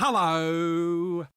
Hello.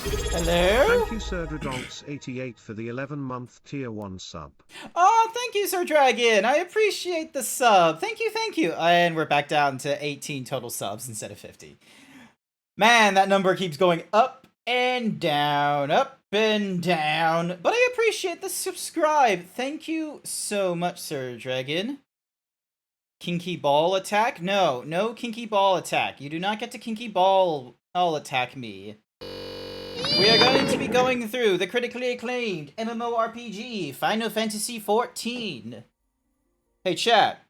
Hello? Thank you, Sir Dradonks88 for the 11-month tier 1 sub. Oh, thank you, Sir Dragon. I appreciate the sub. Thank you. And we're back down to 18 total subs instead of 50. Man, that number keeps going up and down, up and down. But I appreciate the subscribe. Thank you so much, Sir Dragon. Kinky ball attack? No, no kinky ball attack. You do not get to kinky ball attack me. We are going to be going through the critically acclaimed MMORPG Final Fantasy XIV. Hey chat,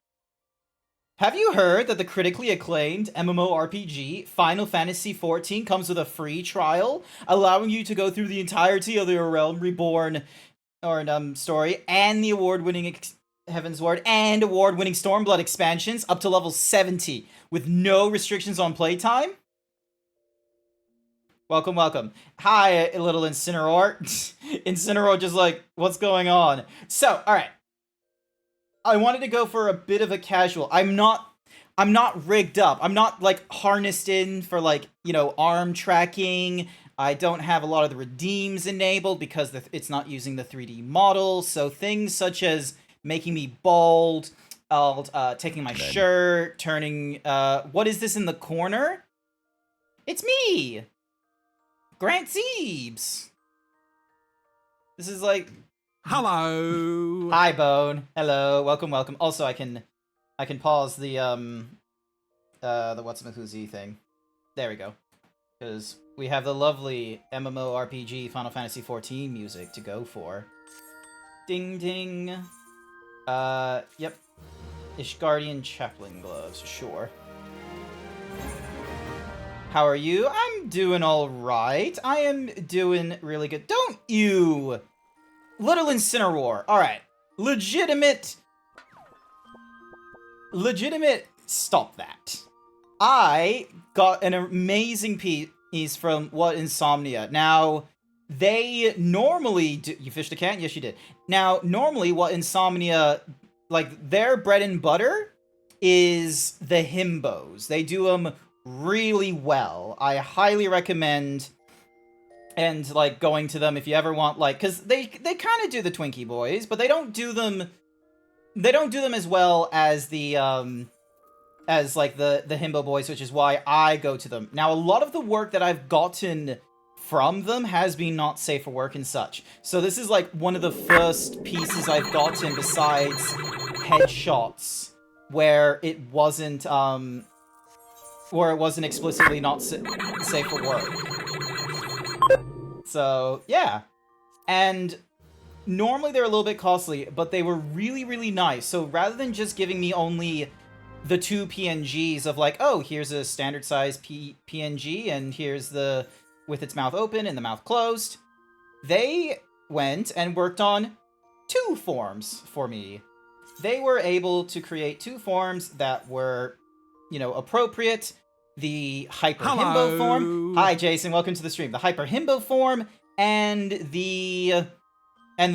have you heard that the critically acclaimed MMORPG Final Fantasy XIV comes with a free trial, allowing you to go through the entirety of the Realm Reborn story and the award-winning Heavensward and award-winning Stormblood expansions up to level 70 with no restrictions on playtime? Welcome, welcome. Hi, little Incineroar. Incineroar just like, what's going on? So, alright. I wanted to go for a bit of a casual. I'm I'm not rigged up. I'm not, like, harnessed in for, like, you know, arm tracking. I don't have a lot of the redeems enabled because it's not using the 3D model. So things such as making me bald, taking my shirt, turning... what is this in the corner? It's me! GrantZeebs! This is like... Hello! Hi, Bone. Hello. Welcome, welcome. Also, I can pause the what's-a-who's-y thing. There we go. Because we have the lovely MMORPG Final Fantasy XIV music to go for. Ding ding. Yep. Ishgardian Chaplain Gloves, sure. How are you? I'm doing alright. I am doing really good. Don't you! Little Incineroar. Alright. Legitimate... Stop that. I got an amazing piece from What Insomnia. Now, they normally do... You fished a cat? Yes, you did. Now, normally What Insomnia... Like, their bread and butter is the himbos. They do them really well. I highly recommend... And, like, going to them if you ever want, like... Because they kind of do the Twinkie Boys, but they don't do them... They don't do them as well as the, as, like, the Himbo Boys, which is why I go to them. Now, a lot of the work that I've gotten from them has been not safe for work and such. So this is, like, one of the first pieces I've gotten besides headshots where it wasn't explicitly not safe for work. So, yeah. And... Normally they're a little bit costly, but they were really, really nice. So rather than just giving me only the 2 PNGs of like, oh, here's a standard size PNG and here's the with its mouth open and the mouth closed, they went and worked on 2 forms for me. They were able to create 2 forms that were, you know, appropriate. The Hyper Himbo form. Hi, Jason. Welcome to the stream. The Hyper Himbo form and the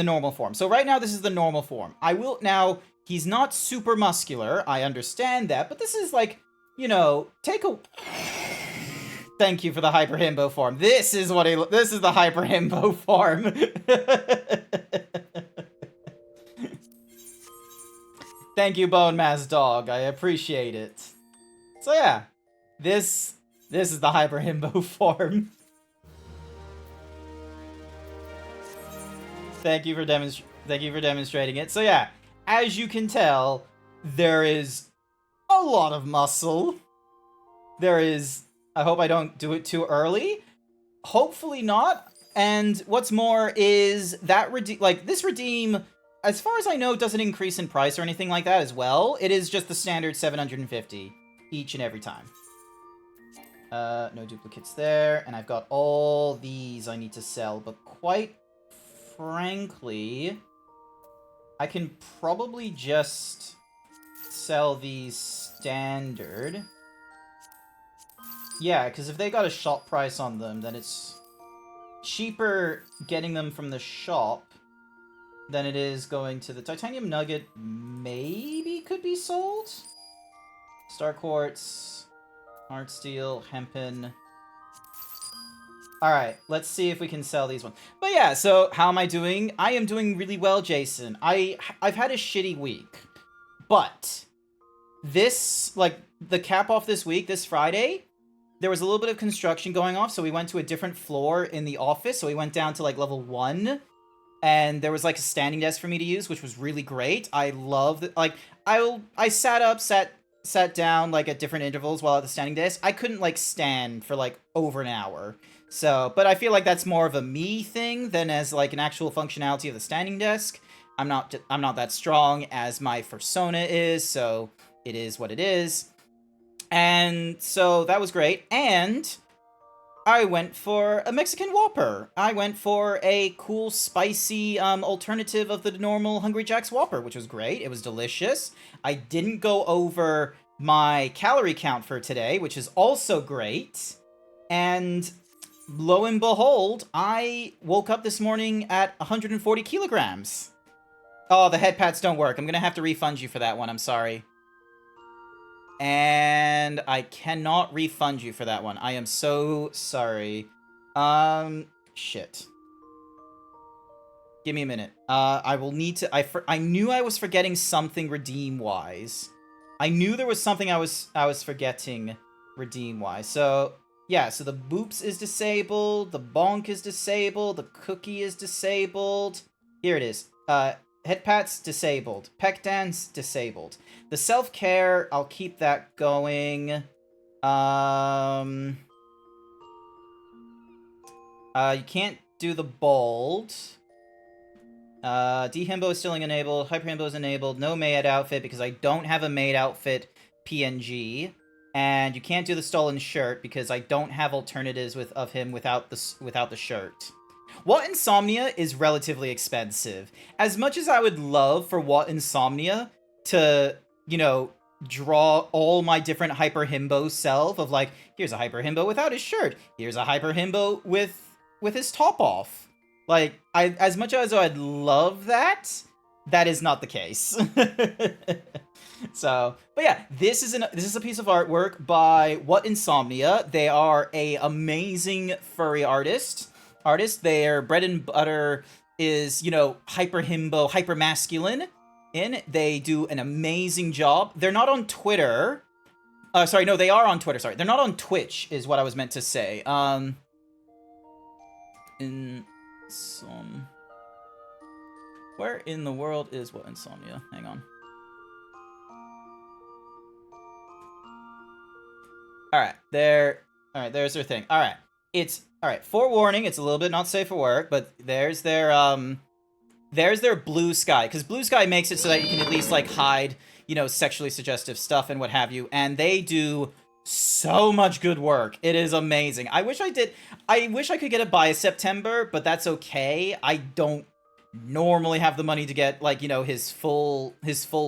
normal form. So right now, this is the normal form. Now, he's not super muscular, I understand that, but this is like, you know, Thank you for the Hyper Himbo form. This is the Hyper Himbo form. Thank you, Bone Mass Dog. I appreciate it. So yeah, this is the Hyper Himbo form. Thank you for demonstrating it. So yeah, as you can tell, there is a lot of muscle. There is... I hope I don't do it too early. Hopefully not. And what's more is that this redeem, as far as I know, doesn't increase in price or anything like that as well. It is just the standard 750 each and every time. No duplicates there. And I've got all these I need to sell, but quite frankly, I can probably just sell these standard. Yeah, because if they got a shop price on them, then it's cheaper getting them from the shop than it is going to the Titanium Nugget. Maybe could be sold? Star Quartz, Hard Steel, Hempen... Alright, let's see if we can sell these ones. But yeah, so how am I doing? I am doing really well, Jason. I've had a shitty week. But this, like, the cap off this week, this Friday, there was a little bit of construction going off, so we went to a different floor in the office. So we went down to, like, level 1. And there was, like, a standing desk for me to use, which was really great. I loved it. Like, I sat up, sat down, like, at different intervals while at the standing desk. I couldn't, like, stand for, like, over an hour. So, but I feel like that's more of a me thing than as, like, an actual functionality of the standing desk. I'm not that strong as my persona is, so it is what it is. And so that was great. And I went for a Mexican Whopper. I went for a cool, spicy alternative of the normal Hungry Jack's Whopper, which was great. It was delicious. I didn't go over my calorie count for today, which is also great. And lo and behold, I woke up this morning at 140 kilograms. Oh, the head pats don't work. I'm going to have to refund you for that one. I'm sorry. And I cannot refund you for that one. I am so sorry. Shit. Give me a minute. I will need to... I knew I was forgetting something redeem-wise. I knew there was something I was forgetting redeem-wise. So, yeah, so the boops is disabled, the bonk is disabled, the cookie is disabled. Here it is. Head pats, disabled. Peck dance, disabled. The self-care, I'll keep that going. You can't do the bold. D-Himbo is still enabled. Hyper Himbo is enabled. No maid outfit because I don't have a maid outfit PNG. And you can't do the stolen shirt because I don't have alternatives of him without the shirt. What Insomnia is relatively expensive. As much as I would love for What Insomnia to, you know, draw all my different Hyper Himbo self of like, here's a Hyper Himbo without his shirt. Here's a Hyper Himbo with his top off. Like, as much as I'd love that, that is not the case. So, but yeah, this is a piece of artwork by What Insomnia. They are a amazing furry artist. Their bread and butter is, you know, hyper himbo, hyper masculine. They do an amazing job. They're not on Twitter. Sorry, no, they are on Twitter. Sorry, they're not on Twitch, is what I was meant to say. Where in the world is What Insomnia? Hang on. Alright, there's their thing. Alright. Forewarning, it's a little bit not safe for work, but there's their Blue Sky, because Blue Sky makes it so that you can at least, like, hide, you know, sexually suggestive stuff and what have you, and they do so much good work. It is amazing. I wish I could get it by September, but that's okay. I don't normally have the money to get, like, you know, his full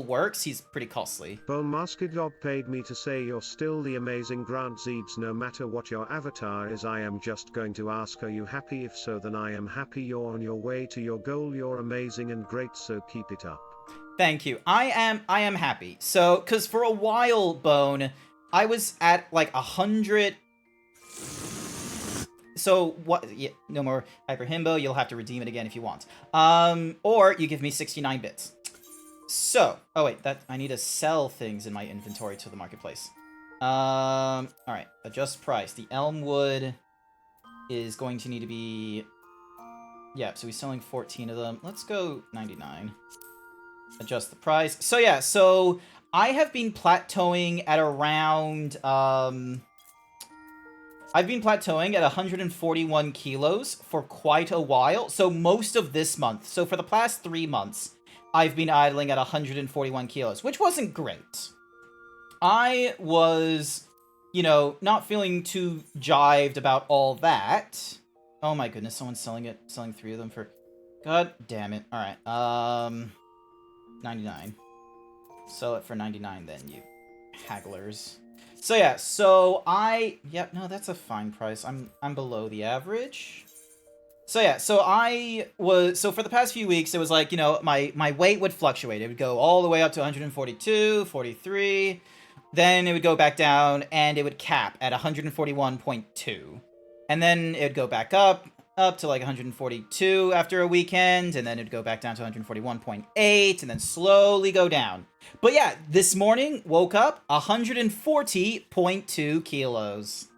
works. He's pretty costly. Bone Masked God paid me to say you're still the amazing GrantZeebs no matter what your avatar is. I am just going to ask, are you happy? If so, then I am happy. You're on your way to your goal. You're amazing and great, so keep it up. Thank you. I am happy. So, because for a while, Bone, I was at like 100. So what? Yeah, no more Hyper Himbo. You'll have to redeem it again if you want. Or you give me 69 bits. So, oh wait, I need to sell things in my inventory to the marketplace. All right, adjust price. The Elmwood is going to need to be. Yeah, so he's selling 14 of them. Let's go 99. Adjust the price. So yeah, so I have been plateauing at around. I've been plateauing at 141 kilos for quite a while. So most of this month, so for the past 3 months, I've been idling at 141 kilos, which wasn't great. I was, you know, not feeling too jived about all that. Oh my goodness, someone's selling 3 of them for... God damn it. Alright, 99. Sell it for 99 then, you hagglers. So yeah, so yep, no, that's a fine price. I'm below the average. So yeah, so for the past few weeks, it was like, you know, my weight would fluctuate. It would go all the way up to 142, 43, then it would go back down, and it would cap at 141.2. And then it would go back up to like 142 after a weekend, and then it'd go back down to 141.8, and then slowly go down. But yeah, this morning, woke up 140.2 kilos.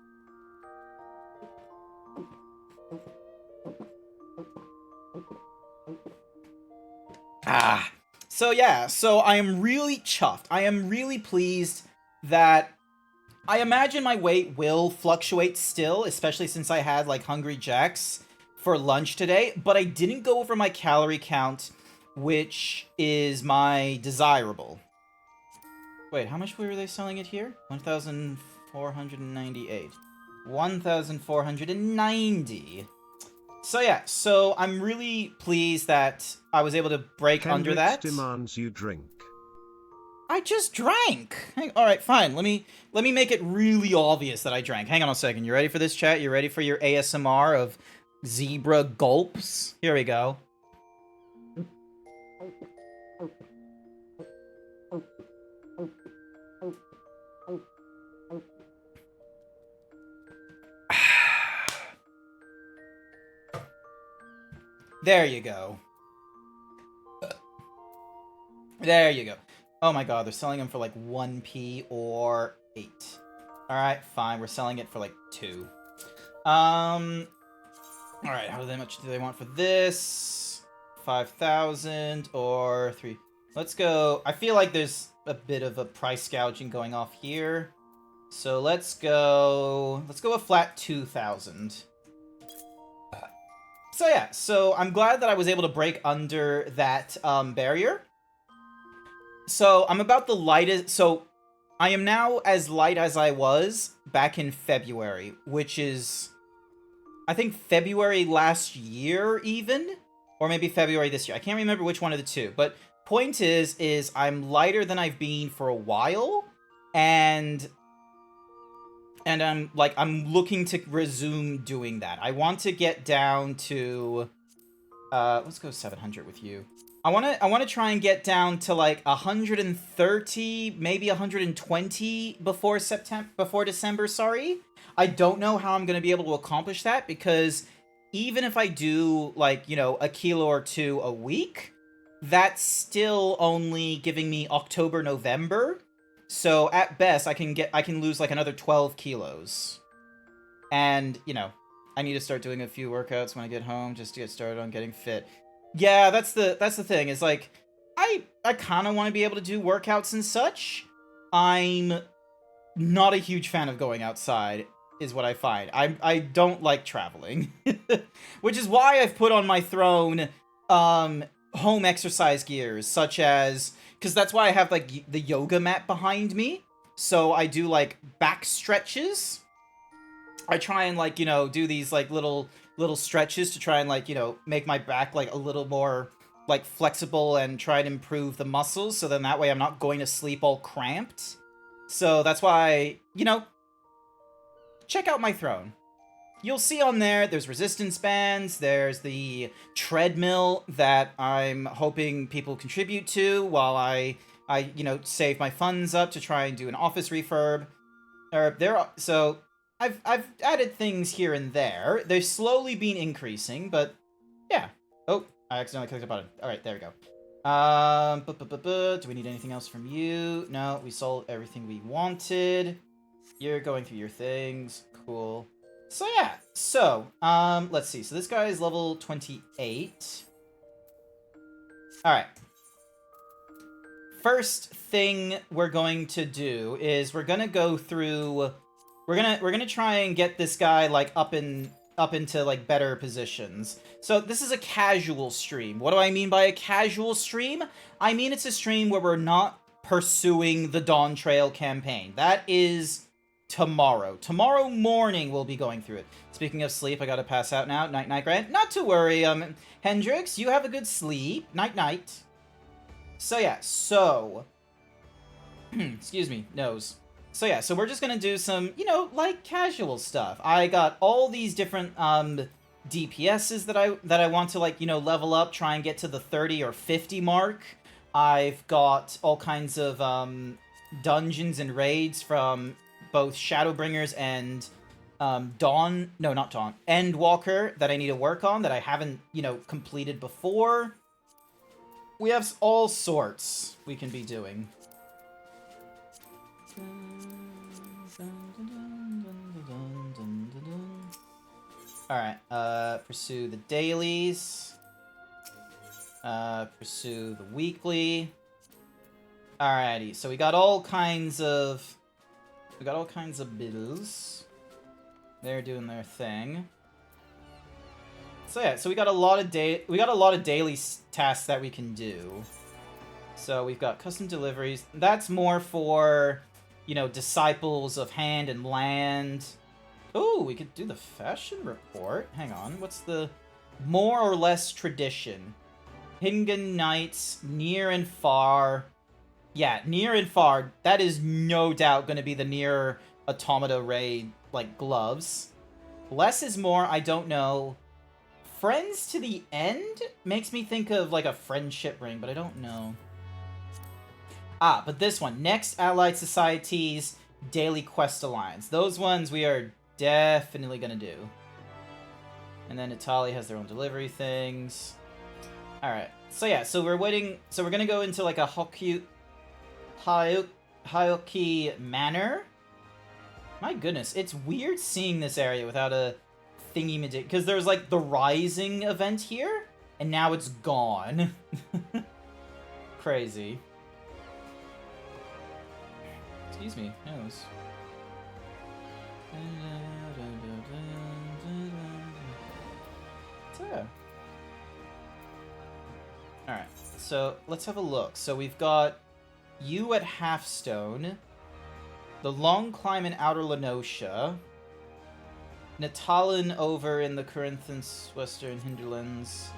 So yeah, so I am really chuffed. I am really pleased that I imagine my weight will fluctuate still, especially since I had like Hungry Jacks for lunch today, but I didn't go over my calorie count, which is my desirable. Wait, how much were they selling it here? 1,498. 1,490. So yeah, so I'm really pleased that I was able to break under that. Demands you drink. I just drank. All right, fine. Let me make it really obvious that I drank. Hang on a second. You ready for this, chat? You ready for your ASMR of zebra gulps? Here we go. There you go. There you go. Oh my god, they're selling them for like 1p or 8. Alright, fine. We're selling it for like 2. Alright, how much do they want for this? 5,000 or 3. Let's go. I feel like there's a bit of a price gouging going off here. So let's go a flat 2,000. So yeah, so I'm glad that I was able to break under that barrier. So I'm about the lightest, so I am now as light as I was back in February, which is, I think February last year even, or maybe February this year. I can't remember which one of the two, but point is I'm lighter than I've been for a while, and I'm looking to resume doing that. I want to get down to, let's go 700 with you. I want to try and get down to like 130, maybe 120 before December, sorry. I don't know how I'm going to be able to accomplish that, because even if I do like, you know, a kilo or 2 a week, that's still only giving me October, November. So at best I can lose like another 12 kilos. And, you know, I need to start doing a few workouts when I get home just to get started on getting fit. Yeah, that's the thing, is like, I kind of want to be able to do workouts and such. I'm not a huge fan of going outside, is what I find. I don't like traveling. Which is why I've put on my throne home exercise gears, such as, because that's why I have like the yoga mat behind me. So I do like back stretches. I try and like, you know, do these like little stretches to try and like, you know, make my back like a little more like flexible and try and improve the muscles, so then that way I'm not going to sleep all cramped. So that's why, you know, check out my throne. You'll see on there's resistance bands, there's the treadmill that I'm hoping people contribute to while I you know, save my funds up to try and do an office refurb. So I've added things here and there. They've slowly been increasing, but yeah. Oh, I accidentally clicked a button. Alright, there we go. Do we need anything else from you? No, we sold everything we wanted. You're going through your things. Cool. So yeah, so, let's see. So this guy is level 28. Alright. First thing we're going to do is we're gonna go through... We're gonna try and get this guy, like, up into, like, better positions. So this is a casual stream. What do I mean by a casual stream? I mean it's a stream where we're not pursuing the Dawn Trail campaign. That is... tomorrow. Tomorrow morning we'll be going through it. Speaking of sleep, I gotta pass out now. Night-night, Grant. Not to worry, Hendrix, you have a good sleep. Night-night. So yeah, so... excuse me, nose. So yeah, so we're just gonna do some, you know, like, casual stuff. I got all these different, DPSs that I want to, like, you know, level up, try and get to the 30 or 50 mark. I've got all kinds of, dungeons and raids from both Shadowbringers and Endwalker that I need to work on that I haven't, you know, completed before. We have all sorts we can be doing. Alright, pursue the dailies. Pursue the weekly. Alrighty, so we got all kinds of... bills. They're doing their thing. So yeah, so we got a lot of daily tasks that we can do. So we've got custom deliveries. That's more for, you know, disciples of hand and land. Ooh, we could do the fashion report. Hang on, what's the more or less tradition? Hingan Knights, near and far. Yeah, near and far. That is no doubt going to be the near Automata raid, like, gloves. Less is more, I don't know. Friends to the End makes me think of, like, a friendship ring, but I don't know. Ah, but this one. Next Allied Societies Daily Quest Alliance. Those ones we are definitely going to do. And then Italy has their own delivery things. Alright. So yeah, so we're waiting. So we're gonna go into like a Hyoki Manor. My goodness, it's weird seeing this area without a thingy because there's like the Rising event here, and now it's gone. Crazy. Excuse me, nose. So, alright, so let's have a look. So we've got you at Halfstone, the Long Climb in Outer Lenosha, Natalin over in the Corinthus Western Hinterlands,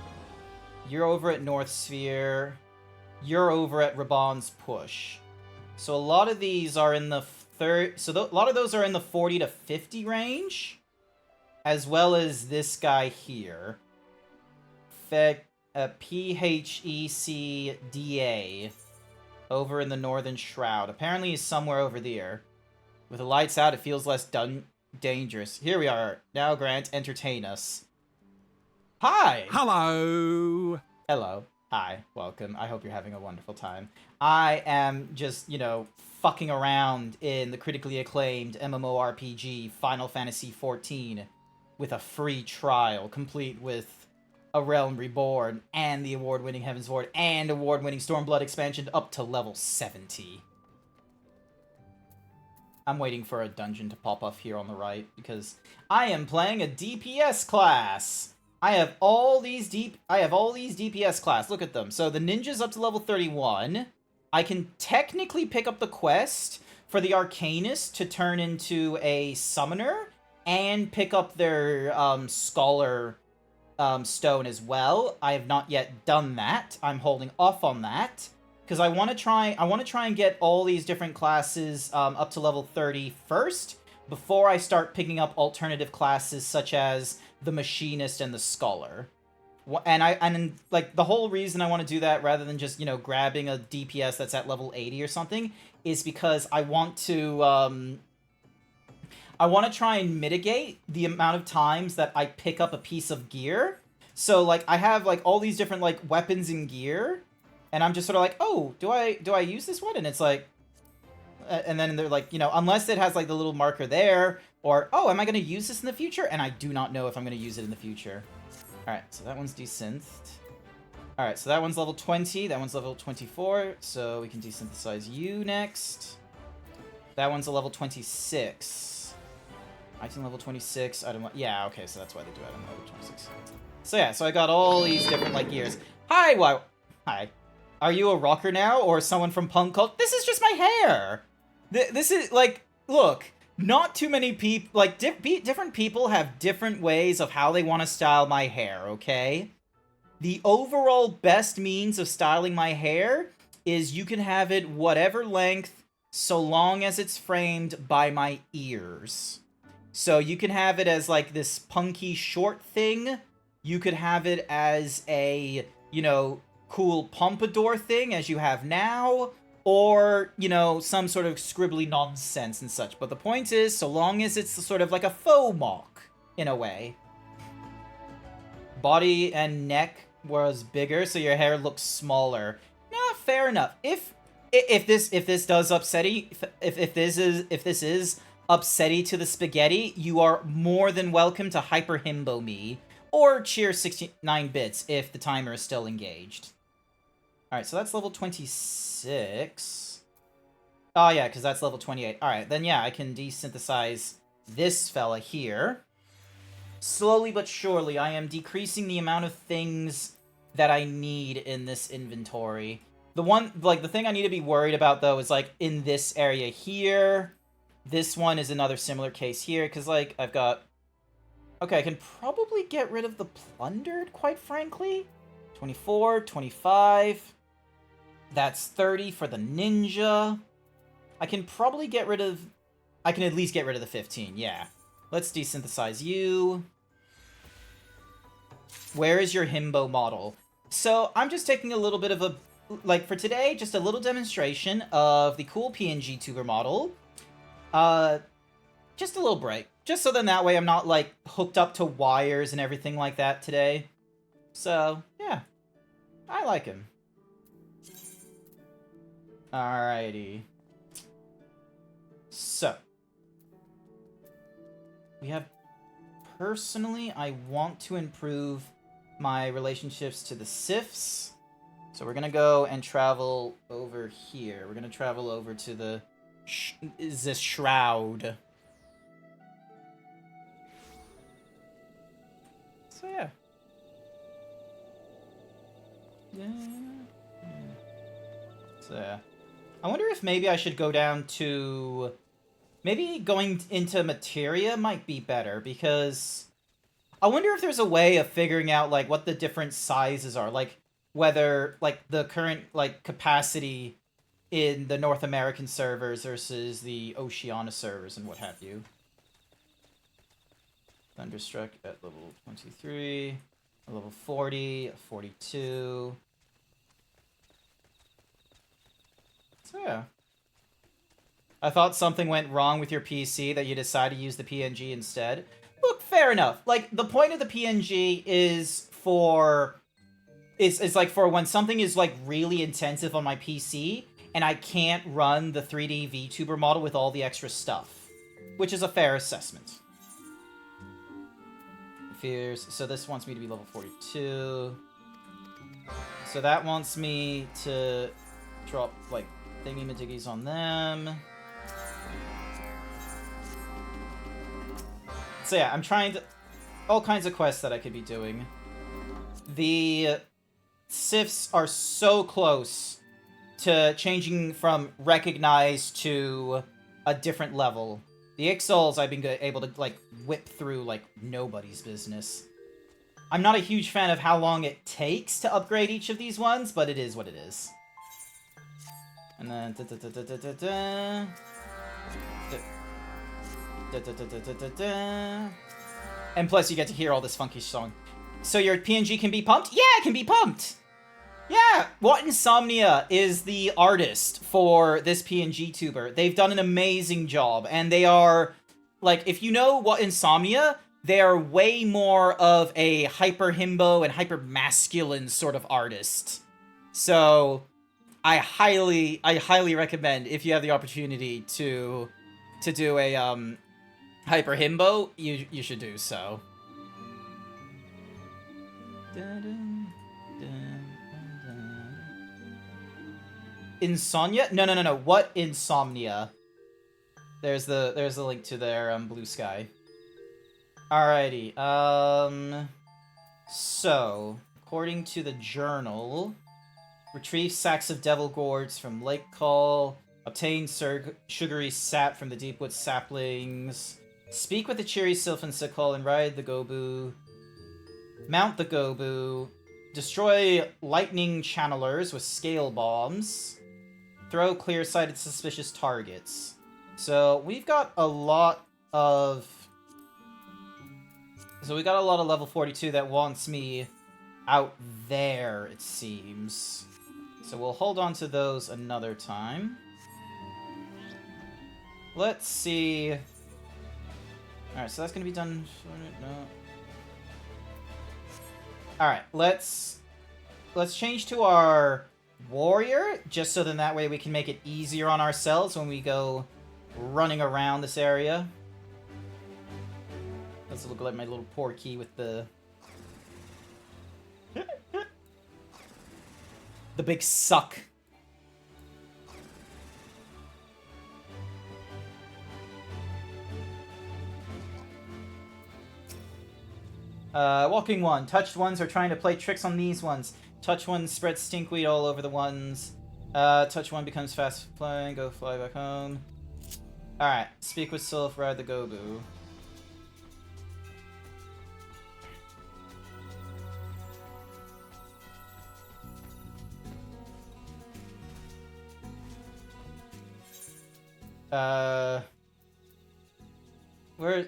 you're over at North Sphere, you're over at Raban's Push. So a lot of these are in the a lot of those are in the 40 to 50 range, as well as this guy here. PHECDA over in the Northern Shroud. Apparently he's somewhere over there. With the lights out, it feels less dangerous. Here we are. Now, Grant, entertain us. Hi! Hello! Hello. Hi. Welcome. I hope you're having a wonderful time. I am just, you know, fucking around in the critically acclaimed MMORPG Final Fantasy XIV with a free trial, complete with A Realm Reborn, and the award-winning Heaven's Ward, and award-winning Stormblood expansion up to level 70. I'm waiting for a dungeon to pop up here on the right, because I am playing a DPS class! I have all these DPS class, look at them. So the ninja's up to level 31. I can technically pick up the quest for the Arcanist to turn into a summoner, and pick up their Scholar stone as well. I have not yet done that. I'm holding off on that because I want to try and get all these different classes up to level 30 first before I start picking up alternative classes such as the Machinist and the Scholar. And like the whole reason I want to do that rather than just, you know, grabbing a DPS that's at level 80 or something is because I want to try and mitigate the amount of times that I pick up a piece of gear. So, like, I have, like, all these different, like, weapons and gear, and I'm just sort of like, oh, do I use this one? And it's like, and then they're like, you know, unless it has, like, the little marker there, or, oh, am I going to use this in the future? And I do not know if I'm going to use it in the future. Alright, so that one's desynthed. Alright, so that one's level 20, that one's level 24, so we can desynthesize you next. That one's a level 26. Item level 26, item... Yeah, okay, so that's why they do item level 26. So yeah, so I got all these different, like, gears. Hi, wow. Hi. Are you a rocker now, or someone from punk cult? This is just my hair! This is, like, look, not too many people... Like, different people have different ways of how they want to style my hair, okay? The overall best means of styling my hair is you can have it whatever length, so long as it's framed by my ears. So you can have it as, like, this punky short thing. You could have it as a, you know, cool pompadour thing, as you have now. Or, you know, some sort of scribbly nonsense and such. But the point is, so long as it's sort of like a faux mock, in a way. Body and neck was bigger, so your hair looks smaller. Nah, fair enough. If this does upsetty, if this is upsetty to the spaghetti, you are more than welcome to hyper himbo me, or cheer 69 bits if the timer is still engaged. Alright, so that's level 26. Oh yeah, because that's level 28. Alright, then yeah, I can desynthesize this fella here. Slowly but surely, I am decreasing the amount of things that I need in this inventory. The thing I need to be worried about, though, is, like, in this area here. This one is another similar case here, because, like, I've got... Okay, I can probably get rid of the Plundered, quite frankly. 24, 25. That's 30 for the Ninja. I can probably get rid of... I can at least get rid of the 15, yeah. Let's desynthesize you. Where is your himbo model? So, I'm just taking a little bit of a... Like, for today, just a little demonstration of the cool PNG tuber model. Just a little break. Just so then that way I'm not, like, hooked up to wires and everything like that today. So, yeah. I like him. Alrighty. So. We have... Personally, I want to improve my relationships to the Sifs. So we're gonna go and travel over here. We're gonna travel over to the... Is this Shroud? So yeah. So yeah. I wonder if maybe I should go down to... Maybe going into Materia might be better, because... I wonder if there's a way of figuring out, like, what the different sizes are. Like, whether, like, the current, like, capacity in the North American servers versus the Oceania servers and what have you. Thunderstruck at level 23, a level 40, a 42. So, yeah. I thought something went wrong with your PC that you decided to use the PNG instead. Look, fair enough. Like, the point of the PNG is for... Is like for when something is, like, really intensive on my PC, and I can't run the 3D VTuber model with all the extra stuff. Which is a fair assessment. Fears. So this wants me to be level 42. So that wants me to drop, like, thingy-majiggies on them. So yeah, I'm trying to... All kinds of quests that I could be doing. The Sifs are so close to changing from recognized to a different level. The Ixols I've been able to, like, whip through like nobody's business. I'm not a huge fan of how long it takes to upgrade each of these ones, but it is what it is. And then... And plus you get to hear all this funky song. So your PNG can be pumped? Yeah, it can be pumped! Yeah! What Insomnia is the artist for this PNG tuber. They've done an amazing job, and they are... Like, if you know What Insomnia, they are way more of a hyper-himbo and hyper-masculine sort of artist. So, I highly recommend, if you have the opportunity to do a, hyper himbo, you should do so. Insomnia? No. What Insomnia? There's the link to their Blue Sky. Alrighty. So according to the journal, retrieve sacks of devil gourds from Lake Call. Obtain sugary sap from the Deepwood saplings. Speak with the cheery Sylphan Sickle and ride the Gobu. Mount the Gobu. Destroy lightning channelers with scale bombs. Throw clear-sighted suspicious targets. So we've got a lot of... So we got a lot of level 42 that wants me out there, it seems. So we'll hold on to those another time. Let's see... Alright, so that's gonna be done... No. Alright, let's change to our warrior, just so then that way we can make it easier on ourselves when we go running around this area. Let's look like my little porky with the... the big suck. Walking one. Touched ones are trying to play tricks on these ones. Touch one spreads stinkweed all over the ones. Touch one becomes fast flying. Go fly back home. Alright. Speak with Sylph, ride the Gobu.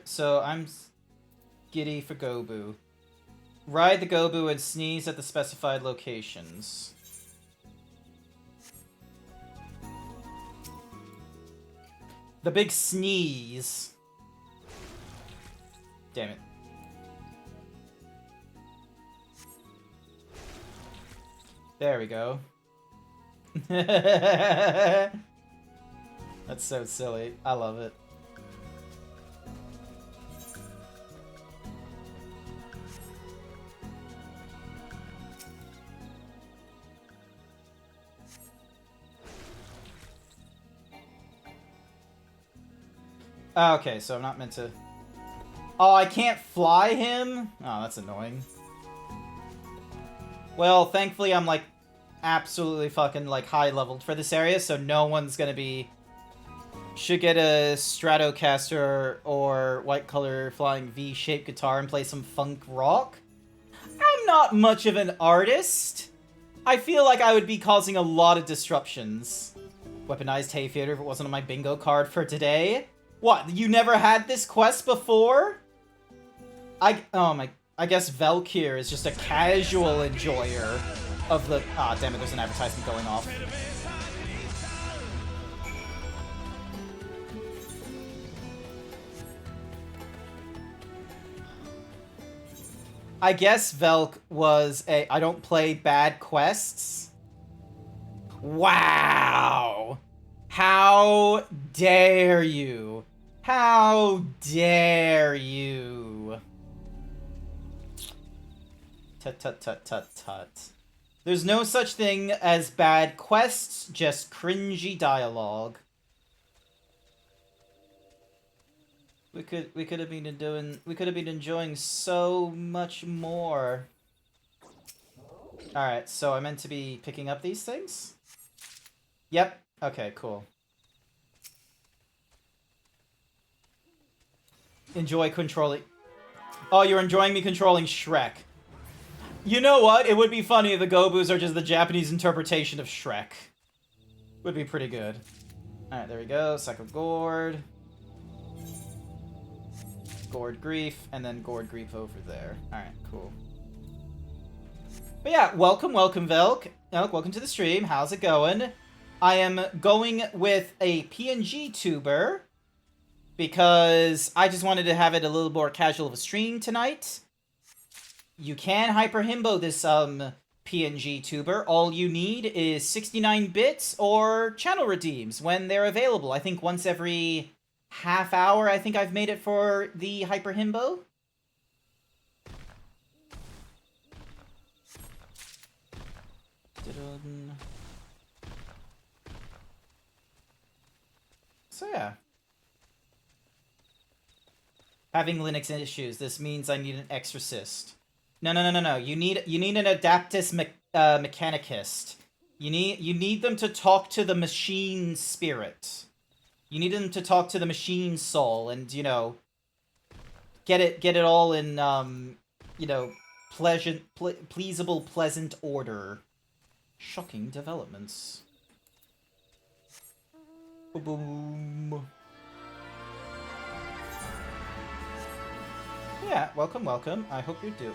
So I'm giddy for Gobu. Ride the Gobu and sneeze at the specified locations. The big sneeze. Damn it. There we go. That's so silly. I love it. Okay, so I'm not meant to... Oh, I can't fly him? Oh, that's annoying. Well, thankfully I'm, like, absolutely fucking, like, high-leveled for this area, so no one's gonna be... Should get a Stratocaster or white color flying V-shaped guitar and play some funk rock. I'm not much of an artist. I feel like I would be causing a lot of disruptions. Weaponized hay theater if it wasn't on my bingo card for today. What, you never had this quest before? I guess Valkyr is just a casual enjoyer of the... Ah, damn it, there's an advertisement going off. I guess Velk was a... I don't play bad quests. Wow! How dare you? How dare you? Tut tut tut tut tut. There's no such thing as bad quests, just cringy dialogue. We could have been enjoying so much more. Alright, so I meant to be picking up these things? Yep. Okay, cool. Enjoy controlling... Oh, you're enjoying me controlling Shrek. You know what? It would be funny if the Gobus are just the Japanese interpretation of Shrek. Would be pretty good. Alright, there we go. Psycho Gourd. Gourd Grief, and then Gourd Grief over there. Alright, cool. But yeah, welcome, Velk. Welcome to the stream. How's it going? I am going with a PNG tuber because I just wanted to have it a little more casual of a stream tonight. You can Hyper Himbo this PNG tuber. All you need is 69 bits or channel redeems when they're available. I think once every half hour, I think I've made it for the Hyper Himbo. So yeah. Having Linux issues. This means I need an exorcist. No. You need an Adaptus Mechanicist. You need them to talk to the machine spirit. You need them to talk to the machine soul and, you know, get it all in you know, pleasable, pleasant order. Shocking developments. Boom. Yeah, welcome. I hope you do.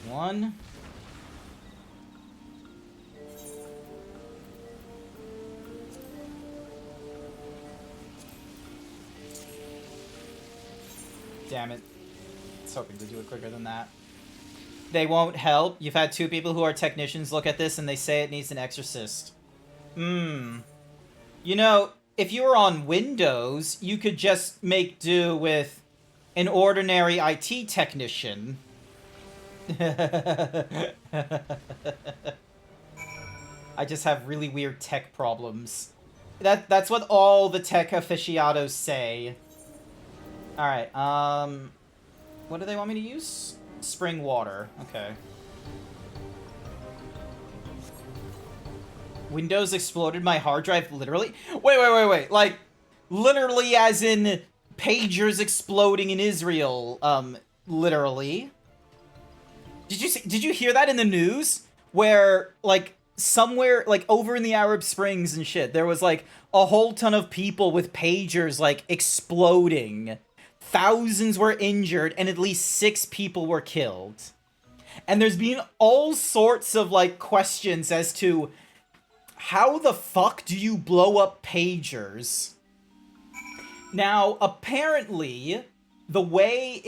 One. Damn it. I was hoping to do it quicker than that. They won't help. You've had two people who are technicians look at this and they say it needs an exorcist. You know, if you were on Windows, you could just make do with an ordinary IT technician. I just have really weird tech problems. That's what all the tech aficionados say. Alright, what do they want me to use? Spring water. Okay. Windows exploded my hard drive, literally? Wait. Like, literally as in pagers exploding in Israel, literally. Did you hear that in the news? Where, like, somewhere, like, over in the Arab Springs and shit, there was, like, a whole ton of people with pagers, like, exploding. Thousands were injured, and at least 6 people were killed. And there's been all sorts of, like, questions as to how the fuck do you blow up pagers? Now, apparently, the way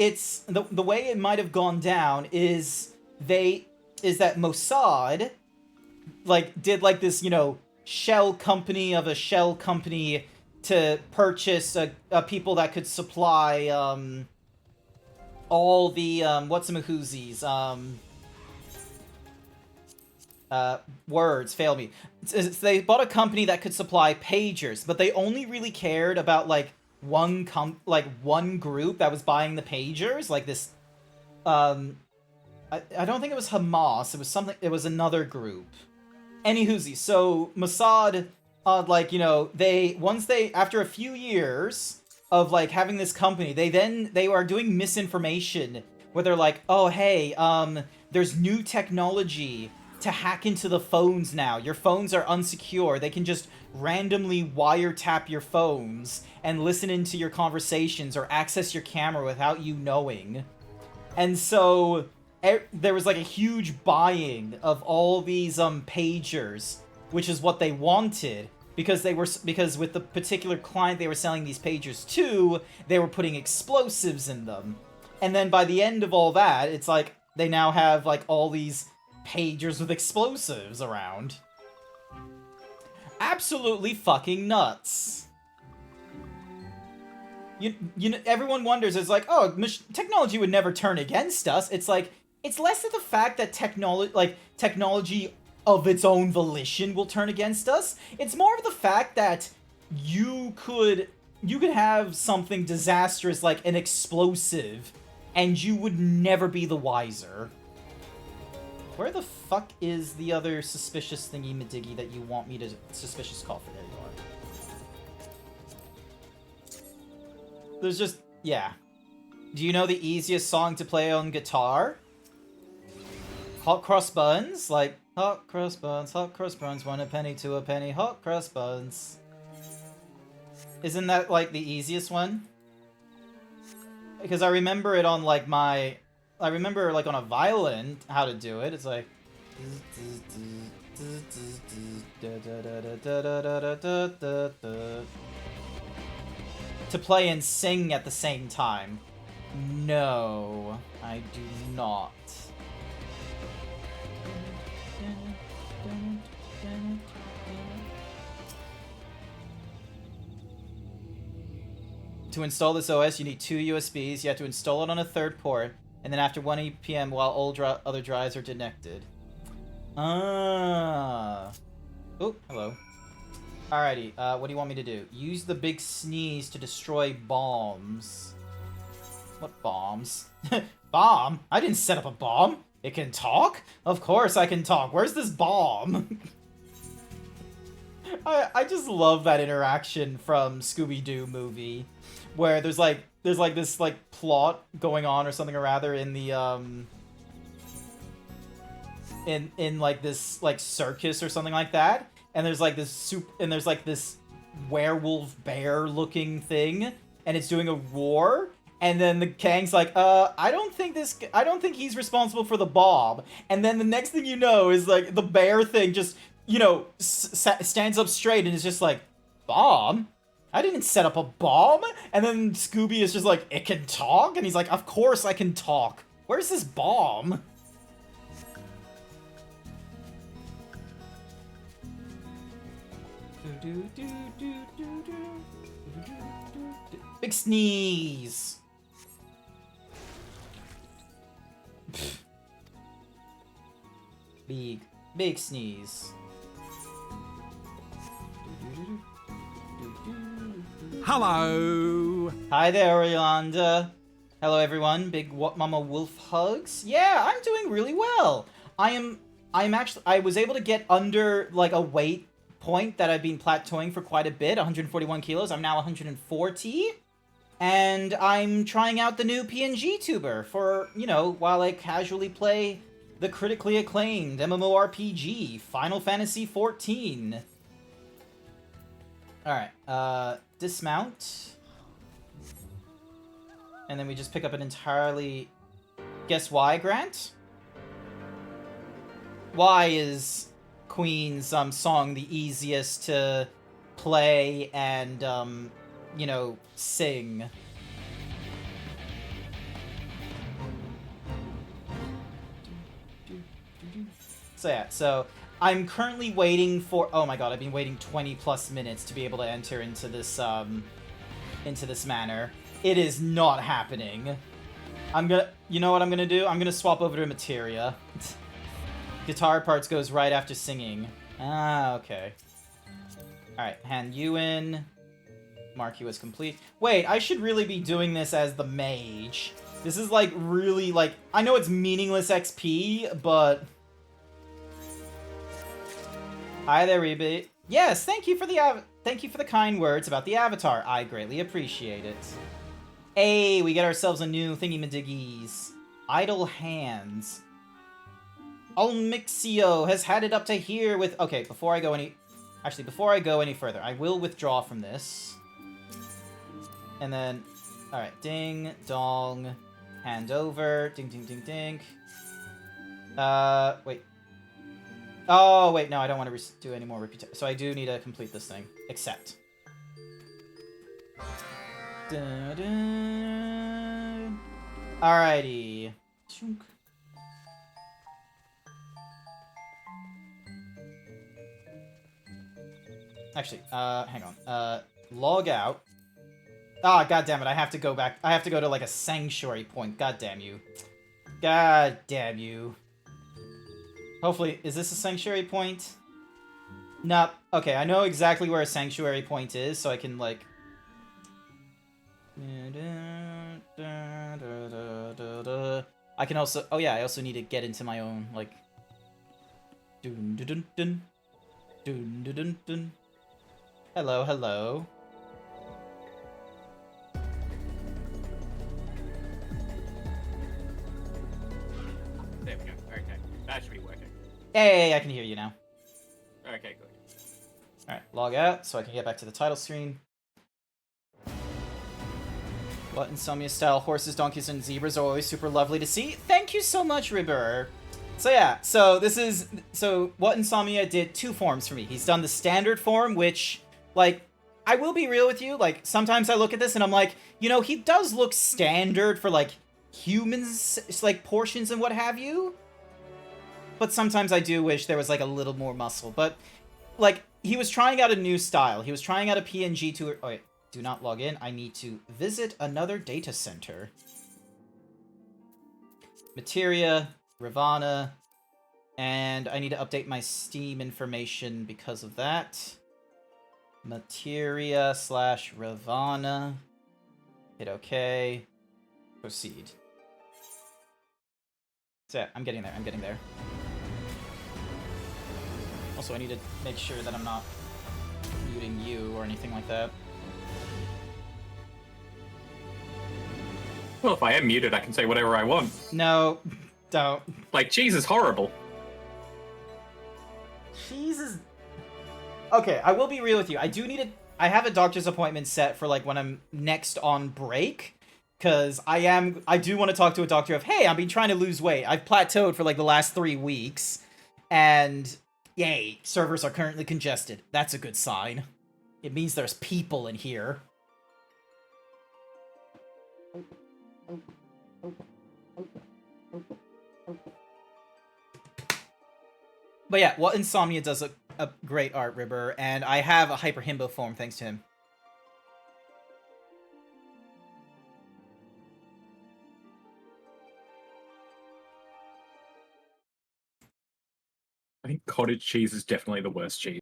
the way it might have gone down is that Mossad like did like this, you know, shell company of a shell company to purchase people that could supply all the whatsamahoozies, words fail me. They bought a company that could supply pagers, but they only really cared about like one group that was buying the pagers, like this I don't think it was Hamas, it was something, it was another group. Anywhoosie, so Mossad, like, you know, after a few years of, like, having this company, they are doing misinformation, where they're like, oh, hey, there's new technology to hack into the phones now. Your phones are unsecure. They can just randomly wiretap your phones and listen into your conversations or access your camera without you knowing. And so there was like a huge buying of all these pagers, which is what they wanted, because with the particular client they were selling these pagers to, they were putting explosives in them. And then by the end of all that, it's like they now have like all these pagers with explosives around. Absolutely fucking nuts. You know, everyone wonders, it's like, oh, technology would never turn against us. It's like, it's less of the fact that technology of its own volition will turn against us. It's more of the fact that you could have something disastrous like an explosive, and you would never be the wiser. Where the fuck is the other suspicious thingy-madiggy that you want me to suspicious call for? There you are. There's just, yeah. Do you know the easiest song to play on guitar? Hot cross buns, like, hot cross buns, 1 a penny, 2 a penny, hot cross buns. Isn't that, like, the easiest one? Because I remember it on, like, I remember, like, on a violin, how to do it. It's like... to play and sing at the same time. No, I do not. To install this OS, you need 2 USBs. You have to install it on a third port, and then after 1 PM while all other drives are connected. Ah. Oh, hello. Alrighty, what do you want me to do? Use the big sneeze to destroy bombs. What bombs? Bomb? I didn't set up a bomb! It can talk? Of course I can talk. Where's this bomb? I just love that interaction from Scooby-Doo movie, where there's this like plot going on or something, or rather in the in like this like circus or something like that, and there's like this werewolf bear looking thing, and it's doing a roar. And then the Kang's like, I don't think he's responsible for the bomb. And then the next thing you know is, like, the bear thing just, you know, stands up straight and is just like, bomb? I didn't set up a bomb? And then Scooby is just like, it can talk? And he's like, of course I can talk. Where's this bomb? Big sneeze. Big sneeze. Hello. Hi there, Yolanda. Hello, everyone. Big Mama Wolf hugs. Yeah, I'm doing really well. I was able to get under, like, a weight point that I've been plateauing for quite a bit, 141 kilos. I'm now 140. And I'm trying out the new PNG tuber for, you know, while I casually play the critically acclaimed MMORPG, Final Fantasy XIV. Alright, dismount. And then we just pick up an entirely... Guess why, Grant? Y is Queen's song the easiest to play and, you know, sing. So yeah, so I'm currently waiting for, oh my god, I've been waiting 20 plus minutes to be able to enter into this manor. It is not happening. You know what I'm gonna do? I'm gonna swap over to materia. Guitar parts goes right after singing. Ah, okay. Alright, hand you in. Mark you as complete. Wait, I should really be doing this as the mage. This is like really like, I know it's meaningless XP, but... Hi there, Reba. Yes, thank you for the kind words about the avatar. I greatly appreciate it. Hey, we get ourselves a new thingy-madiggies. Idle hands. Almixio has had it up to here with... Okay, before I go any further, I will withdraw from this. And then... Alright, ding, dong, hand over, ding, ding, ding, ding. Wait. Oh, wait, no, I don't want to do any more reputation. So I do need to complete this thing. Accept. Alrighty. Actually, hang on. Log out. Ah, god damn it, I have to go back. I have to go to, like, a sanctuary point. God damn you. God damn you. Hopefully, is this a sanctuary point? No. Okay, I know exactly where a sanctuary point is, so I can, like... I can also... Oh yeah, I also need to get into my own, like... Dun-dun-dun-dun. Dun-dun-dun-dun. Hello, hello. There we go. Okay. That should be working. Hey, I can hear you now. Okay, good. Alright, log out so I can get back to the title screen. What Insomnia style horses, donkeys, and zebras are always super lovely to see. Thank you so much, Ribber. So yeah, so What Insomnia did two forms for me. He's done the standard form, which, like, I will be real with you, like, sometimes I look at this and I'm like, you know, he does look standard for, like, humans, like, portions and what have you. But sometimes I do wish there was, like, a little more muscle. But, like, he was trying out a new style. He was trying out a PNG to... Oh, wait. Do not log in. I need to visit another data center. Materia, Ravana, and I need to update my Steam information because of that. Materia / Ravana. Hit OK. Proceed. So yeah, I'm getting there. I'm getting there. Also, I need to make sure that I'm not muting you or anything like that. Well, if I am muted, I can say whatever I want. No, don't. Like, cheese is horrible. Cheese is... Okay, I will be real with you. I do need to... I have a doctor's appointment set for, like, when I'm next on break. Because I do want to talk to a doctor of, hey, I've been trying to lose weight. I've plateaued for, like, the last 3 weeks. And, yay, servers are currently congested. That's a good sign. It means there's people in here. But yeah, What Insomnia does a great art, Ribber, and I have a Hyper Himbo form thanks to him. I think cottage cheese is definitely the worst cheese.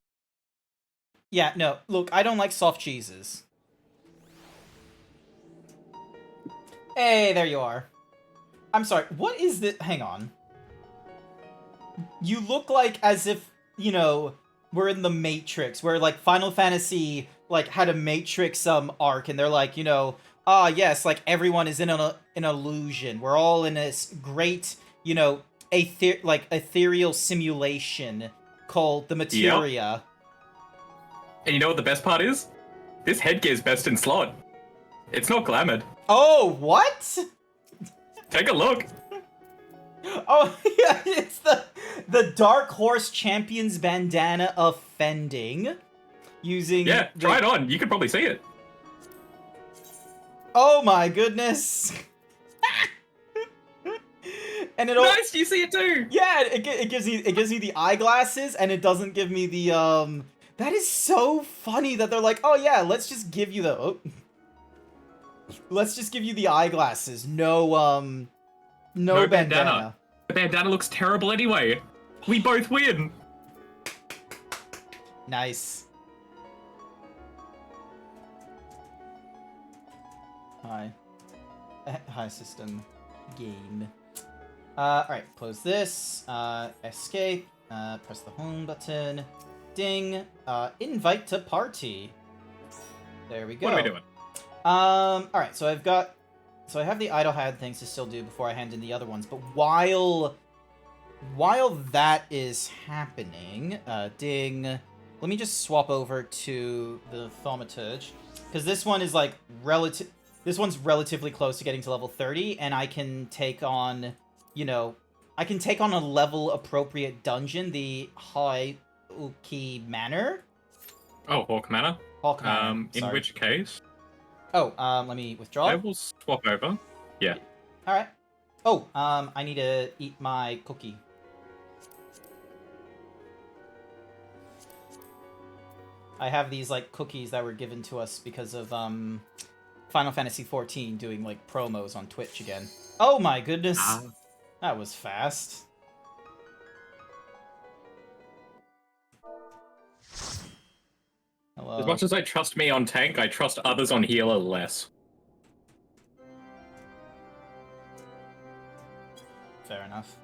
Yeah, no, look, I don't like soft cheeses. Hey, there you are. I'm sorry, what is this? Hang on. You look like as if, you know, we're in the Matrix, where, like, Final Fantasy, like, had a Matrix, arc, and they're like, you know, ah, yes, like, everyone is in an illusion. We're all in this great, you know, ethereal simulation called the Materia. Yep. And you know what the best part is? This headgear's best in slot. It's not glamoured. Oh, what? Take a look. Oh yeah, it's the Dark Horse Champions bandana offending. Using Yeah, try it on. You could probably see it. Oh my goodness. And it Nice, you see it too. Yeah, it gives me the eyeglasses, and it doesn't give me the That is so funny that they're like, oh yeah, let's just give you the let's just give you the eyeglasses. No bandana. The bandana looks terrible anyway. We both win. Nice. Hi system game. Alright, close this, escape, press the home button, ding, invite to party. There we go. What are we doing? Alright, so I have the idle hand things to still do before I hand in the other ones, but while that is happening, ding, let me just swap over to the Thaumaturge, because this one is like this one's relatively close to getting to level 30, and I can take on, you know, I can take on a level-appropriate dungeon, the Hauki Manor. Oh, Hawk Manor? Hawk Manor, in which case... Oh, let me withdraw. I will swap over. Yeah. Alright. Oh, I need to eat my cookie. I have these, like, cookies that were given to us because of, Final Fantasy XIV doing, like, promos on Twitch again. Oh my goodness! That was fast. Hello. As much as I trust me on tank, I trust others on healer less. Fair enough.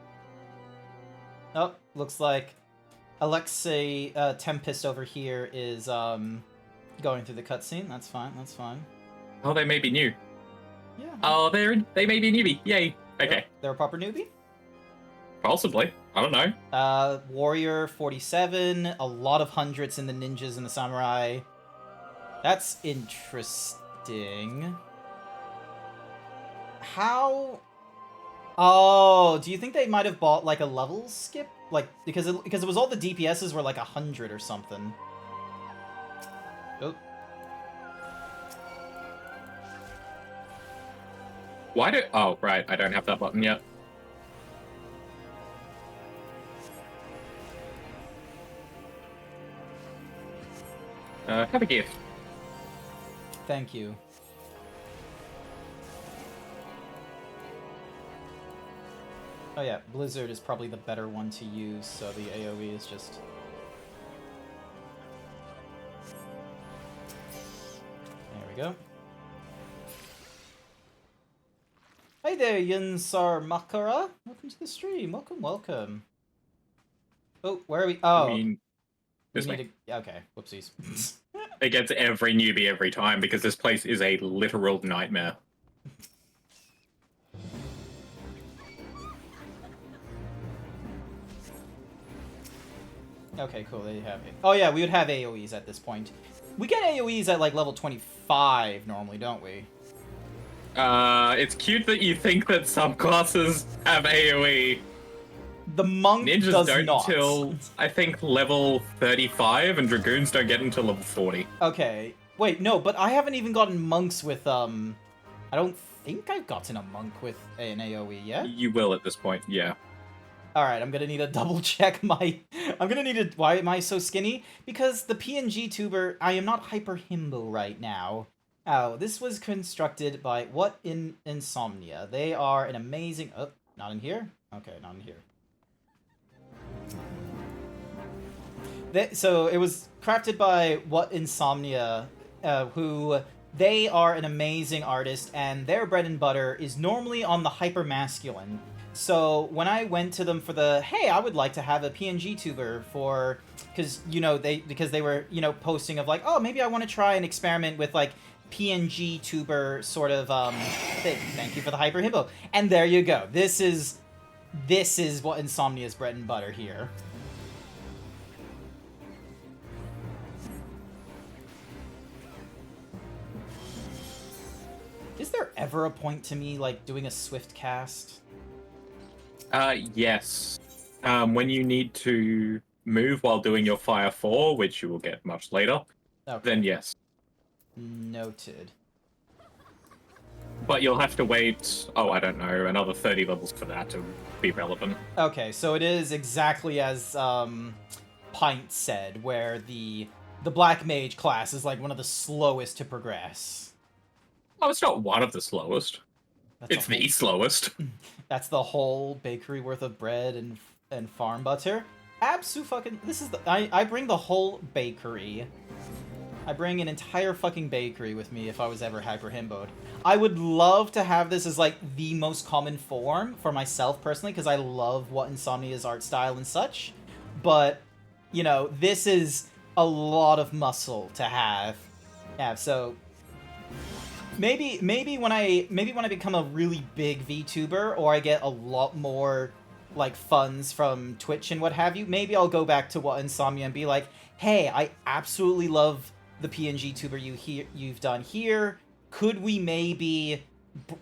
Oh, looks like Alexei Tempest over here is, going through the cutscene. That's fine, that's fine. Oh, they may be new. Yeah. Oh, they may be a newbie. Yay. Okay. They're a proper newbie? Possibly. I don't know. Warrior 47, a lot of hundreds in the ninjas and the samurai. That's interesting. How... Oh, do you think they might have bought, like, a level skip? Like, because it was all the DPSs were, like, 100 or something. Oh. Why do... Oh, right. I don't have that button yet. Have a gift. Thank you. Oh yeah, Blizzard is probably the better one to use, so the AoE is just... There we go. Hey there, Yunsar Makara! Welcome to the stream, welcome, welcome. Oh, where are we? Oh, I mean, this way. Okay, whoopsies. It gets every newbie every time because this place is a literal nightmare. Okay, cool, they have it. Oh yeah, we would have AoEs at this point. We get AoEs at like level 25 normally, don't we? It's cute that you think that some classes have AoE. The monk Ninjas does don't not. until, I think, level 35, and Dragoons don't get until level 40. Okay. Wait, no, but I haven't even gotten monks with, I don't think I've gotten a monk with an AoE yet. You will at this point, yeah. Alright, I'm gonna need to double check my... I'm gonna need to... Why am I so skinny? Because the PNG tuber... I am not hyper himbo right now. Oh, this was constructed by What in Insomnia. They are an amazing... Oh, not in here? Okay, not in here. So it was crafted by What Insomnia, who they are an amazing artist, and their bread and butter is normally on the hyper masculine. So when I went to them for the, hey, I would like to have a PNG tuber for, because they were posting of like, oh, maybe I want to try and experiment with like PNG tuber sort of thing. Thank you for the hyper hippo, and there you go. This is What Insomnia's bread and butter here. Is there ever a point to me, like, doing a swift cast? Yes. When you need to move while doing your Fire 4, which you will get much later, Okay. then yes. Noted. But you'll have to wait, I don't know, another 30 levels for that to be relevant. Okay, so it is exactly as Pint said, where the Black Mage class is like one of the slowest to progress. Oh, it's not one of the slowest. It's the slowest. That's the whole bakery worth of bread and farm butter. Fucking this is the I bring the whole bakery. I bring an entire fucking bakery with me if I was ever hyper himboed. I would love to have this as like the most common form for myself personally, because I love what Insomnia's art style and such. But you know, this is a lot of muscle to have. Yeah, so maybe when I become a really big VTuber, or I get a lot more like funds from Twitch and what have you, maybe I'll go back to what Insomnia and be like, hey, I absolutely love the PNG tuber you've done here. Could we maybe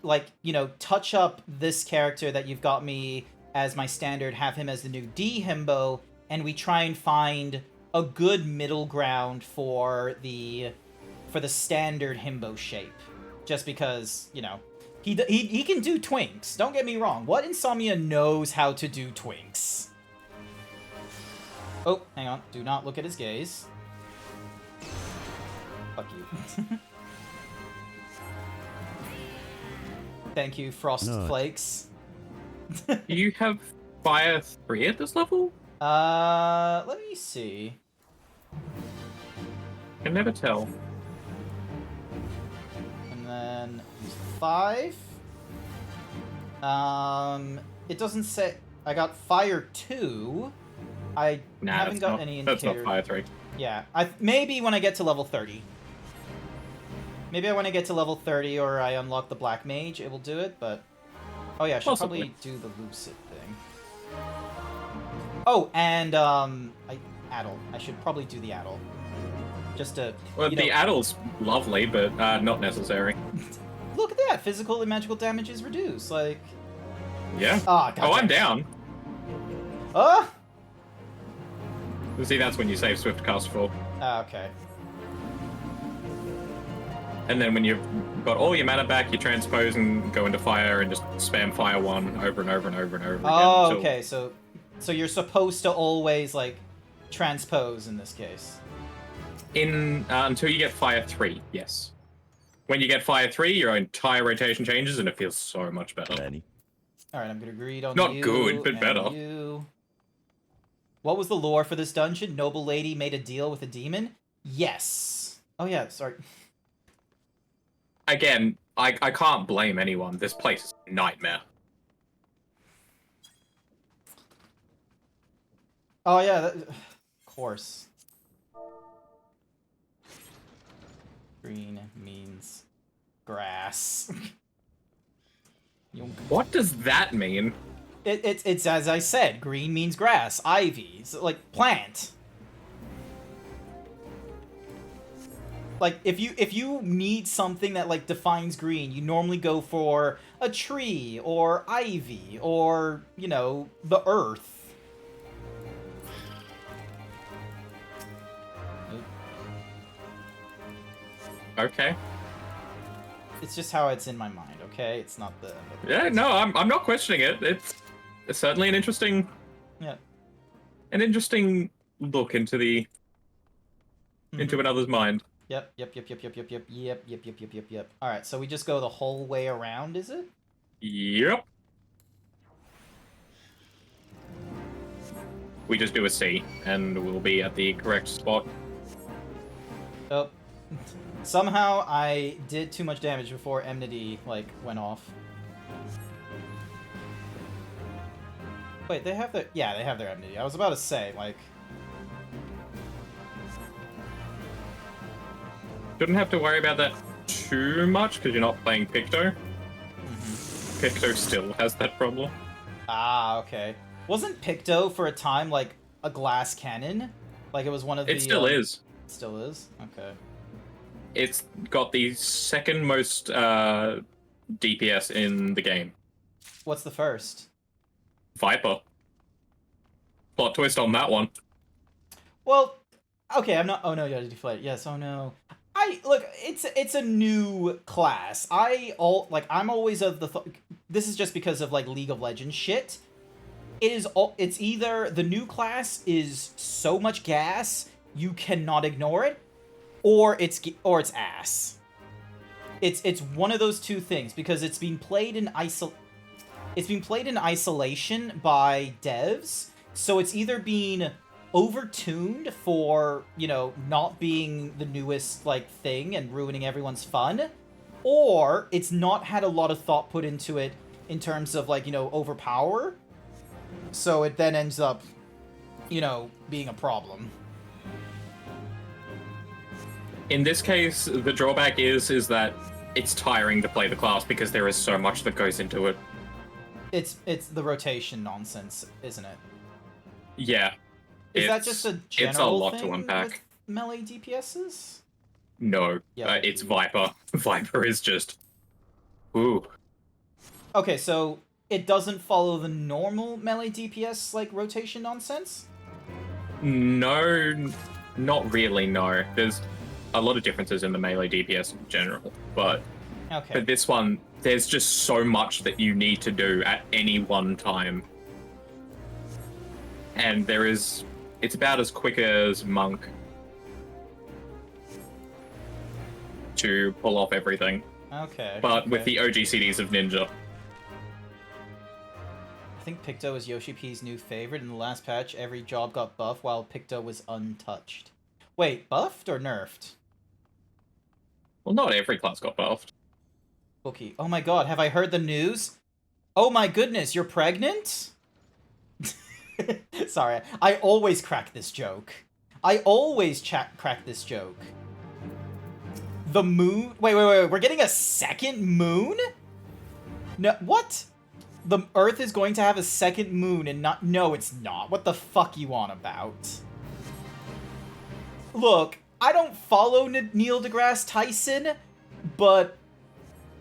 like, you know, touch up this character that you've got me as my standard, have him as the new D himbo, and we try and find a good middle ground for the standard himbo shape. Just because, you know, he can do twinks. Don't get me wrong. What Insomnia knows how to do twinks? Oh, hang on. Do not look at his gaze. Fuck you. Thank you, Frost Flakes. You have Fire 3 at this level? Let me see. I can never tell. And then 5. It doesn't say. I got Fire 2. I haven't got any indicator. That's not Fire 3. Yeah, maybe when I get to level 30. Maybe when I get to level 30 or I unlock the Black Mage, it will do it, but... Oh yeah, I should probably do the Lucid thing. Oh, and, Addle. I should probably do the Addle. Just to, Well, the Addle's lovely, but not necessary. Look at that! Physical and magical damage is reduced, like... Yeah. Oh, I'm down. Ah! See, that's when you save Swift Cast Full. Okay. And then when you've got all your mana back, you transpose and go into fire and just spam Fire 1 over and over and over and over again. Oh, okay, so you're supposed to always, like, transpose in this case. Until you get Fire 3, yes. When you get Fire 3, your entire rotation changes and it feels so much better. Alright, I'm gonna greed on Not you. good, but and better. You. What was the lore for this dungeon? Noble lady made a deal with a demon? Yes. Oh yeah, sorry. Again, I can't blame anyone. This place is a nightmare. Oh yeah, of course. Green means grass. What does that mean? It's as I said, green means grass, ivy, so, like plant. Like if you need something that like defines green, you normally go for a tree or ivy or, you know, the earth. Okay. It's just how it's in my mind, okay? It's not the... Yeah, no, I'm not questioning it. It's certainly an interesting... Yeah. An interesting look into the... into another's mind. Yep. Alright, so we just go the whole way around, is it? Yep. We just do a C, and we'll be at the correct spot. Oh. Somehow I did too much damage before enmity, like, went off. Wait, they have their... Yeah, they have their enmity. I was about to say, like... Shouldn't have to worry about that too much, because you're not playing Picto. Picto still has that problem. Ah, okay. Wasn't Picto, for a time, like, a glass cannon? Like, it was one of the... It still is. It still is? Okay. It's got the second most DPS in the game. What's the first? Viper. Plot twist on that one. Well, okay, I'm not. Oh no, you gotta deflate. Yes. Oh no. Look. It's a new class. I'm always of the. This is just because of like League of Legends shit. It's either the new class is so much gas you cannot ignore it, or it's ass. It's one of those two things because it's been played in isolation by devs, so it's either been overtuned for, you know, not being the newest like thing and ruining everyone's fun, or it's not had a lot of thought put into it in terms of like, you know, overpower. So it then ends up, you know, being a problem. In this case, the drawback is that it's tiring to play the class because there is so much that goes into it. It's the rotation nonsense, isn't it? Yeah. Is that just a general It's a lot thing to unpack. with melee DPSs? No, Yeah. it's Viper. Viper is just... Ooh. Okay, so it doesn't follow the normal melee DPS, like, rotation nonsense? No, not really, no. There's a lot of differences in the melee DPS in general, but Okay. for this one, there's just so much that you need to do at any one time. And it's about as quick as Monk to pull off everything, Okay. but with okay. the OGCDs of Ninja. I think Picto is Yoshi P's new favorite. In the last patch, every job got buffed while Picto was untouched. Wait, buffed or nerfed? Well, not every class got buffed. Bookie. Oh my god, have I heard the news? Oh my goodness, you're pregnant? Sorry, I always crack this joke. I always crack this joke. The moon... Wait, we're getting a second moon? No, what? The Earth is going to have a second moon and not... No, it's not. What the fuck you on about? Look, I don't follow Neil deGrasse Tyson, but...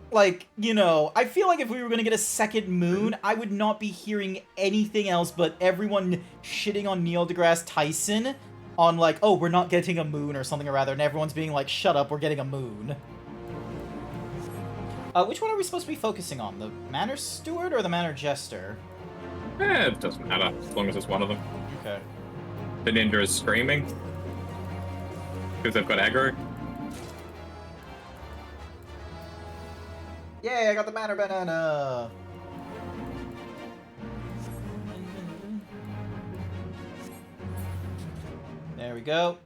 Like, you know, I feel like if we were going to get a second moon, I would not be hearing anything else but everyone shitting on Neil deGrasse Tyson on like, oh, we're not getting a moon or something or rather, and everyone's being like, shut up, we're getting a moon. Which one are we supposed to be focusing on? The Manor Steward or the Manor Jester? It doesn't matter, as long as it's one of them. Okay. The ninja is screaming, because they've got aggro. Yay, I got the Manor Banana! There we go.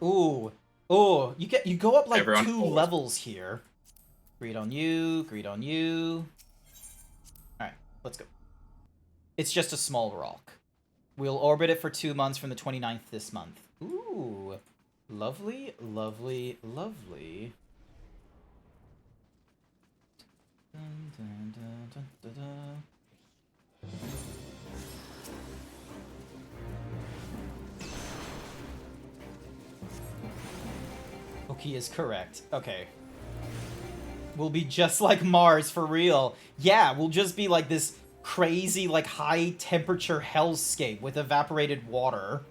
Ooh. Ooh, you go up like Everyone 2 forward. levels here. Greed on you, greed on you. Alright, let's go. It's just a small rock. We'll orbit it for 2 months from the 29th this month. Ooh. Lovely, lovely, lovely. Dun, dun, dun, dun, dun, dun. Oki is correct. Okay. We'll be just like Mars, for real. Yeah, we'll just be like this crazy, like, high-temperature hellscape with evaporated water.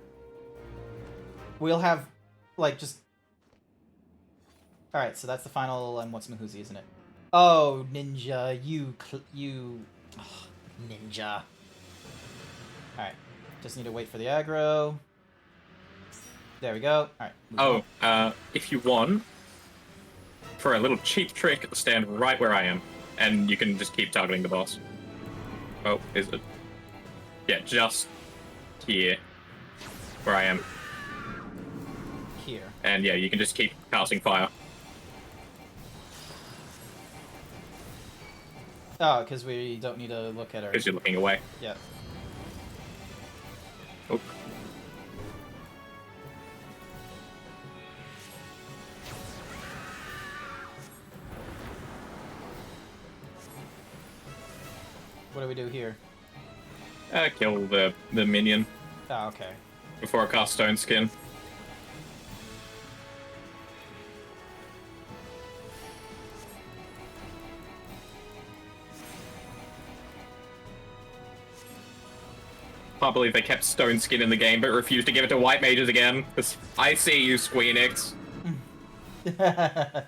We'll have, like, just... Alright, so that's the final what's Mahuzi, isn't it? Oh, Ninja, you... Ugh, Ninja. Alright, just need to wait for the aggro. There we go. Alright. If you want, for a little cheap trick, stand right where I am, and you can just keep targeting the boss. Oh, is it? Yeah, just here, where I am. Here. And yeah, you can just keep casting fire. Oh, because we don't need to look at her. Because you're looking away. Yeah. Oh. What do we do here? Kill the minion Oh, okay. before I cast Stone Skin. Can't believe they kept Stone Skin in the game, but refused to give it to White Mages again. I see you, Squeenix. The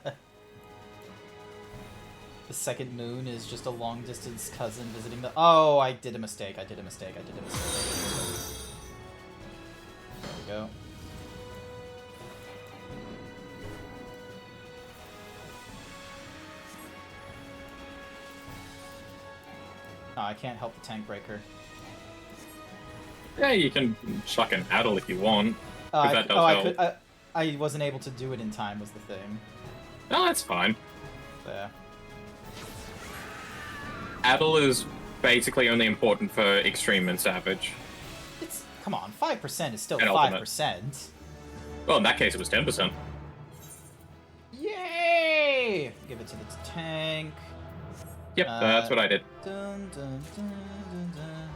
second moon is just a long-distance cousin visiting the... Oh, I did a mistake. There we go. Oh, I can't help the tank breaker. Yeah, you can chuck an Addle if you want. If that does help. I wasn't able to do it in time was the thing. No, that's fine. Yeah. Addle is basically only important for Extreme and Savage. It's... Come on, 5% is still And 5%. Well, in that case, it was 10%. Yay! Give it to the tank. Yep, that's what I did. Dun, dun, dun, dun, dun,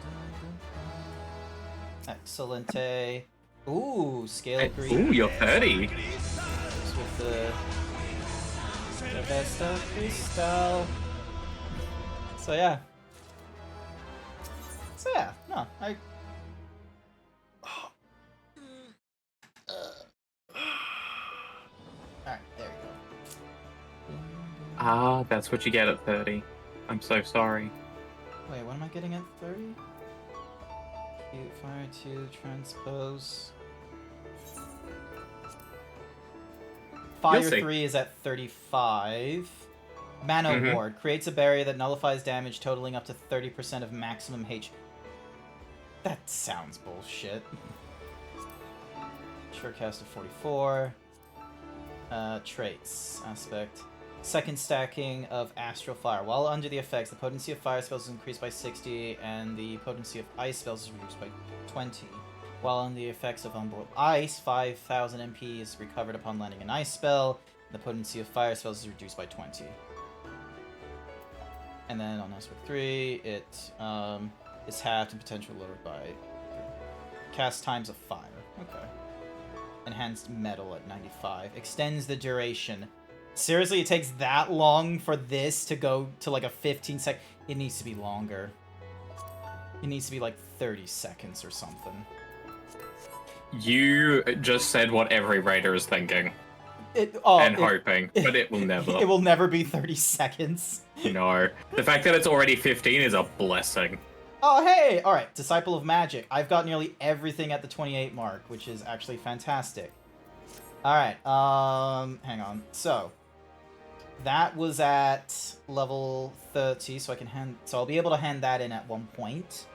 dun. Excellente. Ooh, scale green. Ooh, you're 30. With the Vesta Crystal. So yeah. No, I... Alright, there we go. Ah, that's what you get at 30. I'm so sorry. Wait, what am I getting at 30? Fire 2, transpose. Fire 3 is at 35. Mana Ward creates a barrier that nullifies damage totaling up to 30% of maximum H. That sounds bullshit. Surecast of 44. Traits. Aspect. Second stacking of Astral Fire. While under the effects, the potency of fire spells is increased by 60, and the potency of ice spells is reduced by 20. While under the effects of Umbral Ice, 5,000 MP is recovered upon landing an ice spell. The potency of fire spells is reduced by 20. And then on Aspect 3, it is halved and potential lowered by cast times of fire. Okay. Enhanced metal at 95. Extends the duration. Seriously, it takes that long for this to go to like a 15 sec. It needs to be longer. It needs to be like 30 seconds or something. You just said what every raider is thinking. Hoping, but it will never. It will never be 30 seconds. No. The fact that it's already 15 is a blessing. Oh, hey! Alright, Disciple of Magic. I've got nearly everything at the 28 mark, which is actually fantastic. Alright, hang on. So, that was at level 30, so I'll be able to hand that in at one point.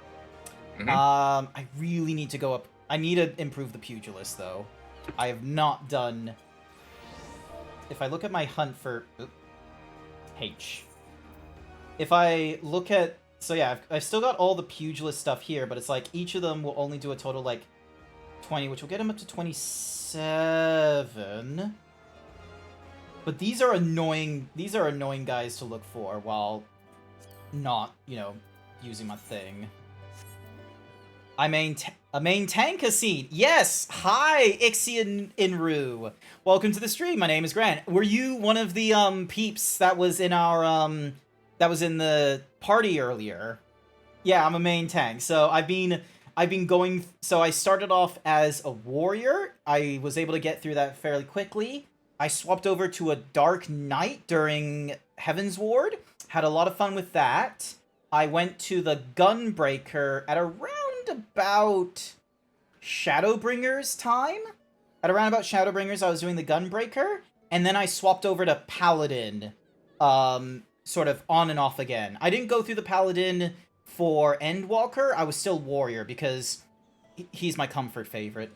I really need to go up. I need to improve the Pugilist, though. I have not done... If I look at my hunt for... H. If I look at... So yeah, I've still got all the Pugilist stuff here, but it's like each of them will only do a total, like, 20, which will get them up to 27. But these are annoying guys to look for while not, using my thing. A main tanker scene. Yes! Hi, Ixie and Inru. Welcome to the stream. My name is Grant. Were you one of the peeps that was in our that was in the party earlier? Yeah, I'm a main tank. So I've been going, so I started off as a warrior. I was able to get through that fairly quickly. I swapped over to a Dark Knight during Heaven's Ward. Had a lot of fun with that. I went to the Gunbreaker at around about Shadowbringer's time. At around about Shadowbringers, I was doing the Gunbreaker, and then I swapped over to Paladin, sort of on and off again. I didn't go through the Paladin for Endwalker. I was still Warrior, because he's my comfort favorite.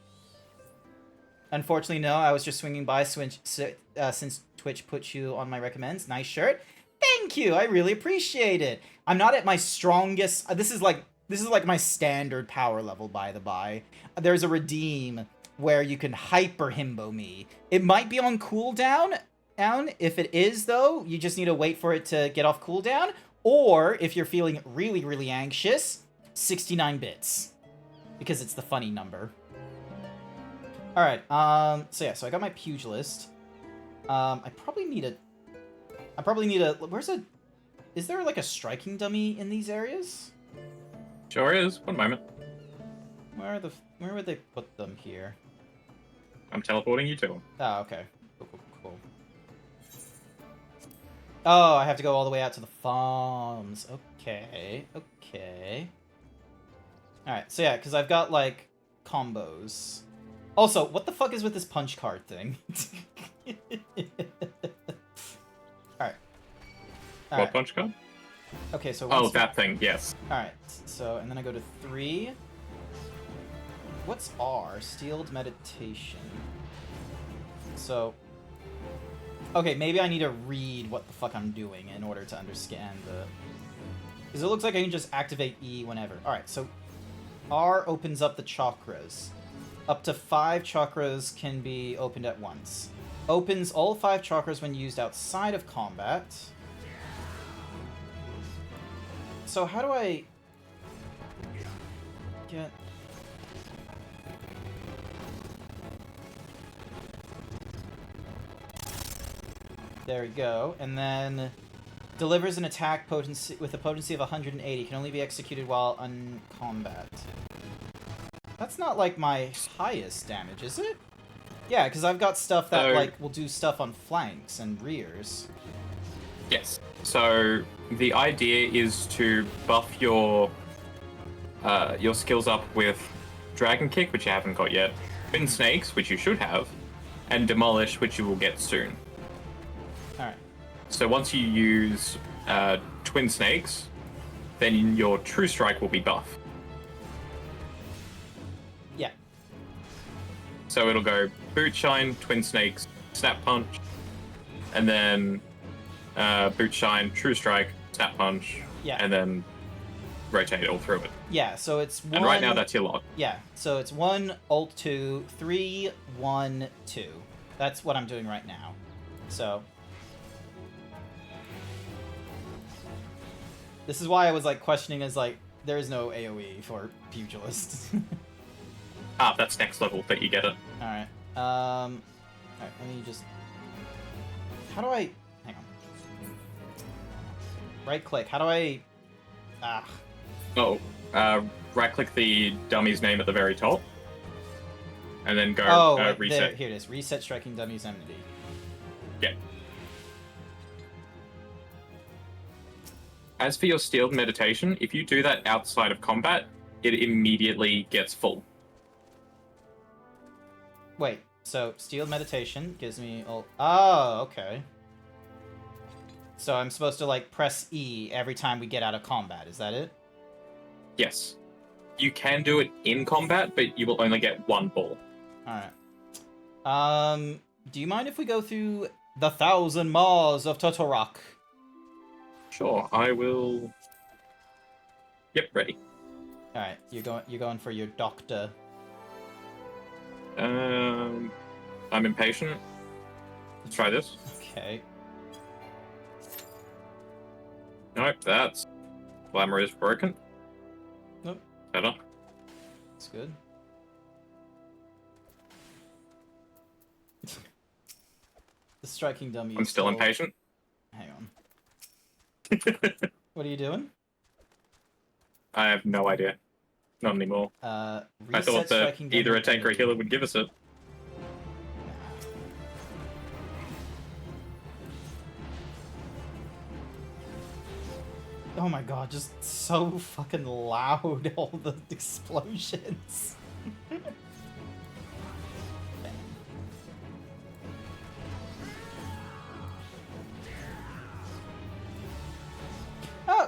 Unfortunately, no, I was just swinging by since Twitch put you on my recommends. Nice shirt. Thank you, I really appreciate it. I'm not at my strongest... This is like my standard power level, by the by. There's a redeem where you can hyper himbo me. It might be on cooldown. If it is, though, you just need to wait for it to get off cooldown. Or, if you're feeling really, really anxious, 69 bits. Because it's the funny number. Alright, so yeah, so I got my Pugilist. I probably need a... Is there like a striking dummy in these areas? Sure is. One moment. Where would they put them here? I'm teleporting you to them. Oh, okay. Cool. Oh, I have to go all the way out to the farms. Okay. Alright, so yeah, because I've got, like, combos. Also, what the fuck is with this punch card thing? Alright. What punch card? Okay, so... Oh, that thing, yes. Alright, so, and then I go to 3. What's R? Steeled Meditation. So... Okay, maybe I need to read what the fuck I'm doing in order to understand the... Because it looks like I can just activate E whenever. Alright, so R opens up the chakras. Up to 5 chakras can be opened at once. Opens all 5 chakras when used outside of combat. So how do I get... There we go. And then delivers an attack potency with a potency of 180. Can only be executed while on combat. That's not like my highest damage, is it? Yeah, because I've got stuff that like will do stuff on flanks and rears. Yes. So the idea is to buff your skills up with Dragon Kick, which you haven't got yet, Twin Snakes, which you should have, and Demolish, which you will get soon. Alright. So once you use Twin Snakes, then your True Strike will be buff. Yeah. So it'll go Boot Shine, Twin Snakes, Snap Punch, and then Boot Shine, True Strike, Snap Punch, Yeah. and then rotate all through it. Yeah, so it's 1... And right now that's your lock. Yeah, so it's 1, Alt 2, 3, 1, 2. That's what I'm doing right now. So... This is why I was, like, questioning as, like, there is no AoE for Pugilist. That's next level that you get it. Alright. Alright, let me just... How do I... Hang on. Right-click. How do I... Oh, right-click the dummy's name at the very top, and then go wait, reset. there, here it is. Reset striking dummy's enmity. Yeah. As for your Steeled Meditation, if you do that outside of combat, it immediately gets full. Wait, so Steeled Meditation gives me... Oh, okay. So I'm supposed to, like, press E every time we get out of combat, is that it? Yes. You can do it in combat, but you will only get 1 ball. Alright. Do you mind if we go through the 1,000 Maws of Totorak? Sure, I will... Yep, ready. Alright, you're going for your doctor. I'm impatient. Let's try this. Okay. Nope, that's... Glamour is broken. Nope. Better. That's good. The striking dummy. I'm still impatient. Hang on. What are you doing? I have no idea. Not anymore. I thought that either a tank or a healer would give us it. Oh my god, just so fucking loud, all the explosions.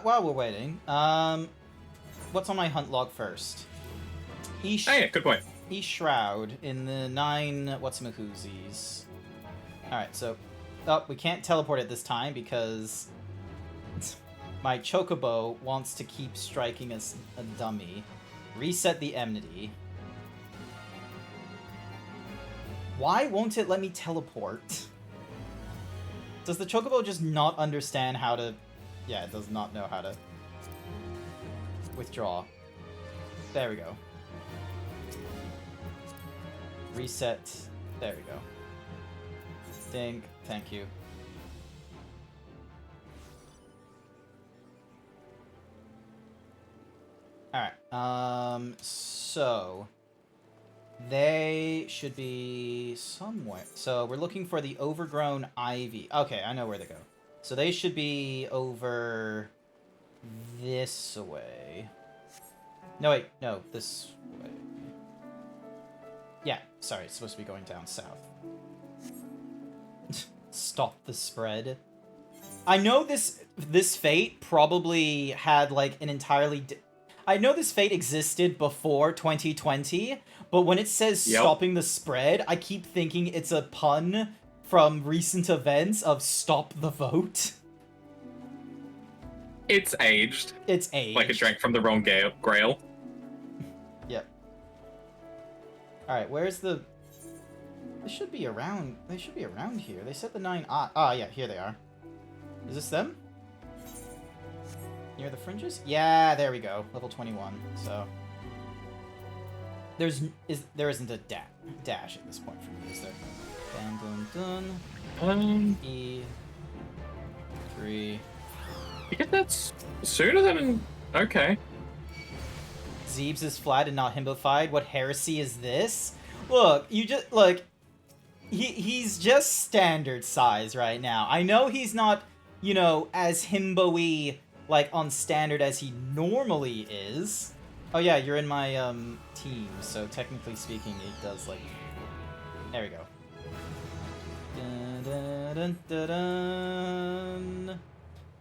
While we're waiting, what's on my hunt log first? Oh yeah, good point. Shroud in the 9 what's-mahoozies. Alright, so... Oh, we can't teleport it this time because... my Chocobo wants to keep striking as a dummy. Reset the enmity. Why won't it let me teleport? Does the Chocobo just not understand how to... Yeah, it does not know how to withdraw. There we go. Reset. There we go. Thank you. Alright, so... They should be somewhere. So we're looking for the overgrown ivy. Okay, I know where they go. So they should be over this way. No, wait, no, this way. Yeah, sorry, it's supposed to be going down south. Stop the spread. I know this fate probably had, like, an entirely... I know this fate existed before 2020, but when it says stopping the spread, I keep thinking it's a pun from recent events of stop the vote. It's aged. It's aged. Like it drank from the wrong grail. Yep. Alright, where's the... They should be around here. They said the 9... yeah, here they are. Is this them? Near the fringes? Yeah, there we go. Level 21, so... There isn't a dash at this point for me, is there? Dun, dun, dun. E3. Yeah, that's sooner than... Okay. Zeebs is flat and not himbofied. What heresy is this? Look, you just... Look, he's just standard size right now. I know he's not, you know, as himbo-y, like, on standard as he normally is. Oh yeah, you're in my, team, so technically speaking, it does, like... There we go. Dun, dun, dun, dun, dun.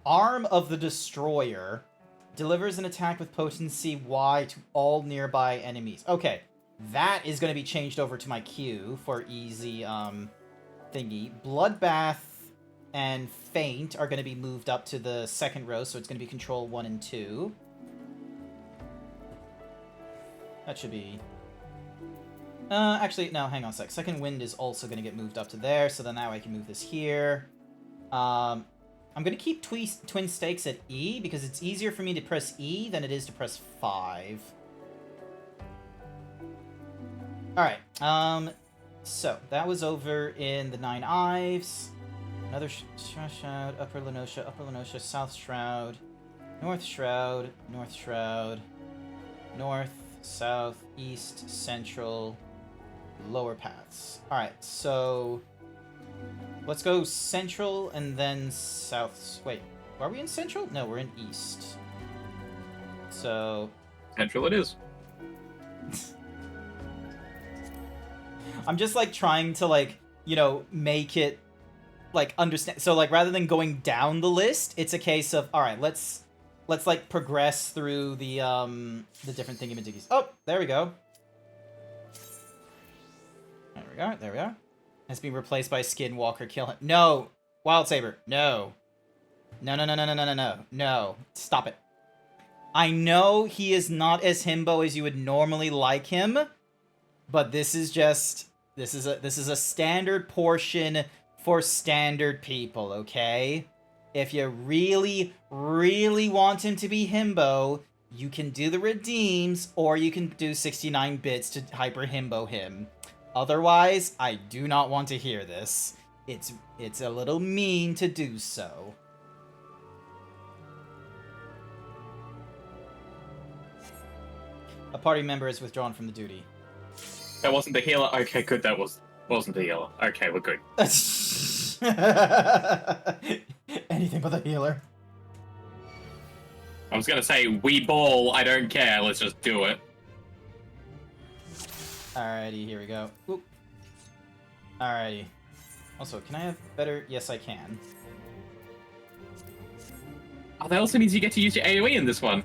Arm of the Destroyer delivers an attack with potency Y to all nearby enemies. Okay, that is going to be changed over to my Q for easy, thingy. Bloodbath and Faint are going to be moved up to the second row, so it's going to be Control 1 and 2. That should be... actually, no, hang on a sec. Second Wind is also going to get moved up to there, so then now I can move this here. I'm going to keep Twin Stakes at E, because it's easier for me to press E than it is to press 5. Alright, so, that was over in the Nine Ives. Another Shroud, Upper Lenosha, South Shroud, North Shroud, North Shroud, North, South, East, Central, Lower Paths. Alright, so... Let's go Central and then South... Wait, are we in Central? No, we're in East. So... Central it is. I'm just, like, trying to, like, you know, make it, like, understand... So, like, rather than going down the list, it's a case of, alright, let's like, progress through the different thingamajiggies. Oh, there we go. There we are. Has been replaced by Skinwalker. Kill him. No! Wild Saber. No. No. Stop it. I know he is not as himbo as you would normally like him, but this is just... This is a standard portion for standard people, okay? If you really, really want him to be himbo, you can do the redeems, or you can do 69 bits to hyper himbo him. Otherwise, I do not want to hear this. It's a little mean to do so. A party member is withdrawn from the duty. That wasn't the healer? Okay, good, that wasn't the healer. Okay, we're good. Anything but the healer. I was gonna say, we ball, I don't care, let's just do it. Alrighty, here we go. Oop. Alrighty. Also, can I have better... Yes, I can. Oh, that also means you get to use your AoE in this one.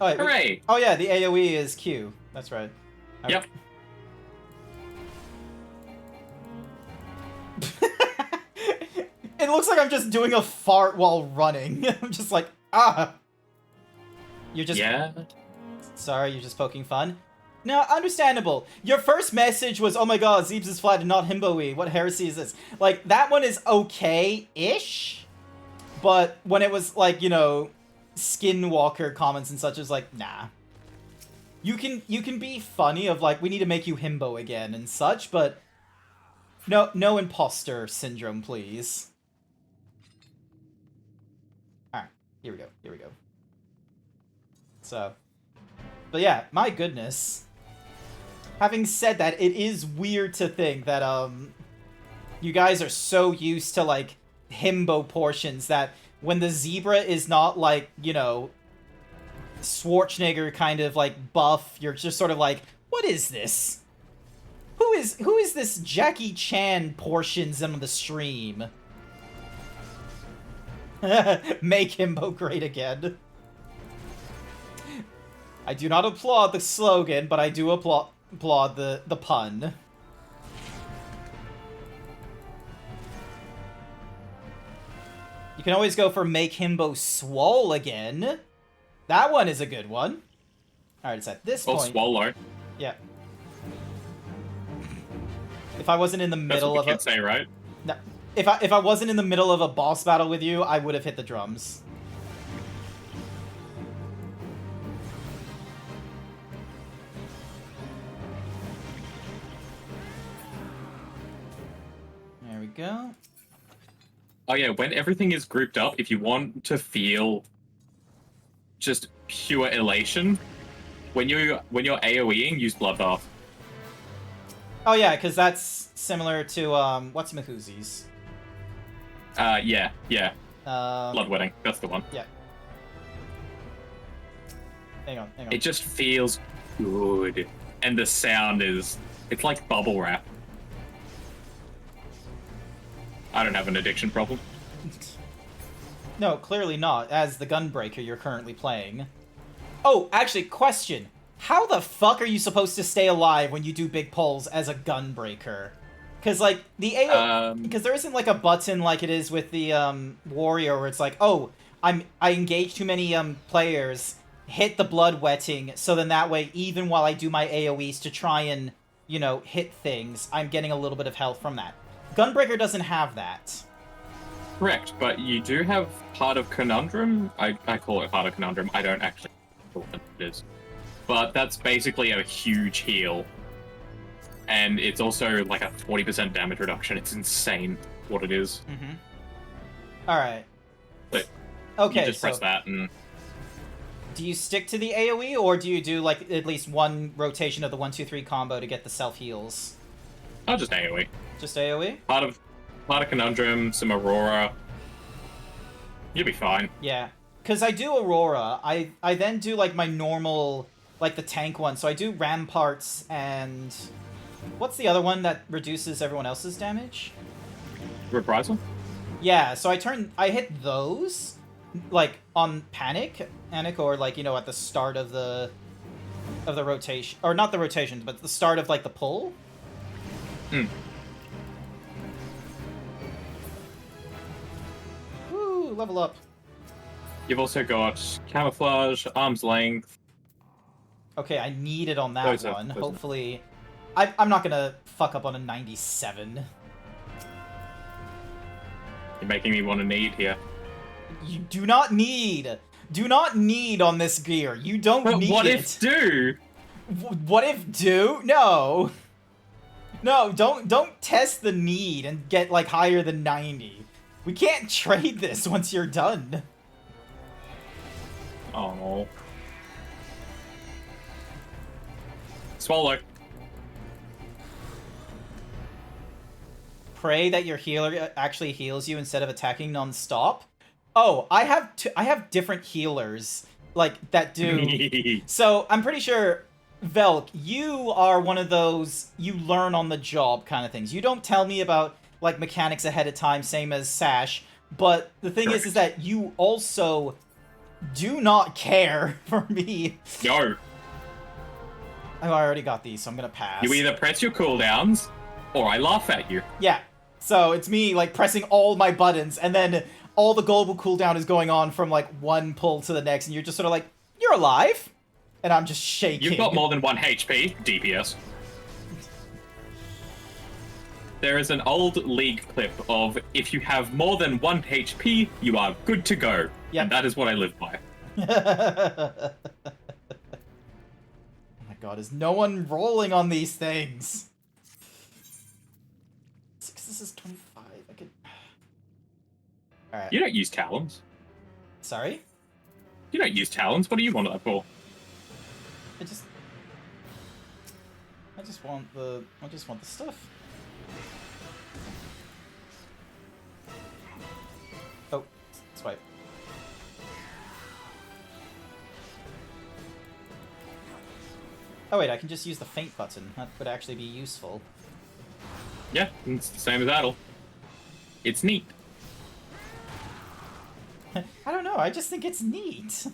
Oh, wait, hooray! Oh yeah, the AoE is Q. That's right. Okay. Yep. It looks like I'm just doing a fart while running. I'm just like, ah! You're just... Yeah? Sorry, you're just poking fun? No, understandable. Your first message was, oh my god, Zeebs is flat and not himbo-y. What heresy is this? Like, that one is okay-ish, but when it was, like, you know, Skinwalker comments and such, is like, nah. You can be funny of, like, we need to make you himbo again and such, but no imposter syndrome, please. Alright, here we go. So, But yeah, my goodness. Having said that, it is weird to think that, you guys are so used to, like, himbo portions that when the zebra is not, like, you know, Schwarzenegger kind of, like, buff, you're just sort of like, what is this? Who is this Jackie Chan portions on the stream? Make himbo great again. I do not applaud the slogan, but I do applaud the pun. You can always go for make himbo swole again. That one is a good one. Alright, it's at this point. Swallow. Yeah. If I wasn't in the middle That's what of kids say, right? No. If I wasn't in the middle of a boss battle with you, I would have hit the drums. There we go. Oh yeah, when everything is grouped up, if you want to feel just pure elation, when you're AoEing, use Bloodbath. Oh yeah, because that's similar to what's Mahuzi's? Yeah. Um, Bloodwedding, that's the one. Yeah. Hang on. It just feels good. And the sound is... It's like bubble wrap. I don't have an addiction problem. No, clearly not, as the Gunbreaker you're currently playing. Oh, actually, question. How the fuck are you supposed to stay alive when you do big pulls as a Gunbreaker? Because, like, the AO... Because there isn't, like, a button like it is with the, Warrior where it's like, oh, I engage too many, players, hit the bloodwetting, so then that way, even while I do my AoEs to try and, you know, hit things, I'm getting a little bit of health from that. Gunbreaker doesn't have that. Correct, but you do have Heart of Conundrum. I call it Heart of Conundrum. I don't actually know what it is. But that's basically a huge heal. And it's also like a 40% damage reduction. It's insane what it is. Mm-hmm. Alright. But okay, you just press that and... Do you stick to the AoE, or do you do, like, at least one rotation of the 1-2-3 combo to get the self-heals? I'll just AoE. Just AoE? Part of Conundrum, some Aurora. You'll be fine. Yeah. Because I do Aurora. I then do, like, my normal, like, the tank one. So I do Ramparts and... What's the other one that reduces everyone else's damage? Reprisal? Yeah, so I hit those, like, on Panic, or, like, you know, at the start of the rotation. Or not the rotation, but the start of, like, the pull. Hmm. Woo, level up. You've also got Camouflage, Arm's Length. Okay, I need it on that Those are- one. those are- Hopefully... I'm not gonna fuck up on a 97. You're making me want to need here. You do not need! Do not need on this gear. You don't But need what it. if do? What if do? No. No, don't test the need and get, like, higher than 90. We can't trade this once you're done. Oh. Swallow. Pray that your healer actually heals you instead of attacking non-stop. Oh, I have different healers, like, that do... So, I'm pretty sure, Velk, you are one of those you learn on the job kind of things. You don't tell me about, like, mechanics ahead of time, same as Sash, but the thing is that you also do not care for me. No. Oh, I already got these, so I'm gonna pass. You either press your cooldowns, or I laugh at you. Yeah. So it's me, like, pressing all my buttons, and then all the global cooldown is going on from, like, one pull to the next, and you're just sort of like, you're alive? And I'm just shaking. You've got more than 1 HP, DPS. There is an old League clip of, if you have more than 1 HP, you are good to go. Yep. And that is what I live by. Oh my god, is no one rolling on these things? This is 25. I could... Alright. You don't use Talons. Sorry? You don't use Talons. What do you want that for? I just want the stuff. Oh, swipe. Oh wait, I can just use the feint button. That would actually be useful. Yeah, it's the same as Adel. It's neat. I don't know, I just think it's neat.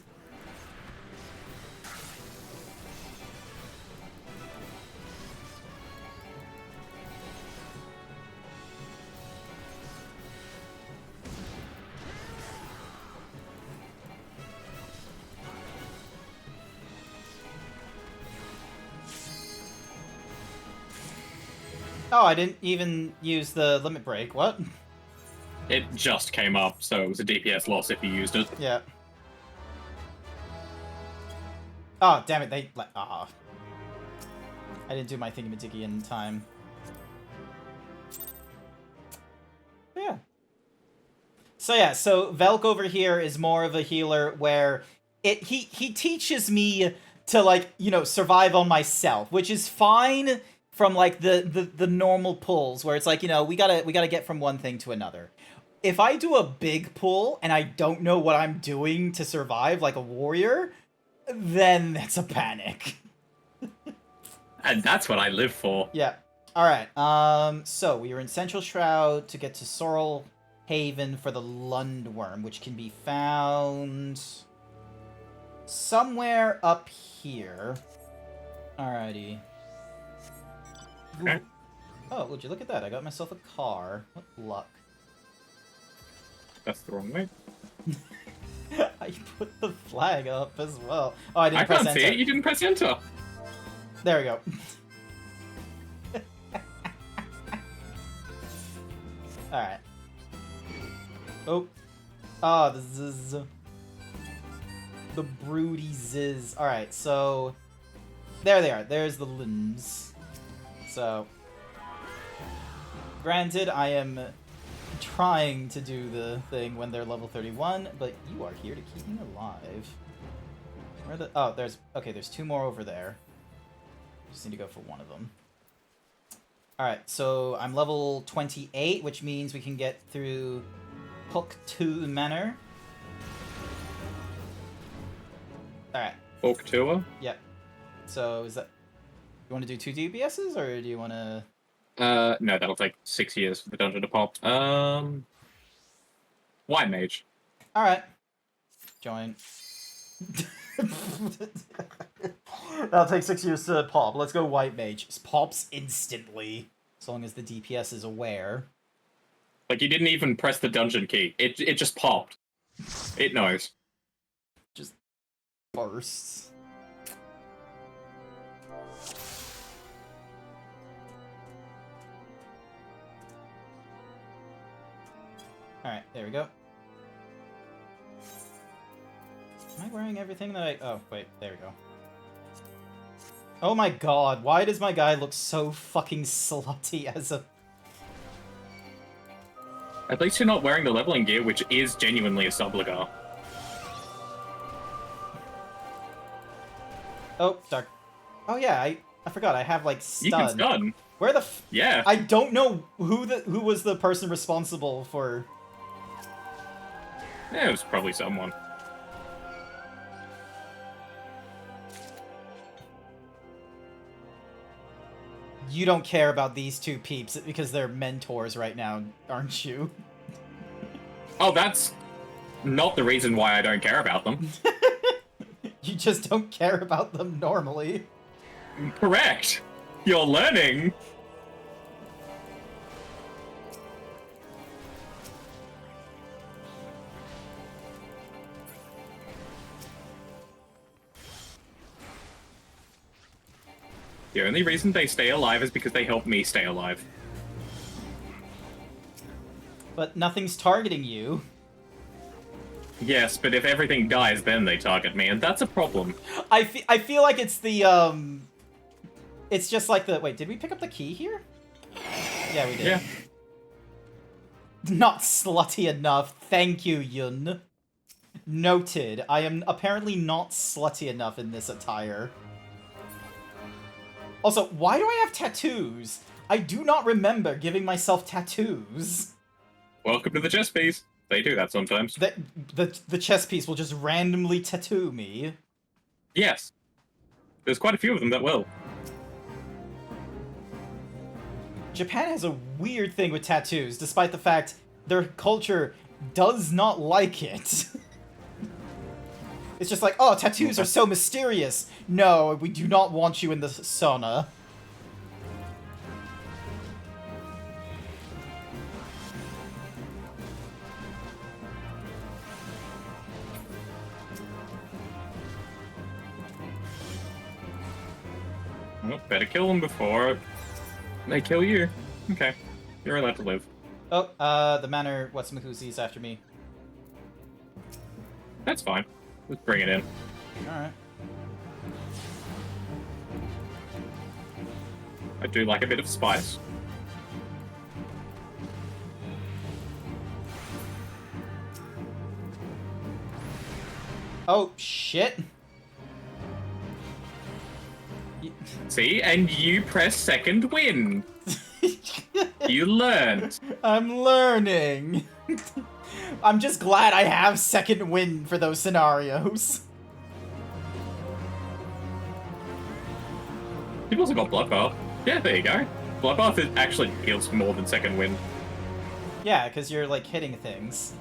Oh, I didn't even use the limit break. What? It just came up, so it was a DPS loss if you used it. Yeah. Oh, damn it, they... Ah. I didn't do my thingamadiggy in time. Yeah. So Velk over here is more of a healer where he teaches me to, like, you know, survive on myself, which is fine from, like, the normal pulls, where it's like, you know, we gotta get from one thing to another. If I do a big pull and I don't know what I'm doing to survive like a warrior, then that's a panic. And that's what I live for. Yeah. Alright, so we are in Central Shroud to get to Sorrel Haven for the Lundworm, which can be found somewhere up here. Alrighty. Okay. Oh, would you look at that? I got myself a car. What luck. That's the wrong way. I put the flag up as well. Oh, I didn't I press can't enter. see it. You didn't press enter. There we go. Alright. Oh. Ah, the zzz. The broody zizz. Alright, so... There they are. There's the limbs. So... Granted, I am trying to do the thing when they're level 31, but you are here to keep me alive. Where are the... Oh, there's... Okay, there's two more over there. Just need to go for one of them. Alright, so I'm level 28, which means we can get through Hook 2 Manor. Alright. Fork tour. Yep. So is that... You want to do 2 DPSs, or do you want to... No, that'll take 6 years for the dungeon to pop. White Mage. Alright. Join. That'll take 6 years to pop. Let's go White Mage. It pops instantly, as long as the DPS is aware. Like, you didn't even press the dungeon key. It just popped. It knows. Just bursts. Alright, there we go. Am I wearing everything that I... Oh, wait, there we go. Oh my god, why does my guy look so fucking slutty as a... At least you're not wearing the leveling gear, which is genuinely a subligar. Oh, dark. Oh yeah, I forgot, I have, like, stun. You can stun. Where the f... Yeah. I don't know who was the person responsible for... Yeah, it was probably someone. You don't care about these two peeps because they're mentors right now, aren't you? Oh, that's not the reason why I don't care about them. You just don't care about them normally. Correct. You're learning. The only reason they stay alive is because they help me stay alive. But nothing's targeting you. Yes, but if everything dies, then they target me, and that's a problem. I feel like it's the, It's just like the... Wait, did we pick up the key here? Yeah, we did. Yeah. Not slutty enough. Thank you, Yun. Noted. I am apparently not slutty enough in this attire. Also, why do I have tattoos? I do not remember giving myself tattoos. Welcome to the chess piece. They do that sometimes. The chess piece will just randomly tattoo me. Yes. There's quite a few of them that will. Japan has a weird thing with tattoos, despite the fact their culture does not like it. It's just like, oh, tattoos are so mysterious. No, we do not want you in the sauna. Well, better kill them before they kill you. Okay. You're allowed to live. Oh, the manor what's-mahoosies after me. That's fine. Let's bring it in. Alright. I do like a bit of spice. Oh, shit. See? And you press second win. You learned. I'm learning. I'm just glad I have second wind for those scenarios. You've also got Bloodbath. Yeah, there you go. Bloodbath actually heals more than second wind. Yeah, because you're, like, hitting things.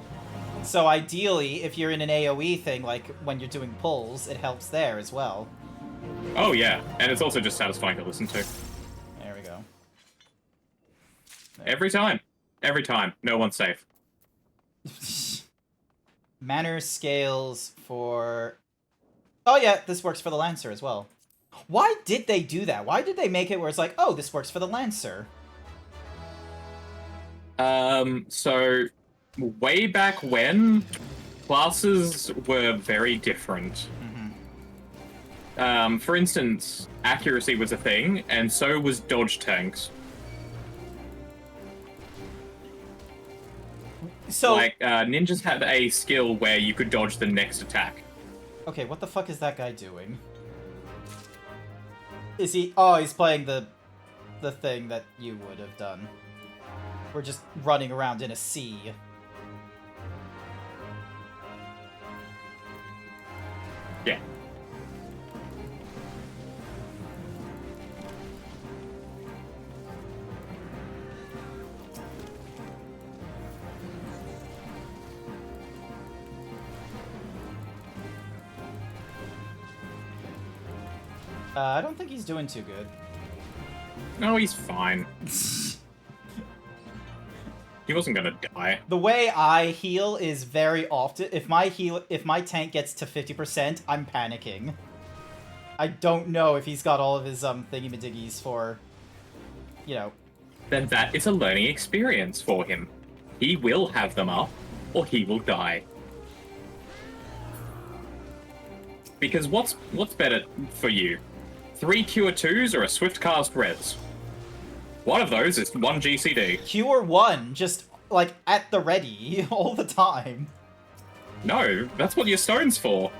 So ideally, if you're in an AoE thing, like when you're doing pulls, it helps there as well. Oh yeah, and it's also just satisfying to listen to. There we go. There. Every time. Every time. No one's safe. Manor scales for... Oh yeah, this works for the Lancer as well. Why did they do that? Why did they make it where it's like, oh, this works for the Lancer? So way back when, classes were very different. Mm-hmm. For instance, accuracy was a thing, and so was dodge tanks. So, like, ninjas had a skill where you could dodge the next attack. okay, what the fuck is that guy doing? Is he... Oh, he's playing the thing that you would have done. We're just running around in a sea. Yeah. I don't think he's doing too good. No, he's fine. He wasn't gonna die. The way I heal is very often... If my tank gets to 50%, I'm panicking. I don't know if he's got all of his thingy-madiggies for, you know... Then that is a learning experience for him. He will have them up, or he will die. Because what's better for you? 3 Cure 2s or a Swift Cast Res? One of those is 1 GCD. Cure 1, just, like, at the ready, all the time. No, that's what your stone's for.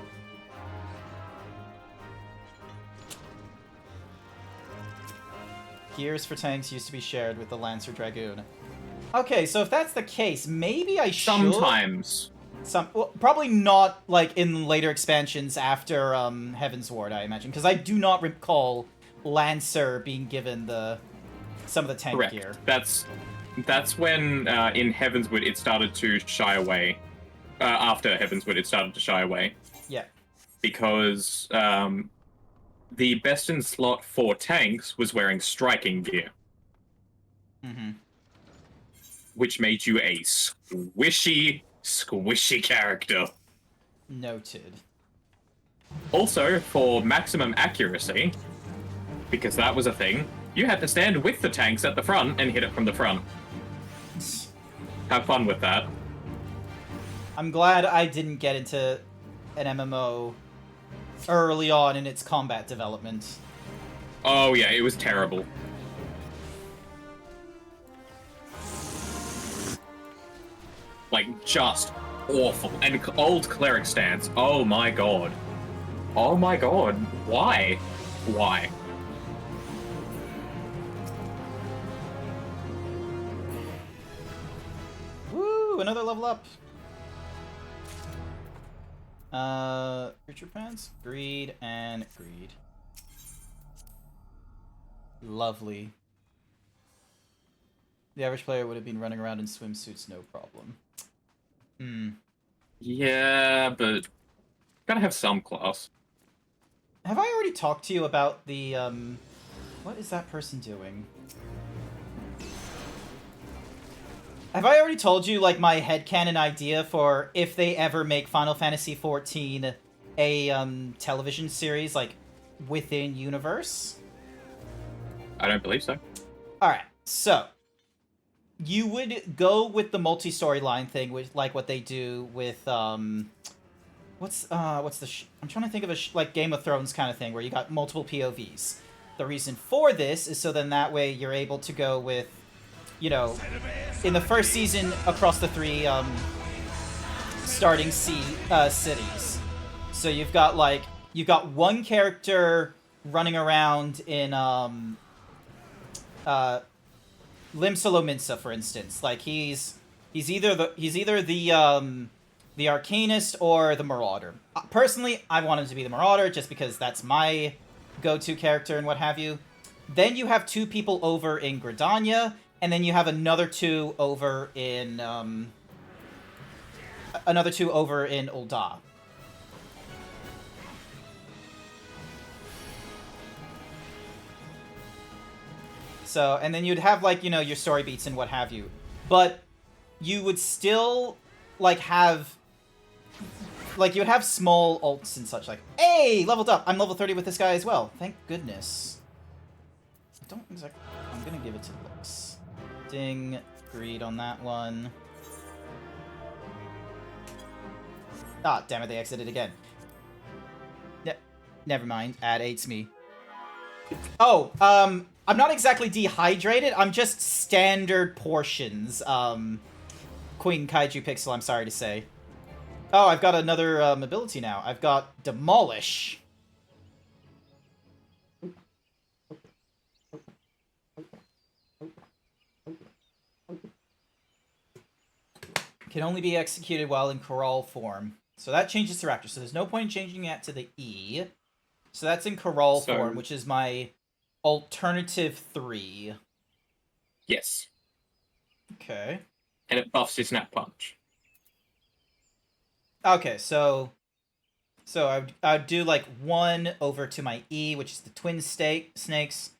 Gears for tanks used to be shared with the Lancer Dragoon. Okay, so if that's the case, maybe I should... Sometimes. Well, probably not, like, in later expansions after, Heaven's Ward, I imagine. Because I do not recall Lancer being given some of the tank Correct. gear. That's when, in Heavenswood, it started to shy away. After Heavenswood, it started to shy away. Yeah. Because, the best in slot for tanks was wearing striking gear. Mm-hmm. Which made you a squishy character. Noted. Also, for maximum accuracy, because that was a thing, you had to stand with the tanks at the front and hit it from the front. Have fun with that. I'm glad I didn't get into an MMO early on in its combat development. Oh yeah, it was terrible. Like, just awful. And old cleric stance. Oh my god. Oh my god. Why? Why? Ooh, another level up. Creature pants, greed, and greed. Lovely. The average player would have been running around in swimsuits, no problem. Yeah, but gotta have some class. Have I already talked to you about the, what is that person doing? Have I already told you, like, my headcanon idea for if they ever make Final Fantasy XIV a, television series, like, within universe? I don't believe so. Alright, so you would go with the multi-storyline thing, with like what they do with what's the I'm trying to think of a like Game of Thrones kind of thing where you got multiple POVs. The reason for this is so then that way you're able to go with, you know, in the first season across the 3 starting cities. So you've got one character running around in Limsa, for instance. Like he's either the Arcanist or the Marauder. Personally, I want him to be the Marauder just because that's my go-to character and what have you. Then you have 2 people over in Gridania, and then you have another 2 over in Ul'dah. So, and then you'd have, like, you know, your story beats and what have you. But you would still, like, have... Like, you would have small ults and such, like, hey, leveled up! I'm level 30 with this guy as well. Thank goodness. I don't exactly... I'm gonna give it to looks. Ding. Greed on that one. Ah, damn it, they exited again. Never mind. Ad aids me. Oh, I'm not exactly dehydrated, I'm just standard portions, Queen Kaiju Pixel, I'm sorry to say. Oh, I've got another, ability now. I've got Demolish. Can only be executed while in Corral form. So that changes to Raptor, so there's no point in changing that to the E. So that's in Corral form, which is my... Alternative 3. Yes. Okay. And it buffs his Snap Punch. Okay, so I'd do like 1 over to my E, which is the Twin Snakes,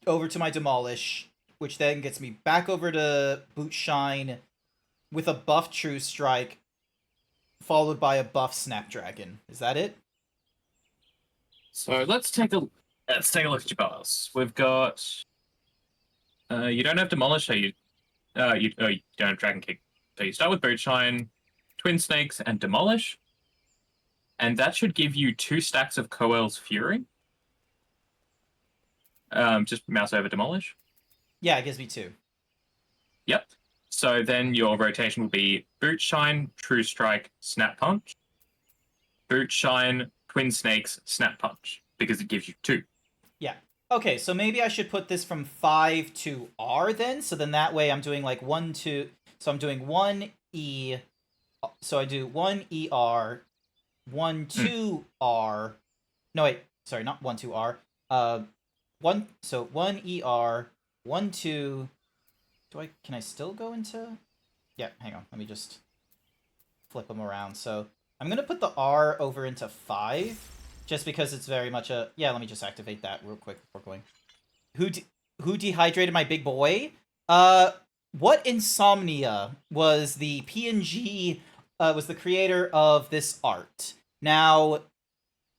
over to my Demolish, which then gets me back over to Boot Shine with a buff True Strike, followed by a buff Snapdragon. Is that it? So let's take a look at your bars. We've got you don't have Demolish, so you don't have Dragon Kick. So you start with Boot Shine, Twin Snakes, and Demolish. And that should give you 2 stacks of Coel's Fury. Just mouse over Demolish. Yeah, it gives me 2. Yep. So then your rotation will be Boot Shine, True Strike, Snap Punch. Boot Shine, Twin Snakes, Snap Punch. Because it gives you 2. Yeah. Okay, so maybe I should put this from 5 to R then. So then that way I'm doing like 1, 2. So I'm doing 1 E. So I do 1 ER, 1 2 R. No wait, sorry, not 1 2 R. 1 ER, 1 2. Can I still go into? Yeah, hang on. Let me just flip them around. So I'm gonna put the R over into 5. Just because it's very much a... Yeah, let me just activate that real quick before going. Who dehydrated my big boy? What Insomnia was the PNG... was the creator of this art. Now,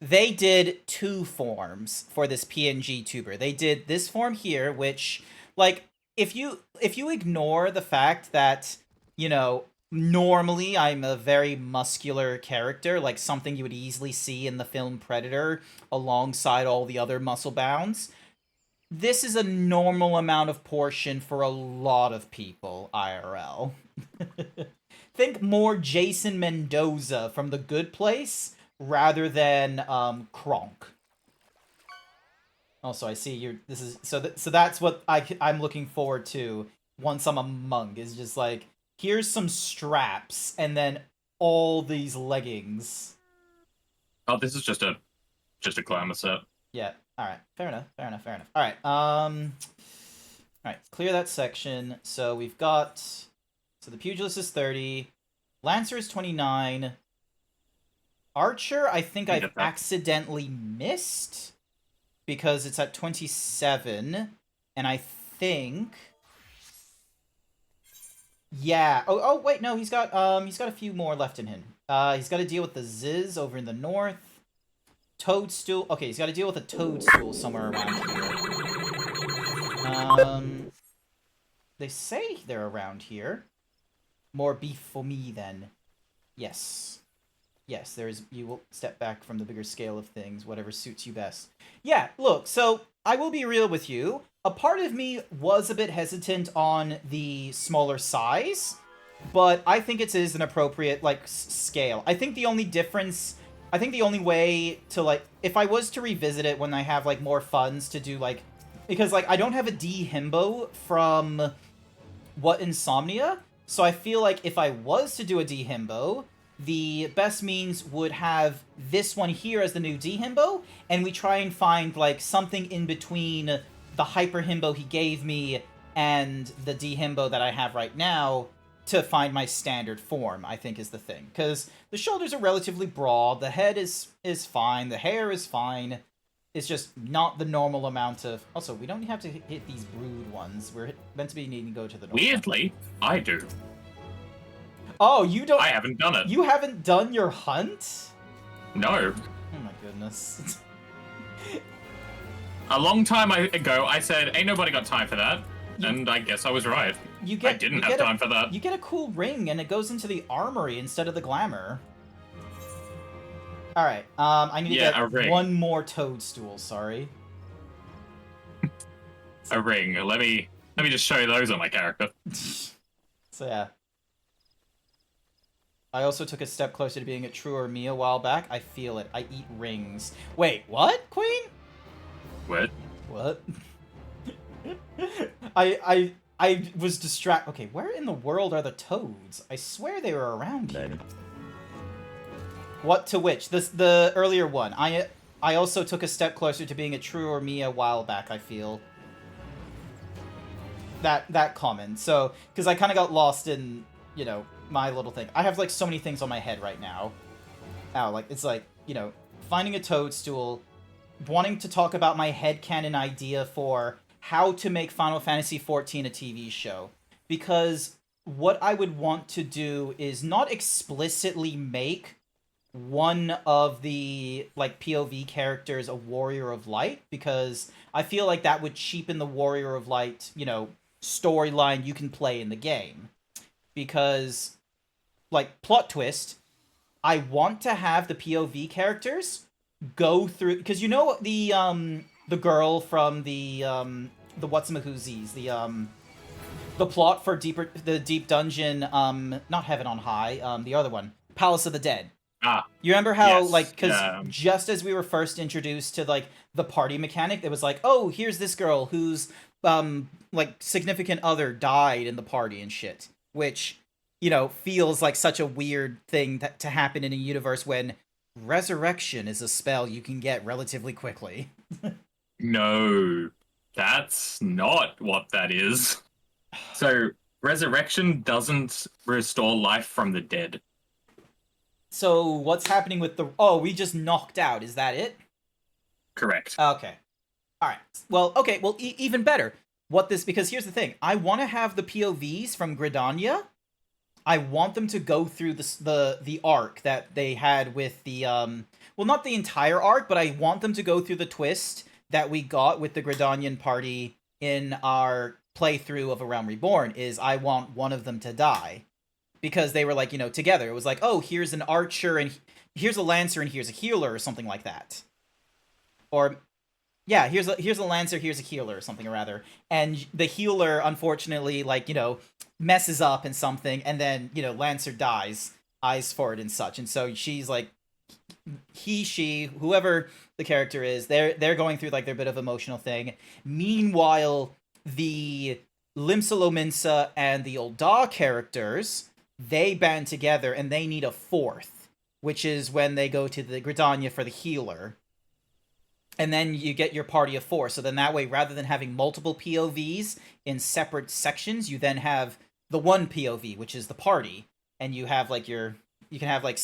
they did 2 forms for this PNG tuber. They did this form here, which, like, if you ignore the fact that, you know... Normally, I'm a very muscular character, like something you would easily see in the film Predator alongside all the other muscle bounds. This is a normal amount of portion for a lot of people, IRL. Think more Jason Mendoza from The Good Place rather than Kronk. Also, I see you're... This is... So that's what I'm looking forward to once I'm a monk, is just like... here's some straps, and then all these leggings. Oh, this is just a glamour set. Yeah. All right. Fair enough. All right. All right. Clear that section. So we've got. So the pugilist is 30. Lancer is 29. Archer, I think I've accidentally missed because it's at 27, and I think. Yeah. Oh wait, no, he's got a few more left in him. He's got to deal with the Ziz over in the north. Toadstool. Okay, he's got to deal with a toadstool somewhere around here. They say they're around here. More beef for me, then. Yes. Yes, you will step back from the bigger scale of things, whatever suits you best. Yeah, look, so I will be real with you. A part of me was a bit hesitant on the smaller size, but I think it is an appropriate, like, scale. I think the only way to, like, if I was to revisit it when I have, like, more funds to do, like, because, like, I don't have a D himbo from What Insomnia, so I feel like if I was to do a D himbo, the best means would have this one here as the new D himbo, and we try and find, like, something in between the hyper himbo he gave me and the D himbo that I have right now to find my standard form, I think is the thing. Because the shoulders are relatively broad, the head is fine, the hair is fine. It's just not the normal amount of... Also, we don't have to hit these brood ones. We're meant to be needing to go to the north. Weirdly, I do. Oh, you don't... I haven't done it. You haven't done your hunt? No. Oh my goodness. A long time ago, I said, ain't nobody got time for that. And I guess I was right. I didn't have time for that. You get a cool ring, and it goes into the armory instead of the glamour. Alright, I need to get one more toadstool, sorry. A ring. Let me just show you those on my character. So yeah. I also took a step closer to being a truer me a while back. I feel it. I eat rings. Wait, what, Queen? What? What? I was distracted. Okay, where in the world are the toads? I swear they were around here. What to which? The earlier one. I also took a step closer to being a truer me a while back, I feel. That comment. So, because I kind of got lost in, you know, my little thing. I have, like, so many things on my head right now. Ow, like, it's like, you know, finding a toadstool, wanting to talk about my headcanon idea for how to make Final Fantasy XIV a TV show. Because what I would want to do is not explicitly make one of the, like, POV characters a Warrior of Light, because I feel like that would cheapen the Warrior of Light, you know, storyline you can play in the game. Because, like, plot twist, I want to have the POV characters go through, because you know the girl from the whatsamahoozies, the plot for the Deep Dungeon, not Heaven on High, the other one, Palace of the Dead. Ah. You remember how, yes, like, because just as we were first introduced to, like, the party mechanic, it was like, oh, here's this girl whose, like, significant other died in the party and shit. Which, you know, feels like such a weird thing to happen in a universe when resurrection is a spell you can get relatively quickly. No, that's not what that is. So, resurrection doesn't restore life from the dead. So, what's happening with the... Oh, we just knocked out. Is that it? Correct. Okay. Alright. Well, okay. Well, even better. Because here's the thing. I want to have the POVs from Gridania. I want them to go through the arc that they had with the... well, not the entire arc, but I want them to go through the twist that we got with the Gridanian party in our playthrough of A Realm Reborn, is I want one of them to die. Because they were, like, you know, together. It was like, oh, here's an archer, and here's a lancer, and here's a healer, or something like that. Or, yeah, here's a lancer, here's a healer, or something, or rather. And the healer, unfortunately, like, you know, messes up in something, and then, you know, lancer dies, eyes for it and such. And so she's, like, she, whoever the character is, they're going through, like, their bit of emotional thing. Meanwhile, the Limsa Lominsa and the Ul'dah characters, they band together and they need a fourth, which is when they go to the Gridania for the healer. And then you get your party of 4. So then that way, rather than having multiple POVs in separate sections, you then have the one POV, which is the party. And you have like you can have like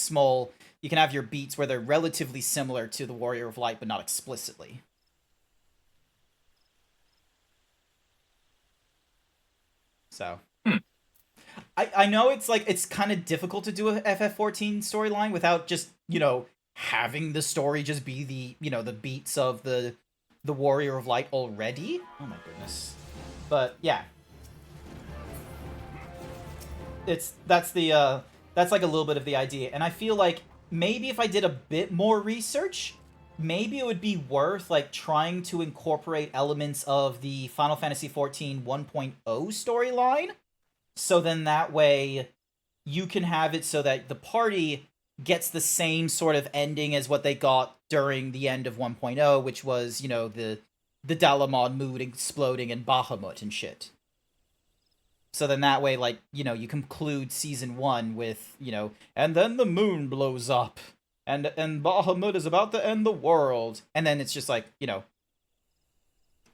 you can have your beats where they're relatively similar to the Warrior of Light, but not explicitly. So, I know it's kind of difficult to do a FF14 storyline without just, having the story just be the beats of the Warrior of Light already. Oh my goodness. But yeah. That's like a little bit of the idea. And I feel like maybe if I did a bit more research, maybe it would be worth like trying to incorporate elements of the Final Fantasy XIV 1.0 storyline. So then that way you can have it so that the party gets the same sort of ending as what they got during the end of 1.0, which was, the Dalamon mood exploding in Bahamut and shit. So then that way, like, you conclude Season 1 with, and then the moon blows up, and Bahamut is about to end the world. And then it's just like,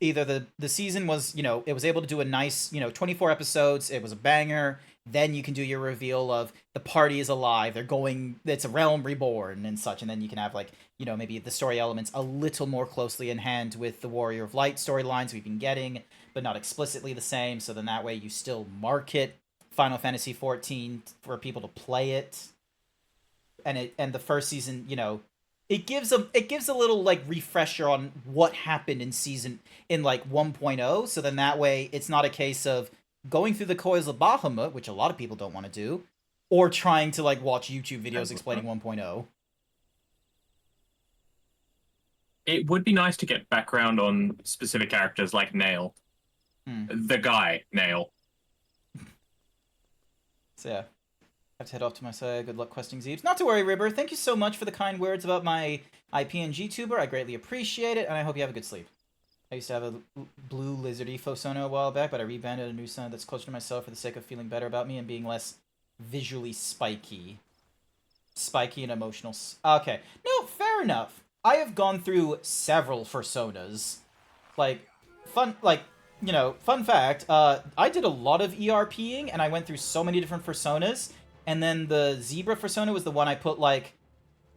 either the season was, it was able to do a nice, 24 episodes, it was a banger, then you can do your reveal of the party is alive, it's a realm reborn and such, and then you can have, like, maybe the story elements a little more closely in hand with the Warrior of Light storylines we've been getting, but not explicitly the same, so then that way you still market Final Fantasy XIV for people to play it, and the first season, it gives a little like refresher on what happened in like 1.0, so then that way it's not a case of going through the coils of Bahamut, which a lot of people don't want to do, or trying to like watch YouTube videos explaining 1.0. It would be nice to get background on specific characters like Nail. The guy, Nail. So yeah. I have to head off to my side. Good luck questing Zeebs. Not to worry, Ribber. Thank you so much for the kind words about my IPNG tuber. I greatly appreciate it, and I hope you have a good sleep. I used to have a blue lizardy Fosona a while back, but I rebanded a new son that's closer to myself for the sake of feeling better about me and being less visually spiky. Spiky and emotional. Okay. No, fair enough. I have gone through several Fursonas. Fun fact, I did a lot of ERPing, and I went through so many different Fursonas, and then the Zebra Fursona was the one I put, like,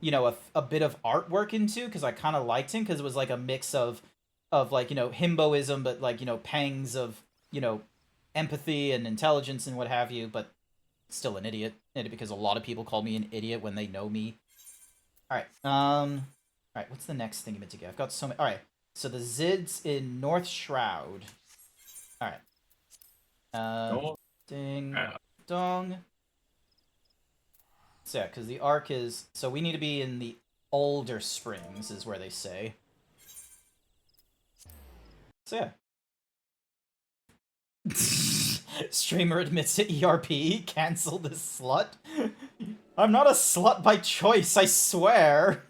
a bit of artwork into, because I kind of liked him, because it was, like, a mix of like, himboism, but, like, pangs of, empathy and intelligence and what have you, but still an idiot, because a lot of people call me an idiot when they know me. Alright, what's the next thing to get? I've got so many. Alright, so the Zids in North Shroud. Alright. Ding. Dong. So yeah, because the arc is... So we need to be in the older springs, is where they say. So yeah. Streamer admits to ERP. Cancel this slut. I'm not a slut by choice, I swear.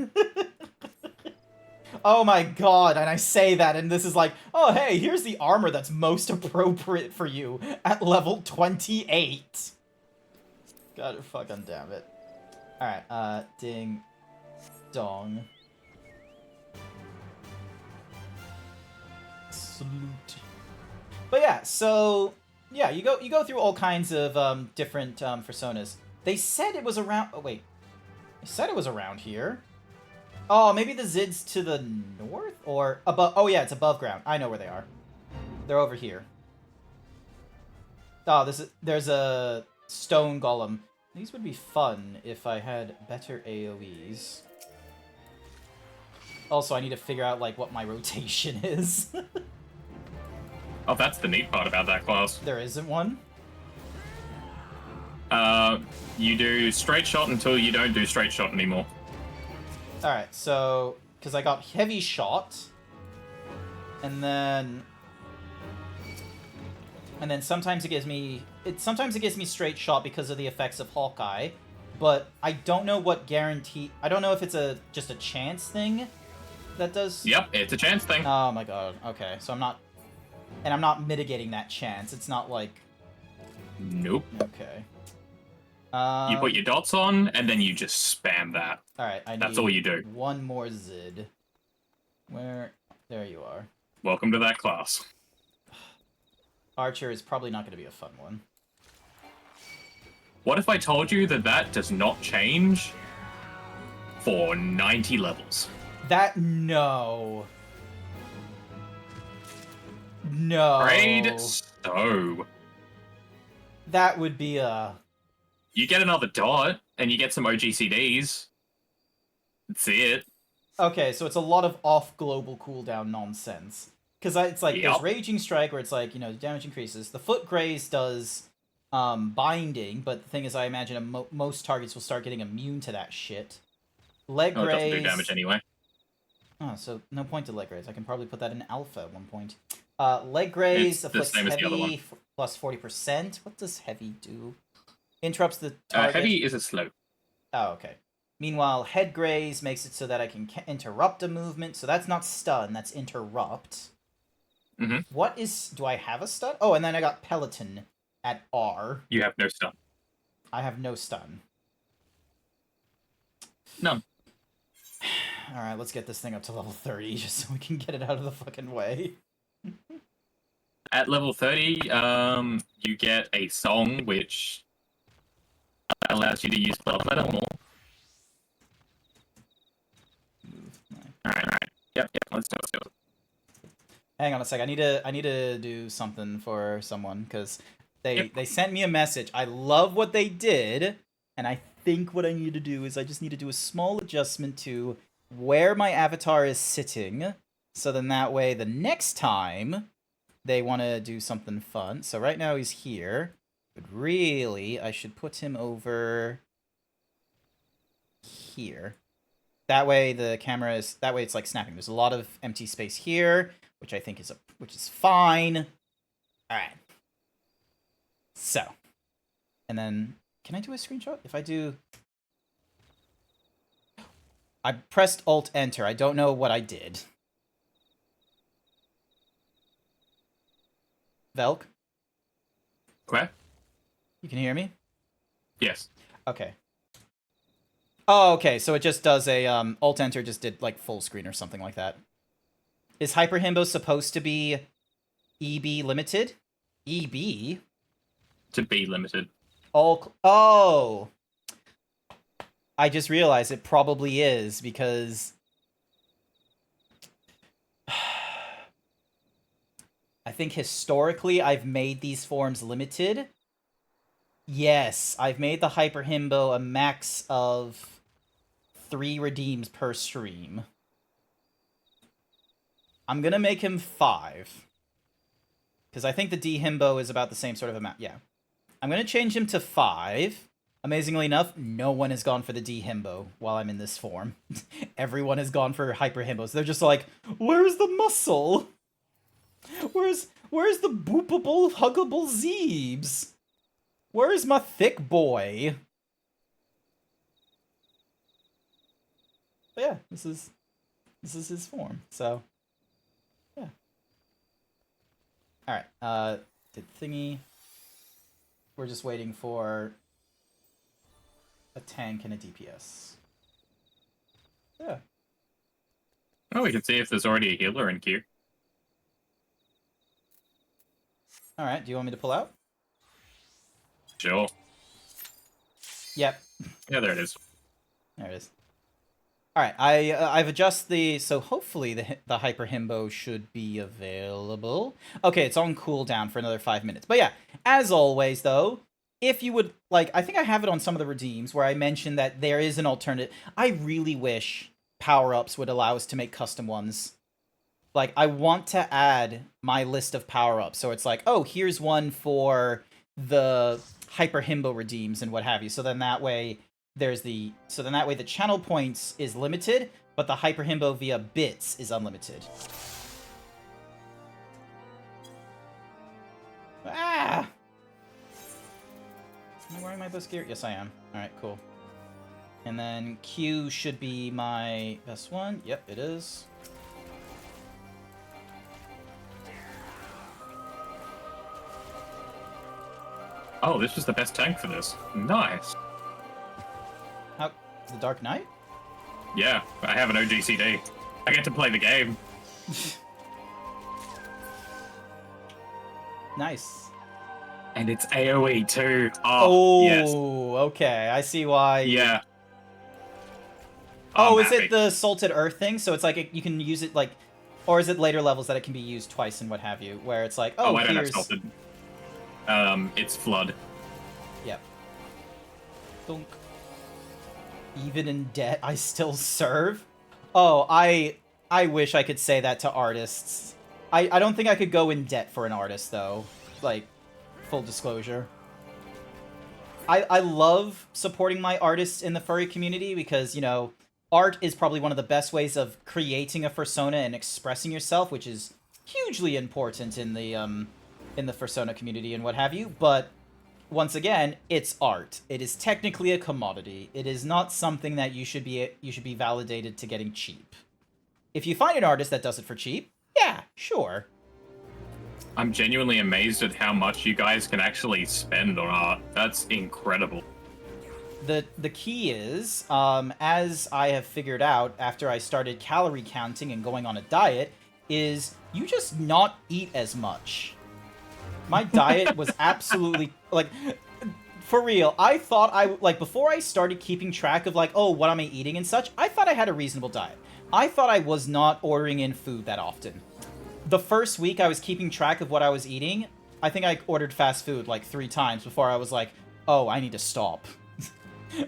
Oh my god, and I say that, and this is like, oh hey, here's the armor that's most appropriate for you at level 28. God fucking damn it. Alright, ding dong. Salute. But yeah, so yeah, you go through all kinds of different Fursonas. They said it was around. Oh wait, they said it was around here. Oh, maybe the Zids to the north or above. Oh yeah, it's above ground. I know where they are. They're over here. Oh, there's a stone golem. These would be fun if I had better AoEs. Also, I need to figure out like what my rotation is. Oh, that's the neat part about that class. There isn't one? You do straight shot until you don't do straight shot anymore. Alright, so... Because I got heavy shot. And then sometimes it gives me... Sometimes it gives me straight shot because of the effects of Hawkeye. But I don't know what guarantee... I don't know if it's just a chance thing that does... Yep, it's a chance thing. Oh my god, okay. So I'm not... And I'm not mitigating that chance. It's not like... Nope. Okay. You put your dots on, and then you just spam that. Alright, That's all you do. one more Zid. Where... There you are. Welcome to that class. Archer is probably not going to be a fun one. What if I told you that that does not change for 90 levels? No. No. Afraid so. That would be a... You get another dot, and you get some OGCDs. That's it. Okay, so it's a lot of off-global cooldown nonsense. Because it's like, there's Raging Strike, where it's like, you know, damage increases. The Foot Graze does binding, but the thing is, I imagine most targets will start getting immune to that shit. Leg Graze... it doesn't do damage anyway. Oh, so no point to Leg Graze. I can probably put that in Alpha at one point. Leg Graze afflicts heavy plus 40%. What does heavy do? Interrupts the target. Heavy is a slow. Oh, okay. Meanwhile, Head Graze makes it so that I can interrupt a movement. So that's not stun, that's interrupt. Mm-hmm. What is... Do I have a stun? Oh, and then I got Peloton at R. You have no stun. I have no stun. None. Alright, let's get this thing up to level 30 just so we can get it out of the fucking way. At level 30, you get a song which allows you to use 12 letter or more. Alright. Yep, let's do it. Hang on a sec. I need to do something for someone because they sent me a message. I love what they did, and I think what I need to do is I just need to do a small adjustment to where my avatar is sitting, so then that way the next time they want to do something fun. So right now he's here, but really I should put him over here. That way the camera is, that way it's like snapping. There's a lot of empty space here, which I think is which is fine. All right. So, and then can I do a screenshot? If I do, I pressed Alt Enter. I don't know what I did. Velk? Where? You can hear me? Yes. Okay. Oh, okay. So it just does a Alt Enter just did like full screen or something like that. Is Hyper Himbo supposed to be EB limited? EB? To be limited. Oh. I just realized it probably is because I think historically I've made these forms limited. Yes, I've made the Hyper Himbo a max of 3 redeems per stream. I'm gonna make him 5. Because I think the D Himbo is about the same sort of amount. Yeah. I'm gonna change him to 5. Amazingly enough, no one has gone for the D Himbo while I'm in this form. Everyone has gone for Hyper Himbos. They're just like, where's the muscle? Where's the boopable, huggable Zeebs? Where's my thick boy? But yeah, this is his form. So yeah. All right. Did thingy. We're just waiting for a tank and a DPS. Yeah. Oh, we can see if there's already a healer in queue. All right. Do you want me to pull out? Sure. Yep. Yeah, there it is. There it is. All right. I've adjusted the, so hopefully the Hyper Himbo should be available. Okay, it's on cooldown for another 5 minutes. But yeah, as always though, if you would like, I think I have it on some of the redeems where I mentioned that there is an alternative. I really wish power-ups would allow us to make custom ones. Like, I want to add my list of power-ups. So it's like, oh, here's one for the Hyper Himbo redeems and what have you. So then that way the channel points is limited, but the Hyper Himbo via bits is unlimited. Ah! Am I wearing my best gear? Yes, I am. Alright, cool. And then Q should be my best one. Yep, it is. Oh, this was the best tank for this. Nice. How the Dark Knight? Yeah, I have an OGCD. I get to play the game. Nice. And it's AoE too. Oh, yes. okay. I see why. Yeah. Oh, I'm is happy. it the Salted Earth thing? So it's like you can use it like, or is it later levels that it can be used twice and what have you? Where it's like, oh, I don't have here's... salted. It's Flood. Yep. Dunk. Even in debt, I still serve? Oh, I wish I could say that to artists. I don't think I could go in debt for an artist, though. Like, full disclosure. I love supporting my artists in the furry community because, you know, art is probably one of the best ways of creating a fursona and expressing yourself, which is hugely important in the fursona community and what have you, but once again, it's art. It is technically a commodity. It is not something that you should be validated to getting cheap. If you find an artist that does it for cheap, yeah, sure. I'm genuinely amazed at how much you guys can actually spend on art. That's incredible. The key is, as I have figured out after I started calorie counting and going on a diet, is you just not eat as much. My diet was absolutely, like, for real, I thought before I started keeping track of, like, oh, what am I eating and such, I thought I had a reasonable diet. I thought I was not ordering in food that often. The first week I was keeping track of what I was eating, I think I ordered fast food, like, 3 times before I was like, oh, I need to stop.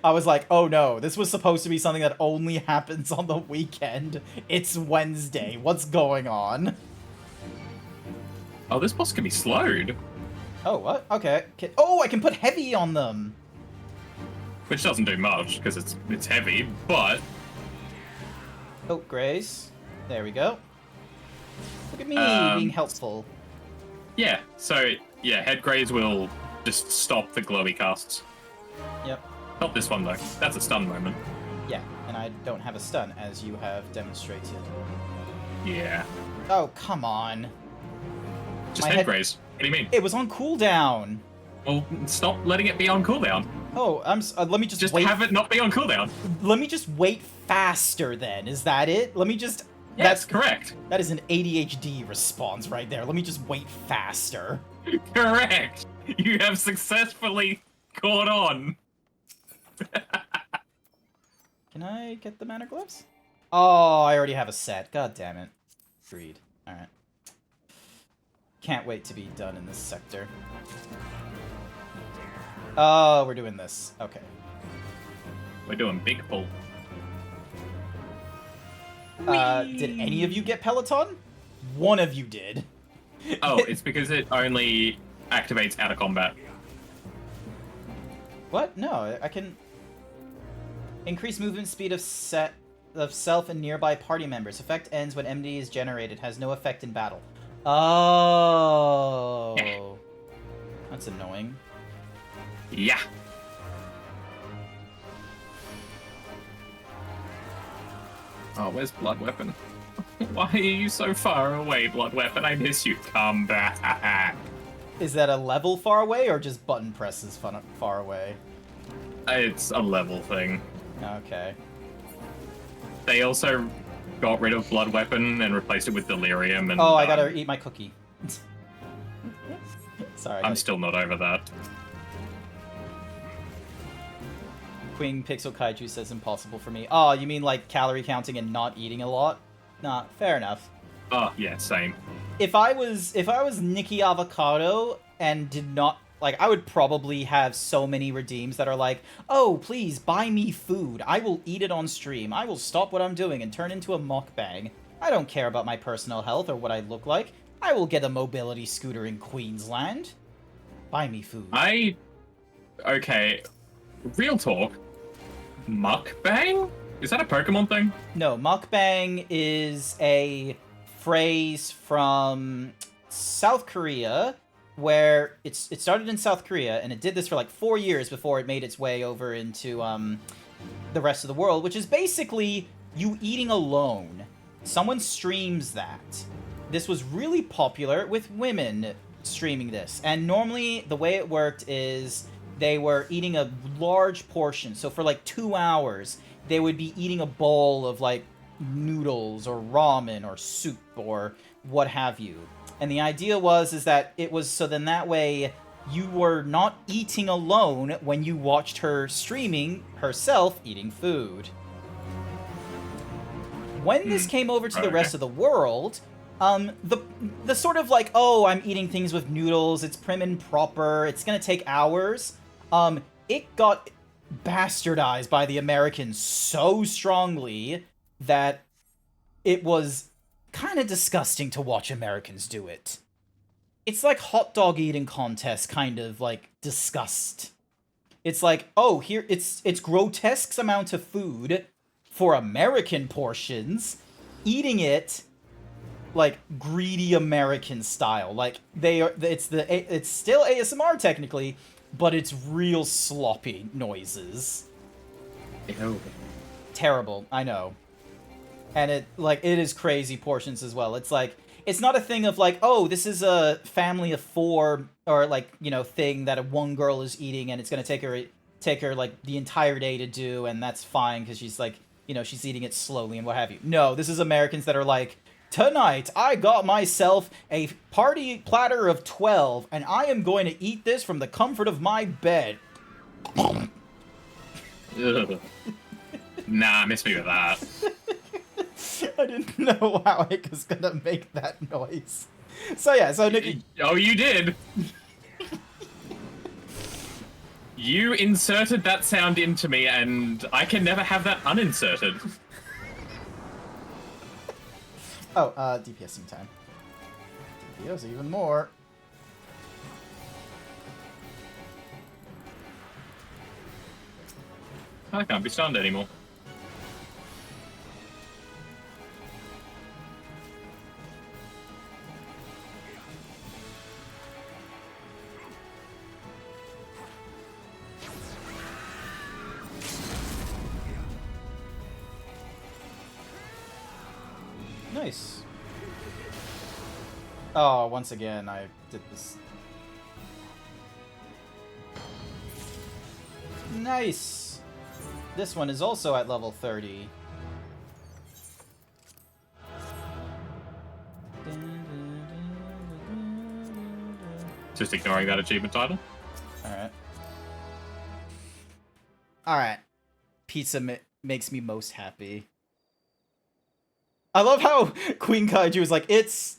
I was like, oh no, this was supposed to be something that only happens on the weekend. It's Wednesday. What's going on? Oh, this boss can be slowed. Oh, what? Okay. Oh, I can put heavy on them. Which doesn't do much, because it's heavy, but... Oh, Grace. There we go. Look at me being helpful. Yeah, so, yeah, head graze will just stop the glowy casts. Yep. Not this one, though. That's a stun moment. Yeah, and I don't have a stun, as you have demonstrated. Yeah. Oh, come on. Just head graze. What do you mean? It was on cooldown. Well, stop letting it be on cooldown. Oh, let me just wait. Have it not be on cooldown. Let me just wait faster, then. Is that it? Let me just... That's correct. That is an ADHD response right there. Let me just wait faster. Correct. You have successfully caught on. Can I get the mana gloves? Oh, I already have a set. God damn it. Agreed. Alright. Can't wait to be done in this sector. Oh, we're doing this. Okay. We're doing big pull. Did any of you get Peloton? One of you did. Oh, it's because it only activates out of combat. What? No, I can... Increase movement speed of self and nearby party members. Effect ends when MD is generated. Has no effect in battle. Oh. That's annoying. Yeah. Oh, where's Blood Weapon? Why are you so far away, Blood Weapon? I miss you. Come back. Is that a level far away or just button presses far away? It's a level thing. Okay. They also got rid of Blood Weapon and replaced it with Delirium. And oh, I gotta eat my cookie. Sorry. I'm still not over that. Queen Pixel Kaiju says impossible for me. Oh, you mean like calorie counting and not eating a lot? Nah, fair enough. Oh, yeah, same. If I was Nikki Avocado and did not, like, I would probably have so many redeems that are like, oh, please buy me food. I will eat it on stream. I will stop what I'm doing and turn into a mukbang. I don't care about my personal health or what I look like. I will get a mobility scooter in Queensland. Buy me food. Okay, real talk. Mukbang? Is that a Pokemon thing? No, mukbang is a phrase from South Korea where it started in South Korea and it did this for like 4 years before it made its way over into the rest of the world, which is basically you eating alone. Someone streams that. This was really popular with women streaming this. And normally, the way it worked is they were eating a large portion. So for like 2 hours, they would be eating a bowl of like noodles or ramen or soup or what have you. And the idea is that it was so then that way you were not eating alone when you watched her streaming herself eating food. When this came over to the rest of the world, the sort of like, oh, I'm eating things with noodles, it's prim and proper, it's gonna take hours, it got bastardized by the Americans so strongly that it was kind of disgusting to watch Americans do it. It's like hot dog eating contest kind of like disgust. It's like, oh, here it's grotesque amount of food for American portions, eating it like greedy American style. Like it's still ASMR technically, but it's real sloppy noises. Ew. Terrible, I know. And it is crazy portions as well. It's like, it's not a thing of like, oh, this is a family of 4 or like, you know, thing that one girl is eating and it's gonna take her like the entire day to do, and that's fine because she's like, you know, she's eating it slowly and what have you. No, this is Americans that are like, tonight I got myself a party platter of 12 and I am going to eat this from the comfort of my bed. Ugh. Nah, miss me with that. I didn't know how I was gonna make that noise. So yeah, so Nikki... Oh, you did! You inserted that sound into me, and I can never have that uninserted. Oh, DPSing time. DPS even more. I can't be stunned anymore. Nice. Oh, once again, I did this. Nice! This one is also at level 30. Just ignoring that achievement title. Alright. Alright. Pizza makes me most happy. I love how Queen Kaiju is like, it's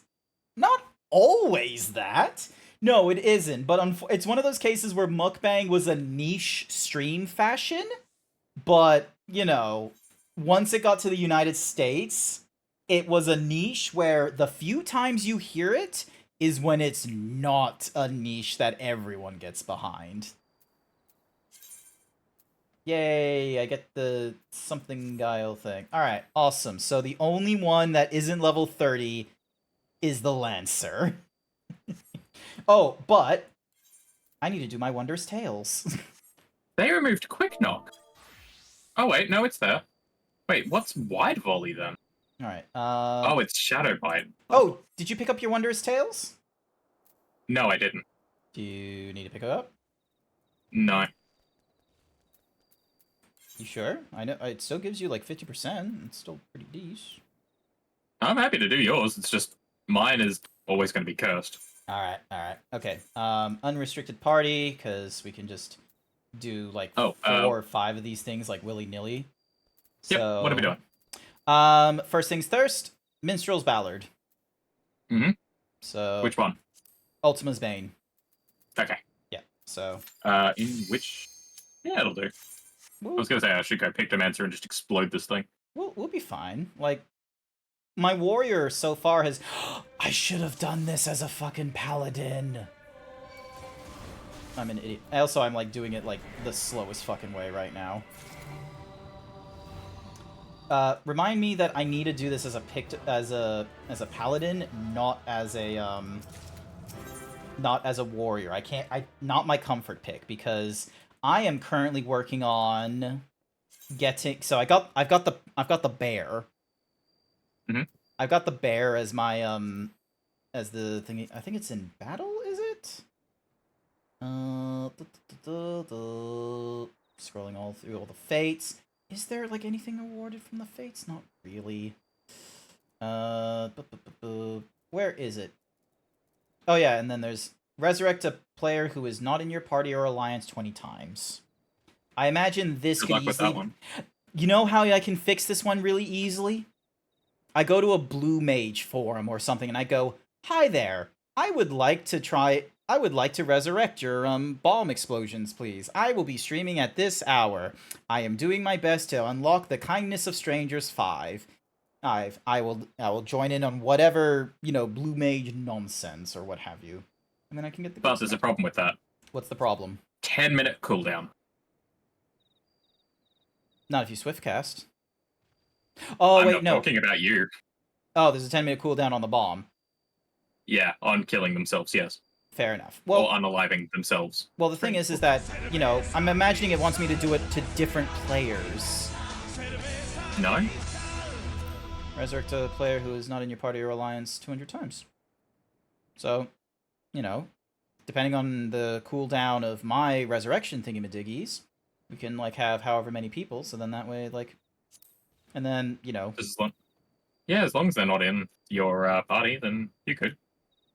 not always that. No, it isn't, but it's one of those cases where mukbang was a niche stream fashion, but, you know, once it got to the United States, it was a niche where the few times you hear it is when it's not a niche that everyone gets behind. Yay, I get the something guile thing. Alright, awesome. So the only one that isn't level 30 is the Lancer. Oh, but I need to do my Wondrous Tales. They removed Quick Knock. Oh, wait, no, it's there. Wait, what's Wide Volley then? Alright, Oh, it's Shadow Bite. Oh, did you pick up your Wondrous Tales? No, I didn't. Do you need to pick it up? No. You sure? I know it still gives you like 50%. It's still pretty decent. I'm happy to do yours. It's just mine is always going to be cursed. Alright, alright. Okay. Unrestricted party, because we can just do like 4 or 5 of these things like willy-nilly. Yep, So, what are we doing? First things first, Minstrel's Ballad. Mm-hmm. So Which one? Ultima's Bane. Okay. Yeah, so In which... Yeah, it'll do. I was going to say I should go pick Demancer and just explode this thing. We'll be fine. Like, my warrior so far has... I should have done this as a fucking paladin. I'm an idiot. Also, I'm like doing it like the slowest fucking way right now. Remind me that I need to do this as a paladin, not as a warrior. Not my comfort pick, because I am currently working on getting. So I've got the bear. Mm-hmm. I've got the bear as my as the thing. I think it's in battle. Is Scrolling all through all the fates. Is there like anything awarded from the fates? Not really. Where is it? Oh yeah, and then there's resurrect a player who is not in your party or alliance 20 times. I imagine this Good could luck with that easily. one. You know how I can fix this one really easily? I go to a Blue Mage forum or something, and I go, "Hi there. I would like to resurrect your bomb explosions, please. I will be streaming at this hour. I am doing my best to unlock the Kindness of Strangers 5. I will join in on whatever, Blue Mage nonsense or what have you. And then I can get the But there's a problem with that. What's the problem? 10-minute cooldown. Not if you Swiftcast. Oh, I'm wait, not no. talking about you. Oh, there's a 10-minute cooldown on the bomb. Yeah, on killing themselves, yes. Fair enough. Well, or unaliving themselves. Well, the thing is that, I'm imagining it wants me to do it to different players. No? Resurrect a player who is not in your party or alliance 200 times. So, depending on the cooldown of my resurrection thingamadiggies, we can, have however many people, so then that way, and then, as long as they're not in your party, then you could.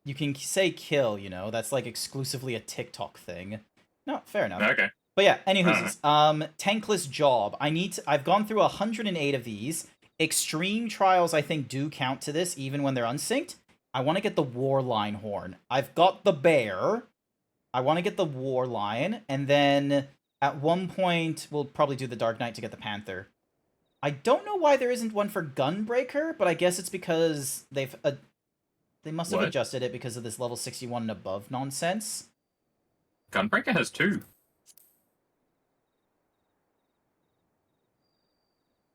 You can say kill, that's, exclusively a TikTok thing. No, fair enough. Okay. But yeah, anywho's, tankless job. I've gone through 108 of these. Extreme trials, I think, do count to this, even when they're unsynced. I want to get the Warline horn. I've got the bear. I want to get the Warline, and then at one point, we'll probably do the Dark Knight to get the Panther. I don't know why there isn't one for Gunbreaker, but I guess it's because they must have adjusted it because of this level 61 and above nonsense. Gunbreaker has 2.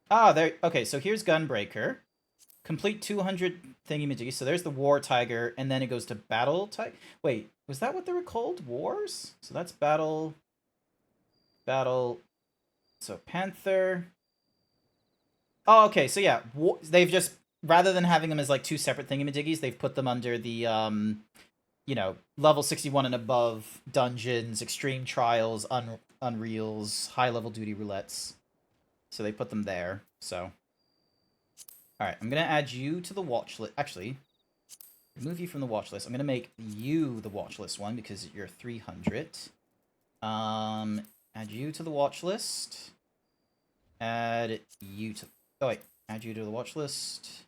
There. Okay, so here's Gunbreaker. Complete 200 thingy-majiggy. So there's the War Tiger, and then it goes to Battle Tiger. Wait, was that what they were called? Wars? So that's Battle. So Panther. Oh, okay. So yeah, they've just, rather than having them as 2 separate thingy-majiggies, they've put them under the level 61 and above dungeons, extreme trials, unreals, high-level duty roulettes. So they put them there, so. Alright, I'm going to add you to the watch list. Actually, remove you from the watch list. I'm going to make you the watch list one because you're 300. Add you to the watch list. Add you to... Oh, wait. Add you to the watch list.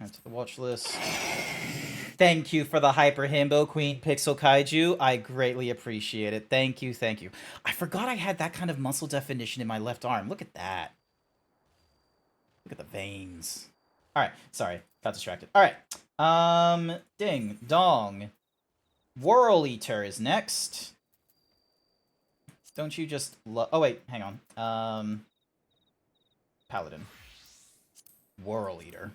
Add to the watch list. Thank you for the Hyper Himbo Queen Pixel Kaiju. I greatly appreciate it. Thank you, thank you. I forgot I had that kind of muscle definition in my left arm. Look at that. Look at the veins. Alright, sorry. Got distracted. Alright. Ding. Dong. Whirl Eater is next. Don't you just oh, wait. Hang on. Paladin. Whirl Eater.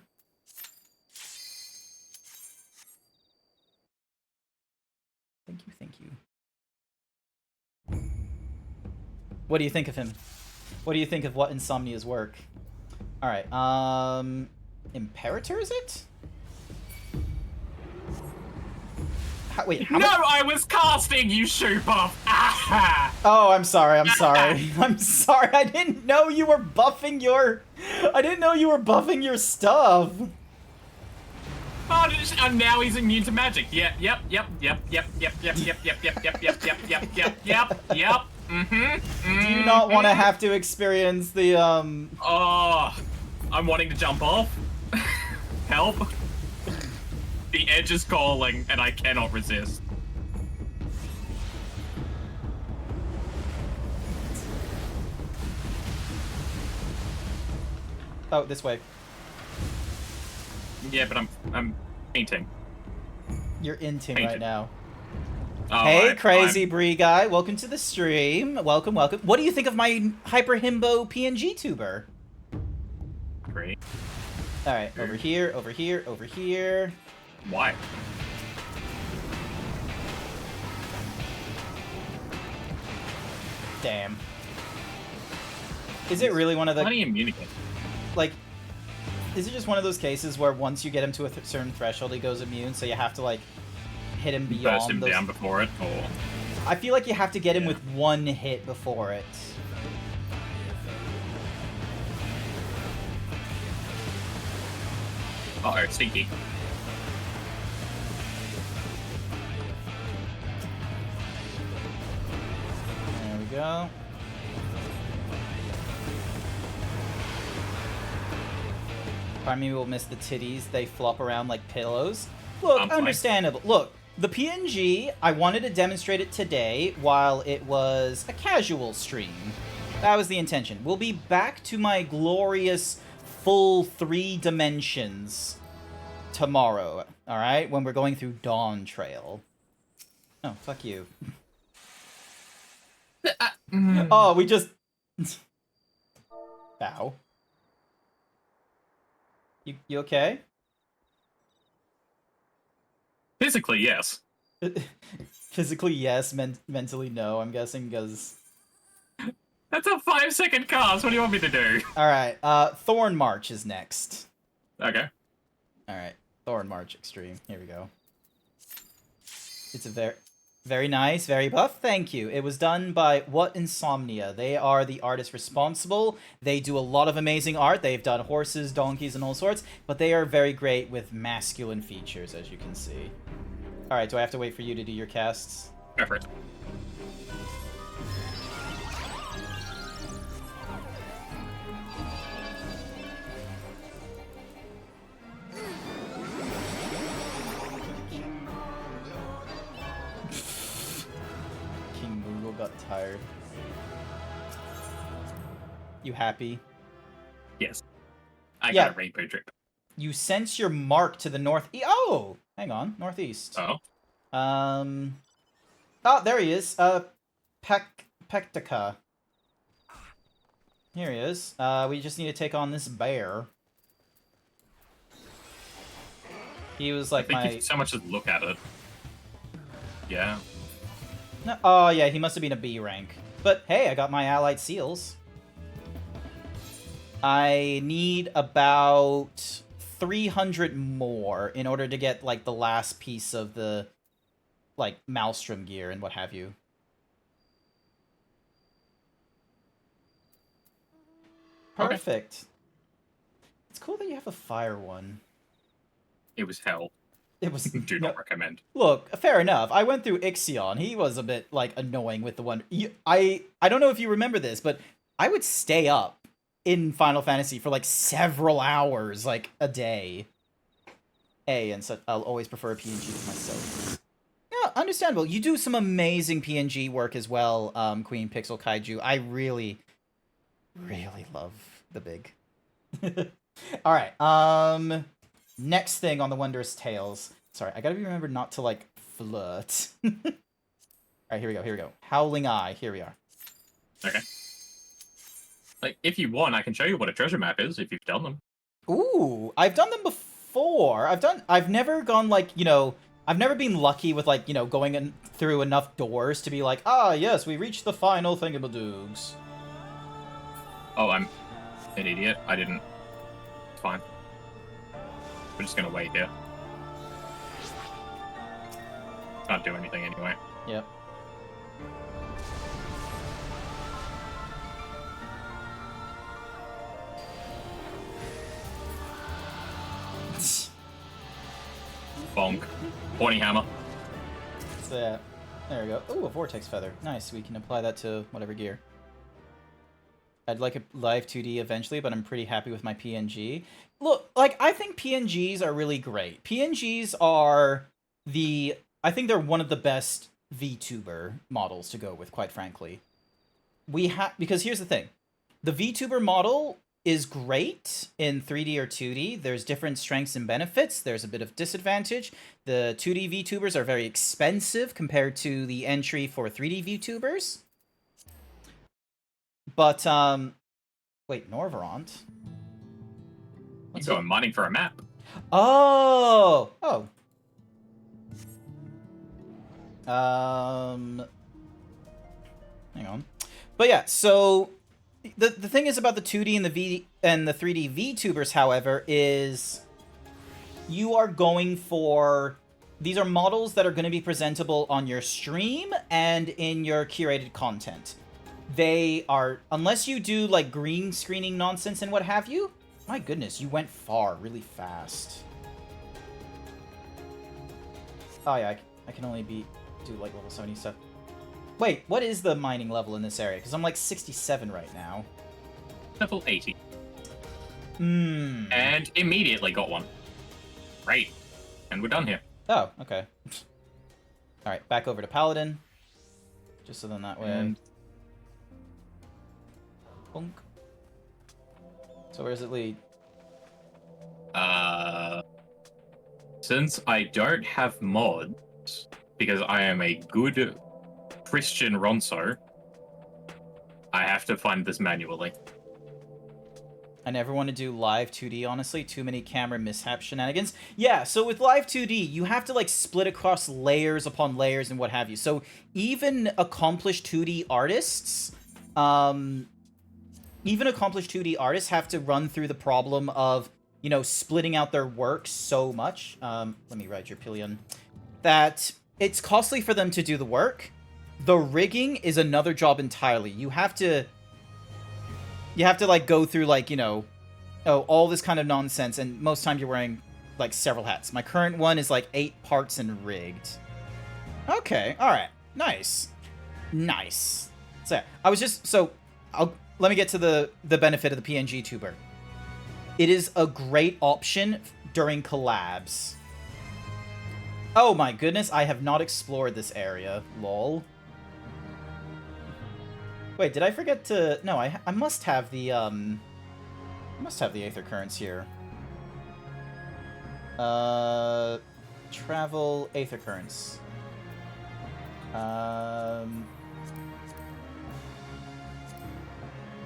Thank you, thank you. What do you think of him? What do you think of what Insomnia's work? Alright, Imperator, is it? How No, I was casting, you shoe buff! Aha! Oh, I'm sorry, I'm sorry. I'm sorry, I didn't know you were buffing your... I didn't know you were buffing your stuff. Oh, and now he's immune to magic. Yep. Do you not want to have to experience the, Oh, I'm wanting to jump off. Help. The edge is calling, and I cannot resist. Oh, this way. Yeah, but I'm painting. You're inting Painted. right now. Oh, Hey, Crazy Bree guy, welcome to the stream. Welcome, welcome. What do you think of my Hyper Himbo PNG tuber? Great. Alright, over here, over here, over here. Why? Damn. Is it really one of the... How do you communicate? Like, is it just one of those cases where once you get him to a certain threshold, he goes immune, so you have to, hit him Burst beyond him those. down before it, or... I feel like you have to get him with one hit before it. Uh-oh, stinky. There we go. Part of me will miss the titties. They flop around like pillows. Look, I'm fine. understandable. Look, the PNG, I wanted to demonstrate it today while it was a casual stream. That was the intention. We'll be back to my glorious full 3 dimensions tomorrow, alright? When we're going through Dawn Trail. Oh, fuck you. Oh, we just... Bow. You okay? Physically, yes. Physically, yes. Mentally, no, I'm guessing, because... That's a 5-second cast. What do you want me to do? Alright, Thorn March is next. Okay. Alright, Thorn March Extreme. Here we go. It's a very nice, very buff. Thank you. It was done by What Insomnia. They are the artists responsible. They do a lot of amazing art. They've done horses, donkeys, and all sorts, but they are very great with masculine features, as you can see. Alright, do I have to wait for you to do your casts? Go for it. King Moogle got tired. You happy? Yes. I Yeah. got a rainbow drip. You sense your mark to the north. Oh, hang on, northeast. Oh. Oh, there he is. Pectica. Here he is. We just need to take on this bear. He was I like think my. if so much as look at it. Yeah. No, oh yeah, he must have been a B rank. But hey, I got my allied seals. I need about 300 more in order to get like the last piece of the like Maelstrom gear and what have you. Okay. Perfect. It's cool that you have a fire one. It was hell. It was Do no, not recommend. look, fair enough. I went through Ixion. He was a bit like annoying with the one. I don't know if you remember this, but I would stay up in Final Fantasy for like several hours, like a day. And so I'll always prefer a PNG to myself. Yeah, understandable. You do some amazing PNG work as well, Queen Pixel Kaiju. I really, really love the big. All right. Next thing on the Wondrous Tales. Sorry, I gotta be remembered not to like flirt. All right, here we go. Here we go. Howling Eye. Here we are. Okay. Like, if you want, I can show you what a treasure map is, if you've done them. Ooh, I've done them before. I've never gone like, you know, I've never been lucky with like, you know, going in through enough doors to be like, ah, yes, we reached the final thingamadoogs. Oh, I'm an idiot. I didn't. It's fine. We're just gonna wait here. Can't do anything anyway. Yep. Bonk. Pointy hammer. So, yeah. There we go. Ooh, a Vortex Feather. Nice. We can apply that to whatever gear. I'd like a live 2D eventually, but I'm pretty happy with my PNG. Look, like, I think PNGs are really great. PNGs are I think they're one of the best VTuber models to go with, quite frankly. Because here's the thing. The VTuber model is great in 3D or 2D. There's different strengths and benefits. There's a bit of disadvantage. The 2D VTubers are very expensive compared to the entry for 3D VTubers. But, wait, Norvarant? You go mining for a map. Oh! Oh. Hang on. But yeah, so the thing is about the 2D and the 3D VTubers, however, is you are going for these are models that are going to be presentable on your stream and in your curated content. They are, unless you do like green screening nonsense and what have you. My goodness, you went far really fast. Oh yeah, I can only do like level 70 stuff. Wait, what is the mining level in this area? Because I'm like 67 right now. Level 80. Hmm. And immediately got one. Great. And we're done here. Oh, okay. Alright, back over to Paladin. Just so then that way... And Bonk. So where does it lead? Since I don't have mods, because I am a good Christian Ronso, I have to find this manually. I never want to do live 2D, honestly. Too many camera mishap shenanigans. Yeah, so with live 2D, you have to, like, split across layers upon layers and what have you. So even accomplished 2D artists, have to run through the problem of, you know, splitting out their work so much. Let me write your pillion. That it's costly for them to do the work. The rigging is another job entirely. You have to, like, go through, like, you know, all this kind of nonsense, and most times you're wearing, like, several hats. My current one is, like, 8 parts and rigged. Okay, alright. Nice. Nice. So, let me get to the benefit of the PNG tuber. It is a great option during collabs. Oh my goodness, I have not explored this area. Lol. Wait, did I forget to... No, I must have the, Aether Currents here. Travel Aether Currents.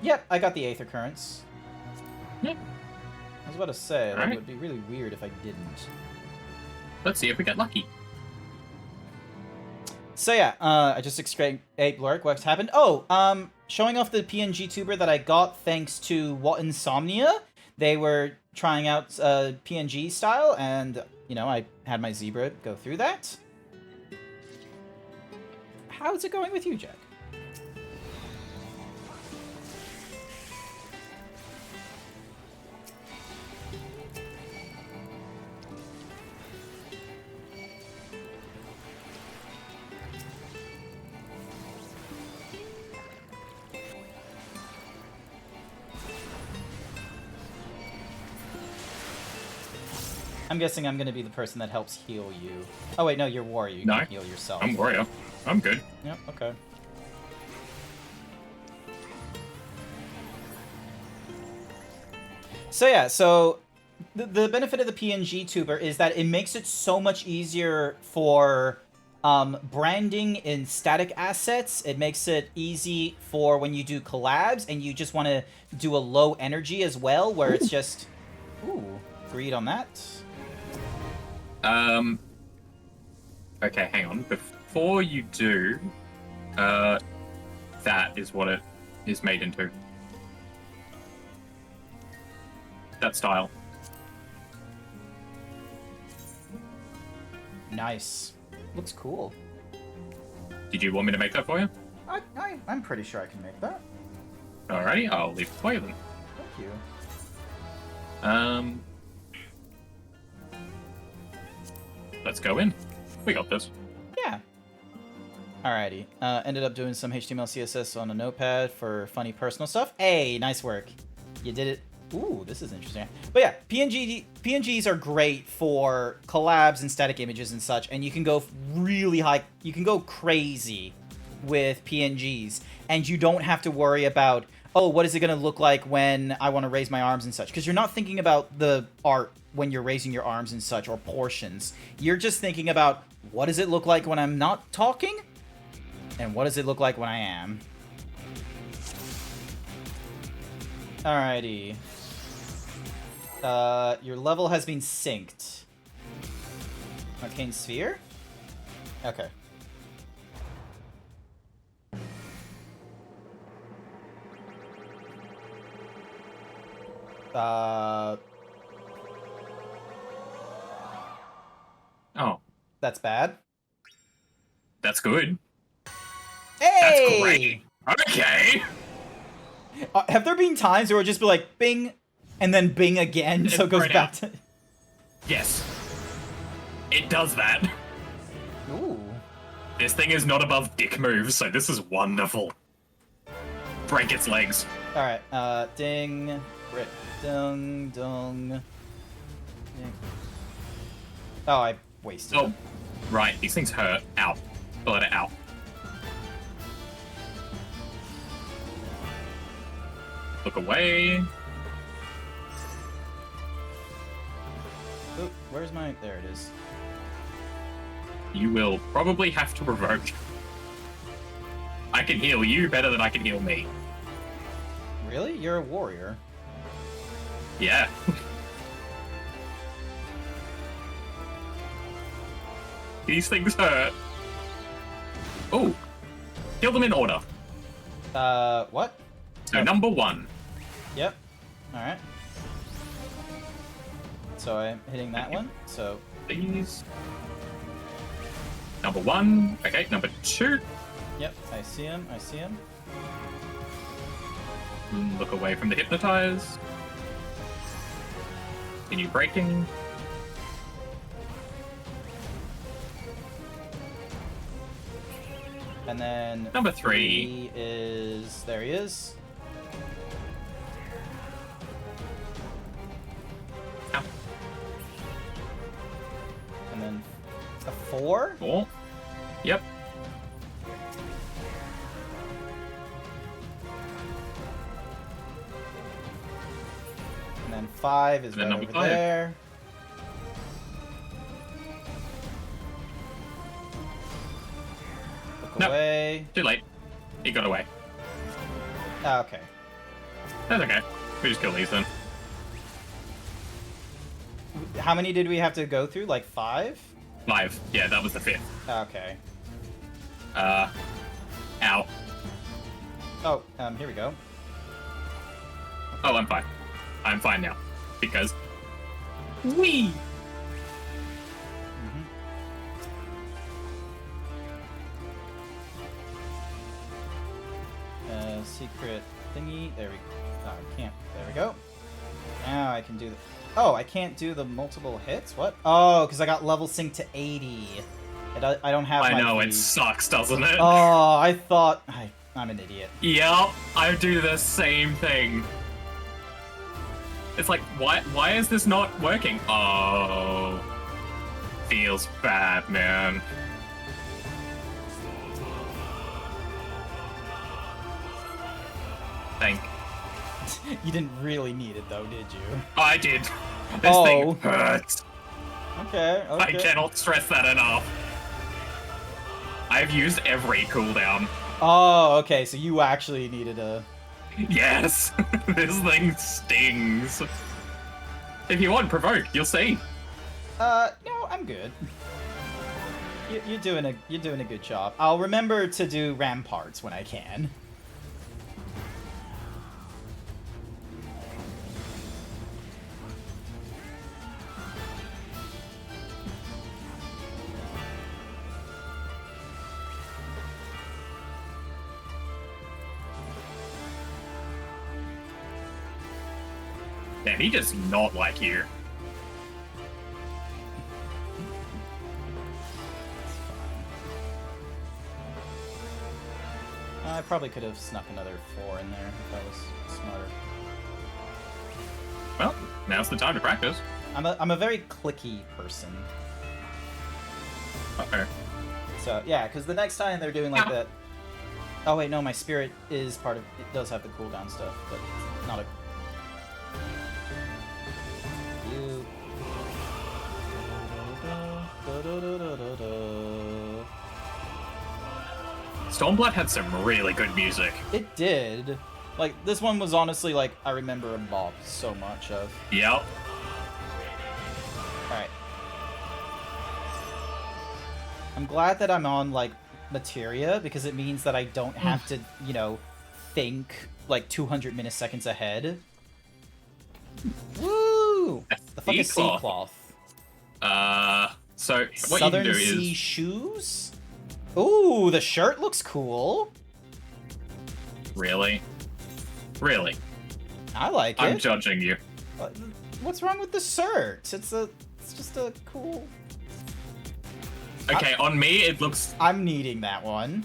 Yep, I got the Aether Currents. Yep. I was about to say, Alright. it would be really weird if I didn't. Let's see if we get lucky. So yeah, I just escaped Blurk. What's happened? Oh, showing off the PNG tuber that I got thanks to What Insomnia. They were trying out PNG style, and, you know, I had my zebra go through that. How's it going with you, Jack? I'm guessing I'm gonna be the person that helps heal you. Oh wait, no, you're warrior. You can heal yourself. I'm warrior. I'm good. Yep, okay. So yeah, so the benefit of the PNG tuber is that it makes it so much easier for branding in static assets. It makes it easy for when you do collabs and you just want to do a low energy as well, where it's just... Ooh, agreed on that. Okay, hang on. Before you do, that is what it is made into. That style. Nice. Looks cool. Did you want me to make that for you? I'm pretty sure I can make that. Alrighty, I'll leave it for you then. Thank you. Let's go in. We got this. Yeah. Alrighty. Ended up doing some HTML, CSS on a notepad for funny personal stuff. Hey, nice work. You did it. Ooh, this is interesting. But yeah, PNGs are great for collabs and static images and such, and you can go really high, you can go crazy with PNGs, and you don't have to worry about, oh, what is it going to look like when I want to raise my arms and such, because you're not thinking about the art when you're raising your arms and such, or portions. You're just thinking about, what does it look like when I'm not talking, and what does it look like when I am. Alrighty. Your level has been synced. Arcane Sphere? Okay. Oh. That's bad. That's good. Hey! That's great. Okay. Have there been times where it'll just be like, bing, and then bing again, so it goes right back out. to... Yes. It does that. Ooh. This thing is not above dick moves, so this is wonderful. Break its legs. Alright, ding, rip, dung, dung. Ding. Oh, I wasted it. Oh, right. These things hurt. Ow. Let it out. Look away. Oop, where's my... There it is. You will probably have to provoke. I can heal you better than I can heal me. Really? You're a warrior. Yeah. These things hurt. Oh. Kill them in order. What? So Oh. number 1. Yep. Alright. So I'm hitting that one, so... These. Number 1. Okay, number 2. Yep, I see him, I see him. Look away from the hypnotize. Continue breaking. And then... Number 3. He is... There he is. Ow. And then... A 4? 4. Yep. And then 5 is And then right number over 5. there. Look Nope. away. Too late. He got away. Ah, okay. That's okay. We just kill these then. How many did we have to go through? Like 5? 5. Yeah, that was the 5th. Okay. Ow. Oh, here we go. Oh, I'm fine. I'm fine now. Because... Whee! Mhm. Secret thingy. There we go. Oh, I can't. There we go. Now I can do the... Oh, I can't do the multiple hits? What? Oh, because I got level synced to 80. I don't have I my know, V. it sucks, doesn't it? Oh, I thought... I'm an idiot. Yep, I do the same thing. It's like, why is this not working? Oh. Feels bad, man. Thank... You didn't really need it, though, did you? I did. This Oh. thing hurts. Okay, okay. I cannot stress that enough. I've used every cooldown. Oh, okay, so you actually needed a... Yes! This thing stings. If you want, provoke, you'll see. No, I'm good. You're doing a good job. I'll remember to do ramparts when I can. Man, he does not like you. I probably could have snuck another 4 in there if I was smarter. Well, now's the time to practice. I'm a very clicky person. Okay. So yeah, because the next time they're doing like Ow. that. Oh wait, no, my spirit is part of. It does have the cooldown stuff, but it's not a. You. Stormblood had some really good music. It did. Like this one was honestly like I remember a mob so much of. Yep. All right. I'm glad that I'm on like materia because it means that I don't have to, you know, think like 200 milliseconds ahead. Woo! The fucking sea Sea cloth. cloth. So what Southern you can do Sea is shoes? Ooh, the shirt looks cool. really. I like it. I'm judging you. What's wrong with the shirt? It's just a cool... Okay, on me it looks. I'm needing that one.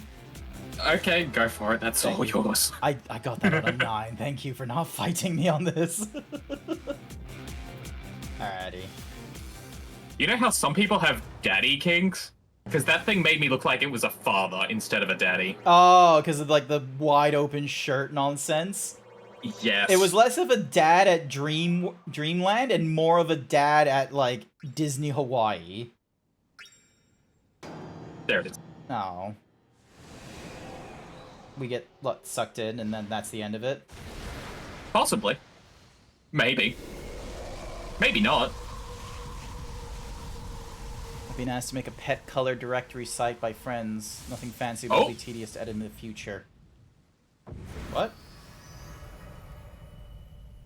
Okay, go for it. That's all yours. I got that on a 9. Thank you for not fighting me on this. Alrighty. You know how some people have daddy kinks? Because that thing made me look like it was a father instead of a daddy. Oh, because of like the wide open shirt nonsense. Yes. It was less of a dad at Dreamland and more of a dad at like Disney Hawaii. There it is. Oh. We get sucked in and then that's the end of it. Possibly. Maybe. Maybe not. I've been asked to make a pet color directory site by friends. Nothing fancy, but it'll be tedious to edit in the future. What?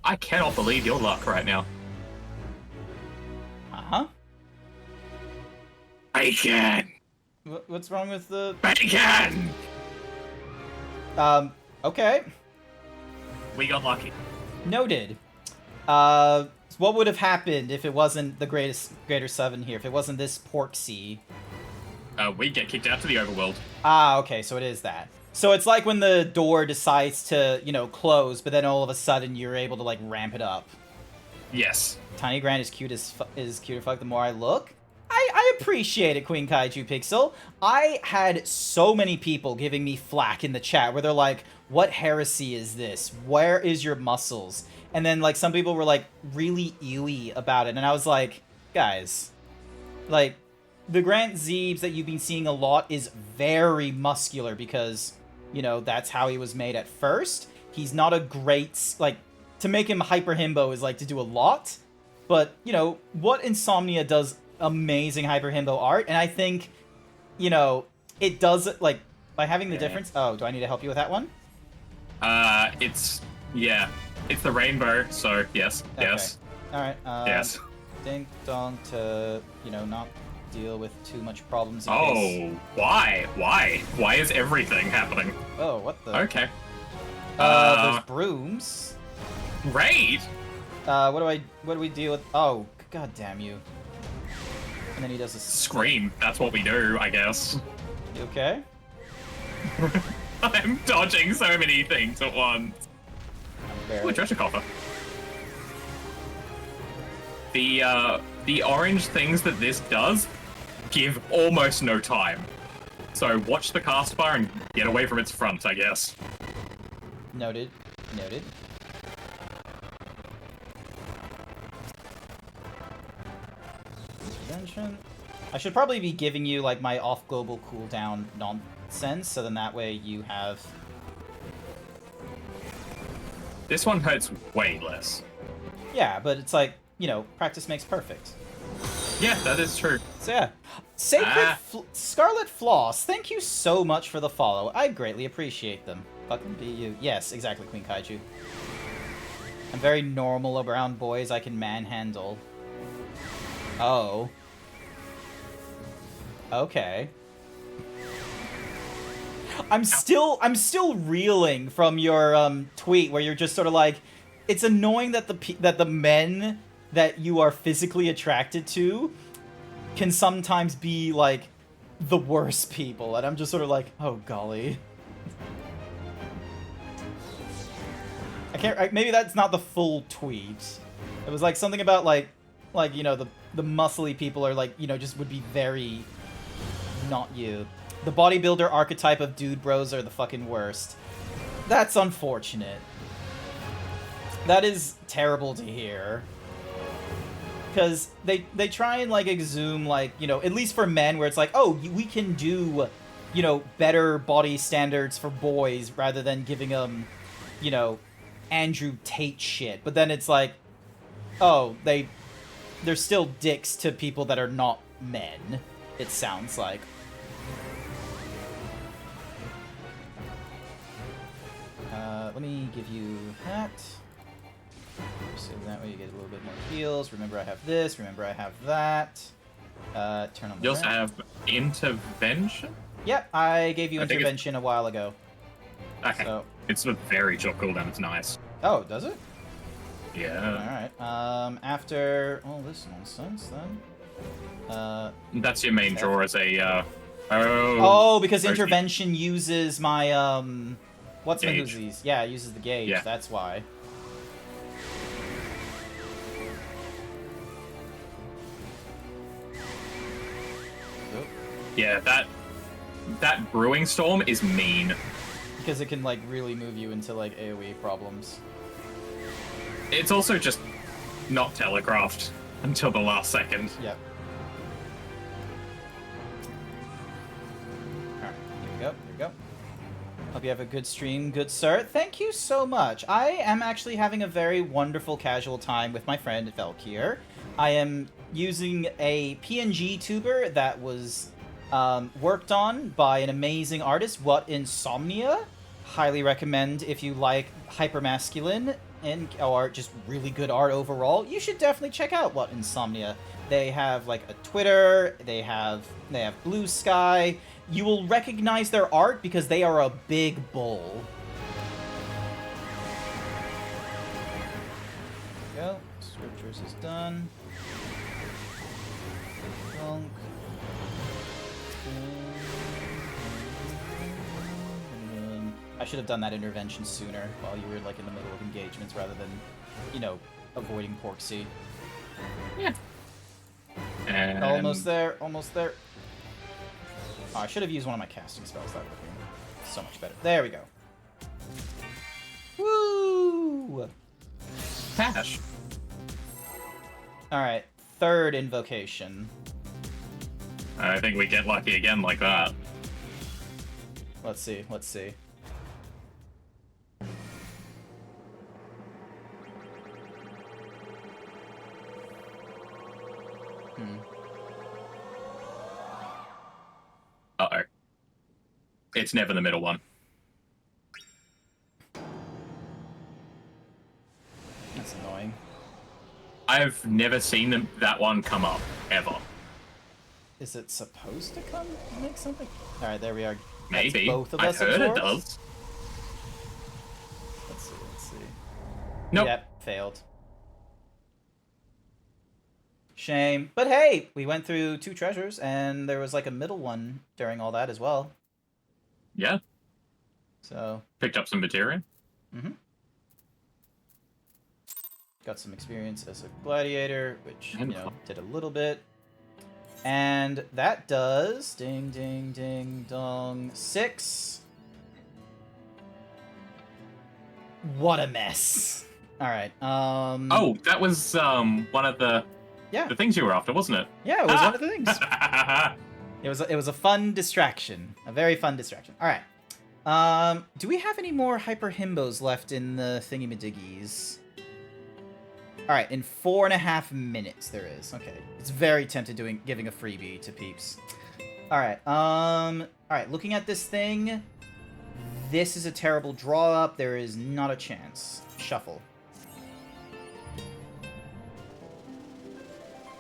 I cannot believe your luck right now. Uh-huh. Bacon! What's wrong with the... Bacon! Okay. We got lucky. Noted. What would have happened if it wasn't the Greater 7 here? If it wasn't this pork sea? We get kicked out to the overworld. Ah, okay, so it is that. So it's like when the door decides to, you know, close, but then all of a sudden you're able to, like, ramp it up. Yes. Tiny Grant is cute as cuter fuck the more I look. I appreciate it, Queen Kaiju Pixel. I had so many people giving me flack in the chat where they're like, what heresy is this? Where is your muscles? And then, like, some people were, like, really ewy about it. And I was like, guys, like, the GrantZeebs that you've been seeing a lot is very muscular because, you know, that's how he was made at first. He's not a great, like, to make him hyper himbo is, like, to do a lot. But, you know, what Insomnia does amazing hyper himbo art, and I think, you know, it does, like, by having the difference... Oh, do I need to help you with that one? It's the rainbow, so yes, Okay. yes. Alright, Yes. ding dong to, you know, not deal with too much problems in Oh, case... why? Why? Why is everything happening? Oh, what the... Okay. There's brooms. Great! What do we deal with... Oh, god damn you. And then he does a... Scream. That's what we do, I guess. You okay? I'm dodging so many things at once. Ooh, treasure coffer. The orange things that this does give almost no time. So watch the cast bar and get away from its front, I guess. Noted. Noted. I should probably be giving you, like, my off-global cooldown nonsense, so then that way you have... This one hurts way less. Yeah, but it's like, you know, practice makes perfect. Yeah, that is true. So yeah. Scarlet Floss, thank you so much for the follow. I greatly appreciate them. Fucking be you. Yes, exactly, Queen Kaiju. I'm very normal around boys I can manhandle. Oh. Okay. I'm still reeling from your tweet where you're just sort of like, it's annoying that the men that you are physically attracted to can sometimes be like the worst people, and I'm just sort of like, oh golly. I can't. Maybe that's not the full tweet. It was like something about like you know, the muscly people are like, you know, just would be very not you. The bodybuilder archetype of dude bros are the fucking worst. That's unfortunate. That is terrible to hear. Because they try and, like, exhume, like, you know, at least for men, where it's like, oh, we can do, you know, better body standards for boys rather than giving them, you know, Andrew Tate shit. But then it's like, oh, they're still dicks to people that are not men, it sounds like. Let me give you that. So that way you get a little bit more heals. Remember I have this, remember I have that. Turn on the You also ramp. have intervention. Yep, I gave you I think it's- intervention a while ago. Okay. So, It's a very short cooldown. It's nice. oh, does it? Yeah. Alright. After all this nonsense, then. That's your main F. draw as a. Oh, because Or- intervention uses my, what's my Gauge. Hoosies? Yeah, it uses the gauge, Yeah. that's why. Oop. Yeah, that brewing storm is mean. Because it can, like, really move you into, like, AoE problems. It's also just not telegraphed until the last second. Yep. Alright, here we go, here we go. Hope you have a good stream, good sir. Thank you so much. I am actually having a very wonderful casual time with my friend Velkier. I am using a PNG tuber that was worked on by an amazing artist, What Insomnia. Highly recommend if you like hypermasculine and or just really good art overall. You should definitely check out What Insomnia. They have like a Twitter, they have Blue Sky. You will recognize their art because they are a big bull. There we go. Scriptures is done. Dunk. I should have done that intervention sooner while you were like in the middle of engagements rather than, you know, avoiding Porksy. Yeah. And Almost there, almost there. Oh, I should have used one of my casting spells. That would have been so much better. There we go. Woo! Cash. Alright, third invocation. I think we get lucky again like that. Let's see, let's see. Uh-oh. It's never the middle one. That's annoying. I've never seen that one come up, ever. Is it supposed to come make something? Alright, there we are. Maybe. That's both of I've us heard it absorbed? does. Let's see, let's see. Nope. Yep, failed. Shame. But hey, we went through 2 treasures, and there was like a middle one during all that as well. Yeah. So, Picked up some materia. got some experience as a gladiator, which, you And know, fun. did a little bit. And that does, ding, ding, ding, dong, 6. What a mess. Alright, Oh, that was one of the yeah. things you were after, wasn't it? Yeah, it was one of the things. It was a fun distraction. A very fun distraction. Alright. Do we have any more hyper himbos left in the thingy-madiggies? Alright, in 4.5 minutes there is. Okay. It's very tempted giving a freebie to peeps. Alright, alright, looking at this thing. This is a terrible draw up. There is not a chance. Shuffle.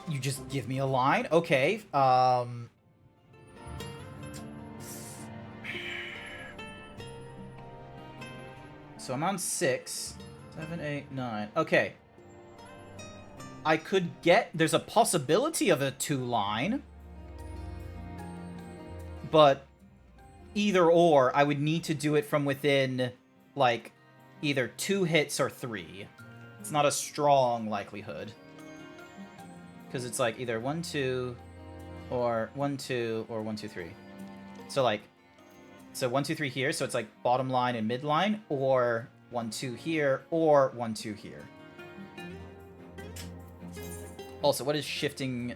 You just give me a line? Okay. So I'm on 6. 7, 8, 9. Okay. I could get... There's a possibility of a 2-line. But either or, I would need to do it from within, like, either 2 hits or 3. It's not a strong likelihood. Because it's like either 1, 2, or 1, 2, or 1, 2, 3. So like, so 1, 2, 3 here, so it's like bottom line and mid line, or 1, 2 here, or 1, 2 here. Also, what is shifting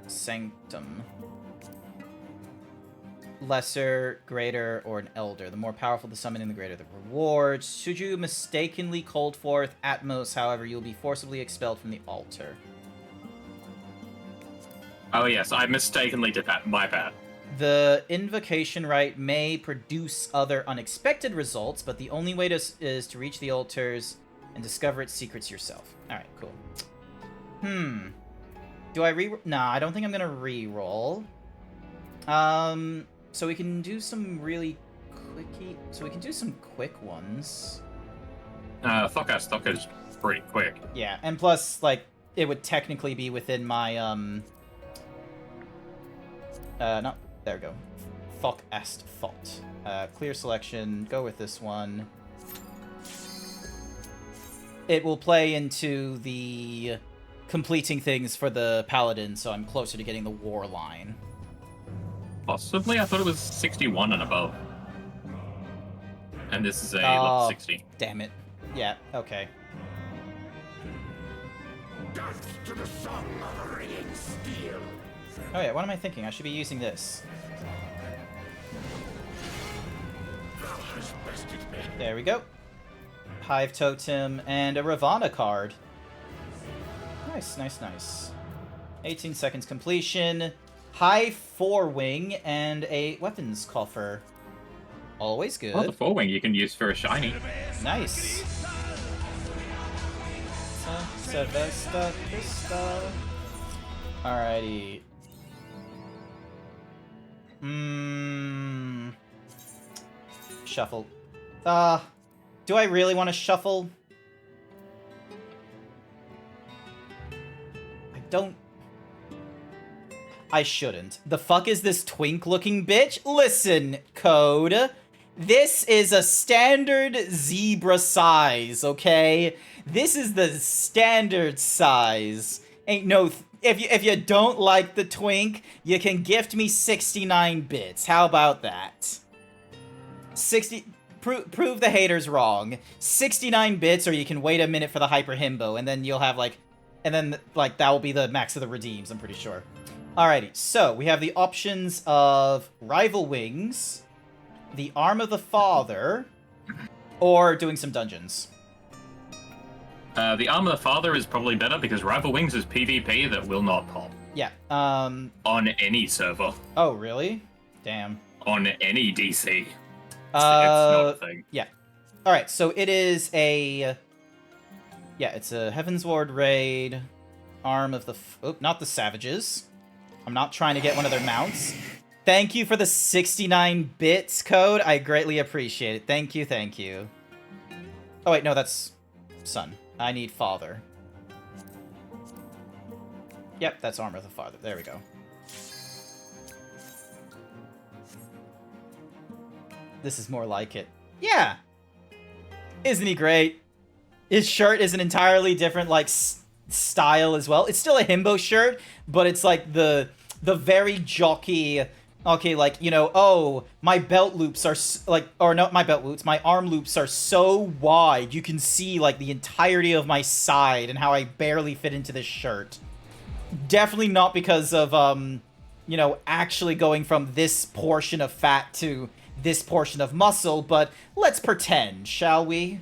sanctum? Lesser, greater, or an elder. The more powerful the summoning, the greater the rewards. Should you mistakenly called forth Atmos, however, you'll be forcibly expelled from the altar. Oh yes, I mistakenly did that. My bad. The invocation rite may produce other unexpected results, but the only way is to reach the altars and discover its secrets yourself. Alright, cool. Do I re? Nah, I don't think I'm gonna re-roll. So we can do some really quickie. So we can do some quick ones. Thocka's is pretty quick. Yeah, and plus, like, it would technically be within my no, there we go. Fock est thought. Clear selection. Go with this one. It will play into the completing things for the paladin, so I'm closer to getting the war line. Possibly, I thought it was 61 and above. And this is a level 60. Damn it. Yeah, okay. Death to the song of ringing steel. Oh yeah, what am I thinking? I should be using this. Thou hast bested me. There we go. Hive Totem and a Ravana card. Nice, nice, nice. 18 seconds completion. High 4-wing and a weapons coffer. Always good. Oh, the 4-wing you can use for a shiny. Nice. Sylvester Crystal. Alrighty. Shuffle. Do I really want to shuffle? I don't. I shouldn't. The fuck is this twink-looking bitch? Listen, Code. This is a standard zebra size, okay? This is the standard size. Ain't no... If you don't like the twink, you can gift me 69 bits. How about that? 60... Prove the haters wrong. 69 bits, or you can wait a minute for the Hyper Himbo, and then you'll have, like... And then, like, that will be the max of the redeems, I'm pretty sure. Alrighty, so we have the options of Rival Wings, the Arm of the Father, or doing some dungeons. The Arm of the Father is probably better because Rival Wings is PvP that will not pop. Yeah, on any server. Oh, really? Damn. On any DC. It's not a thing. Yeah. Alright, so it is a... Yeah, it's a Heaven's Ward raid, Arm of the... Oh, not the Savages. I'm not trying to get one of their mounts. Thank you for the 69 bits, Code. I greatly appreciate it. Thank you, thank you. Oh, wait, no, that's Son. I need Father. Yep, that's Armor of the Father. There we go. This is more like it. Yeah! Isn't he great? His shirt is an entirely different, like, style as well. It's still a himbo shirt, but it's like the very jockey, okay, like, you know, oh, my belt loops are like, or not my belt loops, my arm loops are so wide you can see like the entirety of my side and how I barely fit into this shirt. Definitely not because of you know, actually going from this portion of fat to this portion of muscle, but let's pretend, shall we?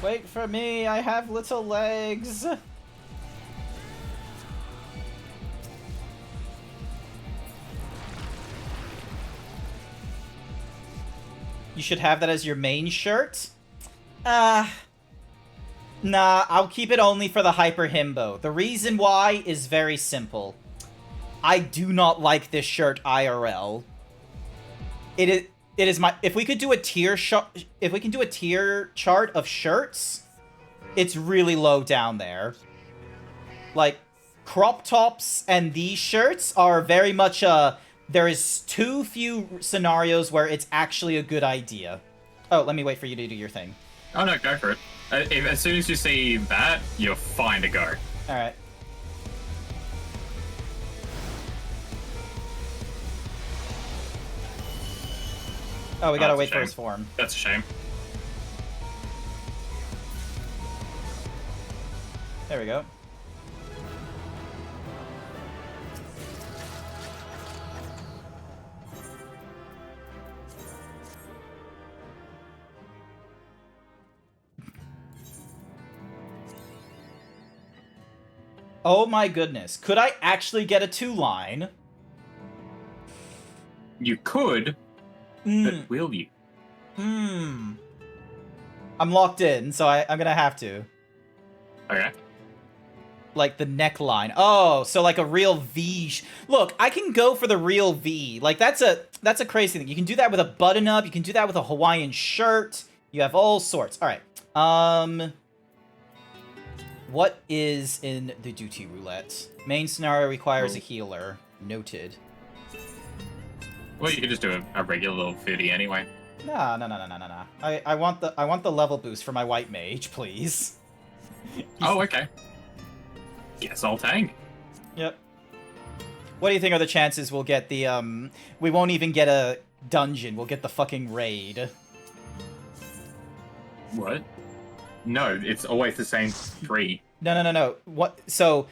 Wait for me, I have little legs. You should have that as your main shirt? Nah, I'll keep it only for the Hyper Himbo. The reason why is very simple. I do not like this shirt IRL. It is my... If we could do a tier if we can do a tier chart of shirts, it's really low down there. Like, crop tops and these shirts are very much there is too few scenarios where it's actually a good idea. Oh, let me wait for you to do your thing. Oh no, go for it. As soon as you see that, you're fine to go. Alright. Oh, we gotta wait for his form. That's a shame. There we go. Oh my goodness. Could I actually get a 2-line? You could, but will you? I'm locked in, so I'm gonna have to. Okay. like the neckline. Oh, so like a real V. Look, I can go for the real V. Like that's a crazy thing. You can do that with a button up. You can do that with a Hawaiian shirt. You have all sorts. All right. What is in the duty roulette? Main scenario requires a healer. Noted. Well, you could just do a regular little 50 anyway. No. I want the level boost for my white mage, please. Oh, okay. Guess I'll tank. Yep. What do you think are the chances we'll get the, we won't even get a dungeon, we'll get the fucking raid? What? No, it's always the same 3. No. What, so...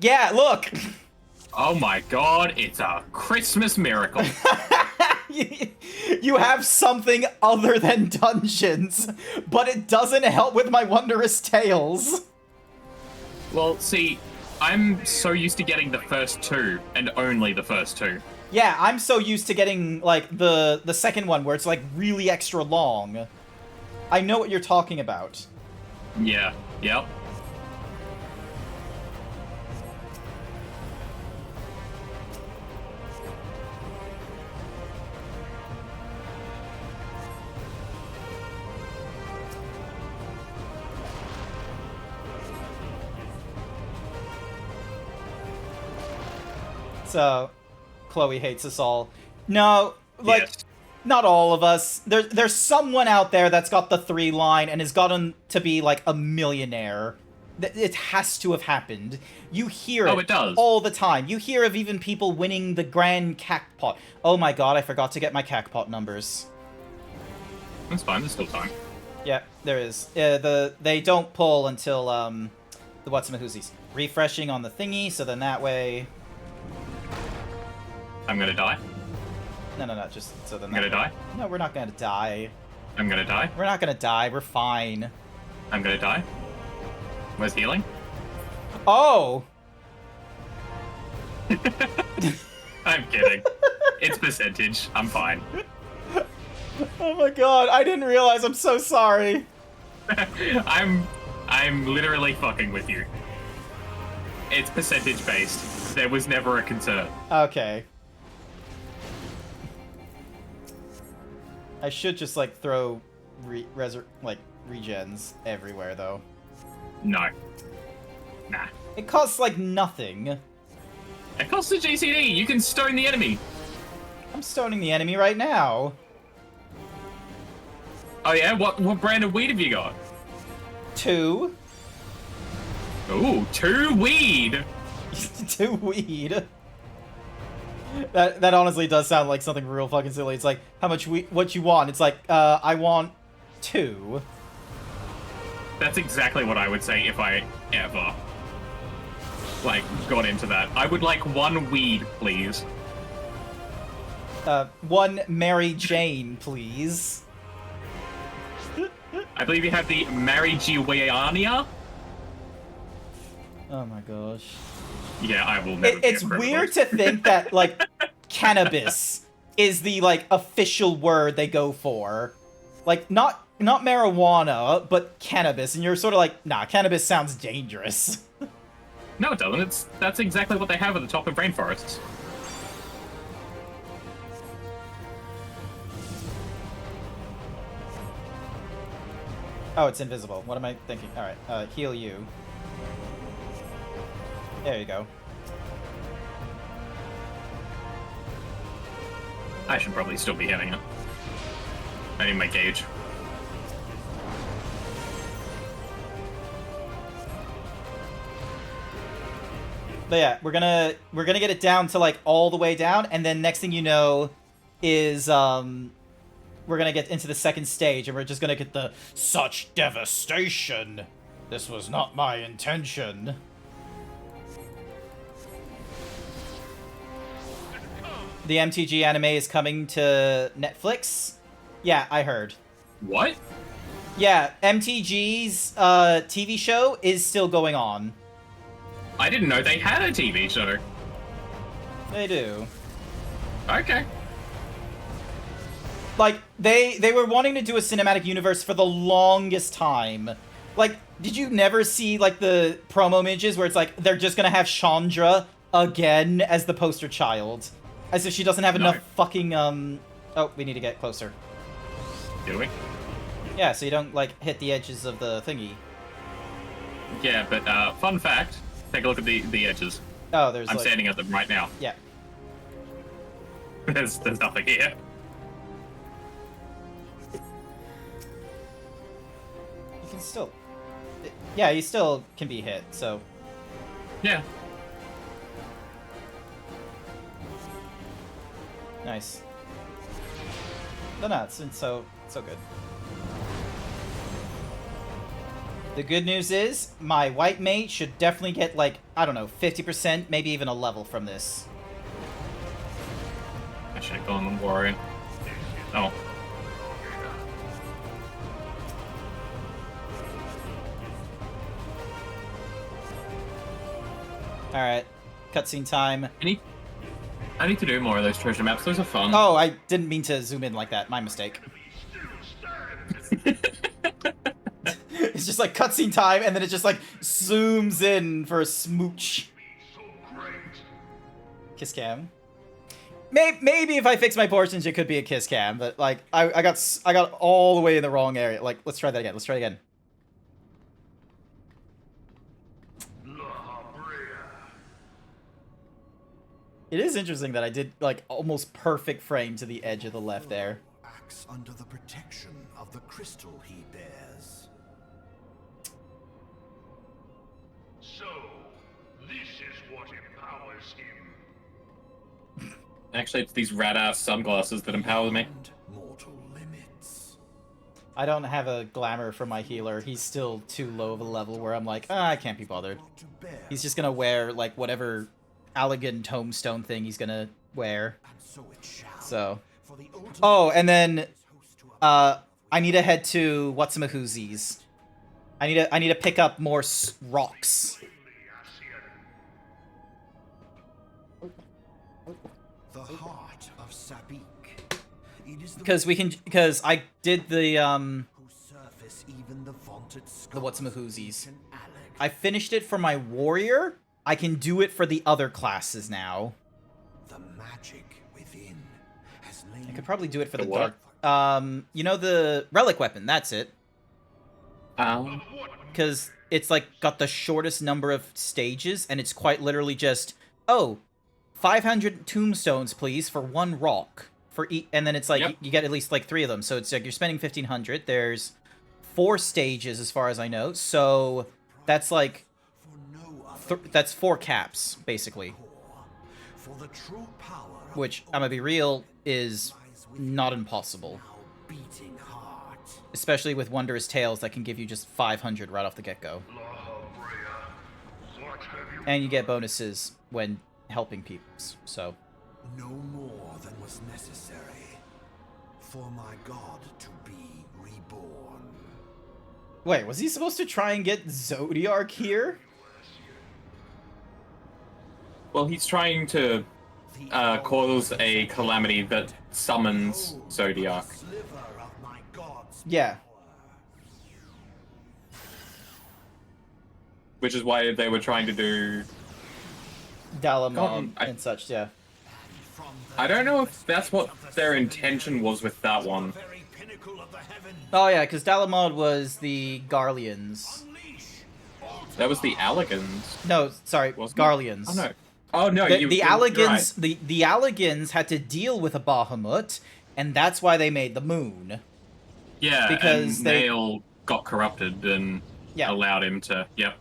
Yeah, look! Oh my god, it's a Christmas miracle. You have something other than dungeons, but it doesn't help with my wondrous tales. Well, see, I'm so used to getting the first 2, and only the first 2. Yeah, I'm so used to getting, like, the second one where it's, like, really extra long. I know what you're talking about. Yeah, yep. So, Chloe hates us all. No, like, Yes. not all of us. There's someone out there that's got the 3 line and has gotten to be, like, a millionaire. It has to have happened. You hear it, Oh, it does. all the time. You hear of even people winning the grand cacpot. Oh my god, I forgot to get my cacpot numbers. That's fine, there's still time. Yeah, there is. They don't pull until, the whatsamahoozies. Refreshing on the thingy, so then that way... I'm gonna die. No, just so then I'm gonna die. No, we're not gonna die. I'm gonna die. We're not gonna die, we're fine. I'm gonna die. Where's healing? Oh! I'm kidding. It's percentage. I'm fine. Oh my god, I didn't realize, I'm so sorry. I'm literally fucking with you. It's percentage based. There was never a concern. Okay. I should just, like, throw regens everywhere, though. No. Nah. It costs, like, nothing. It costs a GCD. You can stone the enemy. I'm stoning the enemy right now. Oh yeah? What brand of weed have you got? 2. Ooh, 2 weed. 2 weed. That honestly does sound like something real fucking silly. It's like, how much what you want? It's like, I want 2. That's exactly what I would say if I ever, like, got into that. I would like 1 weed, please. 1 Mary Jane, please. I believe you have the Marijuana. Oh my gosh. Yeah, I will never. It's weird to think that, like, cannabis is the, like, official word they go for. Like, not marijuana, but cannabis. And you're sort of like, nah, cannabis sounds dangerous. No, it doesn't. That's exactly what they have at the top of rainforests. Oh, it's invisible. What am I thinking? Alright, heal you. There you go. I should probably still be hitting it. I need my gauge. But yeah, we're gonna get it down to, like, all the way down, and then next thing you know is we're gonna get into the second stage, and we're just gonna get the such devastation. This was not my intention. The MTG anime is coming to Netflix. Yeah, I heard. What? Yeah, MTG's TV show is still going on. I didn't know they had a TV show. They do. Okay. Like, they were wanting to do a cinematic universe for the longest time. Like, did you never see, like, the promo images where it's like, they're just gonna have Chandra again as the poster child? As if she doesn't have enough fucking, Oh, we need to get closer. Do we? Yeah, so you don't, like, hit the edges of the thingy. Yeah, but fun fact, take a look at the edges. Oh, there's I'm like... standing at them right now. Yeah. There's nothing here. You can still... Yeah, you still can be hit, so... Yeah. Nice. No, it's so good. The good news is, my white mate should definitely get, like, I don't know, 50%, maybe even a level from this. I should have gone on Warrior. Oh. Alright, cutscene time. I need to do more of those treasure maps. Those are fun. Oh, I didn't mean to zoom in like that. My mistake. It's just like cutscene time, and then it just like zooms in for a smooch. Kiss cam. Maybe if I fix my portions, it could be a kiss cam, but like I got all the way in the wrong area. Like, let's try that again. Let's try it again. It is interesting that I did like almost perfect frame to the edge of the left there. Acts under the protection of the crystal he bears. So, this is what empowers him. Actually, it's these rad-ass sunglasses that empower me. Mortal limits. I don't have a glamour for my healer. He's still too low of a level where I'm like, I can't be bothered. To bear. He's just gonna wear like whatever Allegan tombstone thing he's gonna wear. And so it shall. So. For the ultimate Oh, and then is host to a I need to head to Whatsamahoozies. I need to pick up more rocks. the heart of Sabik. It is the Because I did the whose surface even the vaunted Whatsamahoozies. can alleg. I finished it for my warrior. I can do it for the other classes now. The magic within has lain. I could probably do it for the The what? dark. You know the relic weapon. That's it. What? Because it's like got the shortest number of stages, and it's quite literally just 500 tombstones, please, for one rock for each, and then it's like Yep. you get at least like 3 of them. So it's like you're spending 1,500. There's 4 stages as far as I know. So that's like For no other that's 4 caps basically. core. For the true power of Which the I'm gonna be real is lies within not impossible. now beating heart. Especially with Wondrous Tales that can give you just 500 right off the get-go. What have you And you get bonuses when helping peeps, so... No more than was necessary for my god to be reborn. Wait, was he supposed to try and get Zodiark here? Well, he's trying to cause a calamity that summons Zodiac. Sliver of my god's Yeah. Which is why they were trying to do... Dalamon I- and such, yeah. from I don't know if that's what their intention was with that one. very pinnacle of the heavens. Oh yeah, because Dalamod was the Garleans. Unleash That was the Allegans, No, sorry, wasn't it? Garleans. Oh no. Oh no, The, you, the you're Allegans, right. the Allegans had to deal with a Bahamut, and that's why they made the moon. Yeah, because and they- Nail got corrupted and Yeah. allowed him to... Yep.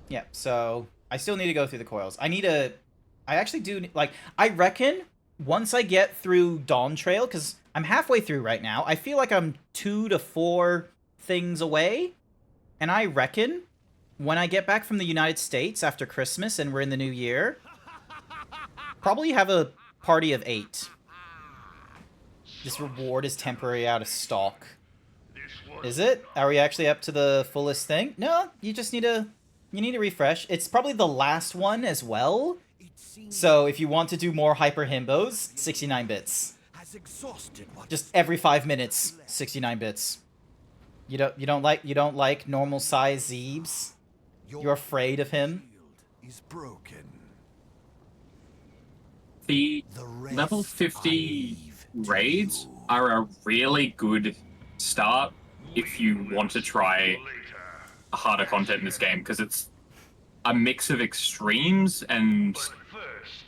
Yeah, so I still need to go through the coils. I actually do, like, I reckon once I get through Dawn Trail, because I'm halfway through right now, I feel like I'm 2 to 4 things away, and I reckon when I get back from the United States after Christmas and we're in the new year, probably have a party of 8. This reward is temporary out of stock. Is it? Are we actually up to the fullest thing? No, you just need to... You need to refresh. It's probably the last one as well. it seems So if you want to do more hyper himbos, 69 bits. has exhausted what Just every 5 minutes, 69 bits. You don't like normal size Zeebs? You're afraid of him? Shield is broken. The The rest level I 50 leave to raids you. are a really good start if you want to try harder content in this game, because it's a mix of extremes and But first,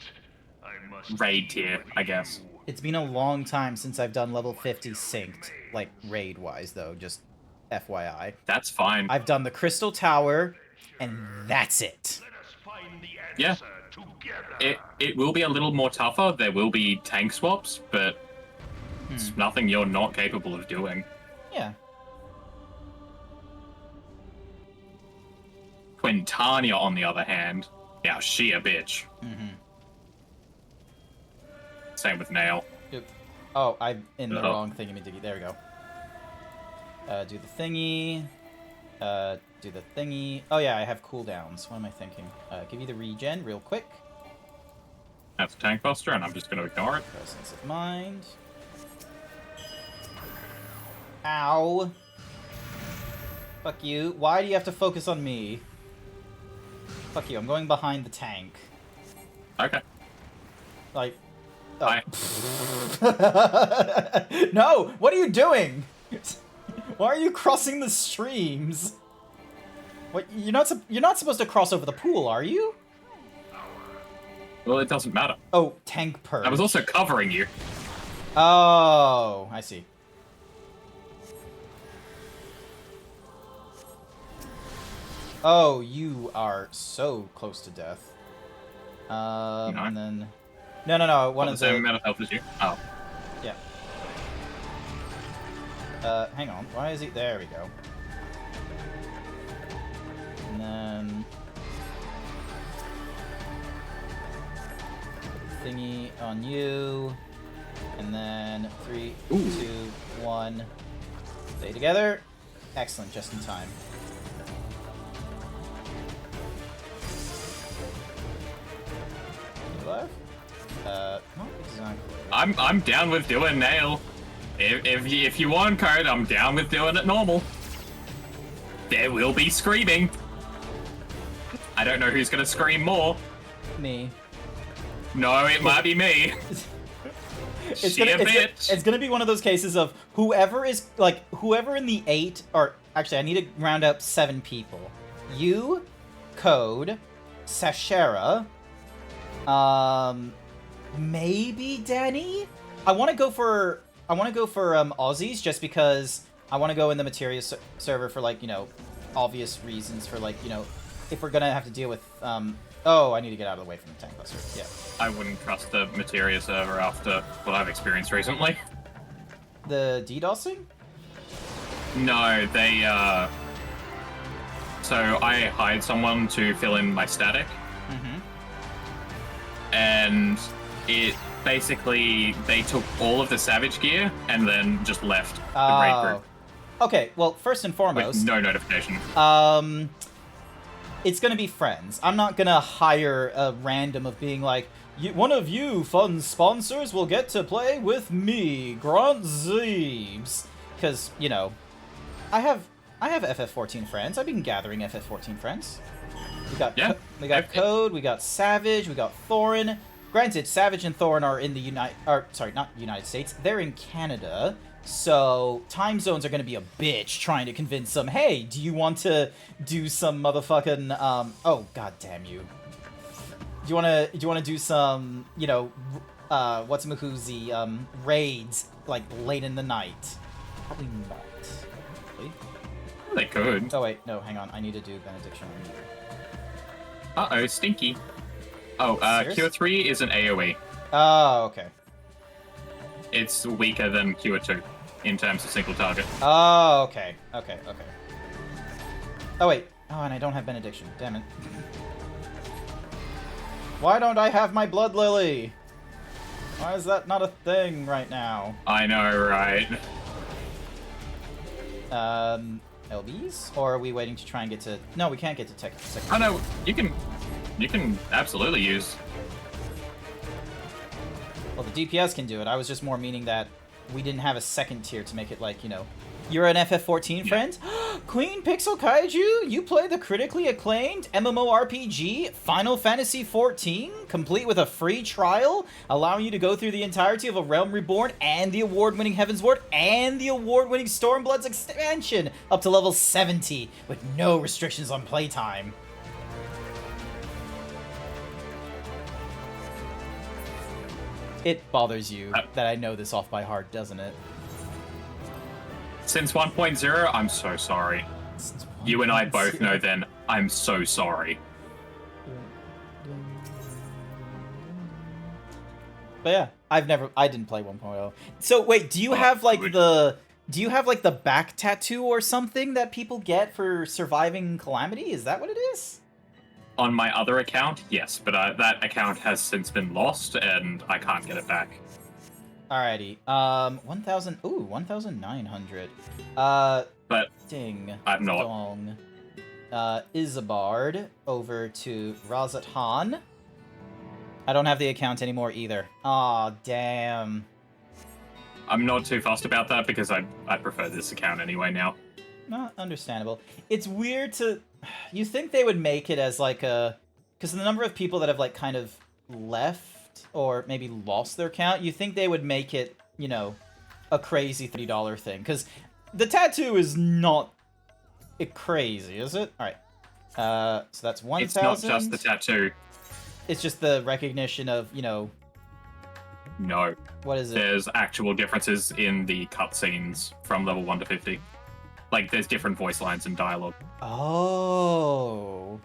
I must raid tier, I guess. It's been a long time since I've done level 50 synced, like raid-wise though, just FYI. That's fine. I've done the Crystal Tower, and that's it. let us find the Yeah. answer together. It will be a little more tougher. There will be tank swaps, but it's nothing you're not capable of doing. Yeah. Quintania, on the other hand, now she a bitch. Mm-hmm. Same with Nail. Oh, I'm in the Uh-oh. wrong thingy-majiggy. There we go. Do the thingy. Do the thingy. Oh yeah, I have cooldowns. What am I thinking? Give you the regen real quick. That's a tank buster, and I'm just going to ignore it. Presence of mind. Ow. Fuck you. Why do you have to focus on me? Fuck you, I'm going behind the tank. Okay. Like... Bye. No! What are you doing? Why are you crossing the streams? What? You're not supposed to cross over the pool, are you? Well, it doesn't matter. Oh, tank purge. I was also covering you. Oh, I see. Oh, you are so close to death. No. And then... No, one Not of the same the... amount of health as you. Oh. Yeah. Hang on. Why is he... There we go. And then... Thingy on you. And then 3, Ooh. 2, 1. Stay together. Excellent, just in time. You alive? Not exactly. I'm down with doing Nail. If you want card, I'm down with doing it normal. There will be screaming. I don't know who's gonna scream more. Me. No, it might be me. It's gonna be one of those cases of whoever in the 8, or actually I need to round up 7 people. You, Code, Sashera, maybe Denny? I want to go for Aussies just because I want to go in the materia server for, like, you know, obvious reasons for, like, you know, if we're gonna have to deal with oh, I need to get out of the way from the tank buster. Yeah. I wouldn't trust the materia server after what I've experienced recently. The DDoSing? No, they so I hired someone to fill in my static. And it basically, they took all of the Savage gear and then just left the raid group Okay, well, first and with foremost, no notification. it's gonna be friends. I'm not gonna hire a random of being like, one of you fun sponsors will get to play with me, GrantZeebs. Because, you know, I have FF14 friends. I've been gathering FF14 friends. We got Code, we got Savage, we got Thorin. Granted, Savage and Thorin are in the not United States. They're in Canada. So time zones are gonna be a bitch trying to convince them, hey, do you want to do some motherfucking oh god damn you. Do you wanna do some, you know, what's-a-mahoozy, raids, like, late in the night? Probably not. Really? They could. Oh wait, no, hang on. I need to do benediction on you. Uh-oh, stinky. Oh, Serious? Cure 3 is an AoE. Oh, okay. It's weaker than Cure 2 in terms of single target. Oh, okay. Okay. Oh, wait. Oh, and I don't have benediction. Damn it. Why don't I have my blood lily? Why is that not a thing right now? I know, right? LBs? Or are we waiting to try and get to... No, we can't get to tech. Oh no, you can absolutely use. Well, the DPS can do it. I was just more meaning that we didn't have a second tier to make it, like, you know, You're an FF14 friend? Queen Pixel Kaiju, you play the critically acclaimed MMORPG Final Fantasy XIV, complete with a free trial, allowing you to go through the entirety of A Realm Reborn and the award-winning Heavensward and the award-winning Stormblood's expansion up to level 70 with no restrictions on playtime. It bothers you that I know this off by heart, doesn't it? Since 1.0, I'm so sorry. You and I both know then, I'm so sorry. But yeah, I didn't play 1.0. So wait, do you have like the back tattoo or something that people get for surviving Calamity? Is that what it is? On my other account, yes, but that account has since been lost, and I can't get it back. Alrighty. 1,000. Ooh, 1,900. But Ding. I'm not. Dong. Isabard over to Razat-Han. I don't have the account anymore either. Aw, damn. I'm not too fussed about that because I prefer this account anyway now. Not understandable. It's weird to... You think they would make it as like a... Because the number of people that have like kind of left or maybe lost their account, you think they would make it, you know, a crazy $30 thing. Because the tattoo is not crazy, is it? Alright. So that's 1,000. It's not just the tattoo. It's just the recognition of, you know... No. What is it? There's actual differences in the cutscenes from level 1 to 50. Like, there's different voice lines and dialogue. Oh.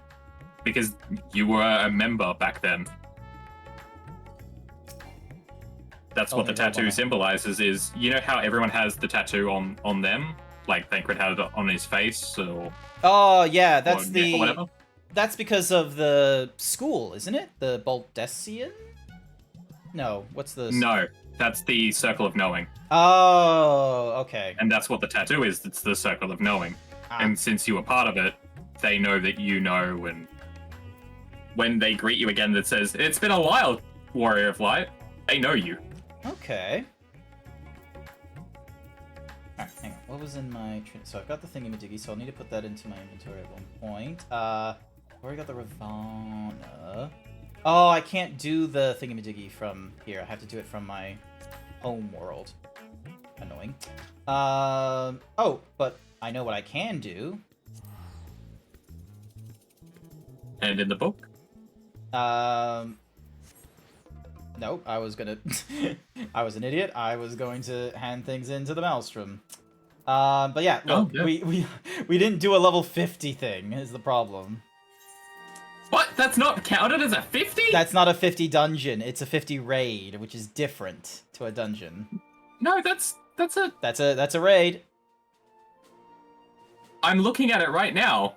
Because you were a member back then. That's what the tattoo symbolizes is, you know how everyone has the tattoo on them? Like, Thancred had it on his face, or... Oh, yeah, that's or whatever? That's because of the school, isn't it? The Baldessian? No, what's the... No, that's the Circle of Knowing. Oh, okay. And that's what the tattoo is, it's the Circle of Knowing. Ah. And since you were part of it, they know that you know, and when they greet you again that says, "It's been a while, Warrior of Light," they know you. Okay. Alright, hang on. What was in my... So I've got the thingy-majiggy, so I'll need to put that into my inventory at one point. Where I got the Ravana... Oh, I can't do the thingy-majiggy from here. I have to do it from my home world. Annoying. Oh, but I know what I can do. And in the book? Nope, I was gonna... I was an idiot. I was going to hand things into the Maelstrom. But yeah, look, we didn't do a level 50 thing, is the problem. What? That's not counted as a 50? That's not a 50 dungeon, it's a 50 raid, which is different to a dungeon. No, that's a raid. I'm looking at it right now.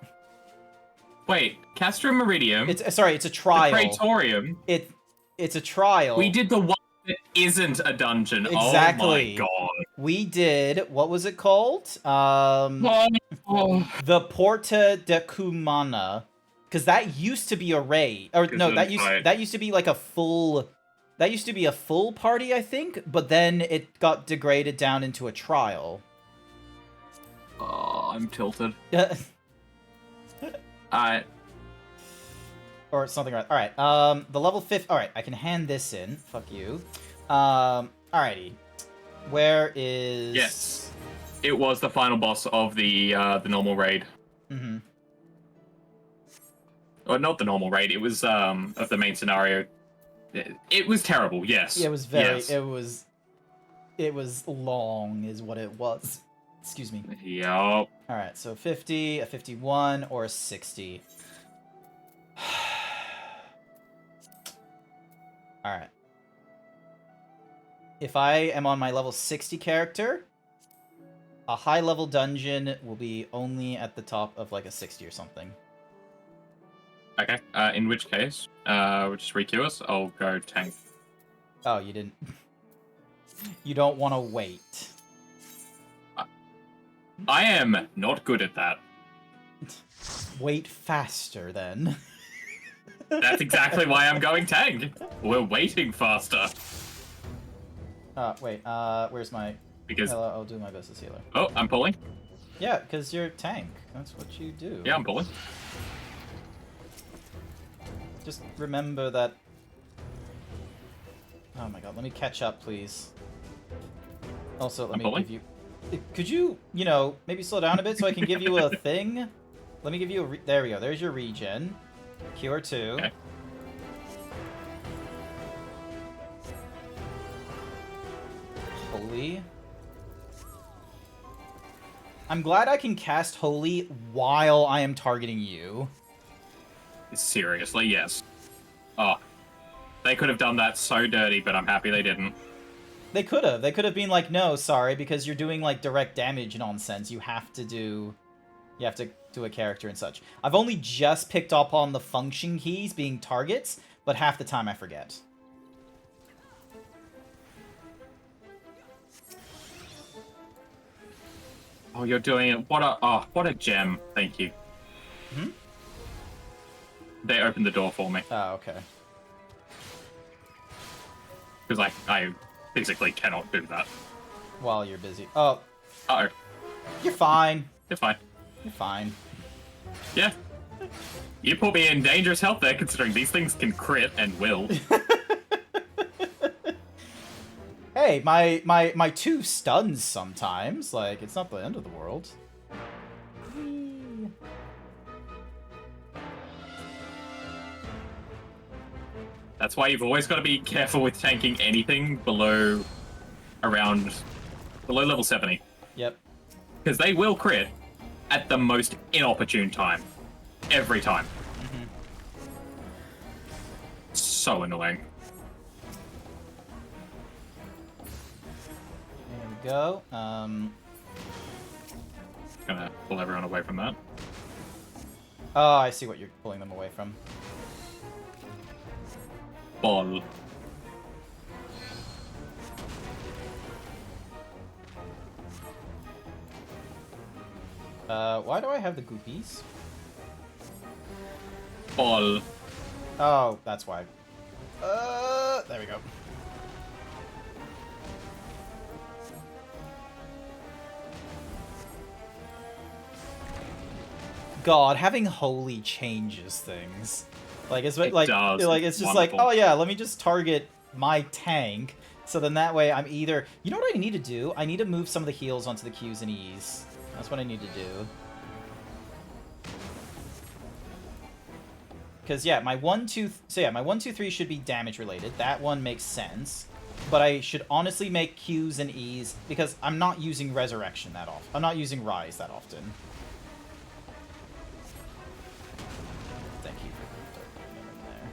Wait, Castrum Meridium. It's a trial. The Praetorium. It's a trial. We did the one that isn't a dungeon. Exactly. Oh my god. We did, what was it called? The Porta de Cumana. Because that used to be a raid. Or no, that used to be like a full... That used to be a full party, I think, but then it got degraded down into a trial. Oh, I'm tilted. Or something like that. Alright, the level 5... Alright, I can hand this in. Fuck you. Alrighty. Where is... Yes. It was the final boss of the normal raid. Mm-hmm. Or not the normal raid, it was, of the main scenario. It was terrible, yes. It was very... Yes. It was long, is what it was. Excuse me. Yup. Alright, so 50, a 51, or a 60. Alright. If I am on my level 60 character, a high level dungeon will be only at the top of like a 60 or something. Okay, in which case, we'll just requeue us. I'll go tank. Oh, you didn't... You don't want to wait. I am not good at that. Wait faster, then. That's exactly why I'm going tank. We're waiting faster. Wait, where's my... Because I'll do my best as healer. oh, I'm pulling. Yeah, because you're a tank. That's what you do. Yeah, I'm pulling. Just remember that... Oh my god, let me catch up, please. Also, let me pulling. give you... Could you, you know, maybe slow down a bit so I can give you a thing? Let me give you a... There we go, there's your regen. Cure 2. Okay. Holy. I'm glad I can cast Holy while I am targeting you. Seriously, yes. Oh, they could have done that so dirty, but I'm happy they didn't. They could have. They could have been like, no, sorry, because you're doing, like, direct damage nonsense. You have to do a character and such. I've only just picked up on the function keys being targets, but half the time I forget. Oh, you're doing it. What a gem. Thank you. Hmm? They opened the door for me. Oh, okay. Because I physically cannot do that. While you're busy. Oh, Uh-oh. you're fine. It's fine. You're fine. Yeah. You put me in dangerous health there, considering these things can crit and will. Hey, my 2 stuns sometimes. Like, it's not the end of the world. Whee. That's why you've always got to be careful with tanking anything below level 70. Yep. Because they will crit at the most inopportune time. Every time. Mm-hmm. So annoying. There we go. Gonna pull everyone away from that. Oh, I see what you're pulling them away from. Ball. Why do I have the goopies? Ball. Oh, that's why. There we go. God, having Holy changes things. Like it's It like does. like it's just like, Wonderful. oh yeah, let me just target my tank. So then that way I'm either, you know what I need to do? I need to move some of the heals onto the Qs and Es. That's what I need to do. Because yeah, my 1, 2, my 1, 2, 3 should be damage related. That one makes sense. But I should honestly make Qs and Es because I'm not using Resurrection that often. I'm not using Rise that often. Thank you for putting them in there.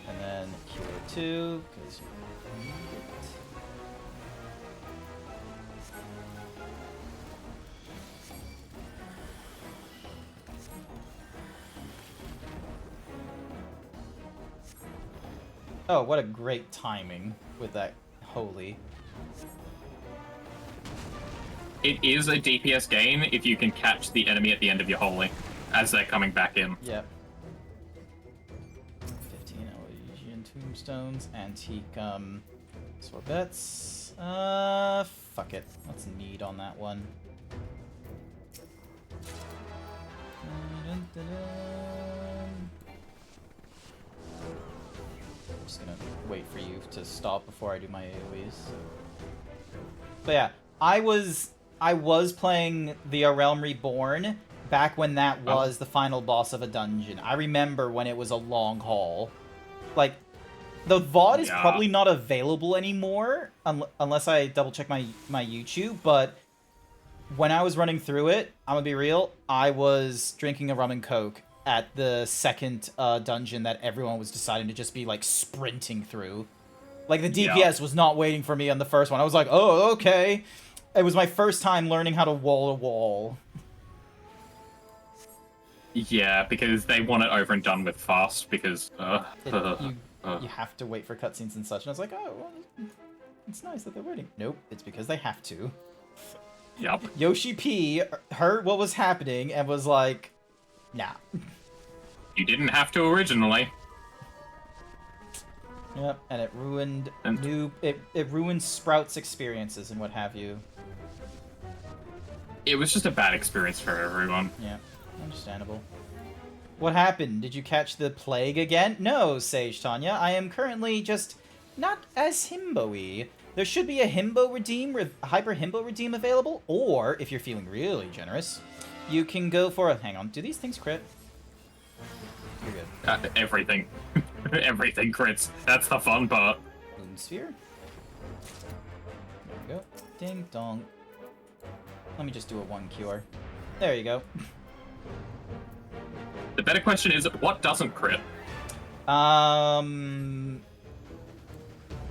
And then Cure 2, because you need it. Oh, what a great timing with that Holy. It is a DPS gain if you can catch the enemy at the end of your holy as they're coming back in. Yep. 15 Elysian Tombstones, Antique, Sorbettes. Fuck it. Let's need on that one. Just gonna wait for you to stop before I do my AoEs. But yeah, I was playing the Realm Reborn back when that was the final boss of a dungeon. I remember when it was a long haul. Like, the VOD is probably not available anymore unless I double check my YouTube, but when I was running through it, I'm gonna be real, I was drinking a rum and coke at the second dungeon that everyone was deciding to just be, like, sprinting through. Like, the DPS was not waiting for me on the first one. I was like, oh, okay. It was my first time learning how to wall to wall. Yeah, because they want it over and done with fast, because... You have to wait for cutscenes and such. And I was like, oh, well, it's nice that they're waiting. Nope, it's because they have to. Yep. Yoshi P heard what was happening and was like, nah. You didn't have to originally. Yep, and it ruined And- it ruined Sprout's experiences and what have you. It was just a bad experience for everyone. Yeah, understandable. What happened? Did you catch the plague again? No, Sage Tanya. I am currently just not as himbo-y. There should be a himbo redeem, hyper himbo redeem available, or if you're feeling really generous, you can go for a. Hang on, do these things crit? You're good. Everything. Everything crits. That's the fun part. Boom sphere. There we go. Ding dong. Let me just do a 1 cure. There you go. The better question is, what doesn't crit?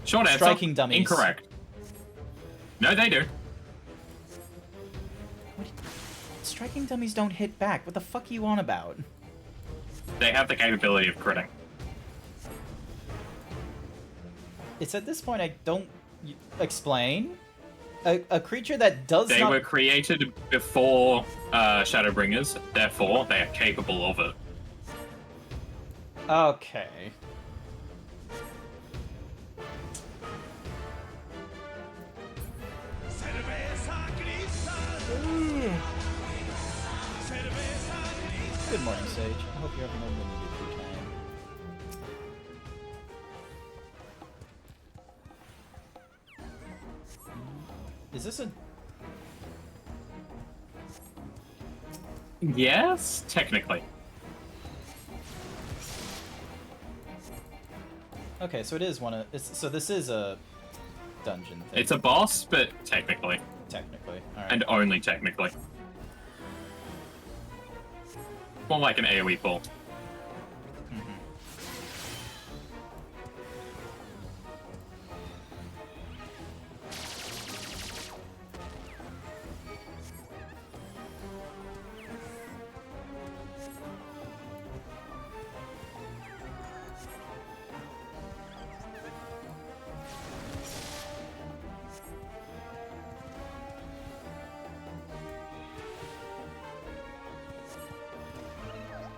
Short answer. Striking dummies. Incorrect. No, they do. Striking dummies don't hit back. What the fuck are you on about? They have the capability of critting. It's at this point I don't explain. A creature that does They not. were created before Shadowbringers, therefore they are capable of it. Okay. Good morning, Sage. I hope you're having a wonderful time. Is this a... Yes, technically. Okay, so it is one of... so this is a dungeon thing. It's a boss, but technically. Technically. Alright. And only technically. More like an AoE pull.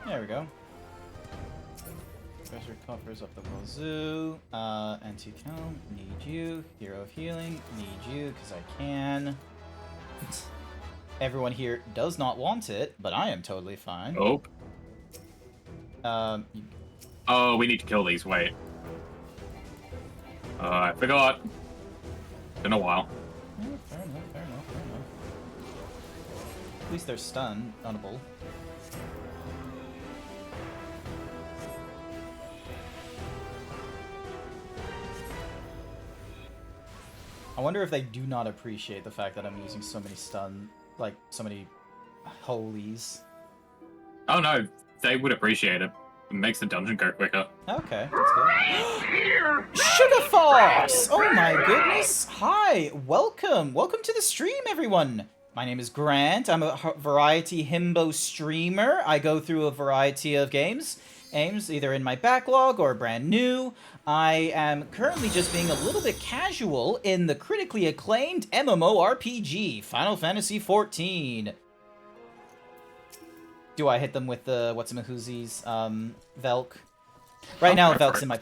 There we go. Treasure coffers up the wazoo. Anti-count, need you. Hero of healing, need you, because I can. Everyone here does not want it, but I am totally fine. Oh. You- Oh, we need to kill these, wait. I forgot. Been a while. yeah, fair enough, fair enough, fair enough. At least they're stunnable. I wonder if they do not appreciate the fact that I'm using so many so many holies. Oh no, they would appreciate it. It makes the dungeon go quicker. Okay, that's good. Sugar Fox! Oh my goodness! Hi, welcome! Welcome to the stream, everyone! My name is Grant. I'm a variety himbo streamer. I go through a variety of games, either in my backlog or brand new. I am currently just being a little bit casual in the critically acclaimed MMORPG, Final Fantasy XIV. Do I hit them with the what's-a-mahoozies, Velk? Right now, Velk's in my...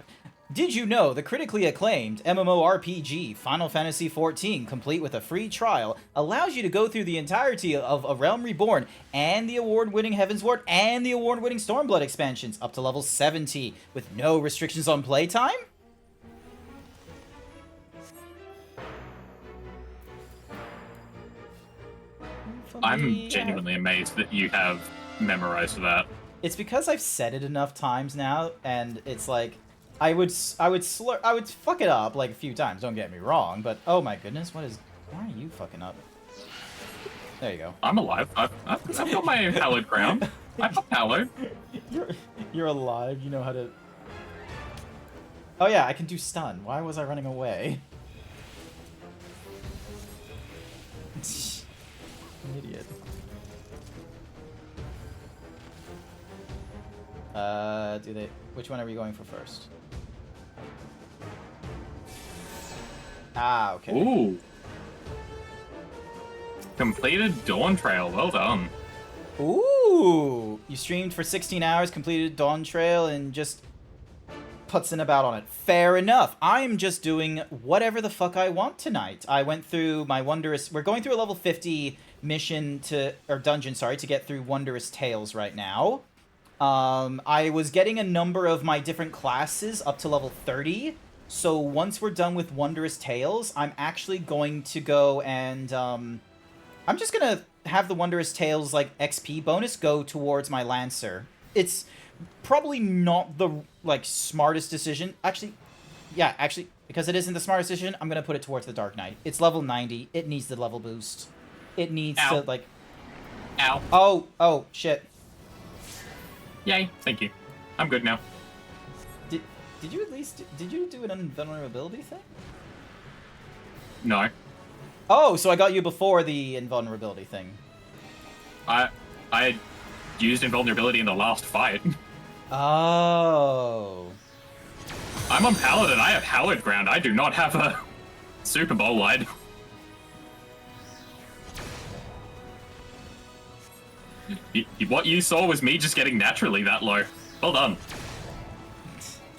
Did you know the critically acclaimed MMORPG Final Fantasy XIV, complete with a free trial, allows you to go through the entirety of A Realm Reborn and the award-winning Heavensward and the award-winning Stormblood expansions up to level 70 with no restrictions on playtime? I'm genuinely amazed that you have memorized that. It's because I've said it enough times now, and it's like... I would fuck it up like a few times, don't get me wrong, but oh my goodness, why are you fucking up? There you go. I'm alive. I've got my hallowed crown. I'm not hallowed. You're alive, you know how to... Oh yeah, I can do stun. Why was I running away? An idiot. Which one are we going for first? Ah, okay. Ooh. Completed Dawn Trail. Well done. Ooh! You streamed for 16 hours, completed Dawn Trail, and just putzing about on it. Fair enough. I'm just doing whatever the fuck I want tonight. I went through my wondrous... We're going through a level 50 mission or dungeon, sorry, to get through Wondrous Tales right now. I was getting a number of my different classes up to level 30. So once we're done with Wondrous Tales, I'm actually going to go and... I'm just gonna have the Wondrous Tales, like, XP bonus go towards my Lancer. It's probably not the, like, smartest decision. Actually, because it isn't the smartest decision, I'm gonna put it towards the Dark Knight. It's level 90. It needs the level boost. It needs to, like... Ow. Oh, shit. Yay, thank you. I'm good now. Did you at least... Did you do an invulnerability thing? No. Oh, so I got you before the invulnerability thing. I used invulnerability in the last fight. Oh. I'm on Paladin. I have Hallowed Ground. I do not have a Super Bowl light. What you saw was me just getting naturally that low. Well done.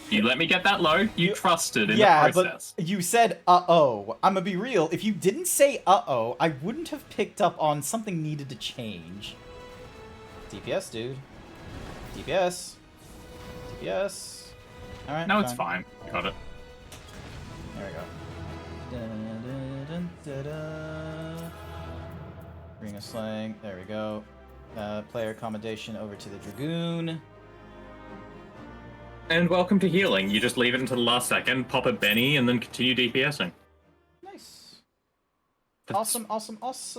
You let me get that low. You trusted in the process. But you said, uh-oh. I'm gonna be real. If you didn't say, uh-oh, I wouldn't have picked up on something needed to change. DPS, dude. DPS. DPS. Alright, no, it's fine. You got it. There we go. Ring of Slaying. There we go. Player accommodation over to the Dragoon. And welcome to healing. You just leave it until the last second, pop a Benny, and then continue DPSing. Nice. That's Awesome. That's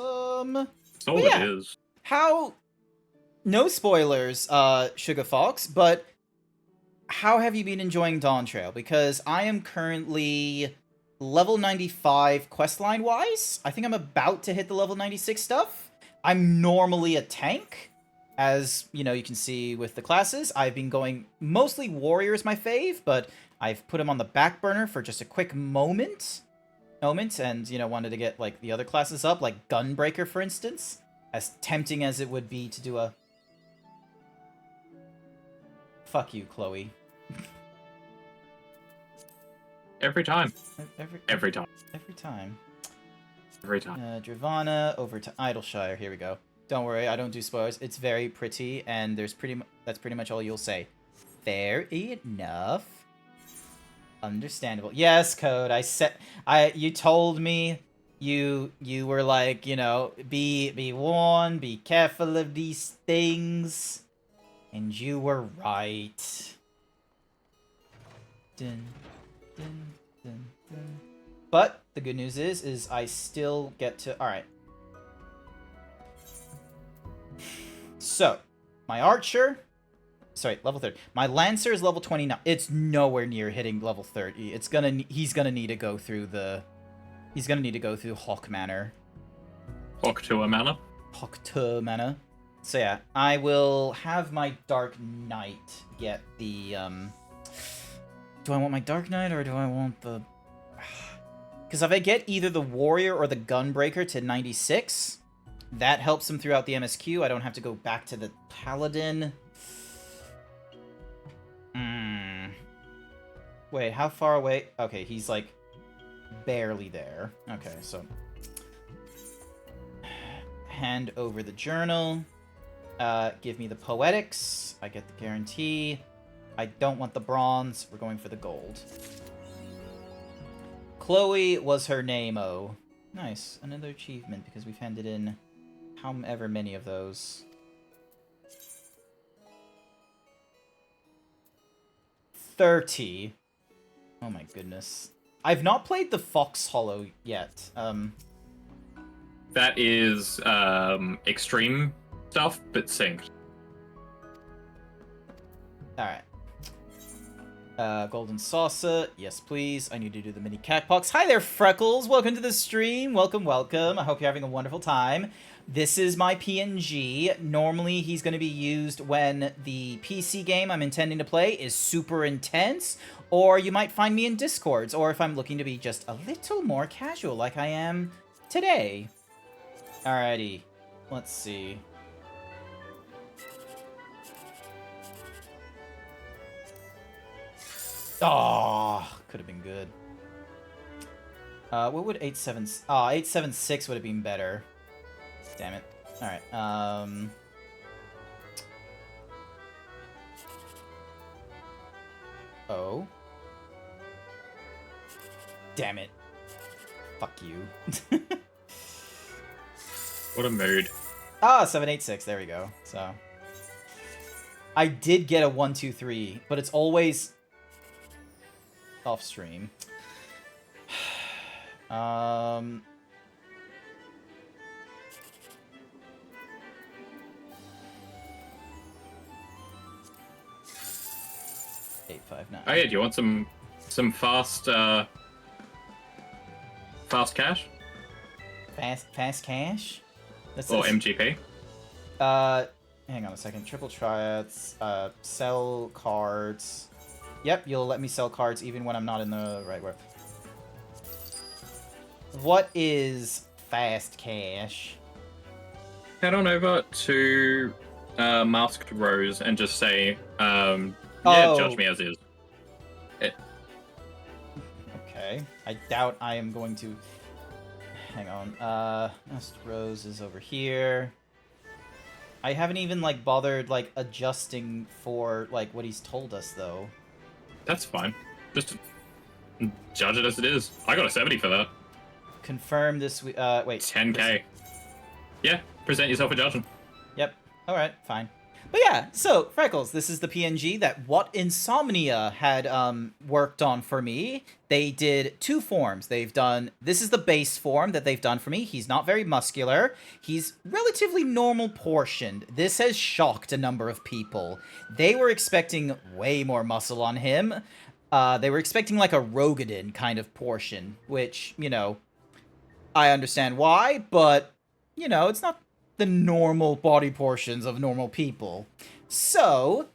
all it is. How... No spoilers, Sugar Fox, but how have you been enjoying Dawn Trail? Because I am currently level 95 questline-wise. I think I'm about to hit the level 96 stuff. I'm normally a tank. As, you know, you can see with the classes, I've been going mostly warrior is my fave, but I've put him on the back burner for just a quick moment, and, you know, wanted to get, like, the other classes up, like Gunbreaker, for instance. As tempting as it would be to do a... Fuck you, Chloe. Every time. Every time. Dravana over to Idleshire. Here we go. Don't worry, I don't do spoilers. It's very pretty, and that's pretty much all you'll say. Fair enough. Understandable. Yes, Code. You told me. You were like, you know, be warned, be careful of these things, and you were right. Dun, dun, dun, dun. But the good news is I still get to. All right. So, my archer, sorry, level 30. My lancer is level 29. It's nowhere near hitting level 30. He's gonna need to go through Hawk Manor. Hawktua Manor? Hawktua Manor. So yeah, I will have my Dark Knight get the, do I want my Dark Knight or do I want the... Because if I get either the Warrior or the Gunbreaker to 96... That helps him throughout the MSQ. I don't have to go back to the Paladin. Wait, how far away? Okay, he's, like, barely there. Okay, so... Hand over the journal. Give me the Poetics. I get the guarantee. I don't want the bronze. We're going for the gold. Chloe was her name-o. Nice. Another achievement, because we've handed in... however many of those. 30. Oh my goodness. I've not played the Fox Hollow yet. That is extreme stuff, but synced. Alright. Golden Saucer. Yes, please. I need to do the mini Catpox. Hi there, Freckles. Welcome to the stream. Welcome. I hope you're having a wonderful time. This is my PNG. Normally, he's going to be used when the PC game I'm intending to play is super intense, or you might find me in Discords, or if I'm looking to be just a little more casual like I am today. Alrighty. Let's see. Oh, could have been good. What would 8-7... Oh, 8-7-6 would have been better. Damn it. Alright, Oh. Damn it. Fuck you. What a mood. Ah, 7-8-6. There we go. So I did get a 1-2-3, but it's always off stream. 8-5-9. Oh yeah, do you want some fast fast cash Fast cash? That's or MGP? Hang on a second. Triple triads, sell cards. Yep, you'll let me sell cards even when I'm not in the right word. What is fast cash? Head on over to Masked Rose and just say, yeah, Oh. judge me as is. Okay. I doubt I am going to... Hang on. Masked Rose is over here. I haven't even, like, bothered, like, adjusting for, like, what he's told us, though. That's fine. Just judge it as it is. I got a 70 for that. Confirm this week. Wait. 10k. Yeah, present yourself a judgment. Yep. Alright, fine. But yeah, so, Freckles, this is the PNG that What Insomnia had worked on for me. They did 2 forms. They've done... This is the base form that they've done for me. He's not very muscular. He's relatively normal portioned. This has shocked a number of people. They were expecting way more muscle on him. They were expecting like a Rogadin kind of portion, which, you know, I understand why, but, you know, it's not the normal body portions of normal people. So,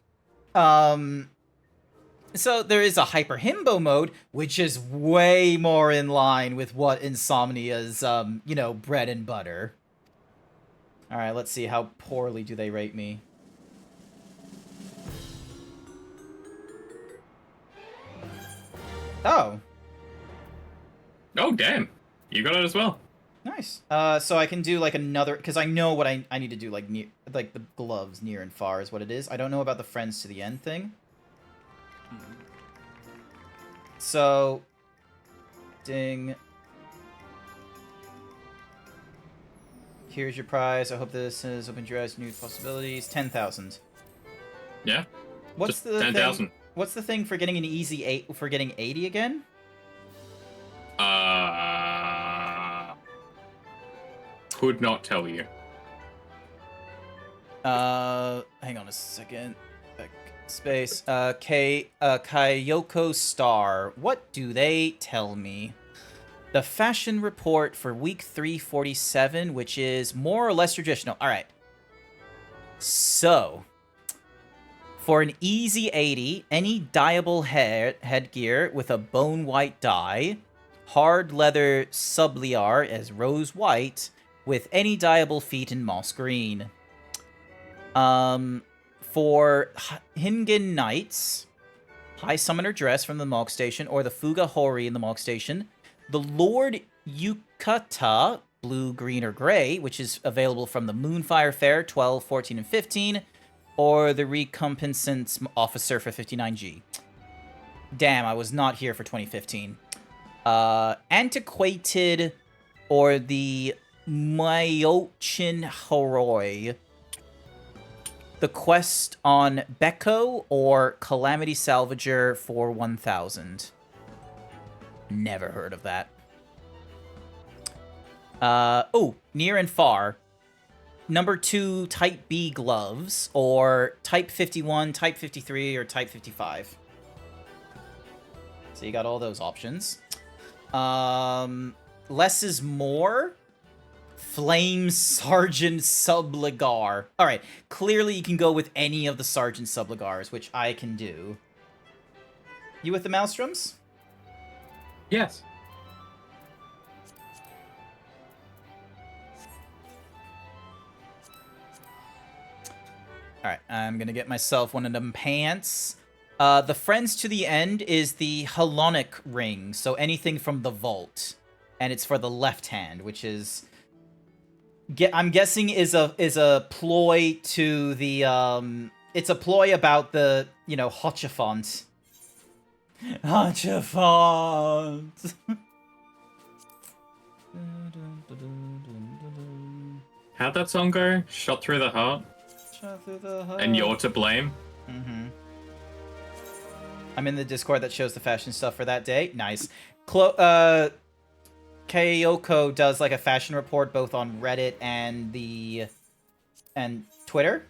so there is a Hyper Himbo mode, which is way more in line with what Insomnia's, you know, bread and butter. Alright, let's see, how poorly do they rate me? Oh. Oh, damn. You got it as well. Nice. So I can do like another, because I know what I need to do, like near, like the gloves near and far is what it is. I don't know about the friends to the end thing. So, ding. Here's your prize. I hope this has opened your eyes to new possibilities. 10,000. Yeah. What's Just the 10,000. What's the thing for getting an easy 8 for getting 80 again? Could not tell you. Hang on a second. Space. Kyoko Star. What do they tell me? The fashion report for week 347, which is more or less traditional. Alright. So, for an easy 80, any dyeable headgear with a bone white dye, hard leather subliar as rose white, with any dyeable feet in moss green. For Hingen Knights, High Summoner Dress from the Mog Station, or the Fuga Hori in the Mog Station, the Lord Yukata, blue, green, or gray, which is available from the Moonfire Fair, 12, 14, and 15, or the Recompensance Officer for 59G. Damn, I was not here for 2015. Antiquated, or the Myochin Horoi. The Quest on Beko, or Calamity Salvager for 1,000. Never heard of that. Oh, Near and Far. Number 2 Type B gloves, or Type 51, Type 53, or Type 55. So you got all those options. Less is more. Flame Sergeant Subligar. Alright, clearly you can go with any of the Sergeant Subligars, which I can do. You with the Maelstroms? Yes. Alright, I'm gonna get myself one of them pants. The Friends to the End is the Halonic ring, so anything from the vault, and it's for the left hand, which is, I'm guessing is a ploy to the it's a ploy about the Hotchafont. Hotchafont. How'd that song go? Shot through the heart, Shot through the heart. and you're to blame. Mm-hmm. I'm in the Discord that shows the fashion stuff for that day. Nice. Kayoko does like a fashion report both on Reddit and Twitter.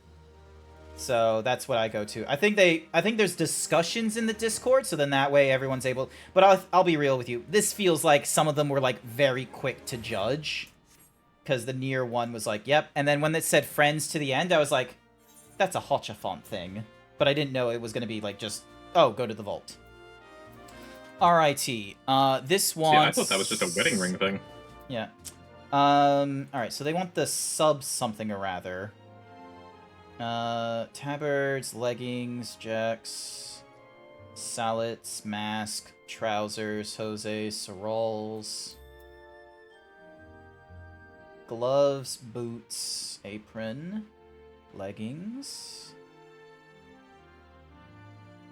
So that's what I go to. I think there's discussions in the Discord, so then that way everyone's able. But I'll be real with you. This feels like some of them were like very quick to judge, because the Nier one was like, yep. And then when it said Friends to the End, I was like, that's a Hotchafont thing. But I didn't know it was gonna be like just, oh, go to the vault. Alrighty. This one. Yeah, I thought that was just a wedding ring thing. Yeah. Alright, so they want the sub something or rather. Tabards, leggings, jacks, sallets, mask, trousers, Jose, Sorolls, gloves, boots, apron, leggings.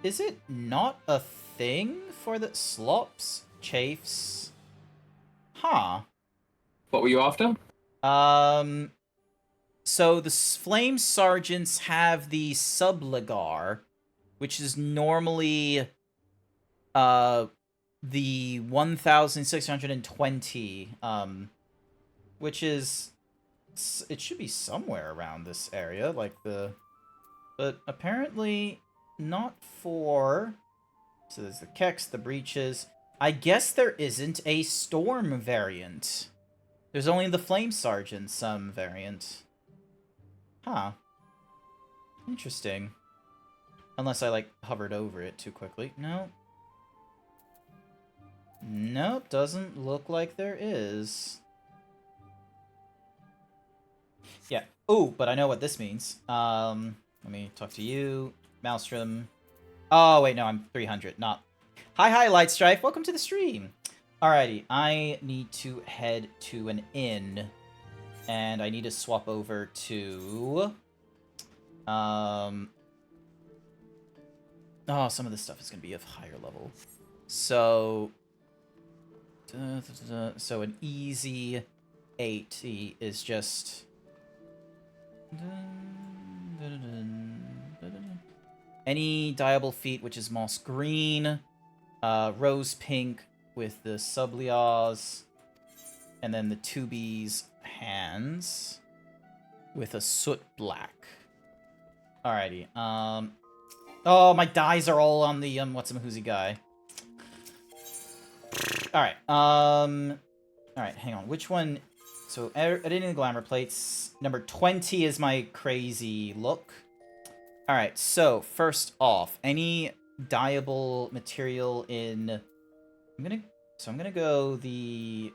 Is it not a thing for the slops, chafes? Huh. What were you after? So the Flame Sergeants have the Sublegar, which is normally the 1,620, which is, it should be somewhere around this area, like but apparently not for, so there's the Kex, the Breeches. I guess there isn't a Storm variant. There's only the Flame Sergeant variant. Huh. Interesting. Unless I, like, hovered over it too quickly. No. Nope, doesn't look like there is. Yeah. Ooh, but I know what this means. Let me talk to you. Maelstrom. Oh, wait, no, I'm 300, not... Hi, Light Strife, welcome to the stream! Alrighty, I need to head to an inn. And I need to swap over to... Oh, some of this stuff is going to be of higher level. So... So an easy 80 is just... Any dyeable feat, which is moss green. Rose pink with the sublias. And then the 2B's hands with a soot black. Alrighty. Oh, my dyes are all on the what's-a-mahoozy guy. Alright. Alright, hang on. Which one? So, editing the glamour plates. Number 20 is my crazy look. Alright, so first off, any dyeable material in... I'm gonna go the...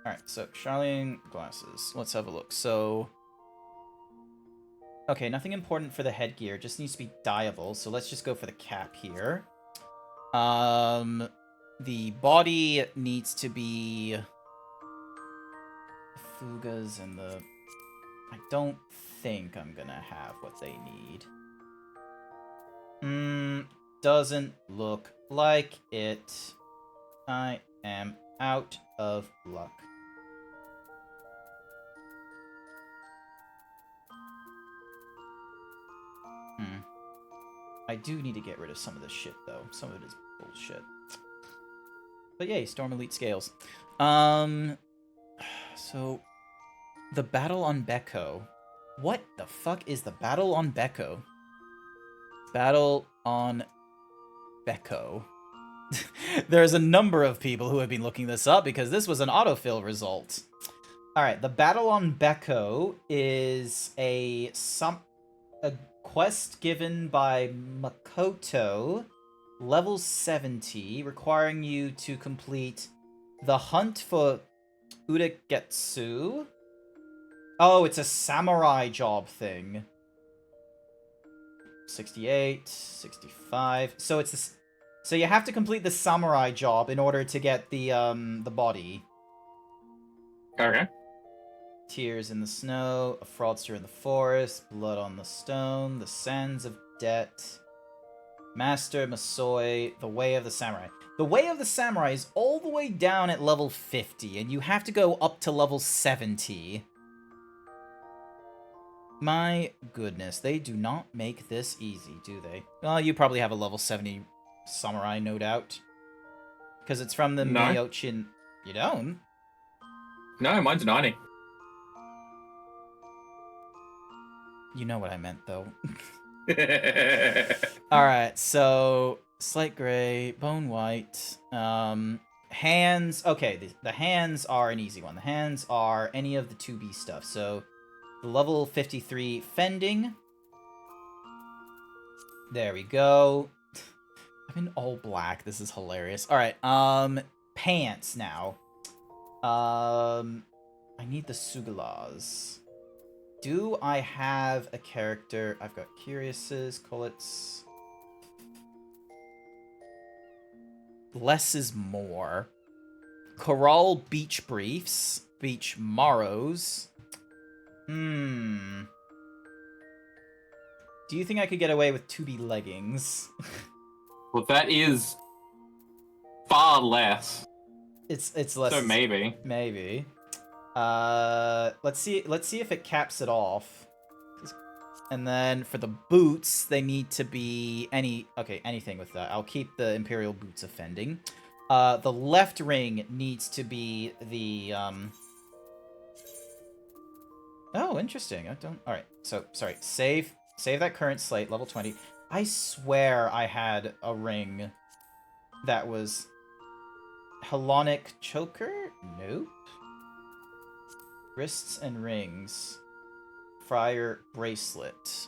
Alright, so Charlene glasses. Let's have a look. So... Okay, nothing important for the headgear. Just needs to be dyeable, so let's just go for the cap here. The body needs to be... the fugas and the... I don't think I'm gonna have what they need. Doesn't look like it. I am out of luck. I do need to get rid of some of this shit, though. Some of it is bullshit. But yay, Storm Elite Scales. So... The Battle on Beko. What the fuck is the Battle on Beko? Battle on Beko. There's a number of people who have been looking this up because this was an autofill result. Alright, the Battle on Beko is a quest given by Makoto, level 70, requiring you to complete the hunt for Uragetsu. Oh, it's a samurai job thing. 68, 65. So it's this. So you have to complete the samurai job in order to get the body. Okay. Tears in the snow, a fraudster in the forest, blood on the stone, the sands of debt, Master Masoi, the way of the samurai. The way of the samurai is all the way down at level 50, and you have to go up to level 70. My goodness, they do not make this easy, do they? Well, you probably have a level 70 samurai, no doubt. Because it's from the No. Myochin... You don't? No, mine's 90. You know what I meant, though. Alright, so... Slate gray, bone white, hands... Okay, the hands are an easy one. The hands are any of the 2B stuff, so... The level 53 fending. There we go. I'm in all black. This is hilarious. Alright, pants now. I need the Sugalas. Do I have a character? I've got Curiouses, Collets. Less is more. Corral beach briefs. Beach morrows. Do you think I could get away with 2B leggings? Well, that is far less. It's less. So maybe. Maybe. Let's see if it caps it off. And then for the boots, they need to be anything with that. I'll keep the Imperial boots offending. The left ring needs to be the Oh, interesting. I don't... Alright, so, sorry. Save that current slate, level 20. I swear I had a ring that was... Helonic choker? Nope. Wrists and rings. Friar bracelet.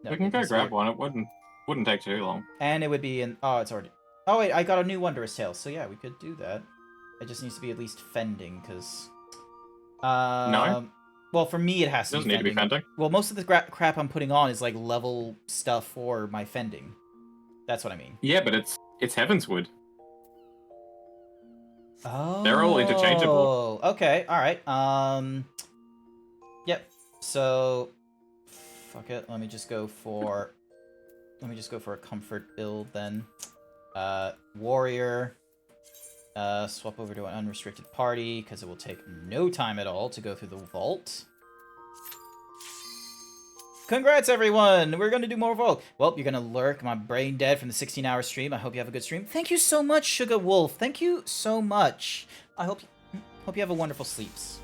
No, We can go it's grab weird. one. It wouldn't take too long. And it would be in... Oh, it's already... Oh, wait, I got a new Wondrous Tale, so yeah, we could do that. It just needs to be at least fending, because... No? Well, for me, it has to Doesn't be need to be fending. Well, most of the crap I'm putting on is, like, level stuff for my fending. That's what I mean. Yeah, but it's Heavenswood. Oh. They're all interchangeable. Okay, alright. Yep. So... Fuck it, let me just go for a comfort build, then. Warrior. Swap over to an unrestricted party, because it will take no time at all to go through the vault. Congrats, everyone! We're gonna do more vault. Well, you're gonna lurk. My brain dead from the 16-hour stream. I hope you have a good stream. Thank you so much, Sugar Wolf. Thank you so much. I hope you have a wonderful sleeps.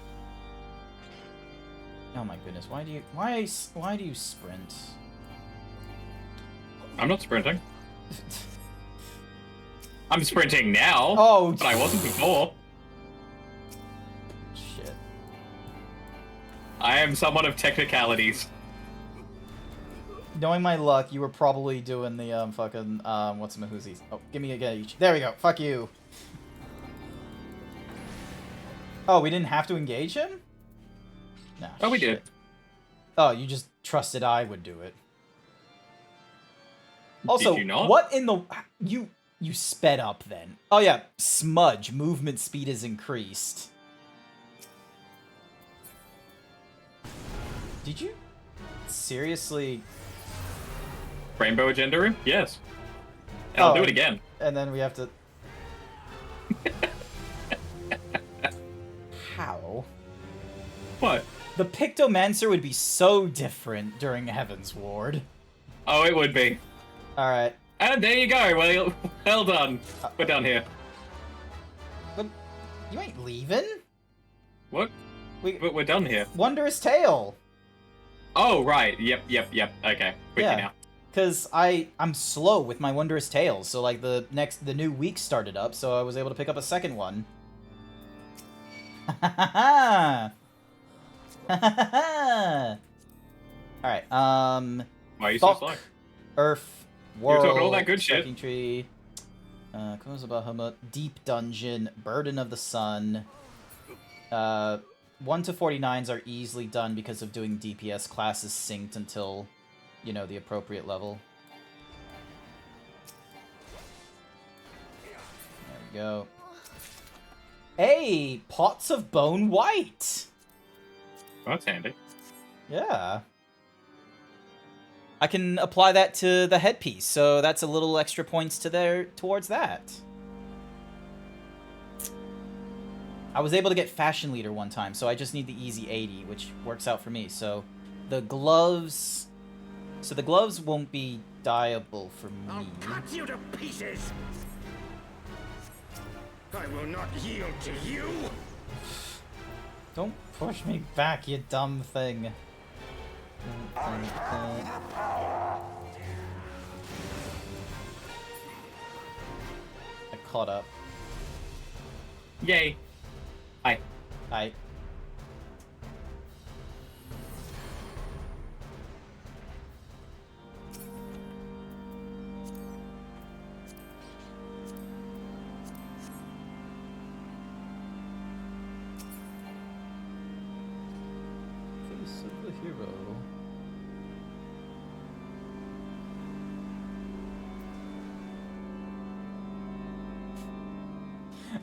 Oh my goodness, why do you sprint? I'm not sprinting. I'm sprinting now. Oh, but I wasn't before. shit. I am someone of technicalities. Knowing my luck, you were probably doing the fucking what's the mahoozies? Oh, give me a gauge. There we go. Fuck you. Oh, we didn't have to engage him? Nah, Oh, we shit. did. Oh, you just trusted I would do it. Also, Did you not? what in the... You sped up then. Oh yeah, smudge. Movement speed is increased. Did you seriously... Rainbow Agenda Room? Yes. And I'll do it again. And then we have to... How? What? The Pictomancer would be so different during Heaven's Ward. Oh, it would be. Alright. And there you go. Well done. We're done here. But you ain't leaving? What? But We're done here. Wondrous Tale! Oh, right. Yep. Okay. With you now. Because I'm slow with my Wondrous Tales, so like the new week started up, so I was able to pick up a second one. Alright, Why are you so slow? Earth, You were World, talking all that good shit. Striking Tree, Cause of Bahamut, Deep Dungeon, Burden of the Sun. 1 to 49s are easily done because of doing DPS classes synced until you know, the appropriate level. There we go. Hey, pots of bone white. Well, that's handy. Yeah. I can apply that to the headpiece, so that's a little extra points to there towards that. I was able to get Fashion Leader one time, so I just need the easy 80, which works out for me. So the gloves... So the gloves won't be dyeable for me. I'll cut you to pieces! I will not yield to you! Don't push me back, you dumb thing. I caught up. Yay. Hi. I... Face of the hero.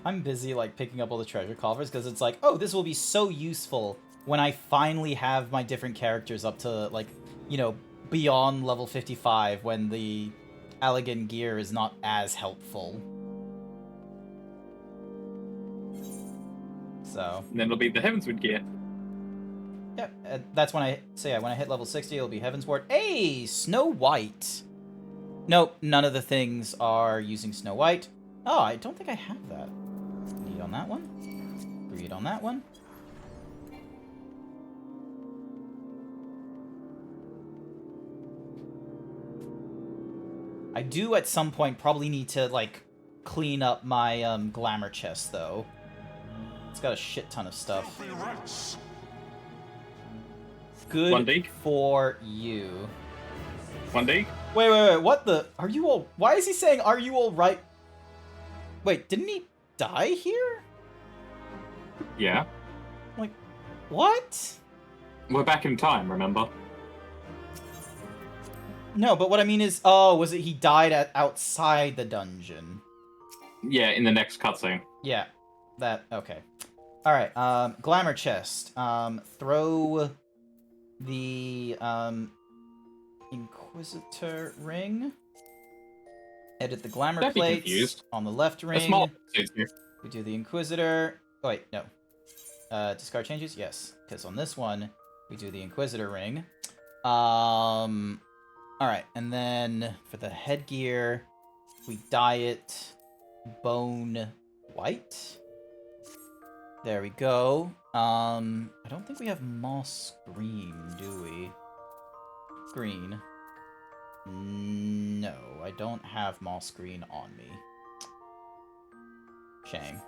I'm busy, like, picking up all the treasure coffers, because it's like, oh, this will be so useful when I finally have my different characters up to, like, you know, beyond level 55, when the Allegan gear is not as helpful. So... And then it'll be the Heavensward gear. Yeah, that's when I... So yeah, when I hit level 60, it'll be Heavensward. Hey! Snow White! Nope, none of the things are using Snow White. Oh, I don't think I have that. Need on that one. Greed on that one. I do at some point probably need to, like, clean up my glamour chest, though. It's got a shit ton of stuff. Good 1D. for you. 1D. Wait, what the? Are you all... Why is he saying, are you all right? Wait, didn't he die here? Yeah. Like, what? We're back in time, remember? No, but what I mean is, oh, was it he died outside the dungeon? Yeah, in the next cutscene. Yeah, that, okay. Alright, glamour chest. Throw the, Inquisitor ring. Edit the glamour Don't be plates confused. on the left A ring. small suits you. We do the Inquisitor. Oh, wait, no. Discard changes? Yes. Because on this one, we do the Inquisitor ring. Alright, and then for the headgear, we dye it bone white. There we go. I don't think we have moss green, do we? Green. No, I don't have moss green on me. Shame.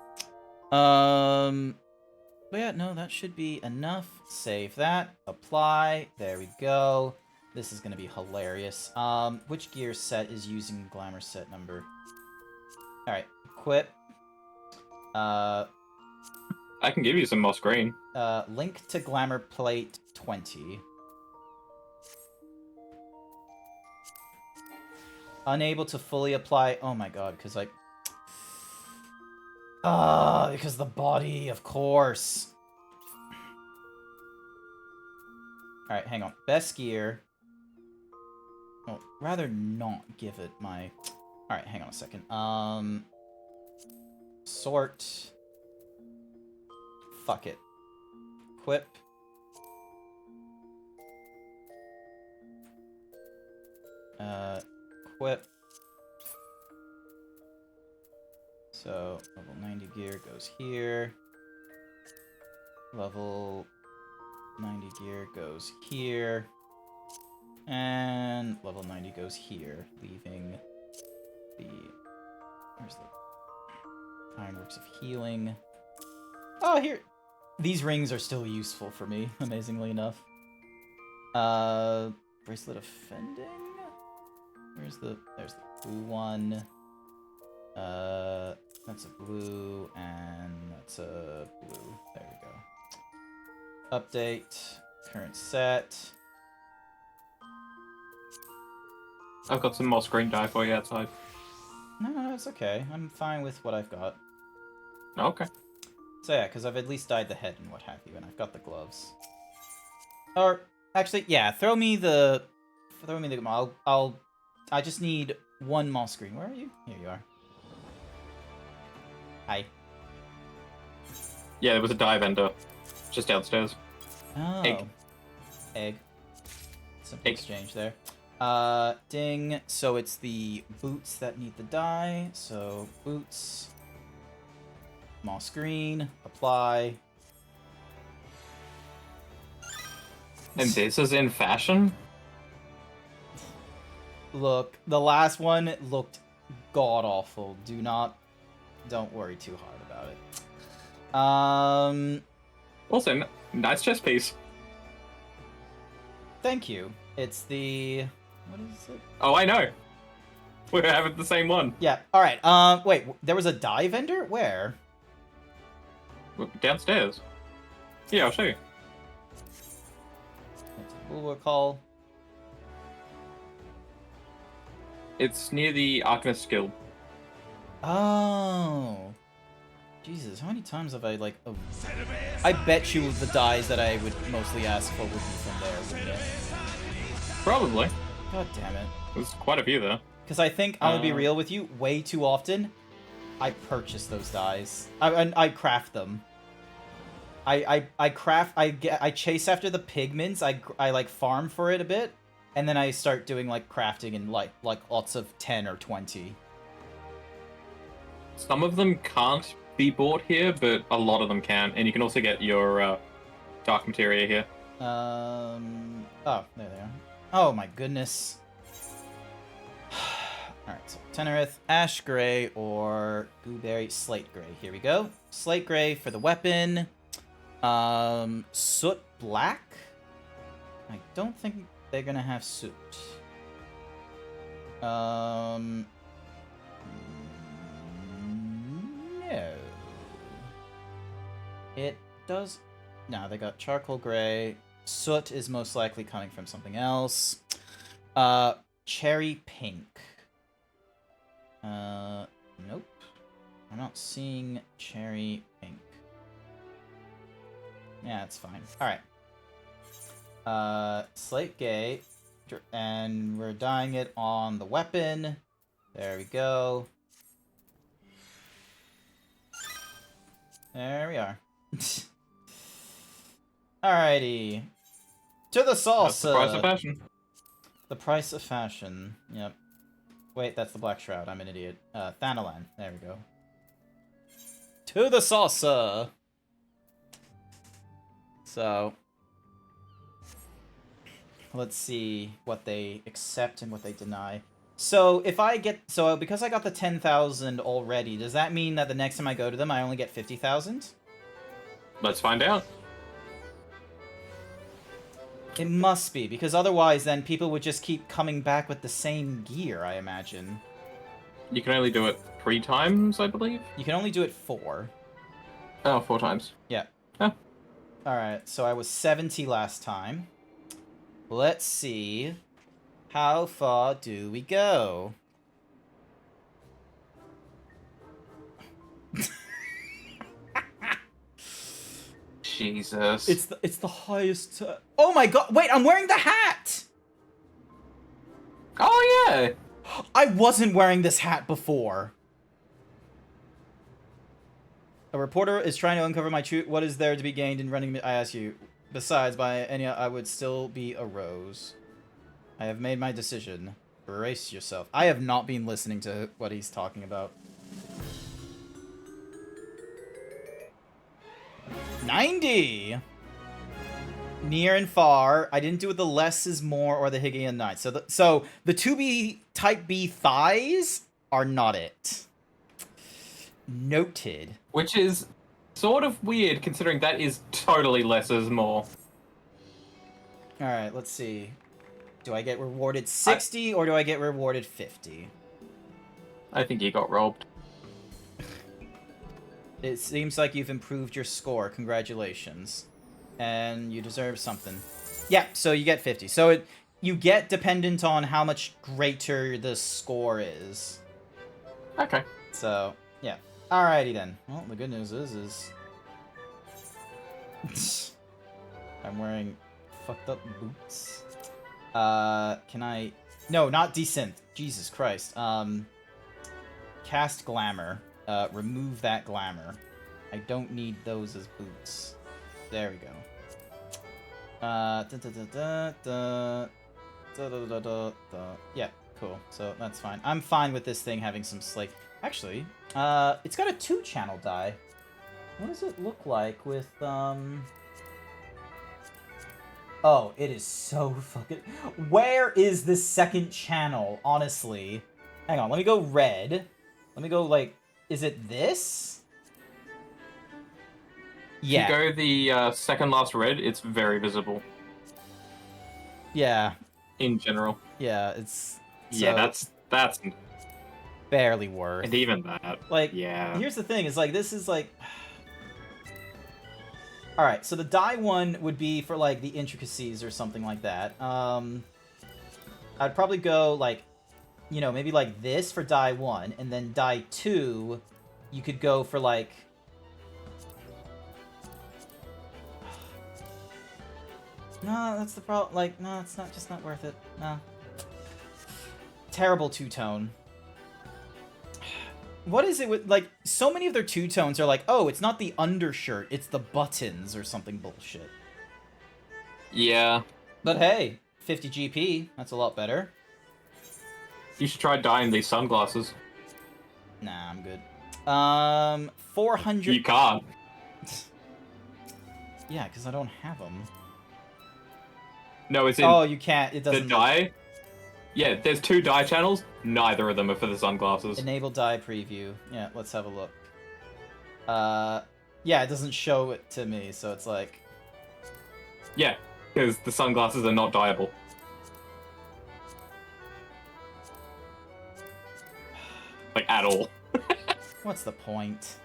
But yeah, no, that should be enough. Save that. Apply. There we go. This is gonna be hilarious. Which gear set is using glamour set number? Alright, equip. I can give you some moss green. Link to glamour plate 20. Unable to fully apply... Oh my god, because like... because the body, of course. Alright, hang on. Best gear. Well, rather not give it my... Alright, hang on a second. Sort. Fuck it. Equip. Equip. So, level 90 gear goes here. Level 90 gear goes here. And level 90 goes here, leaving the... Where's the... Ironworks of Healing. Oh, here! These rings are still useful for me, amazingly enough. Bracelet of Fending? Where's the... There's the blue one. That's a blue, and that's a blue. There we go. Update. Current set. I've got some more screen die for you outside. No, it's okay. I'm fine with what I've got. Okay. So yeah, because I've at least dyed the head and what have you, and I've got the gloves. Or actually, yeah, throw me the. I just need one moss screen. Where are you? Here you are. Hi. Yeah, there was a die vendor just downstairs. Oh. Egg. Egg. Simple Egg. exchange there. Ding. So it's the boots that need the dye. So boots. Moss screen. Apply. And this is in fashion? Look, the last one looked god-awful. Don't worry too hard about it. Also, nice chest piece. Thank you. It's the... What is it? Oh, I know. We're having the same one. Yeah, alright. Wait, there was a dye vendor? Where? Downstairs. Yeah, I'll show you. That's what we'll call... It's near the Alchemist Guild. Oh. Jesus, how many times have I, like... Oh. I bet you the dyes that I would mostly ask for would be from there, wouldn't it? Probably. God damn it. There's quite a few there. Because I think, I'm gonna be real with you, way too often, I purchase those dyes. I craft them. I chase after the pigments, I like farm for it a bit, and then I start doing like crafting in like lots of 10 or 20. Some of them can't be bought here, but a lot of them can. And you can also get your dark materia here. Oh, there they are. Oh my goodness. Alright, so Tenorith, Ash Gray, or Gooberry Slate Gray. Here we go. Slate Gray for the weapon. Soot Black? I don't think they're gonna have soot. No. It does... No, they got Charcoal Gray. Soot is most likely coming from something else. Cherry Pink. Nope. I'm not seeing Cherry Pink. Yeah, it's fine. Alright. Slate Gay. And we're dyeing it on the weapon. There we go. There we are. Alrighty. To the salsa! That's the price of fashion. The price of fashion. Yep. Wait, that's the Black Shroud. I'm an idiot. Thanalan. There we go. To the salsa! So... let's see what they accept and what they deny. So, if I get... So, because I got the 10,000 already, does that mean that the next time I go to them, I only get 50,000? Let's find out. It must be, because otherwise then people would just keep coming back with the same gear, I imagine. You can only do it 3 times, I believe? You can only do it 4. Oh, 4 times. Yeah. Huh. Alright, so I was 70 last time. Let's see. How far do we go? Jesus. It's the highest... Oh my god! Wait, I'm wearing the hat! Oh, yeah! I wasn't wearing this hat before. A reporter is trying to uncover my truth. What is there to be gained in running? I ask you. Besides, by any, I would still be a rose. I have made my decision. Brace yourself. I have not been listening to what he's talking about. 90! Near and far. I didn't do the less is more or the Hyggean Knight. So the 2B Type B thighs are not it. Noted. Which is sort of weird, considering that is totally less is more. Alright, let's see. Do I get rewarded 60 or do I get rewarded 50? I think you got robbed. It seems like you've improved your score. Congratulations. And you deserve something. Yeah, so you get 50. So you get dependent on how much greater the score is. Okay. So, yeah. Alrighty then. Well, the good news is I'm wearing fucked up boots. Can I... No, not desynth. Jesus Christ. Cast Glamour. Remove that Glamour. I don't need those as boots. There we go. Yeah, cool. So that's fine. I'm fine with this thing having some slate. Actually, it's got a 2-channel die. What does it look like with, Oh, it is so fucking... Where is the second channel, honestly? Hang on, let me go red. Let me go, like... Is it this? Yeah. If you go the second last red, it's very visible. Yeah. In general. Yeah, it's... Yeah, so that's... barely worth. And even that. Like, yeah. Here's the thing, is like, this is like... Alright, so the die one would be for, like, the intricacies or something like that. I'd probably go, like, you know, maybe like this for die 1, and then die 2, you could go for, like... No, that's the problem. Like, no, it's not just not worth it. No. Terrible two-tone. What is it with, like, so many of their two-tones are like, oh, it's not the undershirt, it's the buttons or something bullshit. Yeah. But hey, 50 GP, that's a lot better. You should try dyeing these sunglasses. Nah, I'm good. 400... You can't. Yeah, because I don't have them. No, it's in Oh, you can't, it the doesn't... dye. Yeah, there's 2 dye channels. Neither of them are for the sunglasses. Enable dye preview. Yeah, let's have a look. Yeah, it doesn't show it to me, so it's like... Yeah, because the sunglasses are not dyeable. Like, at all. What's the point?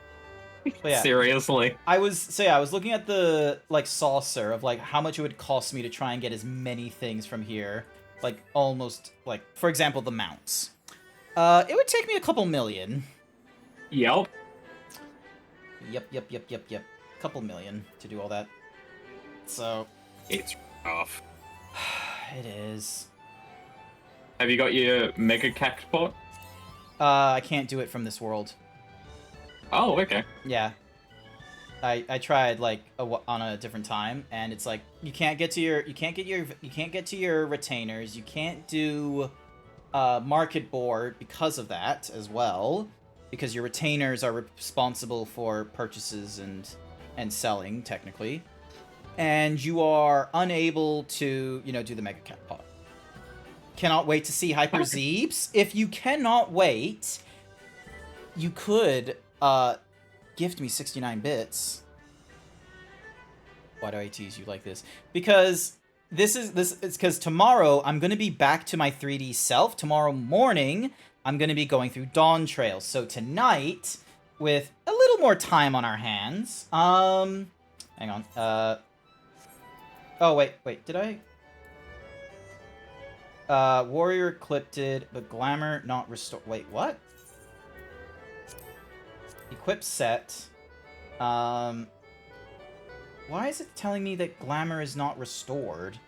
But yeah, Seriously. I was looking at the, like, saucer of, like, how much it would cost me to try and get as many things from here. Like, almost, like, for example, the mounts. It would take me a couple million. Yep. Yep. Couple million to do all that. So... It's rough. It is. Have you got your mega cactbot? I can't do it from this world. Oh, okay. Yeah. I tried like on a different time, and it's like you can't get to your retainers. You can't do market board because of that as well, because your retainers are responsible for purchases and selling technically, and you are unable to do the mega cat pot. Cannot wait to see Hyper Zeebs. If you cannot wait, you could gift me 69 bits. Why do I tease you like this? Because it's because tomorrow I'm going to be back to my 3D self. Tomorrow morning, I'm going to be going through Dawn Trail. So tonight, with a little more time on our hands, hang on. Oh, wait, did I? Warrior Eclipted, but Glamour not restored. Wait, what? Equip set. Why is it telling me that Glamour is not restored?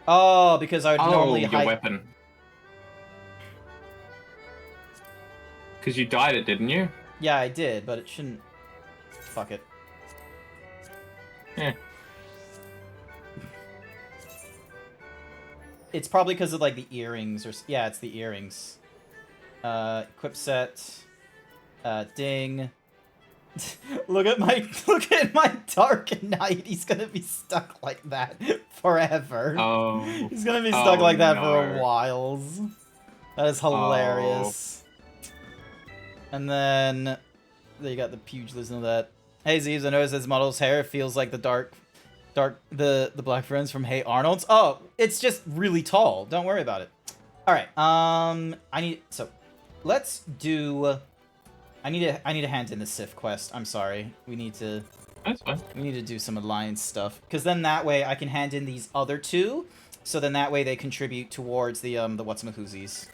Oh, because I would normally your weapon. Because you dyed it, didn't you? Yeah, I did, but it shouldn't... Fuck it. Yeah. It's probably because of, like, the earrings, or... Yeah, it's the earrings. Equip set. Ding. Look at my Dark Knight. He's gonna be stuck like that forever. Oh. He's gonna be stuck like that no. for a while. That is hilarious. And then there you got the pugilism of that. Hey Zeebs, I noticed this model's hair feels like the the black friends from Hey Arnold's. Oh, it's just really tall. Don't worry about it. All right. Let's do. I need to hand in the Sif quest. I'm sorry. We need to That's fine. We need to do some alliance stuff, because then that way I can hand in these other two, so then that way they contribute towards the whatsamahoozies.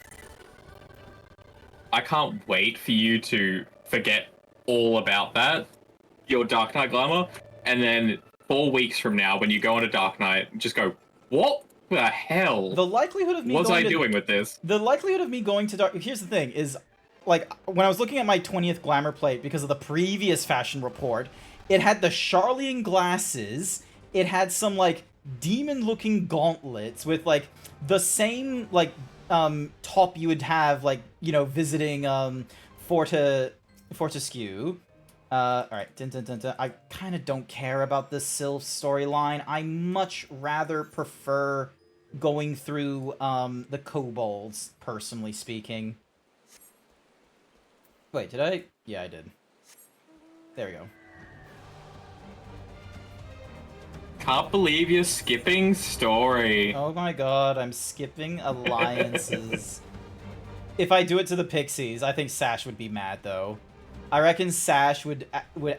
I can't wait for you to forget all about that, your Dark Knight glamour, and then 4 weeks from now, when you go on a Dark Knight, just go, what the hell The likelihood of me was going I to, doing with this? The likelihood of me going to Dark... Here's the thing, is, like, when I was looking at my 20th glamour plate, because of the previous fashion report, it had the Charlian glasses, it had some, like, demon-looking gauntlets with, like, the same, like, top you would have, like, you know, visiting, Fortescue. Alright, I kind of don't care about this Sylph storyline. I much rather prefer going through, the kobolds, personally speaking. Wait, did I? Yeah, I did. There we go. Can't believe you're skipping story. Oh my god, I'm skipping alliances. If I do it to the Pixies, I think Sash would be mad, though. I reckon Sash would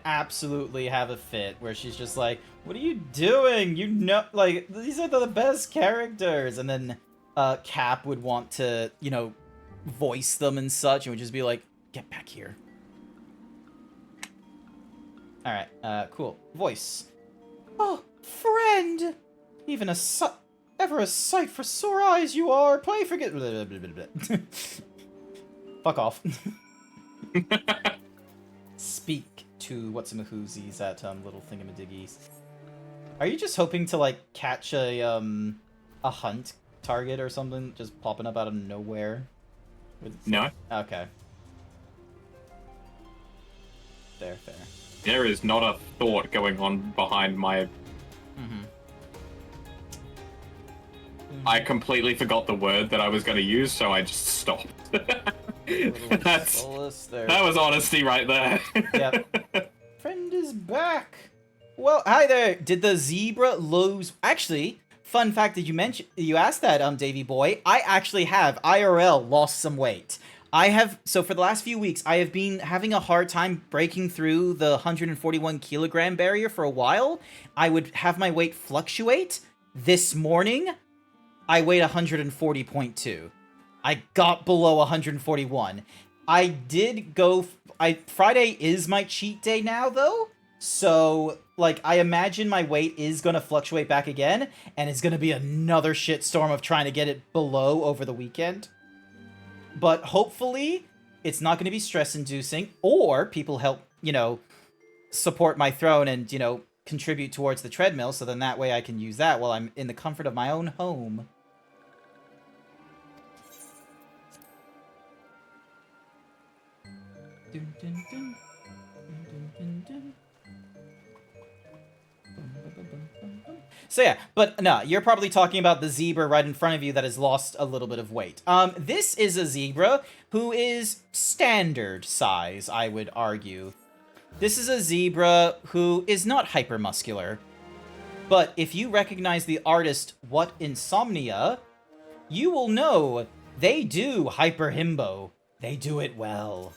absolutely have a fit, where she's just like, what are you doing? You know, like, these are the best characters! And then, Cap would want to, you know, voice them and such, and would just be like, get back here. Alright, cool. Voice. Oh, friend! Even ever a sight for sore eyes you are. Play, forget... Fuck off. Speak to whatsamahoozies at, little thingamadiggies. Are you just hoping to, like, catch a hunt target or something just popping up out of nowhere? No. Okay. Fair. There is not a thought going on behind my... I completely forgot the word that I was going to use, so I just stopped. That was honesty right there. Yep. Friend is back. Well, hi there. Did the zebra lose? Actually, fun fact that you asked that, Davey boy. I actually have IRL lost some weight. So for the last few weeks, I have been having a hard time breaking through the 141 kilogram barrier for a while. I would have my weight fluctuate. This morning, I weighed 140.2. I got below 141. I did go... Friday is my cheat day now, though. So, like, I imagine my weight is going to fluctuate back again. And it's going to be another shitstorm of trying to get it below over the weekend. But hopefully, it's not going to be stress-inducing. Or people help, you know, support my throne and, you know, contribute towards the treadmill. So then that way I can use that while I'm in the comfort of my own home. So yeah, but no, you're probably talking about the zebra right in front of you that has lost a little bit of weight. This is a zebra who is standard size, I would argue. This is a zebra who is not hypermuscular. But if you recognize the artist What Insomnia, you will know they do hyperhimbo. They do it well.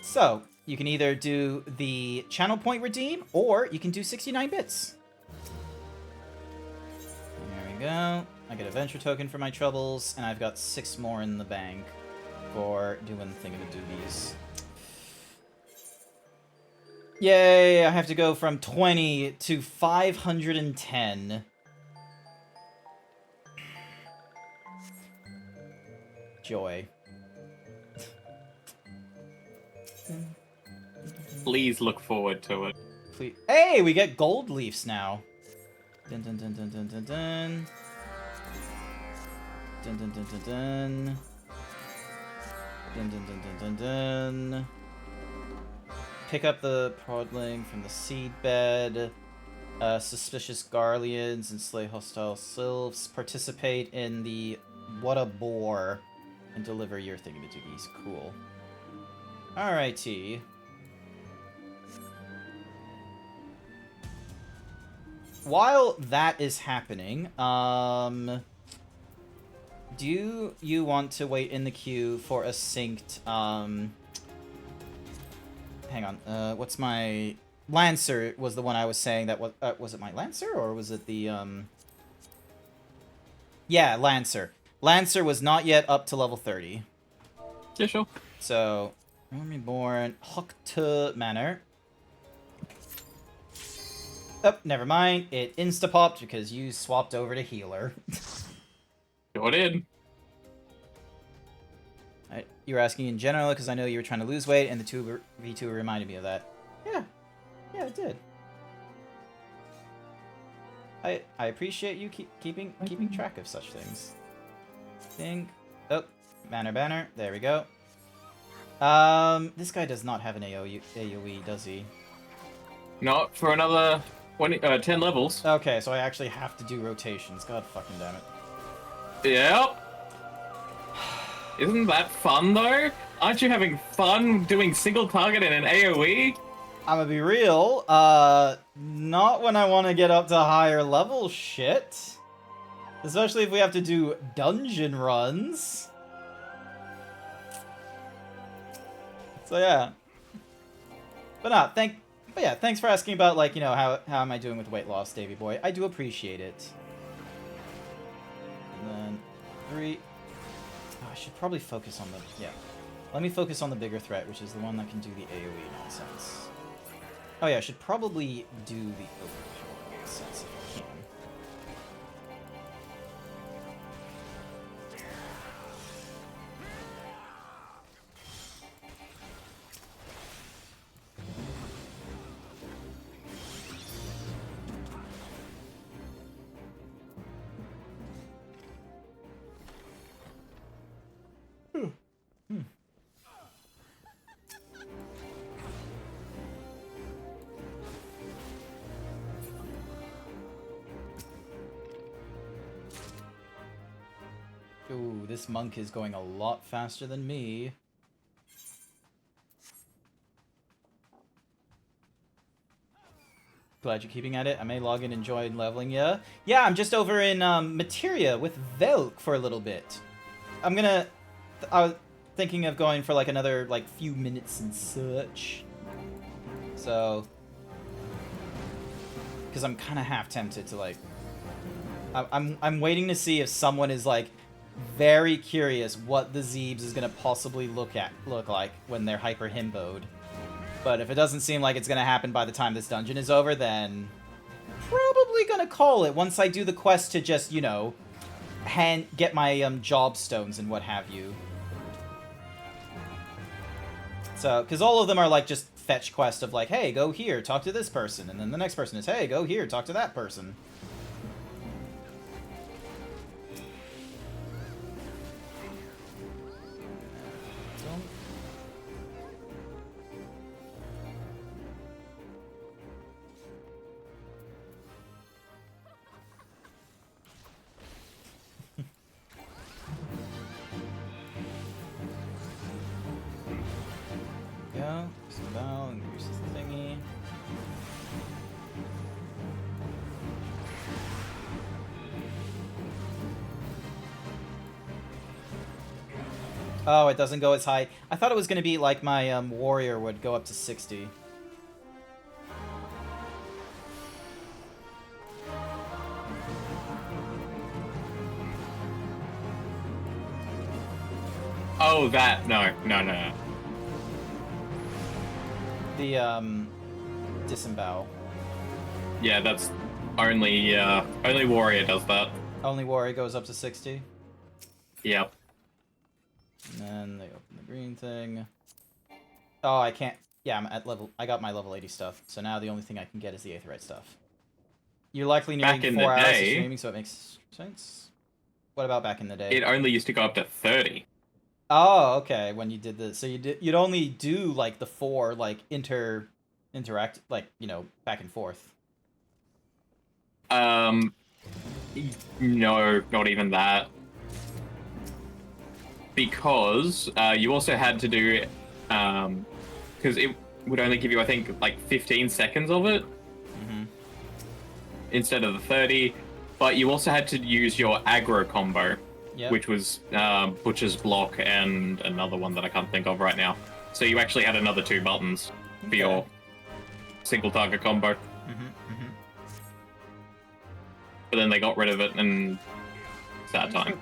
So, you can either do the channel point redeem, or you can do 69 bits. There we go. I get a venture token for my troubles, and I've got 6 more in the bank for doing thingamadoogies. Yay, I have to go from 20 to 510. Joy. Please look forward to it. Please. Hey, we get gold leafs now. Dun dun dun dun dun dun dun. Dun dun dun dun dun. Dun dun dun dun dun dun. Pick up the prodling from the seedbed. Suspicious Garleans and slay hostile sylphs. Participate in the What a Bore and deliver your thingamajiggies. Cool. Alrighty. While that is happening, do you want to wait in the queue for a synced, hang on. What's my Lancer was the one I was saying that was it my Lancer or was it the Yeah, Lancer. Lancer was not yet up to level 30. Yeah, sure. So, Realm Reborn, Hokta Manor. Oh, never mind. It insta-popped because you swapped over to healer. Sure did. You were asking in general because I know you were trying to lose weight, and the 2v2 reminded me of that. Yeah, it did. I appreciate you keeping track of such things. Oh, banner. There we go. This guy does not have an AoE, does he? Not for another 10 levels. Okay, so I actually have to do rotations. God fucking damn it. Yep. Isn't that fun, though? Aren't you having fun doing single target in an AoE? I'm gonna be real, not when I want to get up to higher level shit. Especially if we have to do dungeon runs. So yeah. But yeah, thanks for asking about, like, you know, how am I doing with weight loss, Davey boy. I do appreciate it. And then 3. Oh, I should probably focus on the... Yeah. Let me focus on the bigger threat, which is the one that can do the AoE nonsense. Oh yeah, I should probably do the overkill nonsense if I can. Ooh, this monk is going a lot faster than me. Glad you're keeping at it. I may log in and join leveling ya. Yeah, I'm just over in Materia with Velk for a little bit. I was thinking of going for like another like few minutes and such. So, because I'm kind of half tempted to like. I'm waiting to see if someone is like very curious what the Zeebs is gonna possibly look like when they're hyper himboed. But if it doesn't seem like it's gonna happen by the time this dungeon is over, then probably gonna call it once I do the quest to just, you know, get my job stones and what have you. So, because all of them are like just fetch quest of like, hey, go here, talk to this person, and then the next person is, hey, go here, talk to that person. Go, spell, increases the thingy. Oh, it doesn't go as high. I thought it was gonna be like my warrior would go up to 60. Oh, that. No. The disembowel. Yeah, that's only warrior does that. Only warrior goes up to 60. Yep. And then they open the green thing. Oh, I can't. Yeah, I'm at level. I got my level 80 stuff. So now the only thing I can get is the Aetheryte stuff. You're likely nearing Back in 4 the hours of day- streaming, so it makes sense. What about back in the day? It only used to go up to 30. Oh, okay. When you did so you'd only do like the 4 like interact like, you know, back and forth. No, not even that. Because you also had to do, because it would only give you, I think, like 15 seconds of it instead of the 30. But you also had to use your aggro combo, which was Butcher's Block and another one that I can't think of right now. So you actually had another 2 buttons. for your single target combo. But then they got rid of it, and it's that time.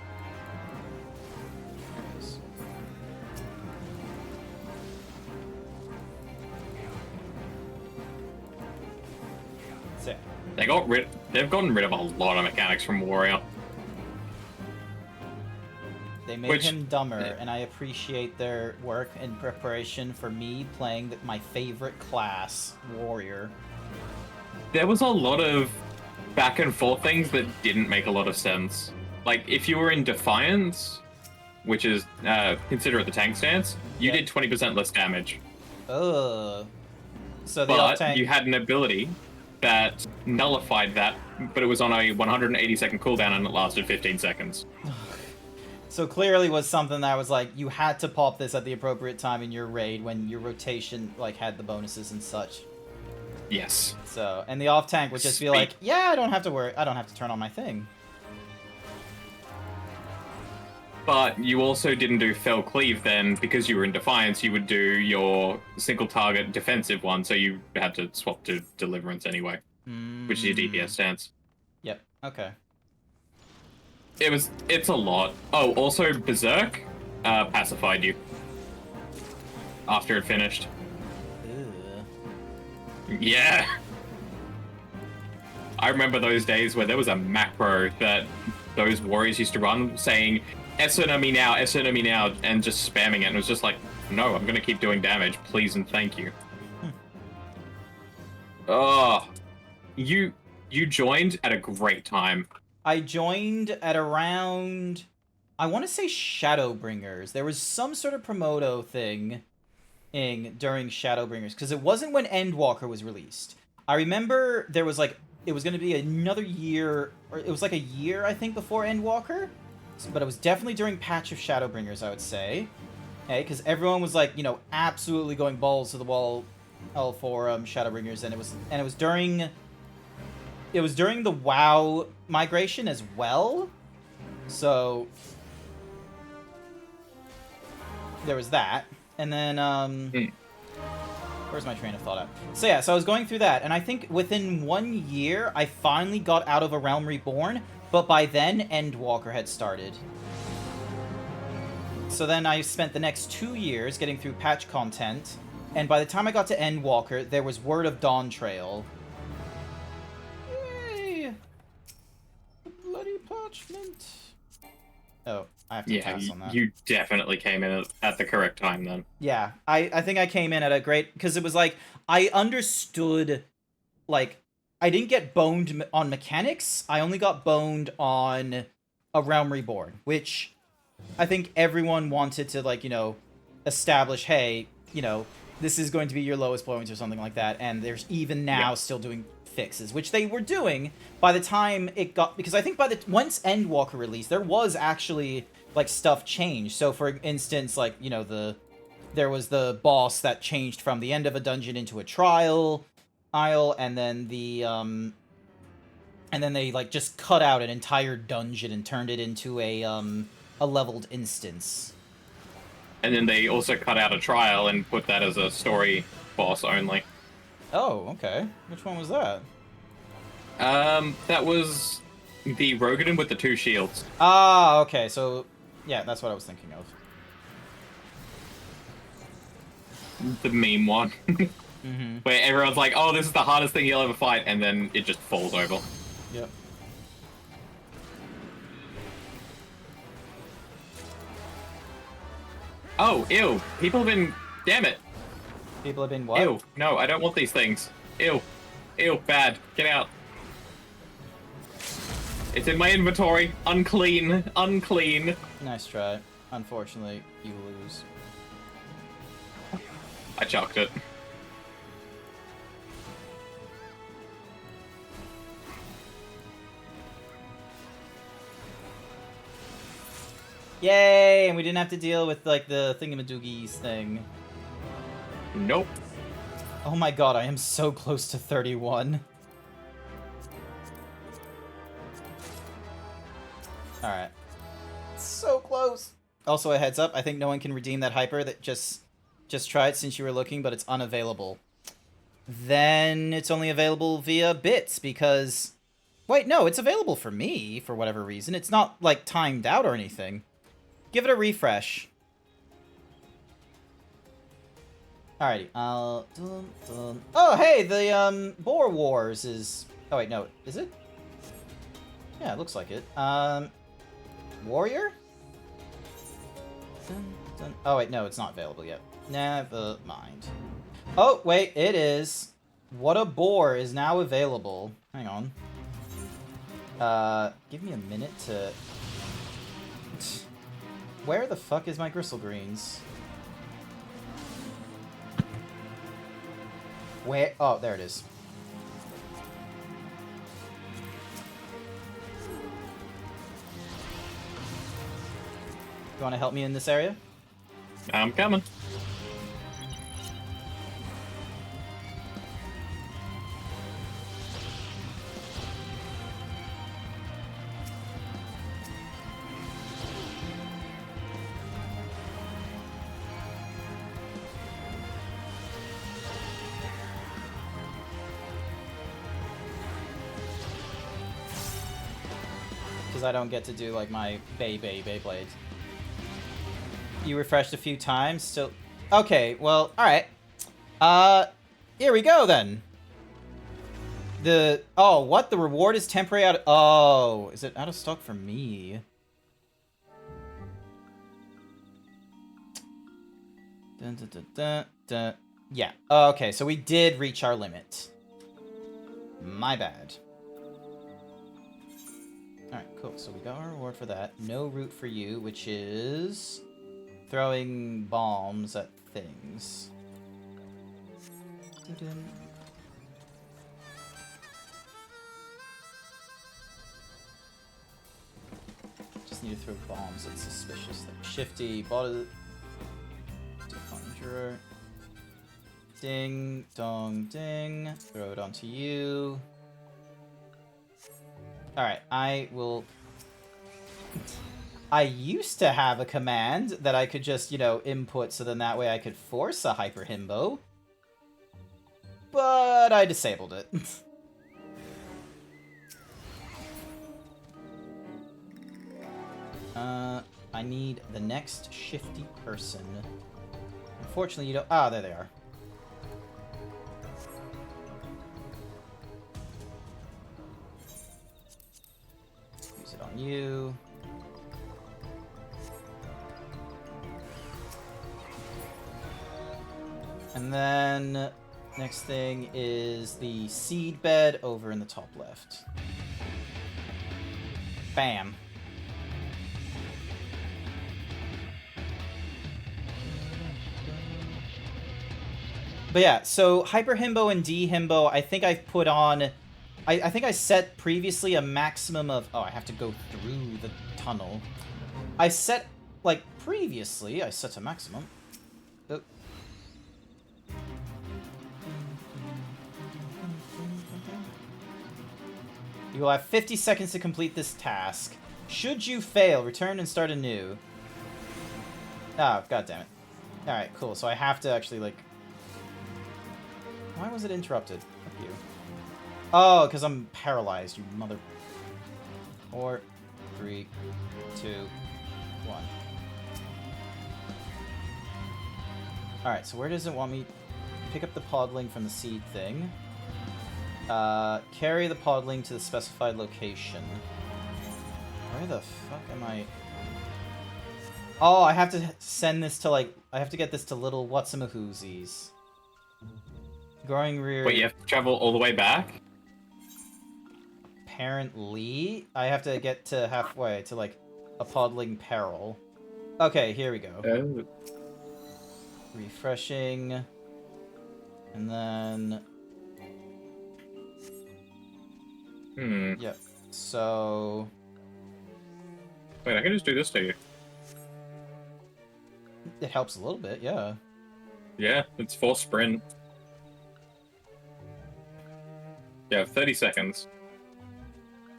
So, They've gotten rid of a lot of mechanics from Warrior. they made him dumber, and I appreciate their work in preparation for me playing my favorite class, Warrior. There was a lot of back and forth things that didn't make a lot of sense. Like, if you were in Defiance, which is consider it the tank stance, you did 20% less damage. Ugh. So the But off-tank... you had an ability that nullified that, but it was on a 180-second cooldown and it lasted 15 seconds. So clearly was something that was like, you had to pop this at the appropriate time in your raid when your rotation like had the bonuses and such. Yes. So, and the off-tank would just be like, yeah, I don't have to worry, I don't have to turn on my thing. But you also didn't do Fell Cleave then, because you were in Defiance, you would do your single target defensive one, so you had to swap to Deliverance anyway, which is your DPS stance. Yep, okay. It's a lot. Oh, also Berserk pacified you after it finished. Ugh. Yeah. I remember those days where there was a macro that those warriors used to run saying, S enemy now, and just spamming it, and it was just like, no, I'm gonna keep doing damage, please and thank you. Oh, you joined at a great time. I joined at around, I want to say Shadowbringers. There was some sort of promoto thing during Shadowbringers, because it wasn't when Endwalker was released. I remember there was like, it was going to be another year, or it was like a year, I think, before Endwalker. But it was definitely during patch of Shadowbringers, I would say. Okay, because everyone was like, you know, absolutely going balls to the wall for Shadowbringers, and it was during the WoW migration as well. So there was that. And then where's my train of thought at? So yeah, so I was going through that, and I think within 1 year I finally got out of A Realm Reborn. But by then, Endwalker had started. So then I spent the next 2 years getting through patch content, and by the time I got to Endwalker, there was word of Dawntrail. Yay! Bloody parchment. Oh, I have to pass on that. You definitely came in at the correct time then. Yeah, I think I came in at a great... Because it was like, I understood, like... I didn't get boned on mechanics, I only got boned on A Realm Reborn, which I think everyone wanted to, like, you know, establish, hey, you know, this is going to be your lowest points or something like that, and there's even now still doing fixes, which they were doing by the time it got... Because I think once Endwalker released, there was actually, like, stuff changed. So, for instance, like, you know, there was the boss that changed from the end of a dungeon into a trial... and then they like just cut out an entire dungeon and turned it into a leveled instance. And then they also cut out a trial and put that as a story boss only. Oh, okay. Which one was that? That was the Rogadin with the 2 shields. Ah, okay. So yeah, that's what I was thinking of. The meme one. Where everyone's like, oh, this is the hardest thing you'll ever fight, and then it just falls over. Yep. Oh, ew. People have been... Damn it. People have been what? Ew. No, I don't want these things. Ew. Ew, bad. Get out. It's in my inventory. Unclean. Unclean. Nice try. Unfortunately, you lose. I chucked it. Yay! And we didn't have to deal with, like, the thingamadoogies thing. Nope. Oh my god, I am so close to 31. Alright. So close! Also, a heads up, I think no one can redeem that hyper. That just try it since you were looking, but it's unavailable. then it's only available via bits because... Wait, no, it's available for me for whatever reason. It's not, like, timed out or anything. Give it a refresh. Alrighty, Oh, hey, the, Boar Wars is... Oh, wait, no, is it? Yeah, it looks like it. Warrior? Oh, wait, no, it's not available yet. Never mind. Oh, wait, it is. What a Boar is now available. Hang on. Give me a minute to... Where the fuck is my Gristle Greens? Where? Oh, there it is. You want to help me in this area? I'm coming. Because I don't get to do, like, my Beyblade. You refreshed a few times, still... Okay, well, alright. Here we go, then. Oh, what? The reward is temporary out of... Oh, is it out of stock for me? Dun, dun, dun, dun, dun. Yeah, okay, so we did reach our limit. My bad. Alright, cool. So we got our reward for that. No route for you, which is... throwing bombs at things. Dun-dun. Just need to throw bombs at suspicious things. Shifty, bottle... Conjurer. Ding, dong, ding. Throw it onto you. Alright, I will... I used to have a command that I could just, you know, input so then that way I could force a Hyper Himbo. But I disabled it. I need the next shifty person. Unfortunately, you don't... Ah, there they are. Use it on you. And then, next thing is the seed bed over in the top left. Bam. But yeah, so Hyper Himbo and D Himbo, I think I've put on... I think I set previously a maximum of... Oh, I have to go through the tunnel. I set, like, previously, I set a maximum. Oh. You will have 50 seconds to complete this task. Should you fail, return and start anew. Oh, god damn it. Alright, cool. So I have to actually, like... Why was it interrupted? Fuck you. Oh, because I'm paralyzed, you mother... 4, 3, 2, 1. Alright, so where does it want me... Pick up the podling from the seed thing. Carry the podling to the specified location. Where the fuck am I? Oh, I have to send this to, like... I have to get this to little whatsamahoozies. Growing rear... Wait, you have to travel all the way back? Apparently. I have to get to halfway to, like, a podling peril. Okay, here we go. Oh. Refreshing. And then... Yep. So... Wait, I can just do this to you. It helps a little bit, yeah. Yeah, it's full sprint. You have 30 seconds.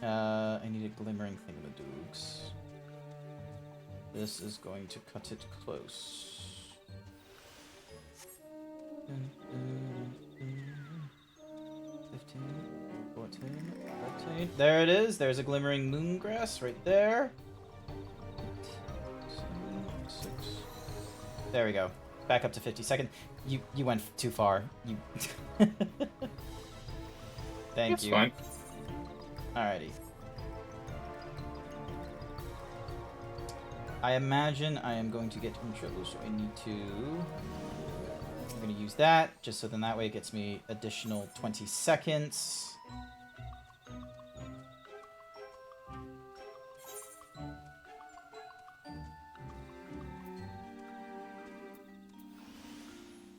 I need a glimmering thingamadoogs. This is going to cut it close. Right, there it is. There's a glimmering moongrass right there. 7, 6. There we go. Back up to 50 seconds. You went too far. You. Thank That's you. fine. Alrighty. I imagine I am going to get in trouble, so I need to... I'm going to use that, just so then that way it gets me additional 20 seconds.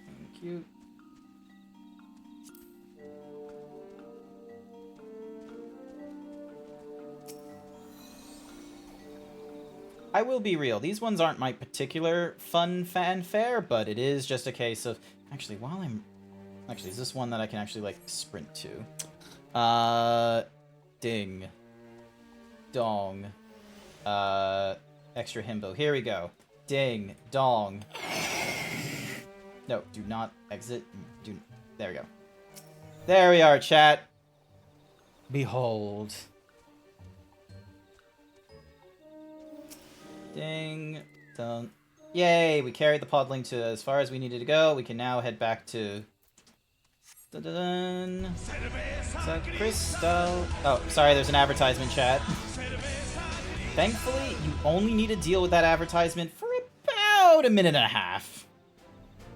Thank you. I will be real, these ones aren't my particular fun fanfare, but it is just a case of... Actually, while I'm... Actually, is this one that I can actually, like, sprint to? Ding. Dong. Extra himbo. Here we go. Ding. Dong. No, do not exit. There we go. There we are, chat. Behold. Ding. Done. Yay, we carried the podling to as far as we needed to go. We can now head back to... Dun-dun-dun. Crystal. Oh, sorry, there's an advertisement, chat. Thankfully, you only need to deal with that advertisement for about a minute and a half.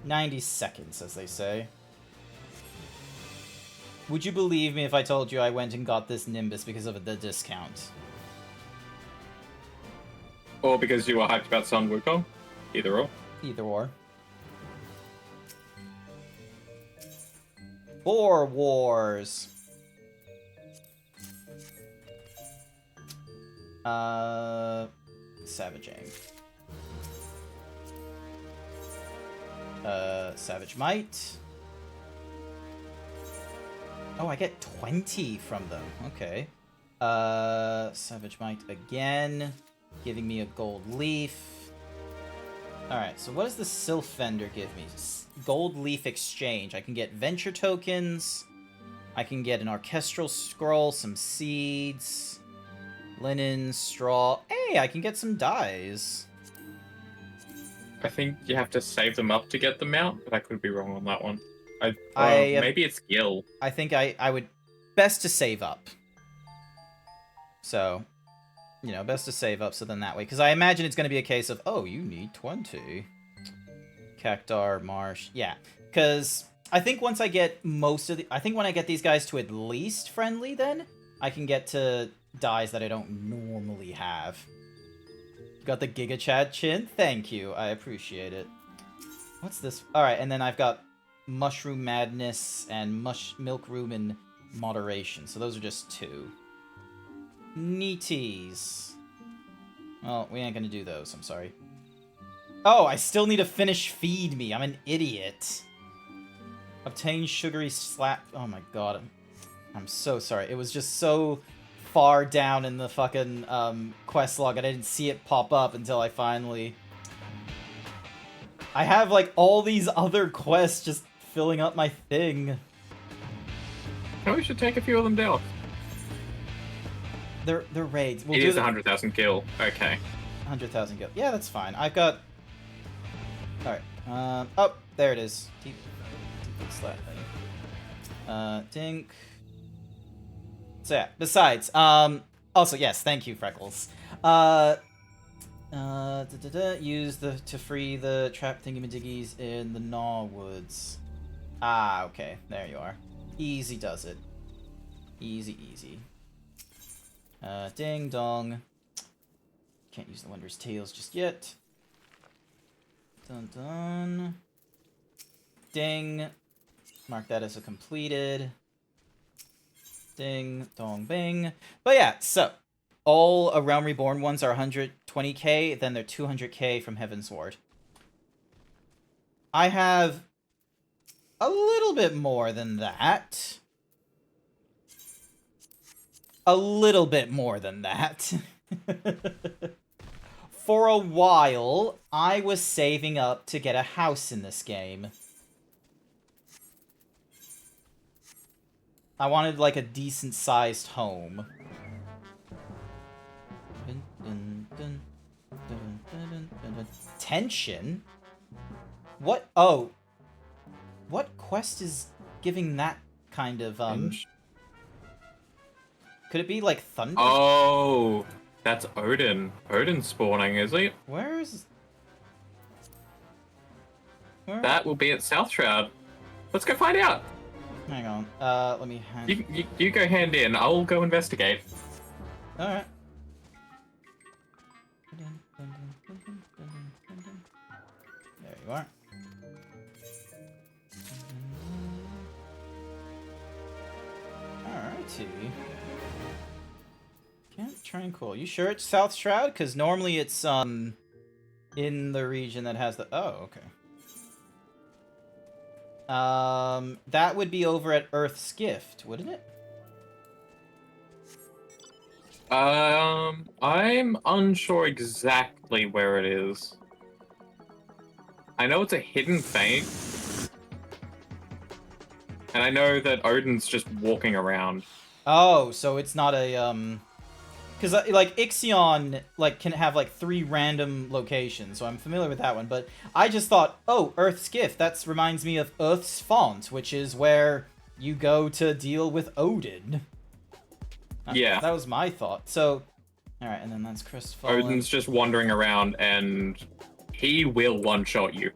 90 seconds, as they say. Would you believe me if I told you I went and got this Nimbus because of the discount? Or because you were hyped about Sun Wukong? Either or. Either or. Boar Wars. Savage Aim. Savage Might. Oh, I get 20 from them. Okay. Savage Might again. Giving me a gold leaf. Alright, so what does the Sylph Vendor give me? Gold leaf exchange. I can get venture tokens. I can get an orchestral scroll, some seeds, linen, straw. Hey, I can get some dyes. I think you have to save them up to get them out, but I could be wrong on that one. Maybe it's Gil. I think I would... Best to save up. So... You know, best to save up so then that way. Because I imagine it's going to be a case of, oh, you need 20. Cactar, Marsh. Yeah. Because I think once I get most of the... I think when I get these guys to at least friendly then, I can get to dyes that I don't normally have. Got the Giga Chad chin? Thank you. I appreciate it. What's this? Alright, and then I've got Mushroom Madness and Milk Room in Moderation. So those are just 2. Neaties. Well, we ain't gonna do those, I'm sorry. Oh, I still need to finish Feed Me. I'm an idiot. Obtain sugary slap. Oh my god. I'm so sorry. It was just so far down in the fucking quest log, and I didn't see it pop up until I finally... I have, like, all these other quests just filling up my thing. Oh, we should take a few of them down. They're raids. It is 100,000 gil. Okay. 100,000 gil. Yeah, that's fine. I've got... Alright. Oh, there it is. Deep slap. Dink. So yeah, besides, also, yes, thank you, Freckles. Use to free the trap thingy-majiggies in the Gnaw Woods. Ah, okay. There you are. Easy does it. Easy, easy. Ding dong. Can't use the Wondrous Tales just yet. Dun dun. Ding. Mark that as a completed. Ding dong bing. But yeah, so all A Realm Reborn ones are 120k, then they're 200k from Heavensward. I have a little bit more than that. A little bit more than that. For a while, I was saving up to get a house in this game. I wanted like a decent sized home. Tension? What? Oh. What quest is giving that kind of, Could it be like thunder? Oh, that's Odin. Odin's spawning, is he? Where's... Where? That will be at South Shroud. Let's go find out. Hang on. Let me hand... You go hand in. I'll go investigate. Alright. There you are. Alrighty. Camp Tranquil. You sure it's South Shroud? Because normally it's, in the region that has the... Oh, okay. That would be over at Earth's Gift, wouldn't it? I'm unsure exactly where it is. I know it's a hidden fate. And I know that Odin's just walking around. Oh, so it's not a, because, like, Ixion, like, can have, like, 3 random locations, so I'm familiar with that one, but I just thought, oh, Earth's Gift, that reminds me of Earth's Font, which is where you go to deal with Odin. Yeah. That was my thought. So, alright, and then that's Crestfallen. Odin's just wandering around, and he will one-shot you.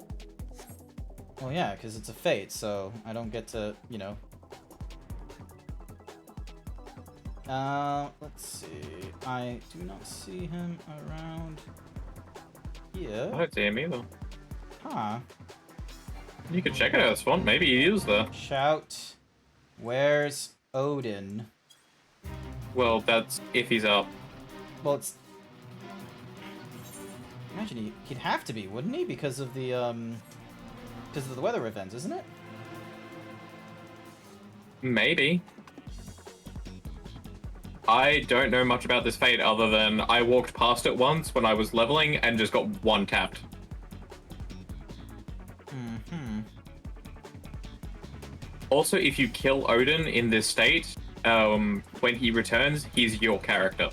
Well, yeah, because it's a fate, so I don't get to, you know... let's see. I do not see him around here. I don't see him either. Huh. You could check it out, Spawn. Maybe he is there. Shout, where's Odin? Well, that's if he's up. Well, it's... Imagine he'd have to be, wouldn't he? Because of the weather events, isn't it? Maybe. I don't know much about this fate other than I walked past it once when I was leveling and just got one-tapped. Mm-hmm. Also, if you kill Odin in this state, when he returns, he's your character.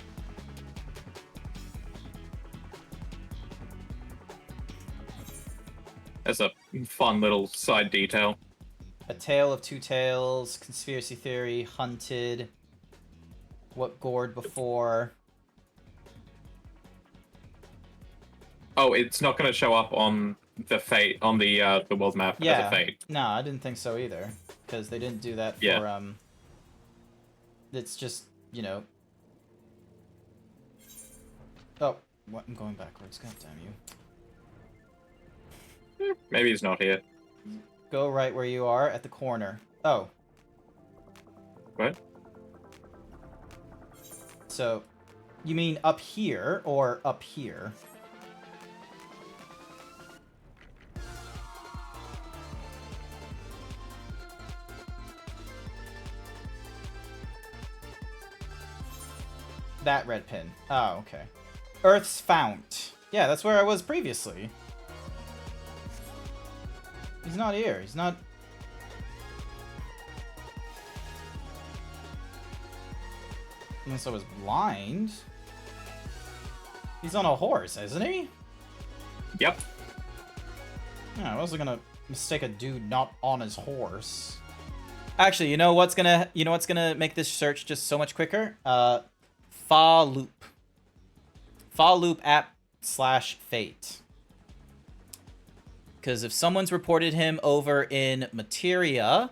That's a fun little side detail. A Tale of Two Tales, Conspiracy Theory, Hunted, What Gored Before. Oh, it's not going to show up on the fate on the world map as a fate. No, I didn't think so either, because they didn't do that for Yeah. It's just, you know. Oh, what? I'm going backwards. God damn you. Maybe he's not here. Go right where you are at the corner. Oh. What? So, you mean up here or up here? That red pin. Oh, okay. Earth's Fount. Yeah, that's where I was previously. He's not here. He's not... Unless I was blind. He's on a horse, isn't he? Yep. Yeah, I wasn't gonna mistake a dude not on his horse. Actually, you know what's gonna make this search just so much quicker? Fa Loop. Fa Loop app/fate. Because if someone's reported him over in Materia,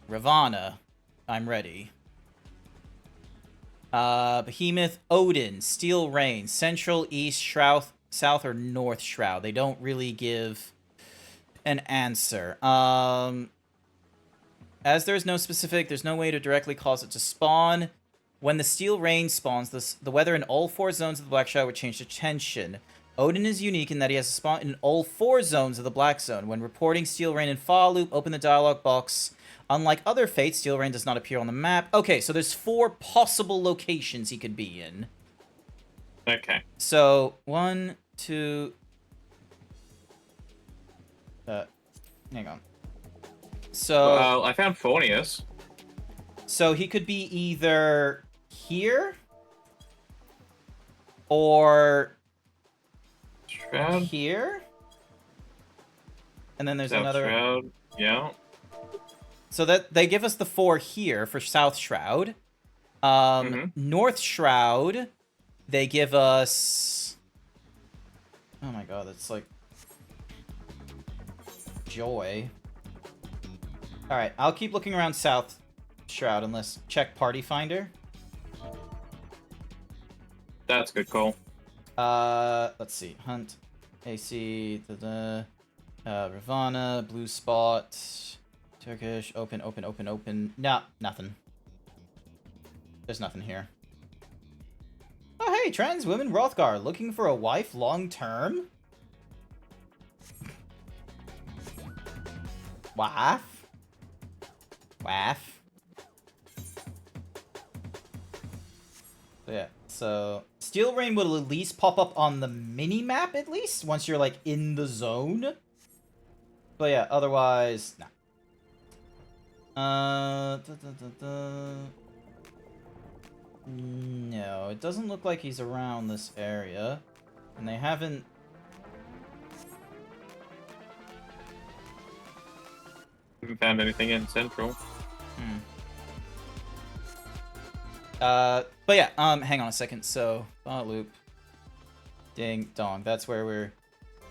Ravana, I'm ready. Behemoth, Odin, Steel Rain, Central, East, Shroud, South, or North Shroud. They don't really give an answer. As there's no specific, there's no way to directly cause it to spawn. When the Steel Rain spawns, the weather in all 4 zones of the Black Shroud would change to tension. Odin is unique in that he has a spawn in all 4 zones of the Black Zone. When reporting Steel Rain in Fa Loop, open the dialog box. Unlike other fates, Steel Rain does not appear on the map. Okay, so there's 4 possible locations he could be in. Okay. So, 1, 2... Hang on. So, I found Fornius. so he could be either here or Shroud. here. And then there's South another. Shroud. Yeah. So that they give us the 4 here for South Shroud. North Shroud, they give us. Oh my god, that's like joy. All right, I'll keep looking around South Shroud and let's check Party Finder. That's a good call. Let's see. Hunt, AC, Ravana, Blue Spot, Turkish, open. Nah, nothing. There's nothing here. Oh, hey, trans women Rothgar, looking for a wife long term? Wife? Yeah, so Steel Rain will at least pop up on the mini-map, at least, once you're, like, in the zone. But yeah, otherwise, nah. No, it doesn't look like he's around this area. And they haven't... Haven't found anything in Central. But yeah, hang on a second. So, loop. Ding dong. That's where we're...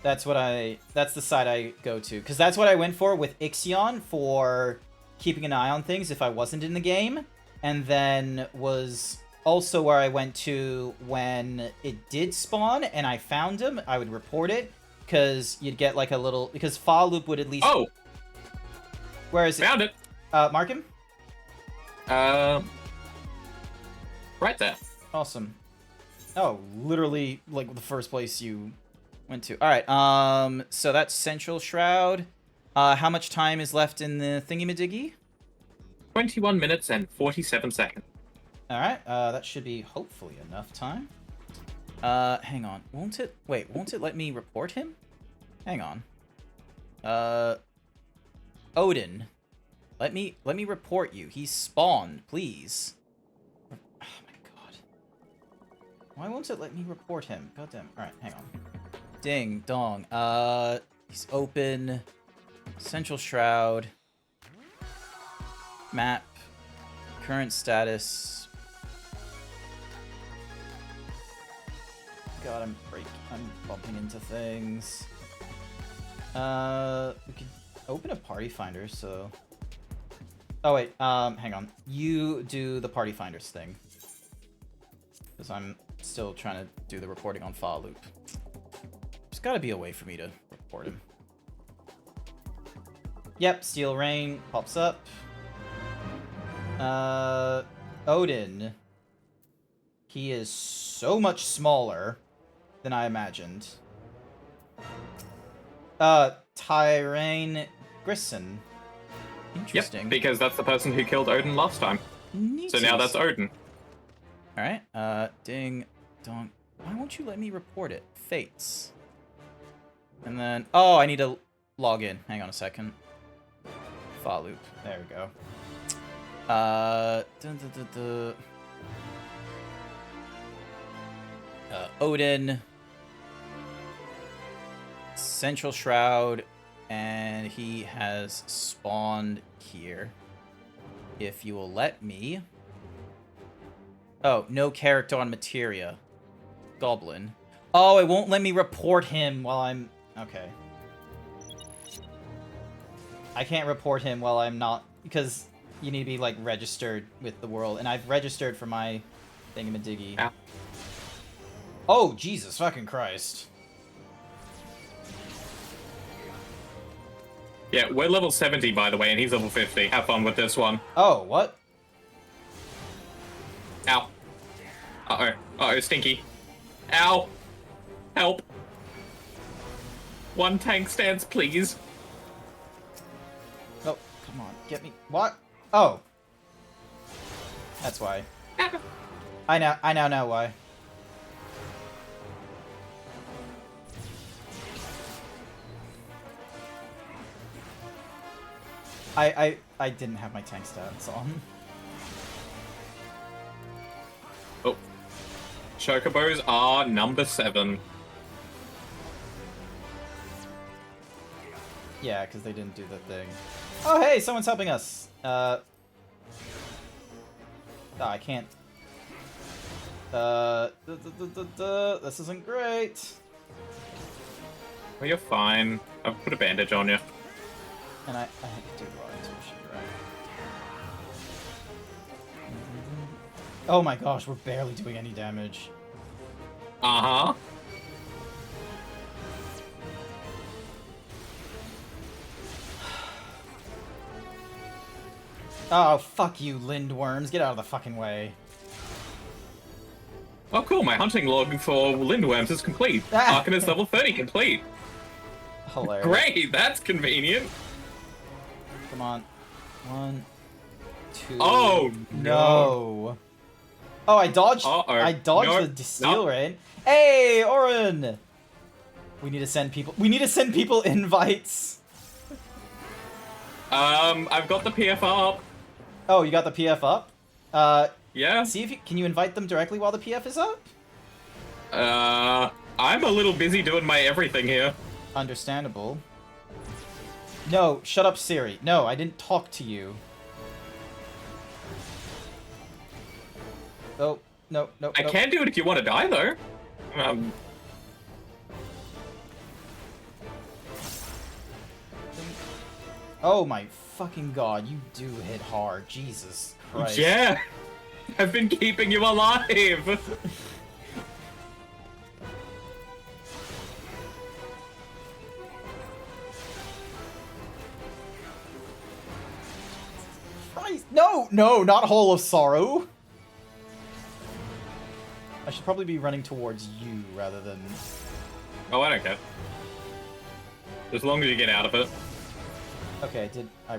That's the side I go to. Because that's what I went for with Ixion for keeping an eye on things if I wasn't in the game. And then was also where I went to when it did spawn and I found him. I would report it. Because you'd get like a little... Because Fa Loop would at least... Oh! Where is it? Found it! Mark him? Right there. Awesome. Oh, literally, like, the first place you went to. Alright, so that's Central Shroud. How much time is left in the thingy-madiggy? 21 minutes and 47 seconds. Alright, that should be hopefully enough time. Hang on. Won't it let me report him? Hang on. Odin. Let me report you. He's spawned, please. Oh my god. Why won't it let me report him? Goddamn. Alright, hang on. Ding dong. He's open. Central Shroud. Map. Current status. God, I'm bumping into things. We could open a party finder, so... Oh, wait, hang on. You do the party finders thing. Because I'm still trying to do the reporting on Fa Loop. There's gotta be a way for me to report him. Yep, Steel Rain pops up. Odin. He is so much smaller than I imagined. Tyrain Grisson. Interesting. Yep, because that's the person who killed Odin last time. So now that's Odin. Alright, ding dong. Why won't you let me report it? Fates. And then, oh, I need to log in. Hang on a second. Fa Loop. There we go. Odin. Central Shroud. And he has spawned here. If you will let me. Oh, no character on materia. Goblin. Oh, it won't let me report him while I'm... Okay. I can't report him while I'm not... Because you need to be, like, registered with the world. And I've registered for my thingamadiggy. Yeah. Oh, Jesus fucking Christ. Yeah, we're level 70, by the way, and he's level 50. Have fun with this one. Oh, what? Ow. Uh-oh. Uh-oh, Stinky. Ow. Help. One tank stance, please. Oh, come on. Get me... What? Oh. That's why. I now know why. I didn't have my tank stats on. Oh. Chocobos are number 7. Yeah, because they didn't do the thing. Oh, hey, someone's helping us. Oh, I can't. This isn't great. Well, you're fine. I've put a bandage on you. And I have to do raw intuition, right? Oh my gosh, we're barely doing any damage. Uh-huh. Oh, fuck you, Lindworms. Get out of the fucking way. Oh, cool. My hunting log for Lindworms is complete. Arcanist level 30 complete. Hilarious. Great, that's convenient. Come on. 1, 2. Oh, no. Oh, I dodged. I dodged No, the steel no. rain. Hey, Orin. We need to send people. We need to send people invites. I've got the PF up. Oh, you got the PF up. Yeah. See if you can you invite them directly while the PF is up. I'm a little busy doing my everything here. Understandable. No, shut up, Siri. No, I didn't talk to you. Oh, no, no. I no. can do it if you want to die, though. Oh my fucking god, you do hit hard. Jesus Christ. Yeah. I've been keeping you alive. Christ. No, no, not Hole of Sorrow. I should probably be running towards you rather than... Oh, I don't care. As long as you get out of it. Okay, I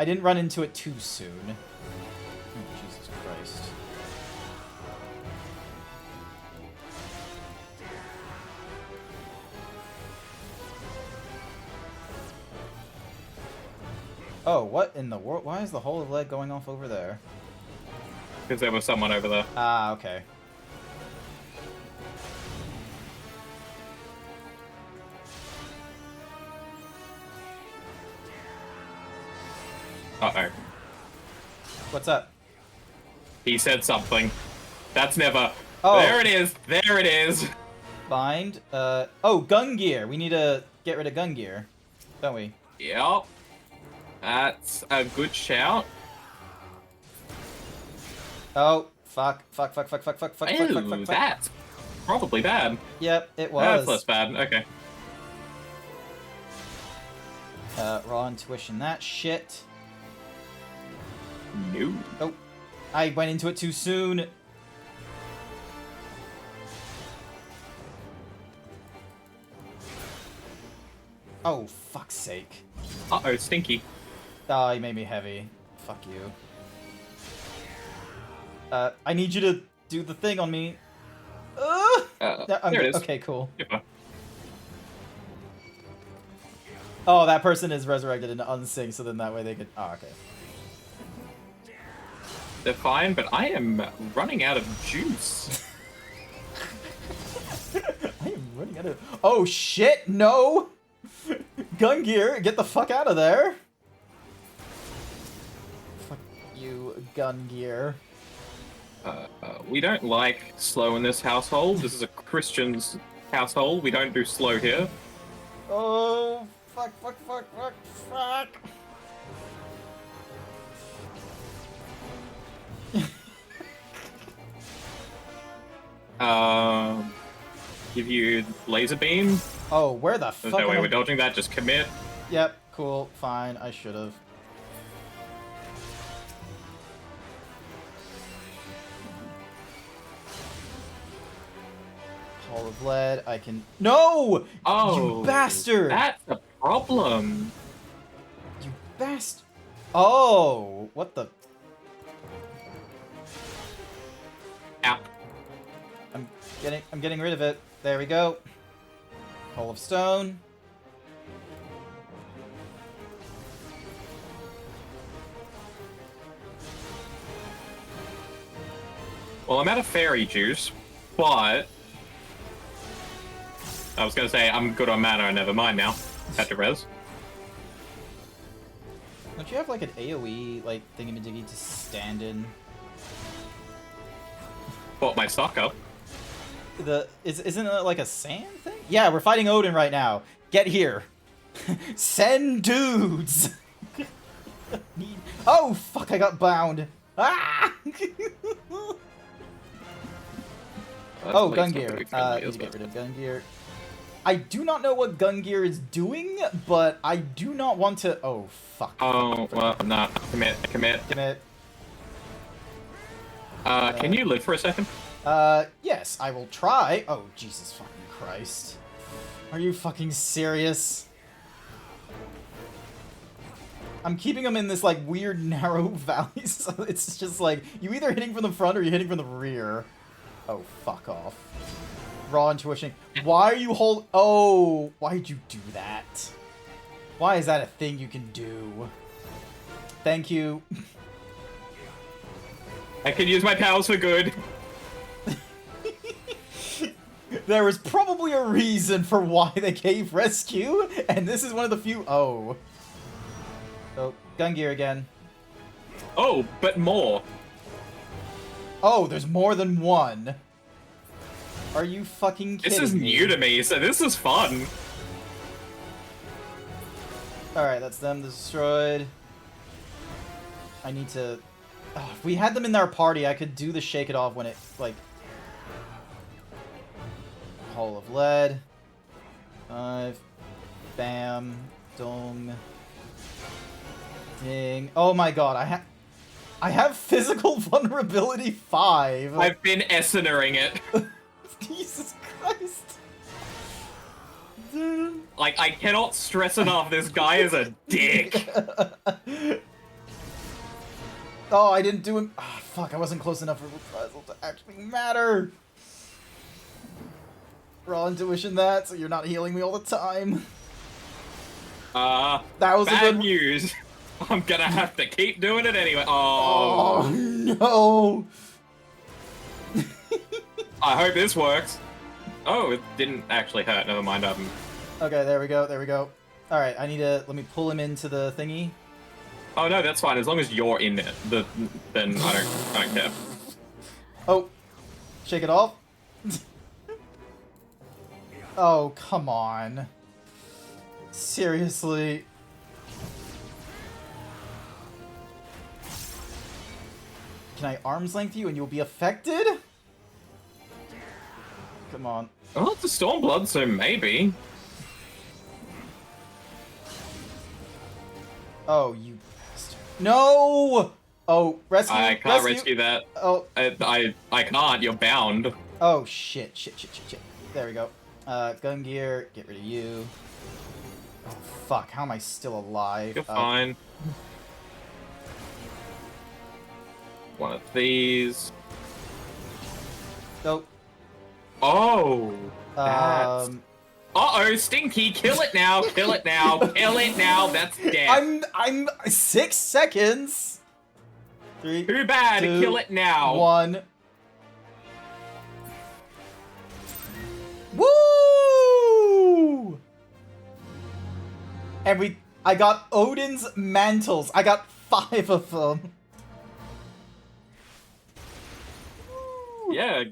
didn't run into it too soon. Oh, Jesus Christ. Oh, what in the world? Why is the Hole of Lead going off over there? Because there was someone over there. Ah, okay. Uh-oh. What's up? He said something. That's never... Oh. There it is! There it is! Bind. Oh, gun gear. We need to get rid of gun gear, don't we? Yep. That's a good shout. Oh, fuck, fuck, fuck, fuck, fuck, fuck, fuck, fuck, fuck, fuck, Ew, fuck. that's probably bad. Yep, it That's was. less bad. Okay. Raw intuition, that shit. No. Oh, I went into it too soon. Oh, fuck's sake. Uh-oh, stinky. Oh, you made me heavy. Fuck you. I need you to do the thing on me. No, I'm There good. it is. Okay, cool. Super. Oh, that person is resurrected into unsync, so then that way they could... Oh, okay. They're fine, but I am running out of juice. I am running out of... Oh, shit! No! Gun gear, get the fuck out of there! Fuck you, gun gear. We don't like slow in this household. This is a Christian's household. We don't do slow here. Oh, fuck, fuck, fuck, fuck, fuck! Give you laser beam. Oh, where the There's fuck no way am we're I... dodging that. Just commit. Yep, cool, fine, I should've. Hall of Lead, I can... No! Oh, You bastard! That's a problem. You bast... Oh, what the... Ow. I'm getting rid of it. There we go. Hole of Stone. Well, I'm out of fairy juice, but I was gonna say I'm good on mana. Never mind now. Had to res. Don't you have like an AoE like thingamadiggy to stand in? Bought my stock up. Isn't it like a sand thing? Yeah, we're fighting Odin right now. Get here. Send dudes. Oh fuck! I got bound. Ah! Oh, gun gear. Need to get rid of gun gear. I do not know what gun gear is doing, but I do not want to. Oh fuck. Oh well, I'm not. Commit. Commit. Can you live for a second? Yes, I will try. Oh, Jesus fucking Christ. Are you fucking serious? I'm keeping them in this, like, weird, narrow valley, so it's just like, you either hitting from the front or you're hitting from the rear. Oh, fuck off. Raw intuition. Why are you Oh, why'd you do that? Why is that a thing you can do? Thank you. I can use my powers for good. There was probably a reason for why they gave rescue, and this is one of the few. Oh. Oh, gun gear again. Oh, but more. Oh, there's more than one. Are you fucking kidding me? This is new to me, so this is fun. Alright, that's them destroyed. I need to... Oh, if we had them in our party, I could do the shake it off when it, like... Hall of Lead. 5. Bam. Dong. Ding. Oh my god, I have physical vulnerability 5. I've been Essenering it. Jesus Christ. Like, I cannot stress enough, this guy is a dick. Oh, I didn't do him. Oh, fuck, I wasn't close enough for reprisal to actually matter. Raw intuition that, so you're not healing me all the time. That was bad a good news. I'm gonna have to keep doing it anyway. Oh, Oh no! I hope this works. Oh, it didn't actually hurt. Never mind. Okay, there we go. There we go. All right, I need to let me pull him into the thingy. Oh no, that's fine. As long as you're in it, then I don't care. Oh, shake it off. Oh, come on. Seriously. Can I arm's length you and you'll be affected? Come on. Oh, it's a Stormblood, so maybe. Oh, you bastard. No! Oh, rescue. I can't rescue that. Oh. I can't. You're bound. Oh, shit. There we go. Gun gear. Get rid of you. Oh, fuck. How am I still alive? You're fine. One of these. Nope. Oh. That's... Uh-oh, Stinky, kill it now, kill it now, kill it now, that's dead. I'm 6 seconds. 3, Too bad, 2, kill it now. 1. Woo! And I got Odin's mantles. I got 5 of them. Yeah,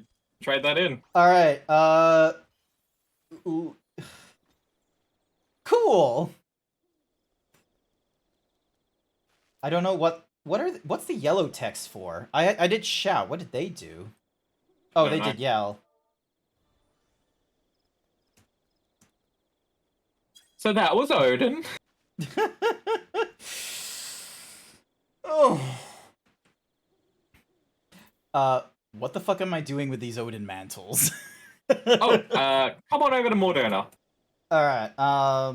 trade that in. Alright, ooh. Cool. I don't know what's the yellow text for? I did shout. What did they do? Oh, they did yell. So that was Odin. Oh. What the fuck am I doing with these Odin mantles? Oh, come on over to Moderna. Alright, I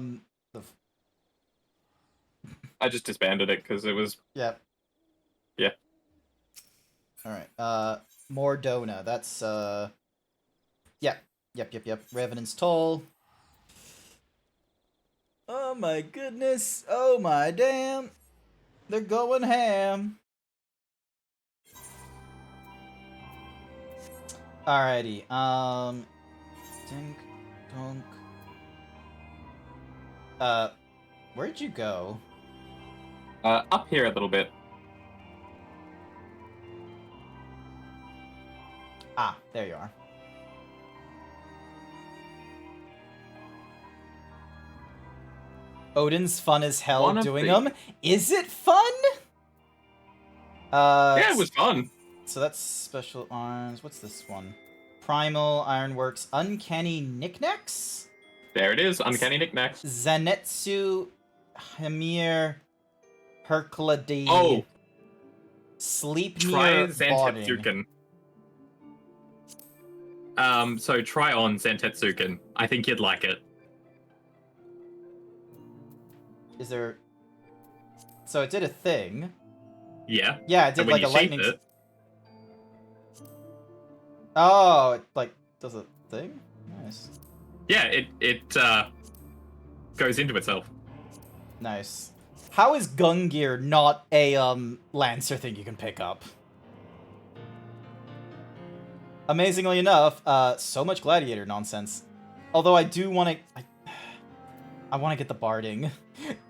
just disbanded it because it was... Yep. Yeah. Alright, more Dona. That's, Yep. Revenant's Toll. Oh my goodness. Oh my damn. They're going ham. Alrighty. Dink, donk. Where'd you go? Up here a little bit. Ah, there you are. Odin's fun as hell One of doing the- them. Is it fun? Yeah, it was fun. So that's special arms. What's this one? Primal, Ironworks, Uncanny Knickknacks? There it is. Uncanny knickknacks. Zanetsu, Hamir, Herculade. Oh, Sleep try near botting. Zantetsuken. So try on Zantetsuken. I think you'd like it. Is there... So it did a thing. Yeah. Yeah, it did And when like a you lightning... sheath it, Oh, it like does a thing? Nice. yeah, it goes into itself. Nice. How is Gungir not a Lancer thing you can pick up? Amazingly enough, so much gladiator nonsense. Although I do want to I want to get the barding.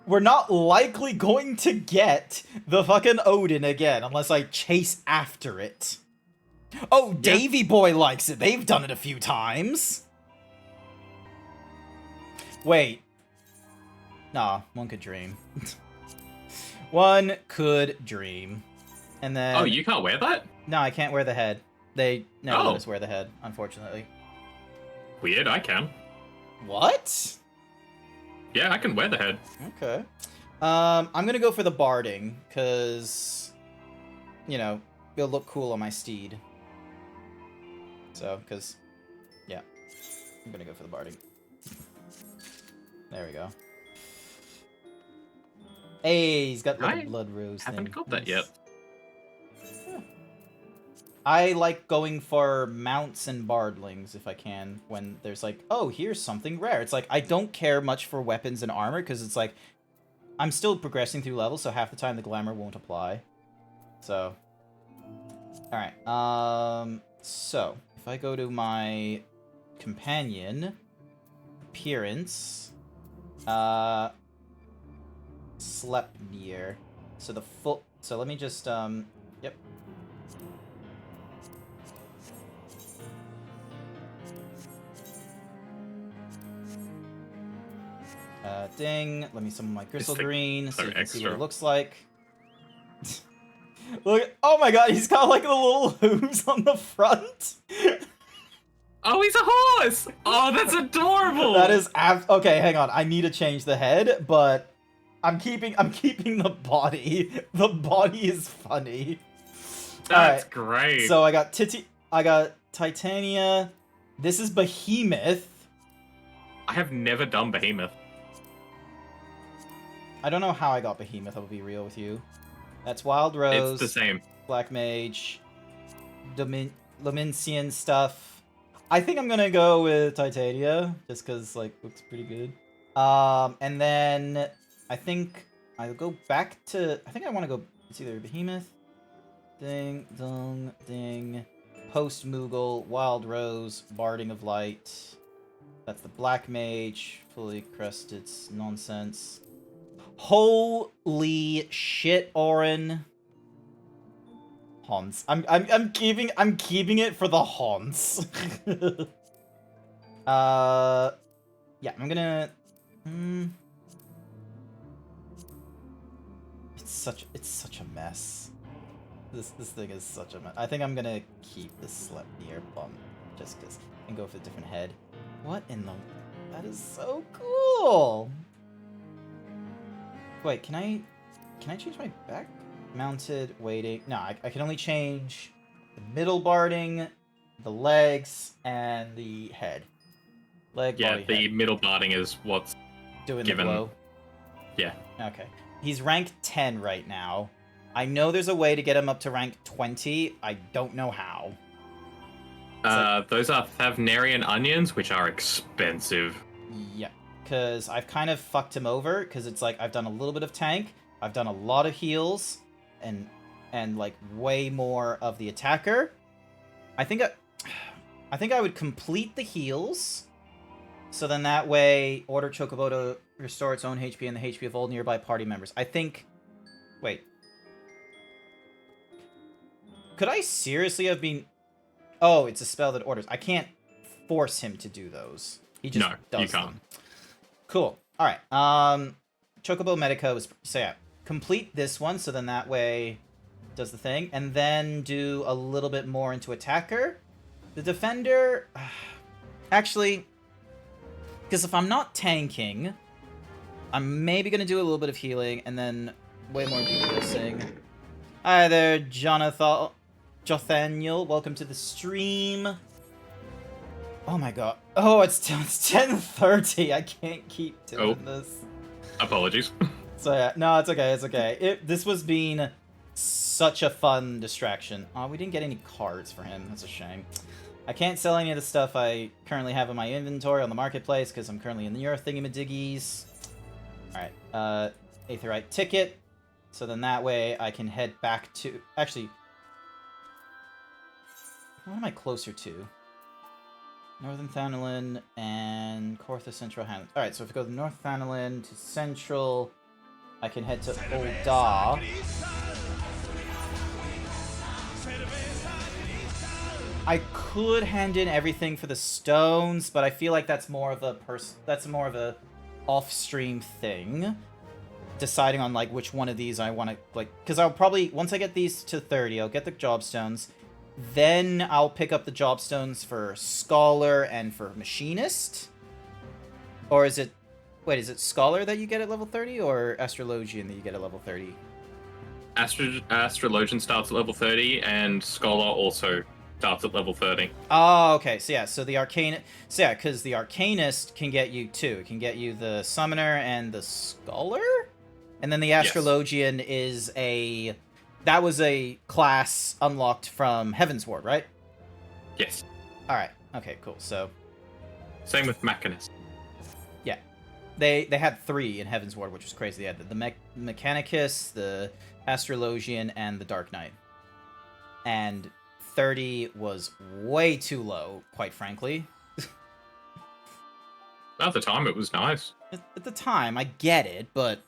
We're not likely going to get the fucking Odin again unless I chase after it. Oh, Yeah. Davy Boy likes it. They've done it a few times. Wait. Nah, one could dream. One could dream. And then... Oh, you can't wear that? No, I can't wear the head. They never Oh. let us wear the head, unfortunately. Weird, I can. What? Yeah, I can wear the head. Okay. I'm gonna go for the barding, because... You know, it'll look cool on my steed. So, because... Yeah. I'm gonna go for the barding. There we go. Hey, he's got like I a blood rose Haven't thing. got that yet. Yeah. I like going for mounts and bardlings if I can, when there's like, oh, here's something rare. It's like, I don't care much for weapons and armor, because it's like, I'm still progressing through levels, so half the time the glamour won't apply. So, alright, so, if I go to my companion, appearance, Sleipnir. So the full, so let me just, yep. Ding, let me summon my crystal like green so so you can see what extra. it looks like. Look, oh my god, he's got like the little hooves on the front. Oh, he's a horse! Oh, that's adorable! That is okay, hang on. I need to change the head, but I'm keeping the body. The body is funny. That's Alright, great. so I got Titania. This is Behemoth. I have never done Behemoth. I don't know how I got Behemoth, I'll be real with you. That's Wild Rose, It's the same. Black Mage, Lamincian stuff. I think I'm gonna go with Titania, just cause like looks pretty good. And then I think I'll go back to, I think I want to go, it's either Behemoth, ding, dong, ding, Post Moogle, Wild Rose, Barding of Light. That's the Black Mage, fully crested nonsense. Holy shit, Orin. Hans. I'm keeping it for the Hans. Yeah, I'm gonna It's such a mess. This thing is such a mess. I think I'm gonna keep this Sleipnir bump just cuz and go for a different head. What in the That is so cool. Wait, can I change my back? Mounted, waiting. No, I can only change the middle barding, the legs, and the head. Leg, Yeah, body, the head. middle barding is what's Doing given. the blow. Yeah. Okay. He's rank 10 right now. I know there's a way to get him up to rank 20. I don't know how. Those are Thavnarian onions, which are expensive. Yeah, because I've kind of fucked him over, because it's like I've done a little bit of tank, I've done a lot of heals, and like way more of the attacker. I think I think I would complete the heals. So then that way, order Chocobo to restore its own HP and the HP of all nearby party members. I think... Wait. Could I seriously have been... Oh, it's a spell that orders. I can't force him to do those. He just does you can't. them. Cool. Alright. Chocobo Medica was... So yeah, complete this one, so then that way does the thing. And then do a little bit more into attacker. The defender... Actually... Because if I'm not tanking, I'm maybe going to do a little bit of healing, and then way more people listening. Hi there, Jonathaniel. Welcome to the stream. Oh my god. Oh, it's 10:30. I can't keep doing this. Apologies. So yeah, no, it's okay, it's okay. This was being such a fun distraction. Oh, we didn't get any cards for him. That's a shame. I can't sell any of the stuff I currently have in my inventory on the marketplace because I'm currently in the Earth thingamaddiggies. Alright, Aetherite ticket. So then that way I can head back to... Actually, what am I closer to? Northern Thanalan and Cortha Central Highlands. Alright, so if we go to North Thanalan to Central, I can head to Ul'dah. I could hand in everything for the stones, but I feel like that's more of a off-stream thing. Deciding on like which one of these I want to like, because I'll probably once I get these to 30, I'll get the job stones. Then I'll pick up the job stones for Scholar and for Machinist. Or is it... Wait, is it Scholar that you get at level 30, or Astrologian that you get at level 30? Astrologian starts at level 30, and Scholar also starts at level 30. Oh, okay. So yeah, so the Arcane... So yeah, because the Arcanist can get you two. It can get you the Summoner and the Scholar? And then the Astrologian is a... That was a class unlocked from Heaven's Ward, right? Yes. Alright. Okay, cool. So... Same with Mechanist. Yeah. They had 3 in Heaven's Ward, which was crazy. They had the Mechanicus, the Astrologian, and the Dark Knight. And 30 was way too low, quite frankly. At the time, it was nice. At the time, I get it, but...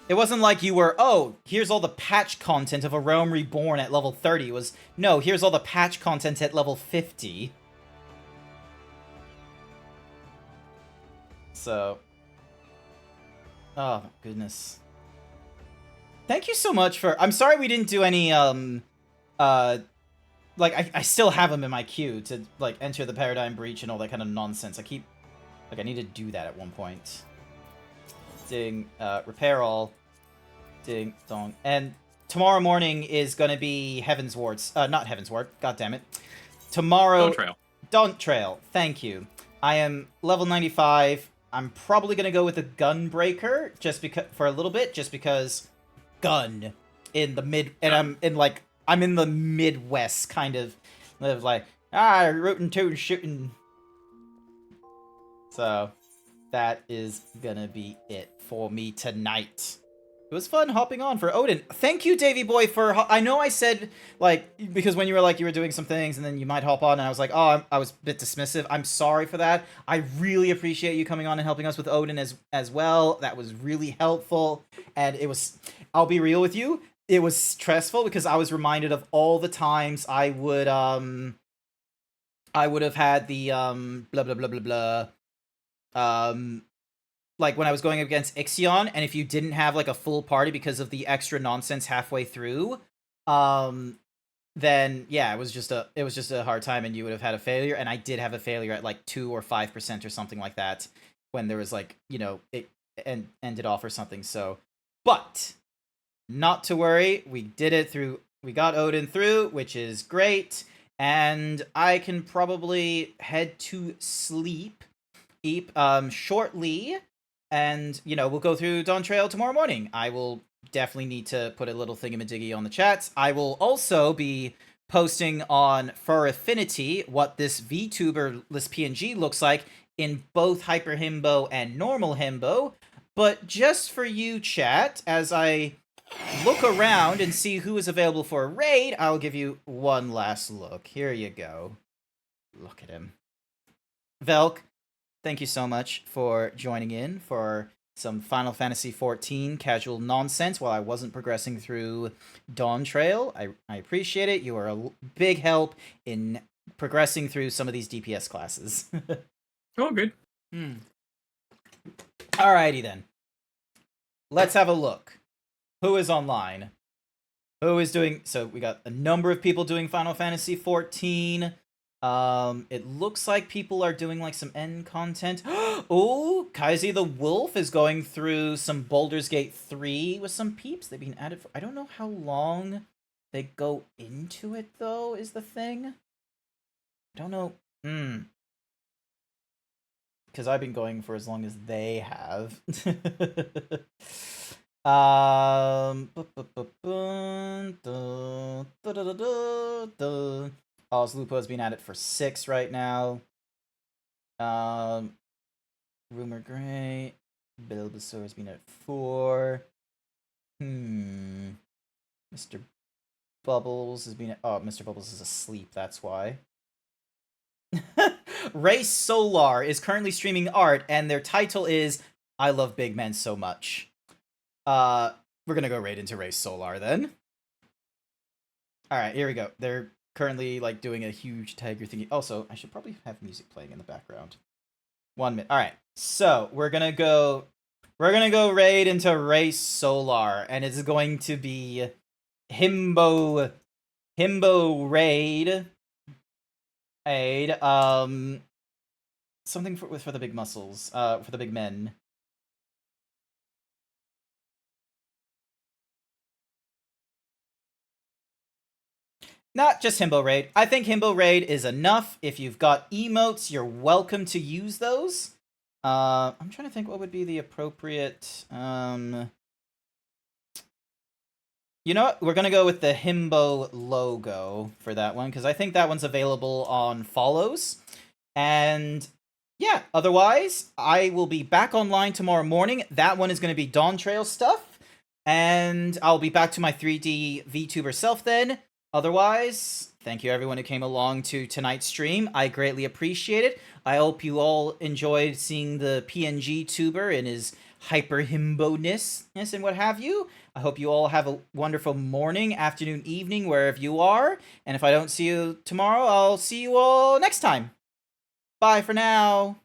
It wasn't like you were, oh, here's all the patch content of A Realm Reborn at level 30. It was, no, here's all the patch content at level 50. So... Oh, my goodness. Thank you so much for... I'm sorry we didn't do any, like, I still have them in my queue to, like, enter the Paradigm Breach and all that kind of nonsense. I keep... Like, I need to do that at one point. Ding, repair all. Ding, dong. And tomorrow morning is gonna be Heaven's Ward. Not Heaven's Ward. God damn it. Tomorrow... Dawn Trail. Thank you. I am level 95. I'm probably gonna go with a Gunbreaker, just because... For a little bit, just because... Gun. In the mid... And I'm in the Midwest, kind of... Like, rootin' tootin' shootin'. So... That is gonna be it for me tonight. It was fun hopping on for Odin. Thank you, Davey Boy, for... I know I said, like, because when you were like, you were doing some things and then you might hop on, and I was like, oh, I was a bit dismissive. I'm sorry for that. I really appreciate you coming on and helping us with Odin as well. That was really helpful. And it was... I'll be real with you. It was stressful because I was reminded of all the times I would have had the, blah, blah, blah, blah, blah... like when I was going up against Ixion, and if you didn't have like a full party because of the extra nonsense halfway through, then yeah, it was just a hard time, and you would have had a failure. And I did have a failure at like 2 or 5% or something like that when there was like, you know, it ended off or something. So, but not to worry, we did it through. We got Odin through, which is great, and I can probably head to sleep shortly, and you know, we'll go through Dawn Trail tomorrow morning. I will definitely need to put a little thingamadiggy on the chats. I will also be posting on Fur Affinity what this VTuber-less PNG looks like in both Hyper Himbo and Normal Himbo. But just for you, chat, as I look around and see who is available for a raid, I'll give you one last look. Here you go. Look at him. Velk, thank you so much for joining in for some Final Fantasy XIV casual nonsense while I wasn't progressing through Dawn Trail. I appreciate it. You are a big help in progressing through some of these DPS classes. Oh, good. Alrighty then. Let's have a look. Who is online? Who is doing... So we got a number of people doing Final Fantasy XIV. It looks like people are doing like some end content. Oh, Kaisi the Wolf is going through some Baldur's Gate 3 with some peeps. They've been added for... I don't know how long they go into it, though, is the thing. I don't know. Because I've been going for as long as they have. Lupo has been at it for 6 right now. Rumor Gray. Bulbasaur has been at 4. Mr. Bubbles has been at... Oh, Mr. Bubbles is asleep, that's why. Ray Solar is currently streaming art, and their title is I Love Big Men So Much. We're gonna go right into Ray Solar then. Alright, here we go. They're currently like doing a huge tiger thingy. Also, I should probably have music playing in the background. 1 minute. Alright, so we're gonna go raid into Ray Solar, and it's going to be Himbo raid. Something for the big muscles, for the big men. Not just Himbo Raid. I think Himbo Raid is enough. If you've got emotes, you're welcome to use those. I'm trying to think what would be the appropriate... You know what? We're going to go with the Himbo logo for that one, because I think that one's available on follows. And yeah, otherwise, I will be back online tomorrow morning. That one is going to be Dawn Trail stuff. And I'll be back to my 3D VTuber self then. Otherwise, thank you everyone who came along to tonight's stream. I greatly appreciate it. I hope you all enjoyed seeing the PNG tuber in his hyper himbo-ness and what have you. I hope you all have a wonderful morning, afternoon, evening, wherever you are. And if I don't see you tomorrow, I'll see you all next time. Bye for now.